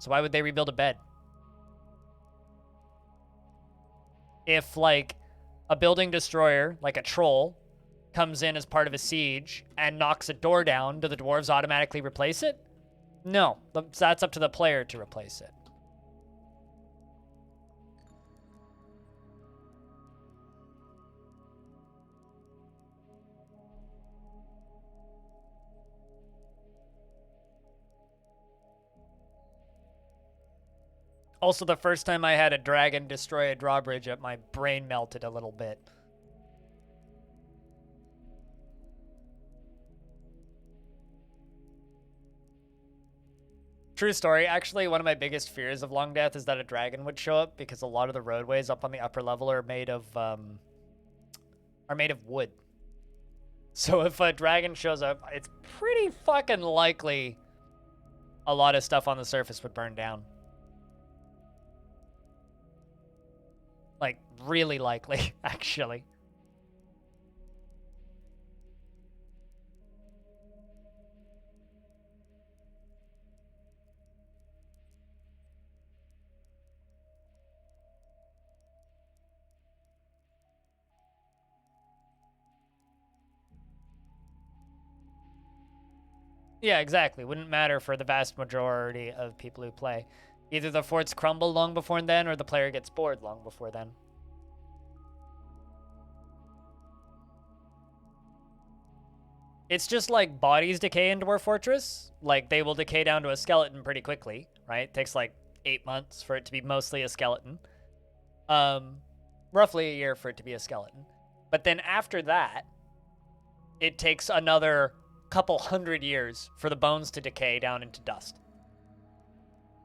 So why would they rebuild a bed? If, like, a building destroyer, like a troll, comes in as part of a siege and knocks a door down, do the dwarves automatically replace it? No. That's up to the player to replace it. Also, the first time I had a dragon destroy a drawbridge, my brain melted a little bit. True story. Actually, one of my biggest fears of Longdeath is that a dragon would show up, because a lot of the roadways up on the upper level are made of wood. So if a dragon shows up, it's pretty fucking likely a lot of stuff on the surface would burn down. Like, really likely, actually. Yeah, exactly. Wouldn't matter for the vast majority of people who play. Either the forts crumble long before then, or the player gets bored long before then. It's just like bodies decay in Dwarf Fortress. Like, they will decay down to a skeleton pretty quickly, right? It takes like 8 months for it to be mostly a skeleton. Roughly a year for it to be a skeleton. But then after that, it takes another couple 100 years for the bones to decay down into dust.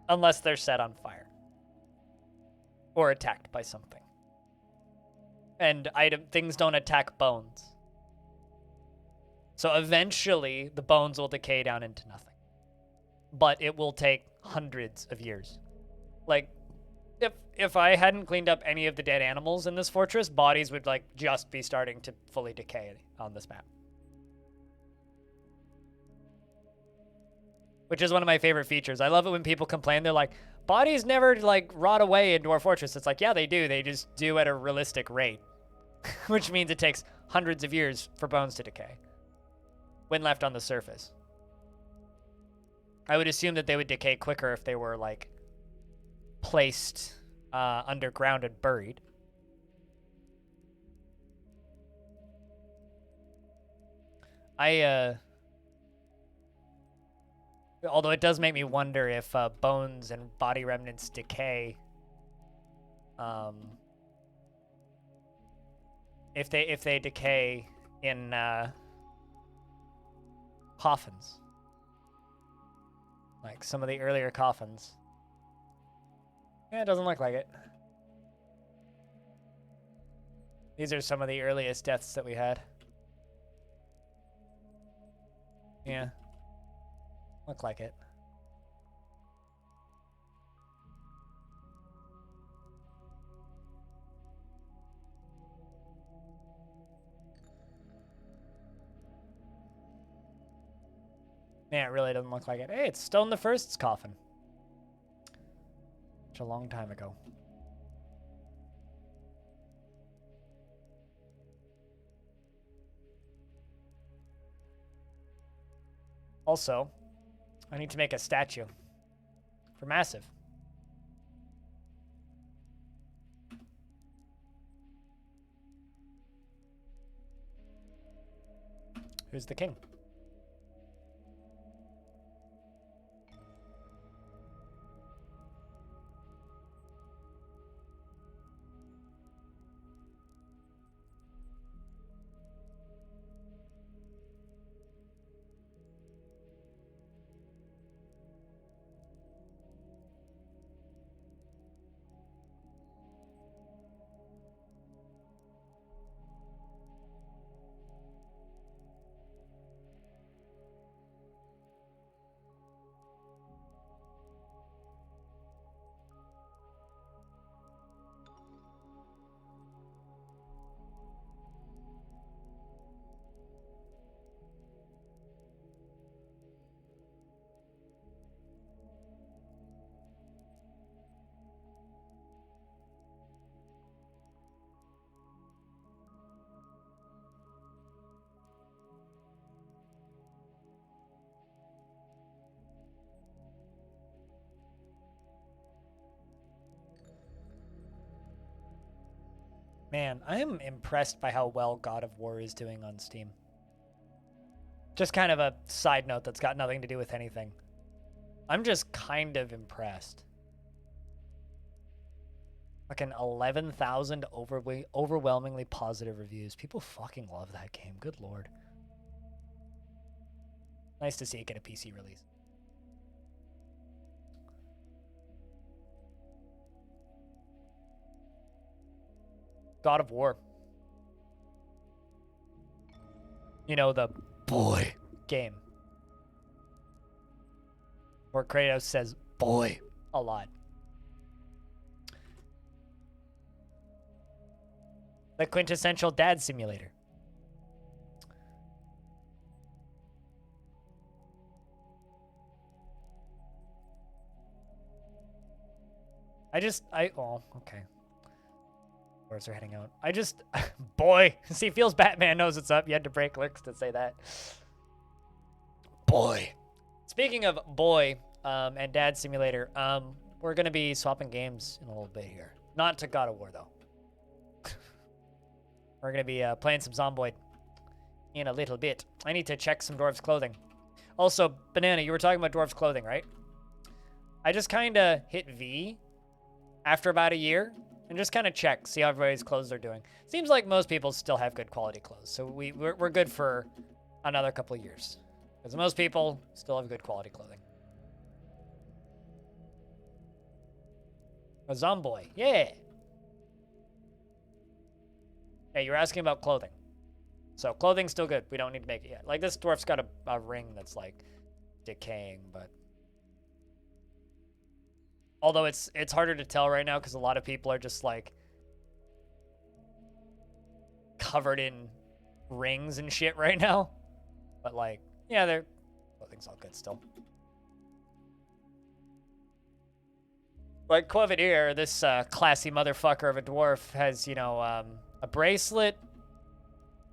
Unless they're set on fire. Or attacked by something. And things don't attack bones. So eventually, the bones will decay down into nothing. But it will take hundreds of years. Like, if I hadn't cleaned up any of the dead animals in this fortress, bodies would, like, just be starting to fully decay on this map. Which is one of my favorite features. I love it when people complain. They're like, bodies never, like, rot away in Dwarf Fortress. It's like, yeah, they do. They just do at a realistic rate. Which means it takes hundreds of years for bones to decay when left on the surface. I would assume that they would decay quicker if they were, like, placed underground and buried. Although it does make me wonder if bones and body remnants decay. If they decay in coffins, like some of the earlier coffins. Yeah, it doesn't look like it. These are some of the earliest deaths that we had. Yeah. Look like it. Yeah, it really doesn't look like it. Hey, it's Stone the First's coffin. Such a long time ago. Also, I need to make a statue for Massive. Who's the king? Man, I am impressed by how well God of War is doing on Steam. Just kind of a side note that's got nothing to do with anything. I'm just kind of impressed. Fucking 11,000 overwhelmingly positive reviews. People fucking love that game. Good lord. Nice to see it get a PC release. God of War. You know, the boy game. Where Kratos says boy a lot. The quintessential dad simulator. Oh, okay. Where's her heading out? Boy. See, feels Batman knows what's up. You had to break licks to say that. Boy. Speaking of boy and dad simulator, we're going to be swapping games in a little bit here. Not to God of War, though. We're going to be playing some Zomboid in a little bit. I need to check some Dwarf's clothing. Also, Banana, you were talking about Dwarf's clothing, right? I just kind of hit V after about a year and just kind of check, see how everybody's clothes are doing. Seems like most people still have good quality clothes, so we're good for another couple of years. Because most people still have good quality clothing. A Zomboy, yeah. Hey, you were asking about clothing. So clothing's still good. We don't need to make it yet. Like, this dwarf's got a ring that's, like, decaying, but... Although it's harder to tell right now because a lot of people are just, like, covered in rings and shit right now. But, like, yeah, clothing's all good still. Like, Quevadier, this classy motherfucker of a dwarf, has, you know, a bracelet,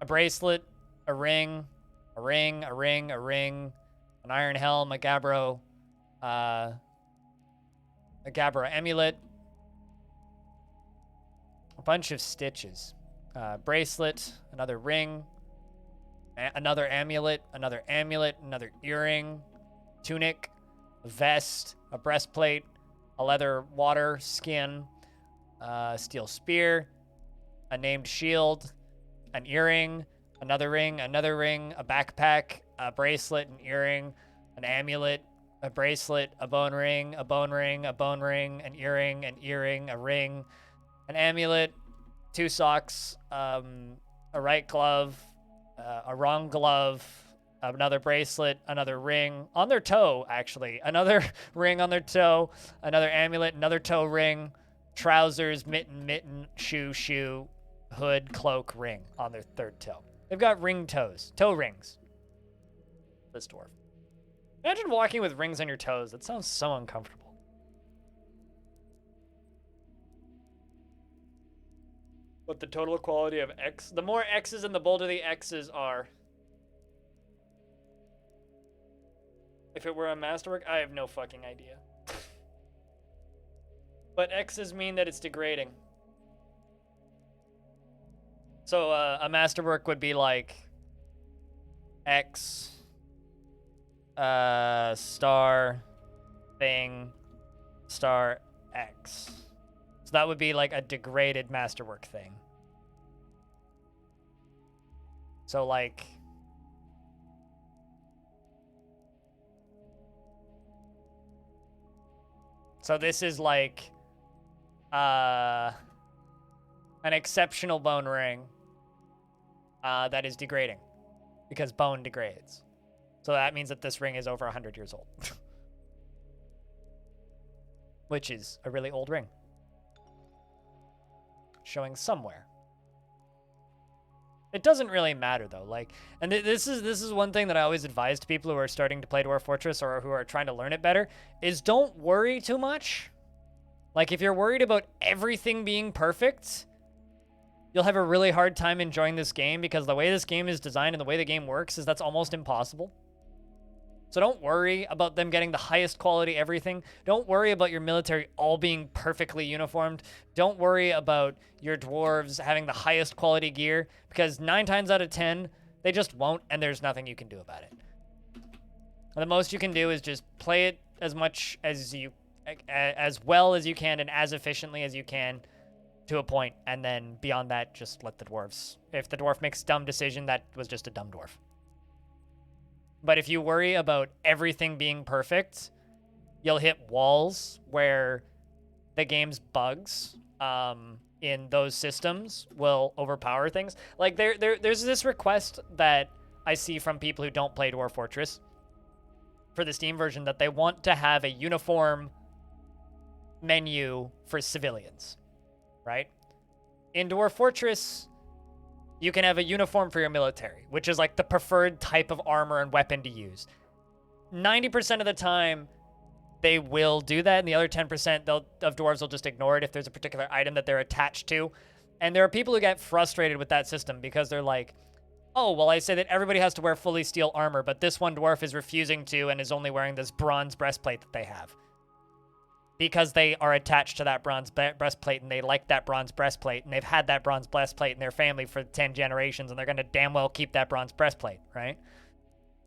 a ring, an iron helm, a gabbro, a Gabbro amulet, a bunch of stitches, bracelet, another ring, another amulet, another earring, tunic, a vest, a breastplate, a leather water skin, steel spear, a named shield, an earring, another ring, a backpack, a bracelet, an earring, an amulet, a bracelet, a bone ring, an earring, a ring, an amulet, 2 socks, a right glove, a wrong glove, another bracelet, another ring on their toe, actually, another ring on their toe, another amulet, another toe ring, trousers, mitten, shoe, hood, cloak, ring on their third toe. They've got ring toes, toe rings. This dwarf. Imagine walking with rings on your toes. That sounds so uncomfortable. But the total quality of X, the more X's and the bolder the X's are. If it were a masterwork, I have no fucking idea. But X's mean that it's degrading. So a masterwork would be like X star thing star X. So that would be like a degraded masterwork thing. So like this is like an exceptional bone ring that is degrading because bone degrades. So that means that this ring is over 100 years old. Which is a really old ring. Showing somewhere. It doesn't really matter though. Like, and this is one thing that I always advise to people who are starting to play Dwarf Fortress or who are trying to learn it better, is don't worry too much. Like, if you're worried about everything being perfect, you'll have a really hard time enjoying this game, because the way this game is designed and the way the game works is that's almost impossible. So don't worry about them getting the highest quality everything. Don't worry about your military all being perfectly uniformed. Don't worry about your dwarves having the highest quality gear, because 9 times out of 10, they just won't, and there's nothing you can do about it. And the most you can do is just play it as much as as well as you can and as efficiently as you can to a point, and then beyond that, just let the dwarves. If the dwarf makes a dumb decision, that was just a dumb dwarf. But if you worry about everything being perfect, you'll hit walls where the game's bugs in those systems will overpower things. Like there's this request that I see from people who don't play Dwarf Fortress for the Steam version, that they want to have a uniform menu for civilians, right? In Dwarf Fortress, you can have a uniform for your military, which is like the preferred type of armor and weapon to use. 90% of the time, they will do that, and the other 10% of dwarves will just ignore it if there's a particular item that they're attached to. And there are people who get frustrated with that system because they're like, oh, well, I say that everybody has to wear fully steel armor, but this one dwarf is refusing to and is only wearing this bronze breastplate that they have. Because they are attached to that bronze breastplate, and they like that bronze breastplate, and they've had that bronze breastplate in their family for 10 generations, and they're going to damn well keep that bronze breastplate, right?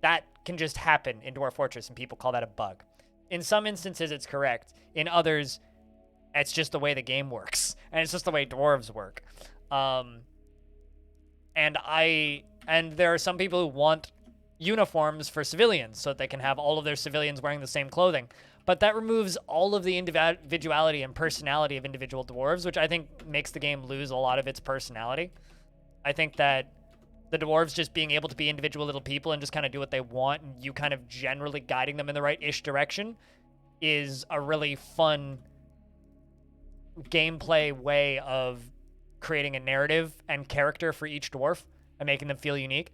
That can just happen in Dwarf Fortress, and people call that a bug. In some instances, it's correct. In others, it's just the way the game works, and it's just the way dwarves work. And there are some people who want uniforms for civilians so that they can have all of their civilians wearing the same clothing. But that removes all of the individuality and personality of individual dwarves, which I think makes the game lose a lot of its personality. I think that the dwarves just being able to be individual little people and just kind of do what they want, and you kind of generally guiding them in the right-ish direction, is a really fun gameplay way of creating a narrative and character for each dwarf and making them feel unique.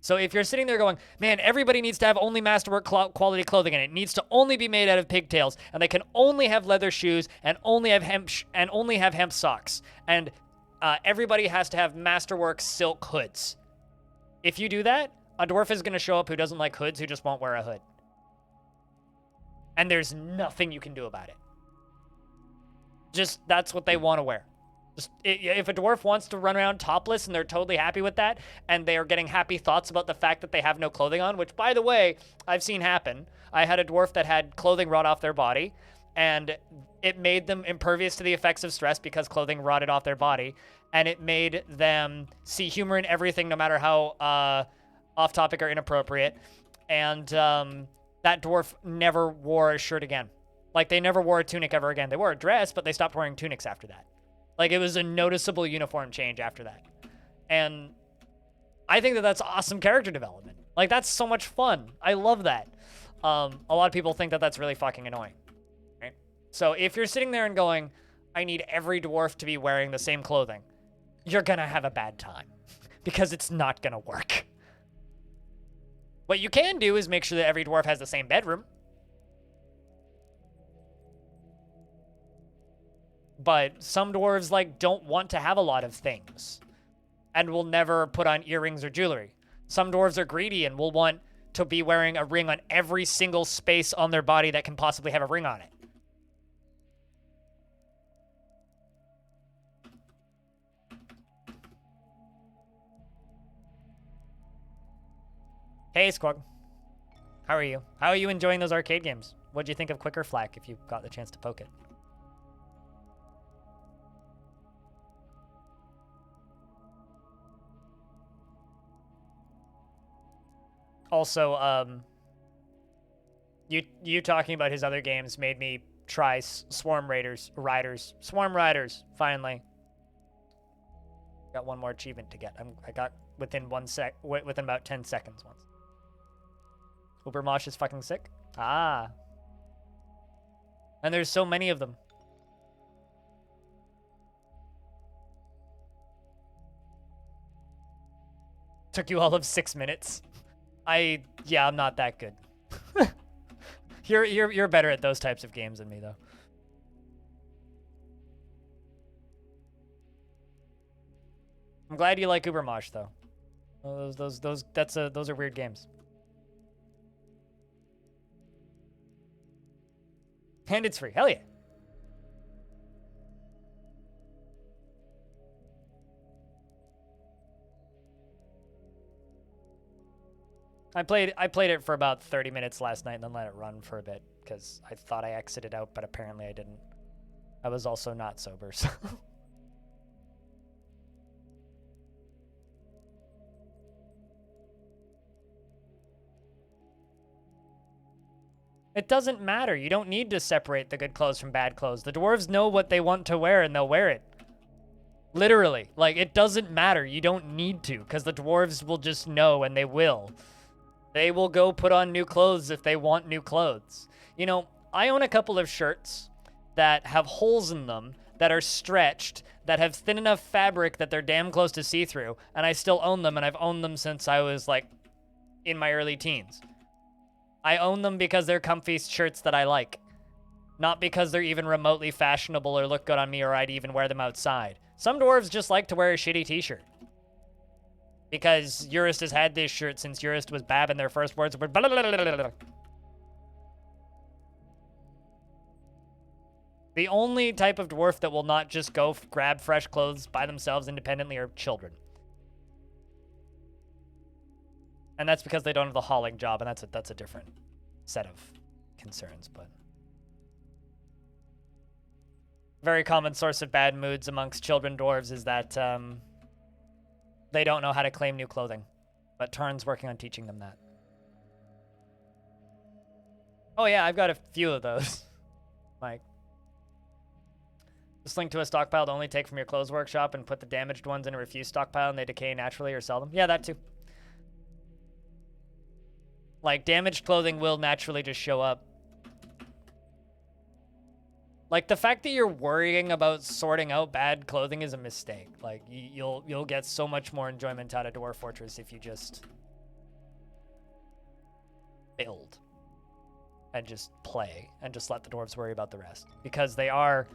So if you're sitting there going, man, everybody needs to have only masterwork quality clothing, and it needs to only be made out of pigtails, and they can only have leather shoes and only have hemp socks, and everybody has to have masterwork silk hoods. If you do that, a dwarf is going to show up who doesn't like hoods, who just won't wear a hood. And there's nothing you can do about it. Just, that's what they want to wear. Just, if a dwarf wants to run around topless and they're totally happy with that, and they are getting happy thoughts about the fact that they have no clothing on, which, by the way, I've seen happen. I had a dwarf that had clothing rot off their body, and it made them impervious to the effects of stress because clothing rotted off their body, and it made them see humor in everything, no matter how off-topic or inappropriate, and that dwarf never wore a shirt again. Like, they never wore a tunic ever again. They wore a dress, but they stopped wearing tunics after that. Like, it was a noticeable uniform change after that. And I think that that's awesome character development. Like, that's so much fun. I love that. A lot of people think that that's really fucking annoying. Right? So if you're sitting there and going, I need every dwarf to be wearing the same clothing, you're gonna have a bad time. Because it's not gonna work. What you can do is make sure that every dwarf has the same bedroom. But some dwarves, like, don't want to have a lot of things and will never put on earrings or jewelry. Some dwarves are greedy and will want to be wearing a ring on every single space on their body that can possibly have a ring on it. Hey, Squog. How are you? How are you enjoying those arcade games? What'd you think of Quicker Flak if you got the chance to poke it? Also, you talking about his other games made me try Swarm Riders, finally. Got one more achievement to get. I got within within about 10 seconds once. Ubermosh is fucking sick. Ah. And there's so many of them. Took you all of 6 minutes. Yeah, I'm not that good. You're better at those types of games than me, though. I'm glad you like Ubermosh, though. Those are weird games. And it's free. Hell yeah. I played it for about 30 minutes last night and then let it run for a bit because I thought I exited out, but apparently I didn't. I was also not sober, so. It doesn't matter. You don't need to separate the good clothes from bad clothes. The dwarves know what they want to wear and they'll wear it. Literally. Like, it doesn't matter. You don't need to because the dwarves will just know and they will. They will go put on new clothes if they want new clothes. You know, I own a couple of shirts that have holes in them that are stretched, that have thin enough fabric that they're damn close to see-through, and I still own them, and I've owned them since I was, like, in my early teens. I own them because they're comfy shirts that I like. Not because they're even remotely fashionable or look good on me or I'd even wear them outside. Some dwarves just like to wear a shitty t-shirt. Because Urist has had this shirt since Urist was Bab and their first words were blah, blah, blah, blah, blah. The only type of dwarf that will not just go grab fresh clothes by themselves independently are children. And that's because they don't have the hauling job, and that's a different set of concerns, but... Very common source of bad moods amongst children dwarves is that, they don't know how to claim new clothing, but Tarn's working on teaching them that. Oh yeah, I've got a few of those. Like, just link to a stockpile to only take from your clothes workshop and put the damaged ones in a refuse stockpile and they decay naturally or sell them. Yeah, that too. Like, damaged clothing will naturally just show up. Like, the fact that you're worrying about sorting out bad clothing is a mistake. Like, you'll get so much more enjoyment out of Dwarf Fortress if you just build and just play and just let the dwarves worry about the rest. Because they are,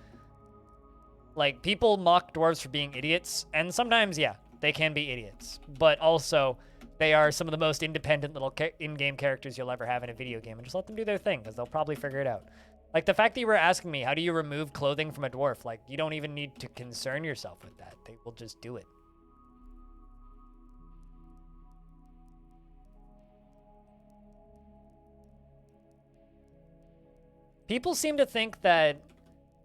like, people mock dwarves for being idiots, and sometimes, yeah, they can be idiots, but also they are some of the most independent little in-game characters you'll ever have in a video game, and just let them do their thing, because they'll probably figure it out. Like, the fact that you were asking me, how do you remove clothing from a dwarf? Like, you don't even need to concern yourself with that. They will just do it. People seem to think that,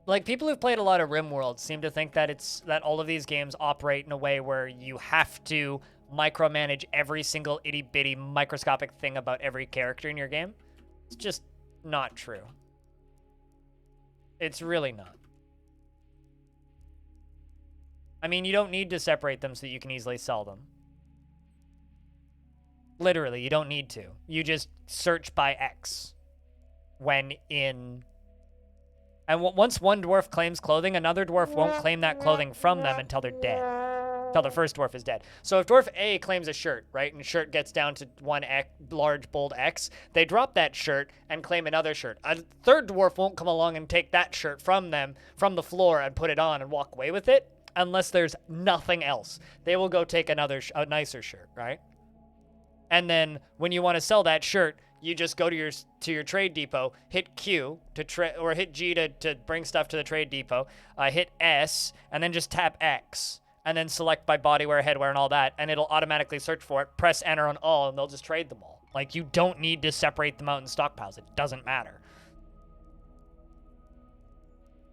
like, people who've played a lot of RimWorld seem to think that that all of these games operate in a way where you have to micromanage every single itty-bitty microscopic thing about every character in your game. It's just not true. It's really not. I mean, you don't need to separate them so that you can easily sell them. Literally, you don't need to. You just search by X when in... And once one dwarf claims clothing, another dwarf won't claim that clothing from them until they're dead. Until the first dwarf is dead. So if dwarf A claims a shirt, right, and shirt gets down to one large bold X, they drop that shirt and claim another shirt. A third dwarf won't come along and take that shirt from them, from the floor, and put it on and walk away with it, unless there's nothing else. They will go take a nicer shirt, right? And then when you want to sell that shirt, you just go to your trade depot, hit Q or hit G to bring stuff to the trade depot, hit S, and then just tap X, and then select by bodywear, headwear, and all that, and it'll automatically search for it, press enter on all, and they'll just trade them all. Like, you don't need to separate them out in stockpiles. It doesn't matter.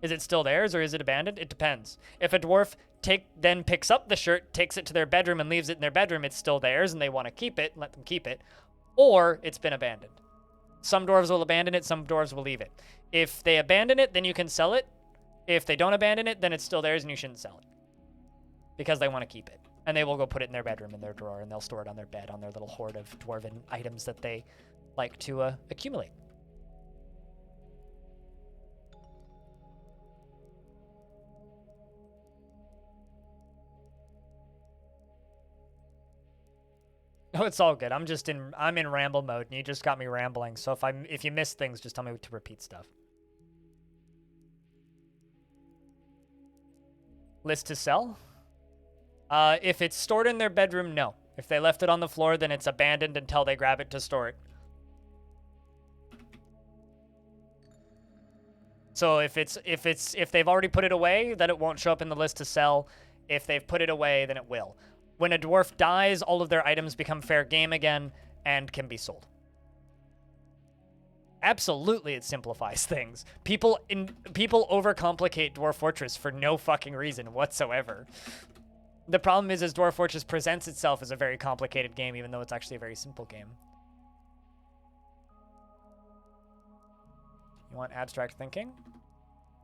Is it still theirs, or is it abandoned? It depends. If a dwarf then picks up the shirt, takes it to their bedroom, and leaves it in their bedroom, it's still theirs, and they want to keep it, let them keep it. Or it's been abandoned. Some dwarves will abandon it, some dwarves will leave it. If they abandon it, then you can sell it. If they don't abandon it, then it's still theirs and you shouldn't sell it. Because they want to keep it. And they will go put it in their bedroom, in their drawer, and they'll store it on their bed, on their little hoard of dwarven items that they like to accumulate. Oh, it's all good. I'm in ramble mode, and you just got me rambling. So if you miss things, just tell me to repeat stuff. List to sell? If it's stored in their bedroom, no. If they left it on the floor, then it's abandoned until they grab it to store it. So if they've already put it away, then it won't show up in the list to sell. If they've put it away, then it will. When a dwarf dies, all of their items become fair game again and can be sold. Absolutely, it simplifies things. People overcomplicate Dwarf Fortress for no fucking reason whatsoever. The problem is Dwarf Fortress presents itself as a very complicated game, even though it's actually a very simple game. You want abstract thinking?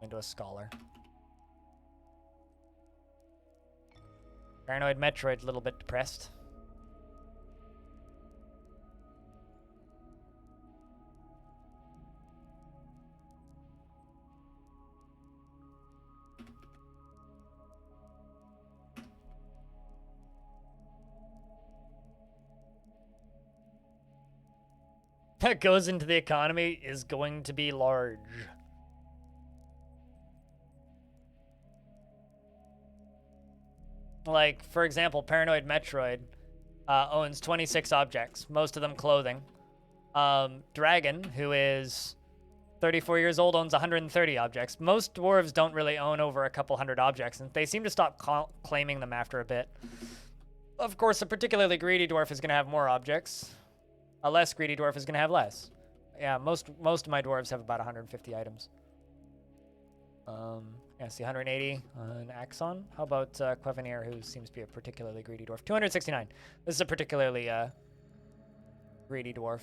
Into a scholar. Paranoid Metroid, a little bit depressed. That goes into the economy is going to be large. Like, for example, Paranoid Metroid owns 26 objects, most of them clothing. Dragon, who is 34 years old, owns 130 objects. Most dwarves don't really own over a couple hundred objects, and they seem to stop claiming them after a bit. Of course, a particularly greedy dwarf is going to have more objects. A less greedy dwarf is going to have less. Yeah, most of my dwarves have about 150 items. Yeah, see 180 on Axon. How about Quevenir, who seems to be a particularly greedy dwarf? 269. This is a particularly greedy dwarf.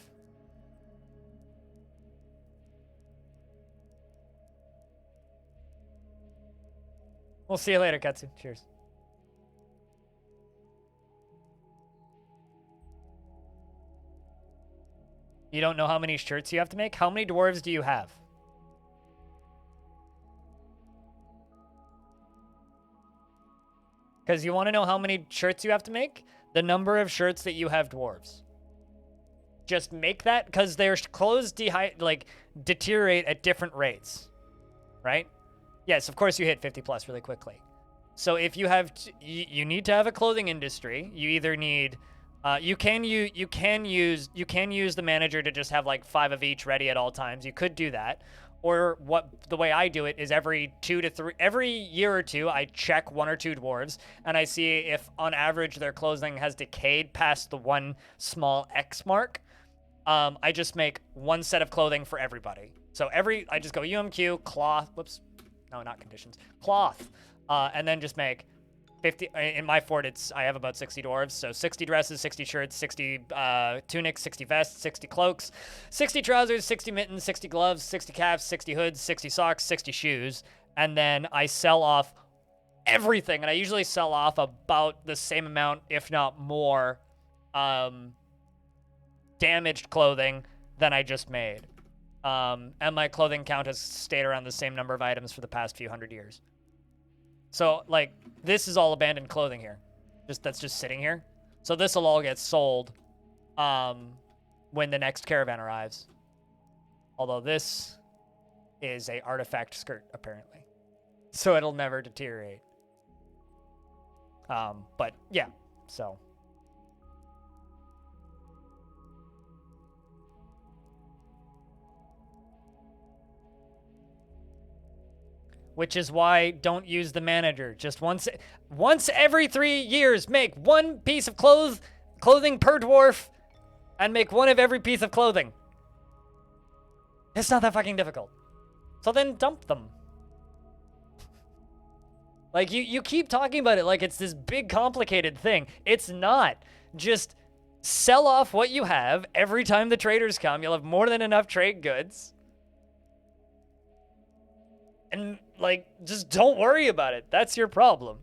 We'll see you later, Katsu. Cheers. You don't know how many shirts you have to make? How many dwarves do you have? Because you want to know how many shirts you have to make? The number of shirts that you have dwarves. Just make that, because their clothes deteriorate at different rates. Right? Yes, of course you hit 50 plus really quickly. So if you have, you need to have a clothing industry. You either need, you can use the manager to just have like 5 of each ready at all times. You could do that, or the way I do it is every year or two, I check 1 or 2 dwarves and I see if on average their clothing has decayed past the 1 small X mark. I just make 1 set of clothing for everybody. So I just go UMQ cloth. Whoops, no, not conditions. Cloth. And then just make 50. In my fort, I have about 60 dwarves, so 60 dresses, 60 shirts, 60 tunics, 60 vests, 60 cloaks, 60 trousers, 60 mittens, 60 gloves, 60 caps, 60 hoods, 60 socks, 60 shoes, and then I sell off everything, and I usually sell off about the same amount, if not more, damaged clothing than I just made. And my clothing count has stayed around the same number of items for the past few hundred years. So, like, this is all abandoned clothing here. That's just sitting here. So this will all get sold when the next caravan arrives. Although this is a artifact skirt, apparently. So it'll never deteriorate. But, yeah. So... which is why don't use the manager. Just once every 3 years, make 1 piece of clothing per dwarf, and make 1 of every piece of clothing. It's not that fucking difficult. So then dump them. Like, you keep talking about it like it's this big complicated thing. It's not. Just sell off what you have. Every time the traders come, you'll have more than enough trade goods. And, like, just don't worry about it. That's your problem.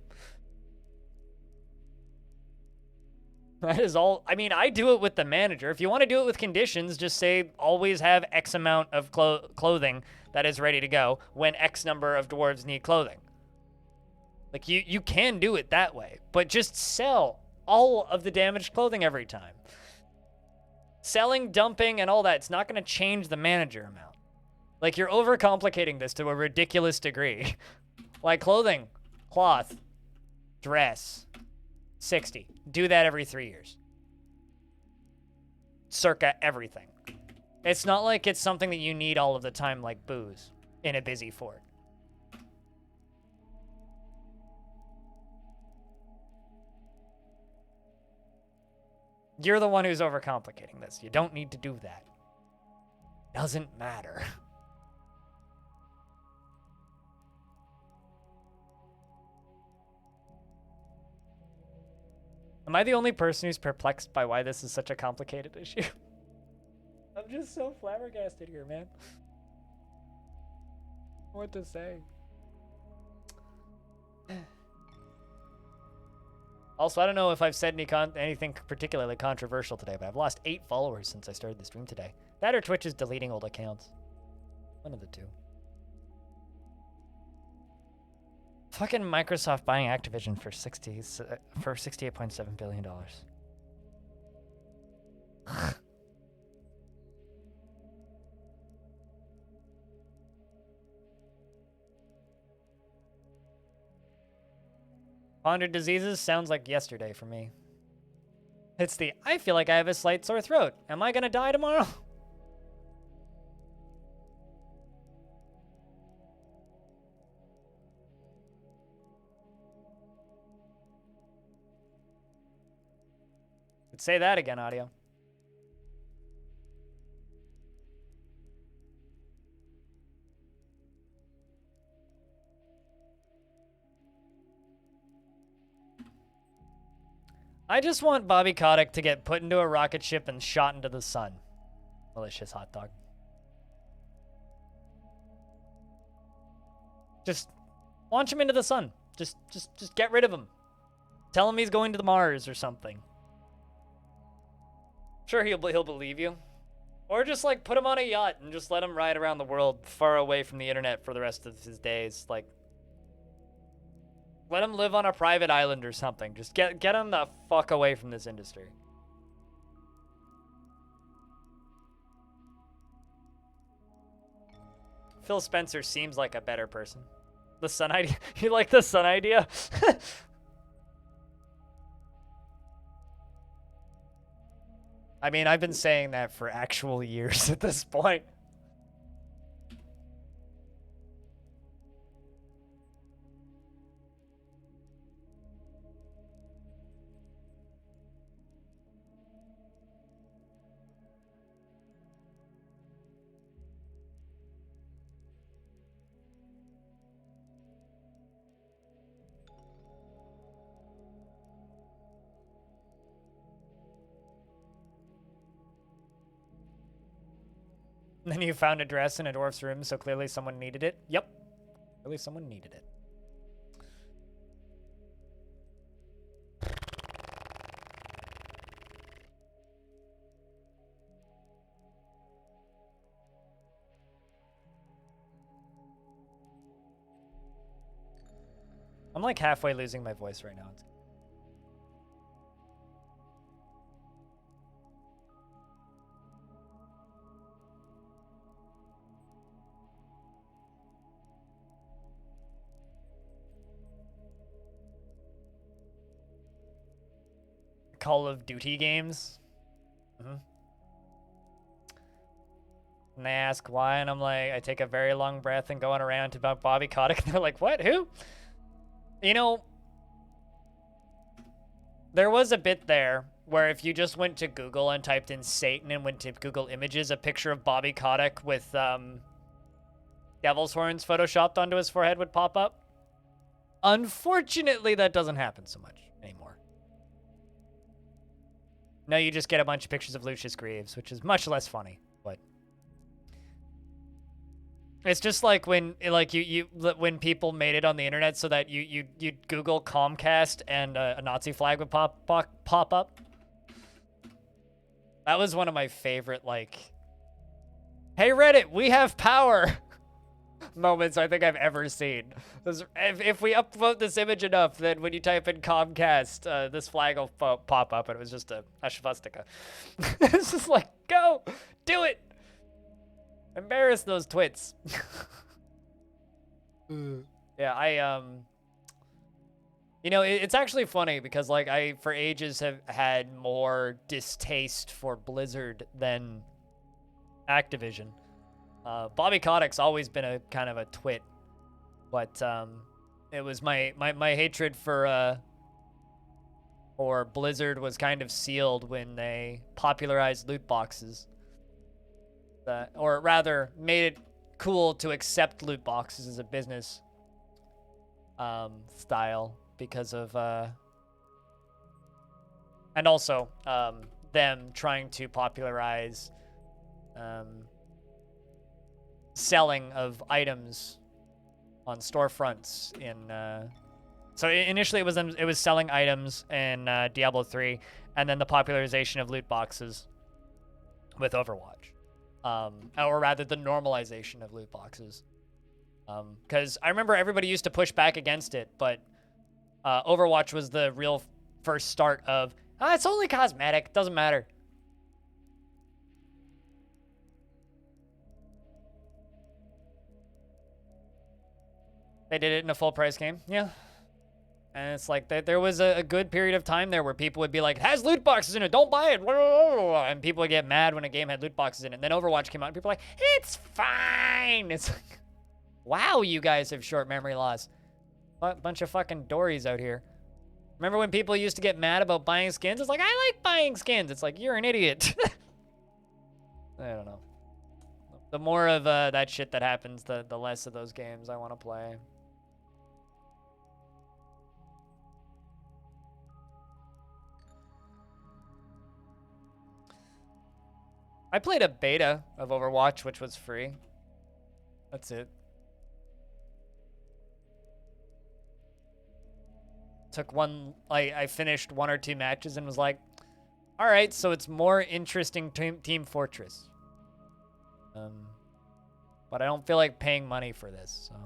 That is all. I mean, I do it with the manager. If you want to do it with conditions, just say always have X amount of clothing that is ready to go when X number of dwarves need clothing. Like, you can do it that way. But just sell all of the damaged clothing every time. Selling, dumping, and all that, it's not going to change the manager amount. Like, you're overcomplicating this to a ridiculous degree. Like, clothing, cloth, dress, 60. Do that every 3 years. Circa everything. It's not like it's something that you need all of the time like booze in a busy fort. You're the one who's overcomplicating this. You don't need to do that. Doesn't matter. Am I the only person who's perplexed by why this is such a complicated issue? I'm just so flabbergasted here, man. What to say? Also, I don't know if I've said anything particularly controversial today, but I've lost 8 followers since I started the stream today. That or Twitch is deleting old accounts. One of the two. Fucking Microsoft buying Activision for $68.7 billion. Pondered diseases sounds like yesterday for me. It's I feel like I have a slight sore throat. Am I gonna die tomorrow? Say that again, audio. I just want Bobby Kotick to get put into a rocket ship and shot into the sun. Malicious hot dog. Just launch him into the sun. Just get rid of him. Tell him he's going to the Mars or something. Sure, he'll believe you. Or just, like, put him on a yacht and just let him ride around the world far away from the internet for the rest of his days. Like, let him live on a private island or something. Just get him the fuck away from this industry. Phil Spencer seems like a better person. The sun idea? You like the sun idea? I mean, I've been saying that for actual years at this point. And then you found a dress in a dwarf's room, so clearly someone needed it. Yep. Clearly someone needed it. I'm like halfway losing my voice right now. Call of Duty games. And they ask why, and I'm like, I take a very long breath and go on a rant about Bobby Kotick, and they're like, what? Who? You know, there was a bit there where if you just went to Google and typed in Satan and went to Google Images, a picture of Bobby Kotick with devil's horns photoshopped onto his forehead would pop up. Unfortunately, that doesn't happen so much anymore. No, you just get a bunch of pictures of Lucius Greaves, which is much less funny, but it's just like when when people made it on the internet so that you'd Google Comcast and a Nazi flag would pop up. That was one of my favorite, like, hey Reddit, we have power moments I think I've ever seen. If we upvote this image enough, then when you type in Comcast, this flag will pop up, and it was just a swastika. It's just like, go, do it. Embarrass those twits. Yeah, you know, it's actually funny because, like, I, for ages, have had more distaste for Blizzard than Activision. Bobby Kotick's always been a kind of a twit, but it was my hatred for Blizzard was kind of sealed when they popularized loot boxes. Or rather, made it cool to accept loot boxes as a business style because of and also them trying to popularize selling of items on storefronts in so initially it was selling items in Diablo 3, and then the popularization of loot boxes with Overwatch. Or rather, the normalization of loot boxes. Because I remember everybody used to push back against it, but Overwatch was the real first start of, it's only cosmetic, doesn't matter. They did it in a full price game, yeah. And it's like, there was a good period of time there where people would be like, it has loot boxes in it, don't buy it. And people would get mad when a game had loot boxes in it. And then Overwatch came out and people were like, it's fine. It's like, wow, you guys have short memory loss. Bunch of fucking dories out here. Remember when people used to get mad about buying skins? It's like, I like buying skins. It's like, you're an idiot. I don't know. The more of that shit that happens, the less of those games I want to play. I played a beta of Overwatch, which was free. That's it. I finished 1 or 2 matches and was like, all right, so it's more interesting Team Fortress. But I don't feel like paying money for this, so.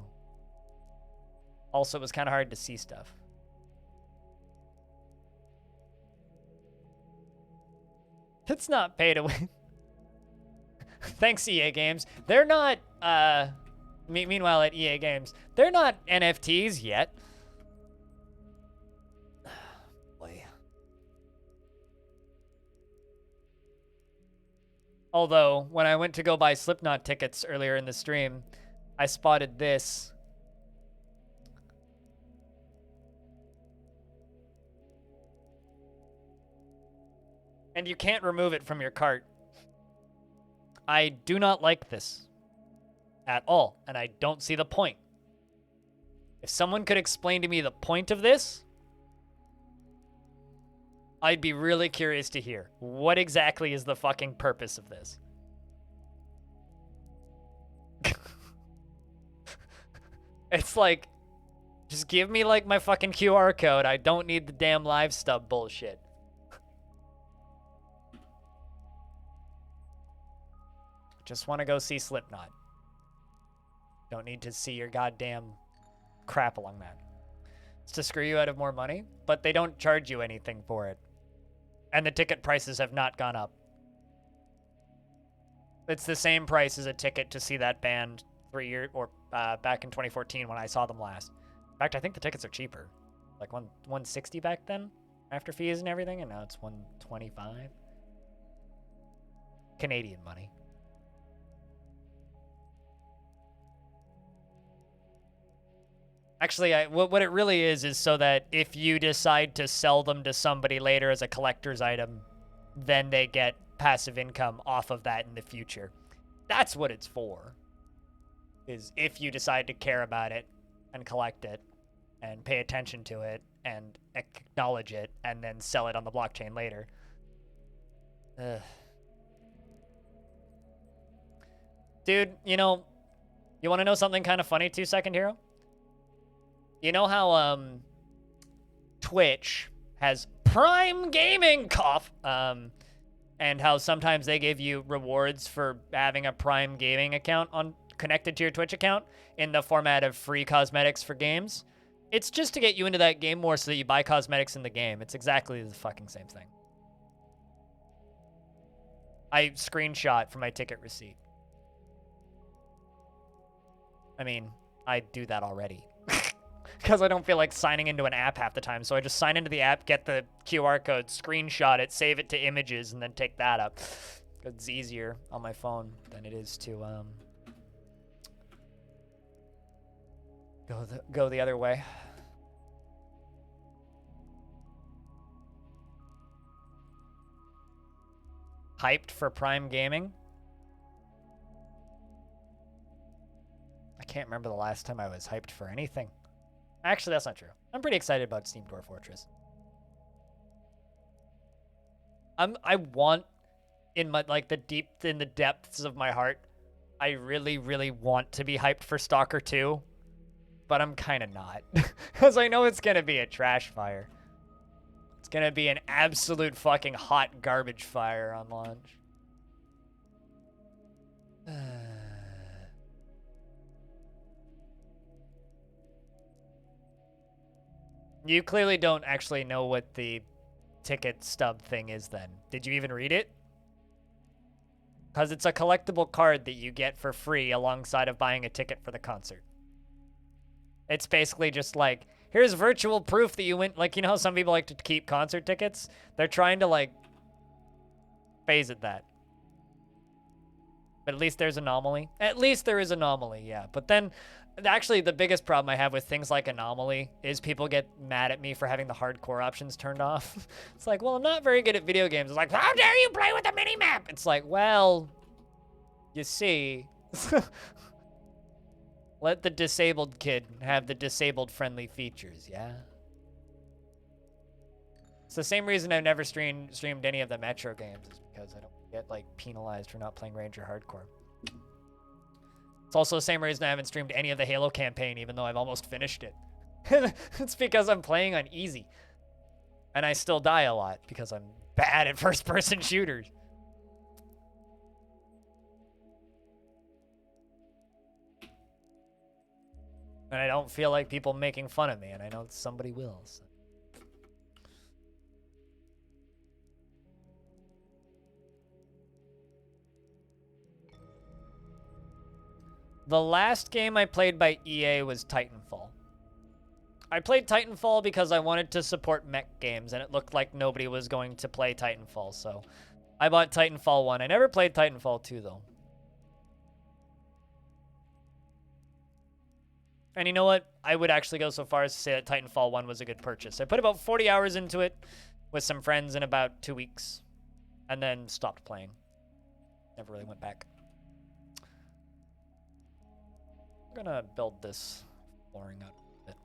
Also, it was kind of hard to see stuff. It's not pay to win. Thanks, EA Games. They're not Meanwhile, at EA Games, they're not NFTs yet. Boy. Although, when I went to go buy Slipknot tickets earlier in the stream, I spotted this. And you can't remove it from your cart. I do not like this at all, and I don't see the point. If someone could explain to me the point of this, I'd be really curious to hear. What exactly is the fucking purpose of this? It's like, just give me like my fucking QR code. I don't need the damn live stub bullshit. Just want to go see Slipknot. Don't need to see your goddamn crap along that. It's to screw you out of more money, but they don't charge you anything for it. And the ticket prices have not gone up. It's the same price as a ticket to see that band 3 years or back in 2014 when I saw them last. In fact, I think the tickets are cheaper. Like 160 back then after fees and everything, and now it's 125. Canadian money. Actually, what it really is so that if you decide to sell them to somebody later as a collector's item, then they get passive income off of that in the future. That's what it's for. Is if you decide to care about it and collect it and pay attention to it and acknowledge it and then sell it on the blockchain later. Ugh. Dude, you know, you want to know something kind of funny, 2 Second Hero? You know how Twitch has Prime Gaming cough, and how sometimes they give you rewards for having a Prime Gaming account connected to your Twitch account in the format of free cosmetics for games? It's just to get you into that game more so that you buy cosmetics in the game. It's exactly the fucking same thing. I screenshot from my ticket receipt. I mean, I do that already. Because I don't feel like signing into an app half the time. So I just sign into the app, get the QR code, screenshot it, save it to images, and then take that up. It's easier on my phone than it is to go the other way. Hyped for Prime Gaming? I can't remember the last time I was hyped for anything. Actually, that's not true. I'm pretty excited about Steam Dwarf Fortress. I want in my in the depths of my heart, I really, really want to be hyped for Stalker 2, but I'm kind of not. Because I know it's going to be a trash fire. It's going to be an absolute fucking hot garbage fire on launch. You clearly don't actually know what the ticket stub thing is then. Did you even read it? Because it's a collectible card that you get for free alongside of buying a ticket for the concert. It's basically just like, here's virtual proof that you went, like, you know how some people like to keep concert tickets? They're trying to, like, phase it that. But at least there's Anomaly. At least there is Anomaly, yeah. But then, actually, the biggest problem I have with things like Anomaly is people get mad at me for having the hardcore options turned off. It's like, well, I'm not very good at video games. It's like, how dare you play with the mini-map? It's like, well, you see, let the disabled kid have the disabled-friendly features, yeah? It's the same reason I've never streamed any of the Metro games, is because I don't get, like, penalized for not playing Ranger Hardcore. It's also the same reason I haven't streamed any of the Halo campaign, even though I've almost finished it. It's because I'm playing on easy. And I still die a lot, because I'm bad at first-person shooters. And I don't feel like people making fun of me, and I know somebody will. So. The last game I played by EA was Titanfall. I played Titanfall because I wanted to support mech games, and it looked like nobody was going to play Titanfall, so I bought Titanfall 1. I never played Titanfall 2, though. And you know what? I would actually go so far as to say that Titanfall 1 was a good purchase. I put about 40 hours into it with some friends in about 2 weeks, and then stopped playing. Never really went back. I'm gonna build this flooring out a bit.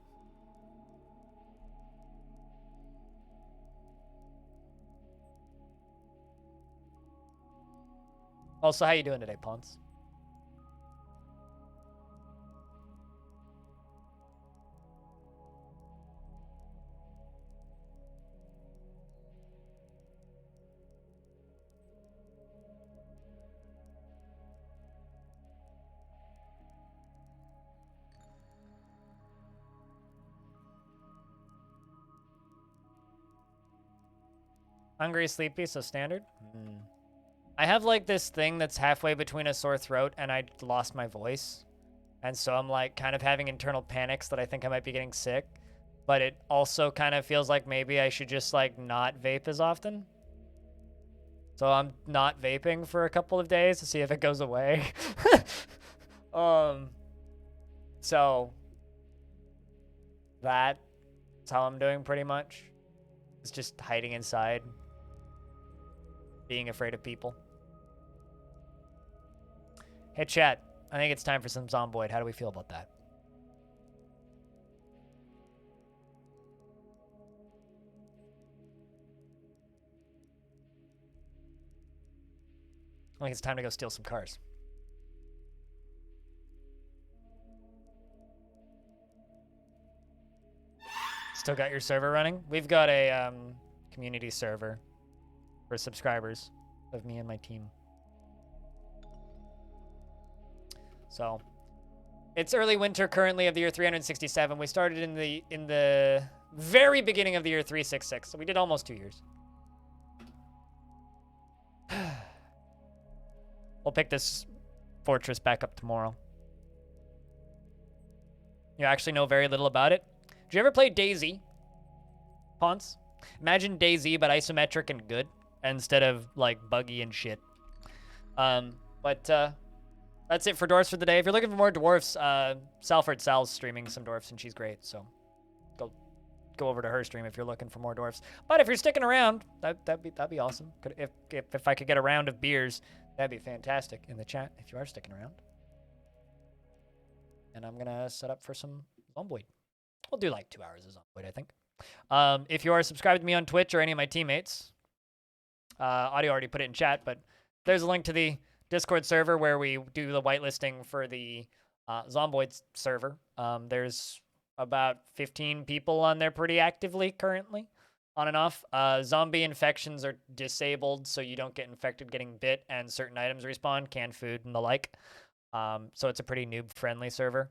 Also, how you doing today, Ponce? Hungry, sleepy, so standard? I have like this thing that's halfway between a sore throat and I lost my voice. And so I'm like kind of having internal panics that I think I might be getting sick. But it also kind of feels like maybe I should just like not vape as often. So I'm not vaping for a couple of days to see if it goes away. So that's how I'm doing pretty much. It's just hiding inside. Being afraid of people. Hey, chat. I think it's time for some Zomboid. How do we feel about that? I think it's time to go steal some cars. Still got your server running? We've got a community server for subscribers of me and my team. So it's early winter currently of the year 367. We started in the very beginning of the year 366. So we did almost 2 years. We'll pick this fortress back up tomorrow. You actually know very little about it. Did you ever play DayZ? Ponce? Imagine DayZ, but isometric and good, instead of, like, buggy and shit. That's it for Dwarfs for the day. If you're looking for more Dwarfs, Sal's streaming some Dwarfs, and she's great, so go over to her stream if you're looking for more Dwarfs. But if you're sticking around, that'd be awesome. If I could get a round of beers, that'd be fantastic in the chat if you are sticking around. And I'm gonna set up for some Zomboid. We'll do like 2 hours of Zomboid, I think. If you are subscribed to me on Twitch or any of my teammates, Audio already put it in chat, but there's a link to the Discord server where we do the whitelisting for the Zomboid server. There's about 15 people on there pretty actively currently, on and off. Zombie infections are disabled, so you don't get infected getting bit, and certain items respawn, canned food and the like. So it's a pretty noob-friendly server.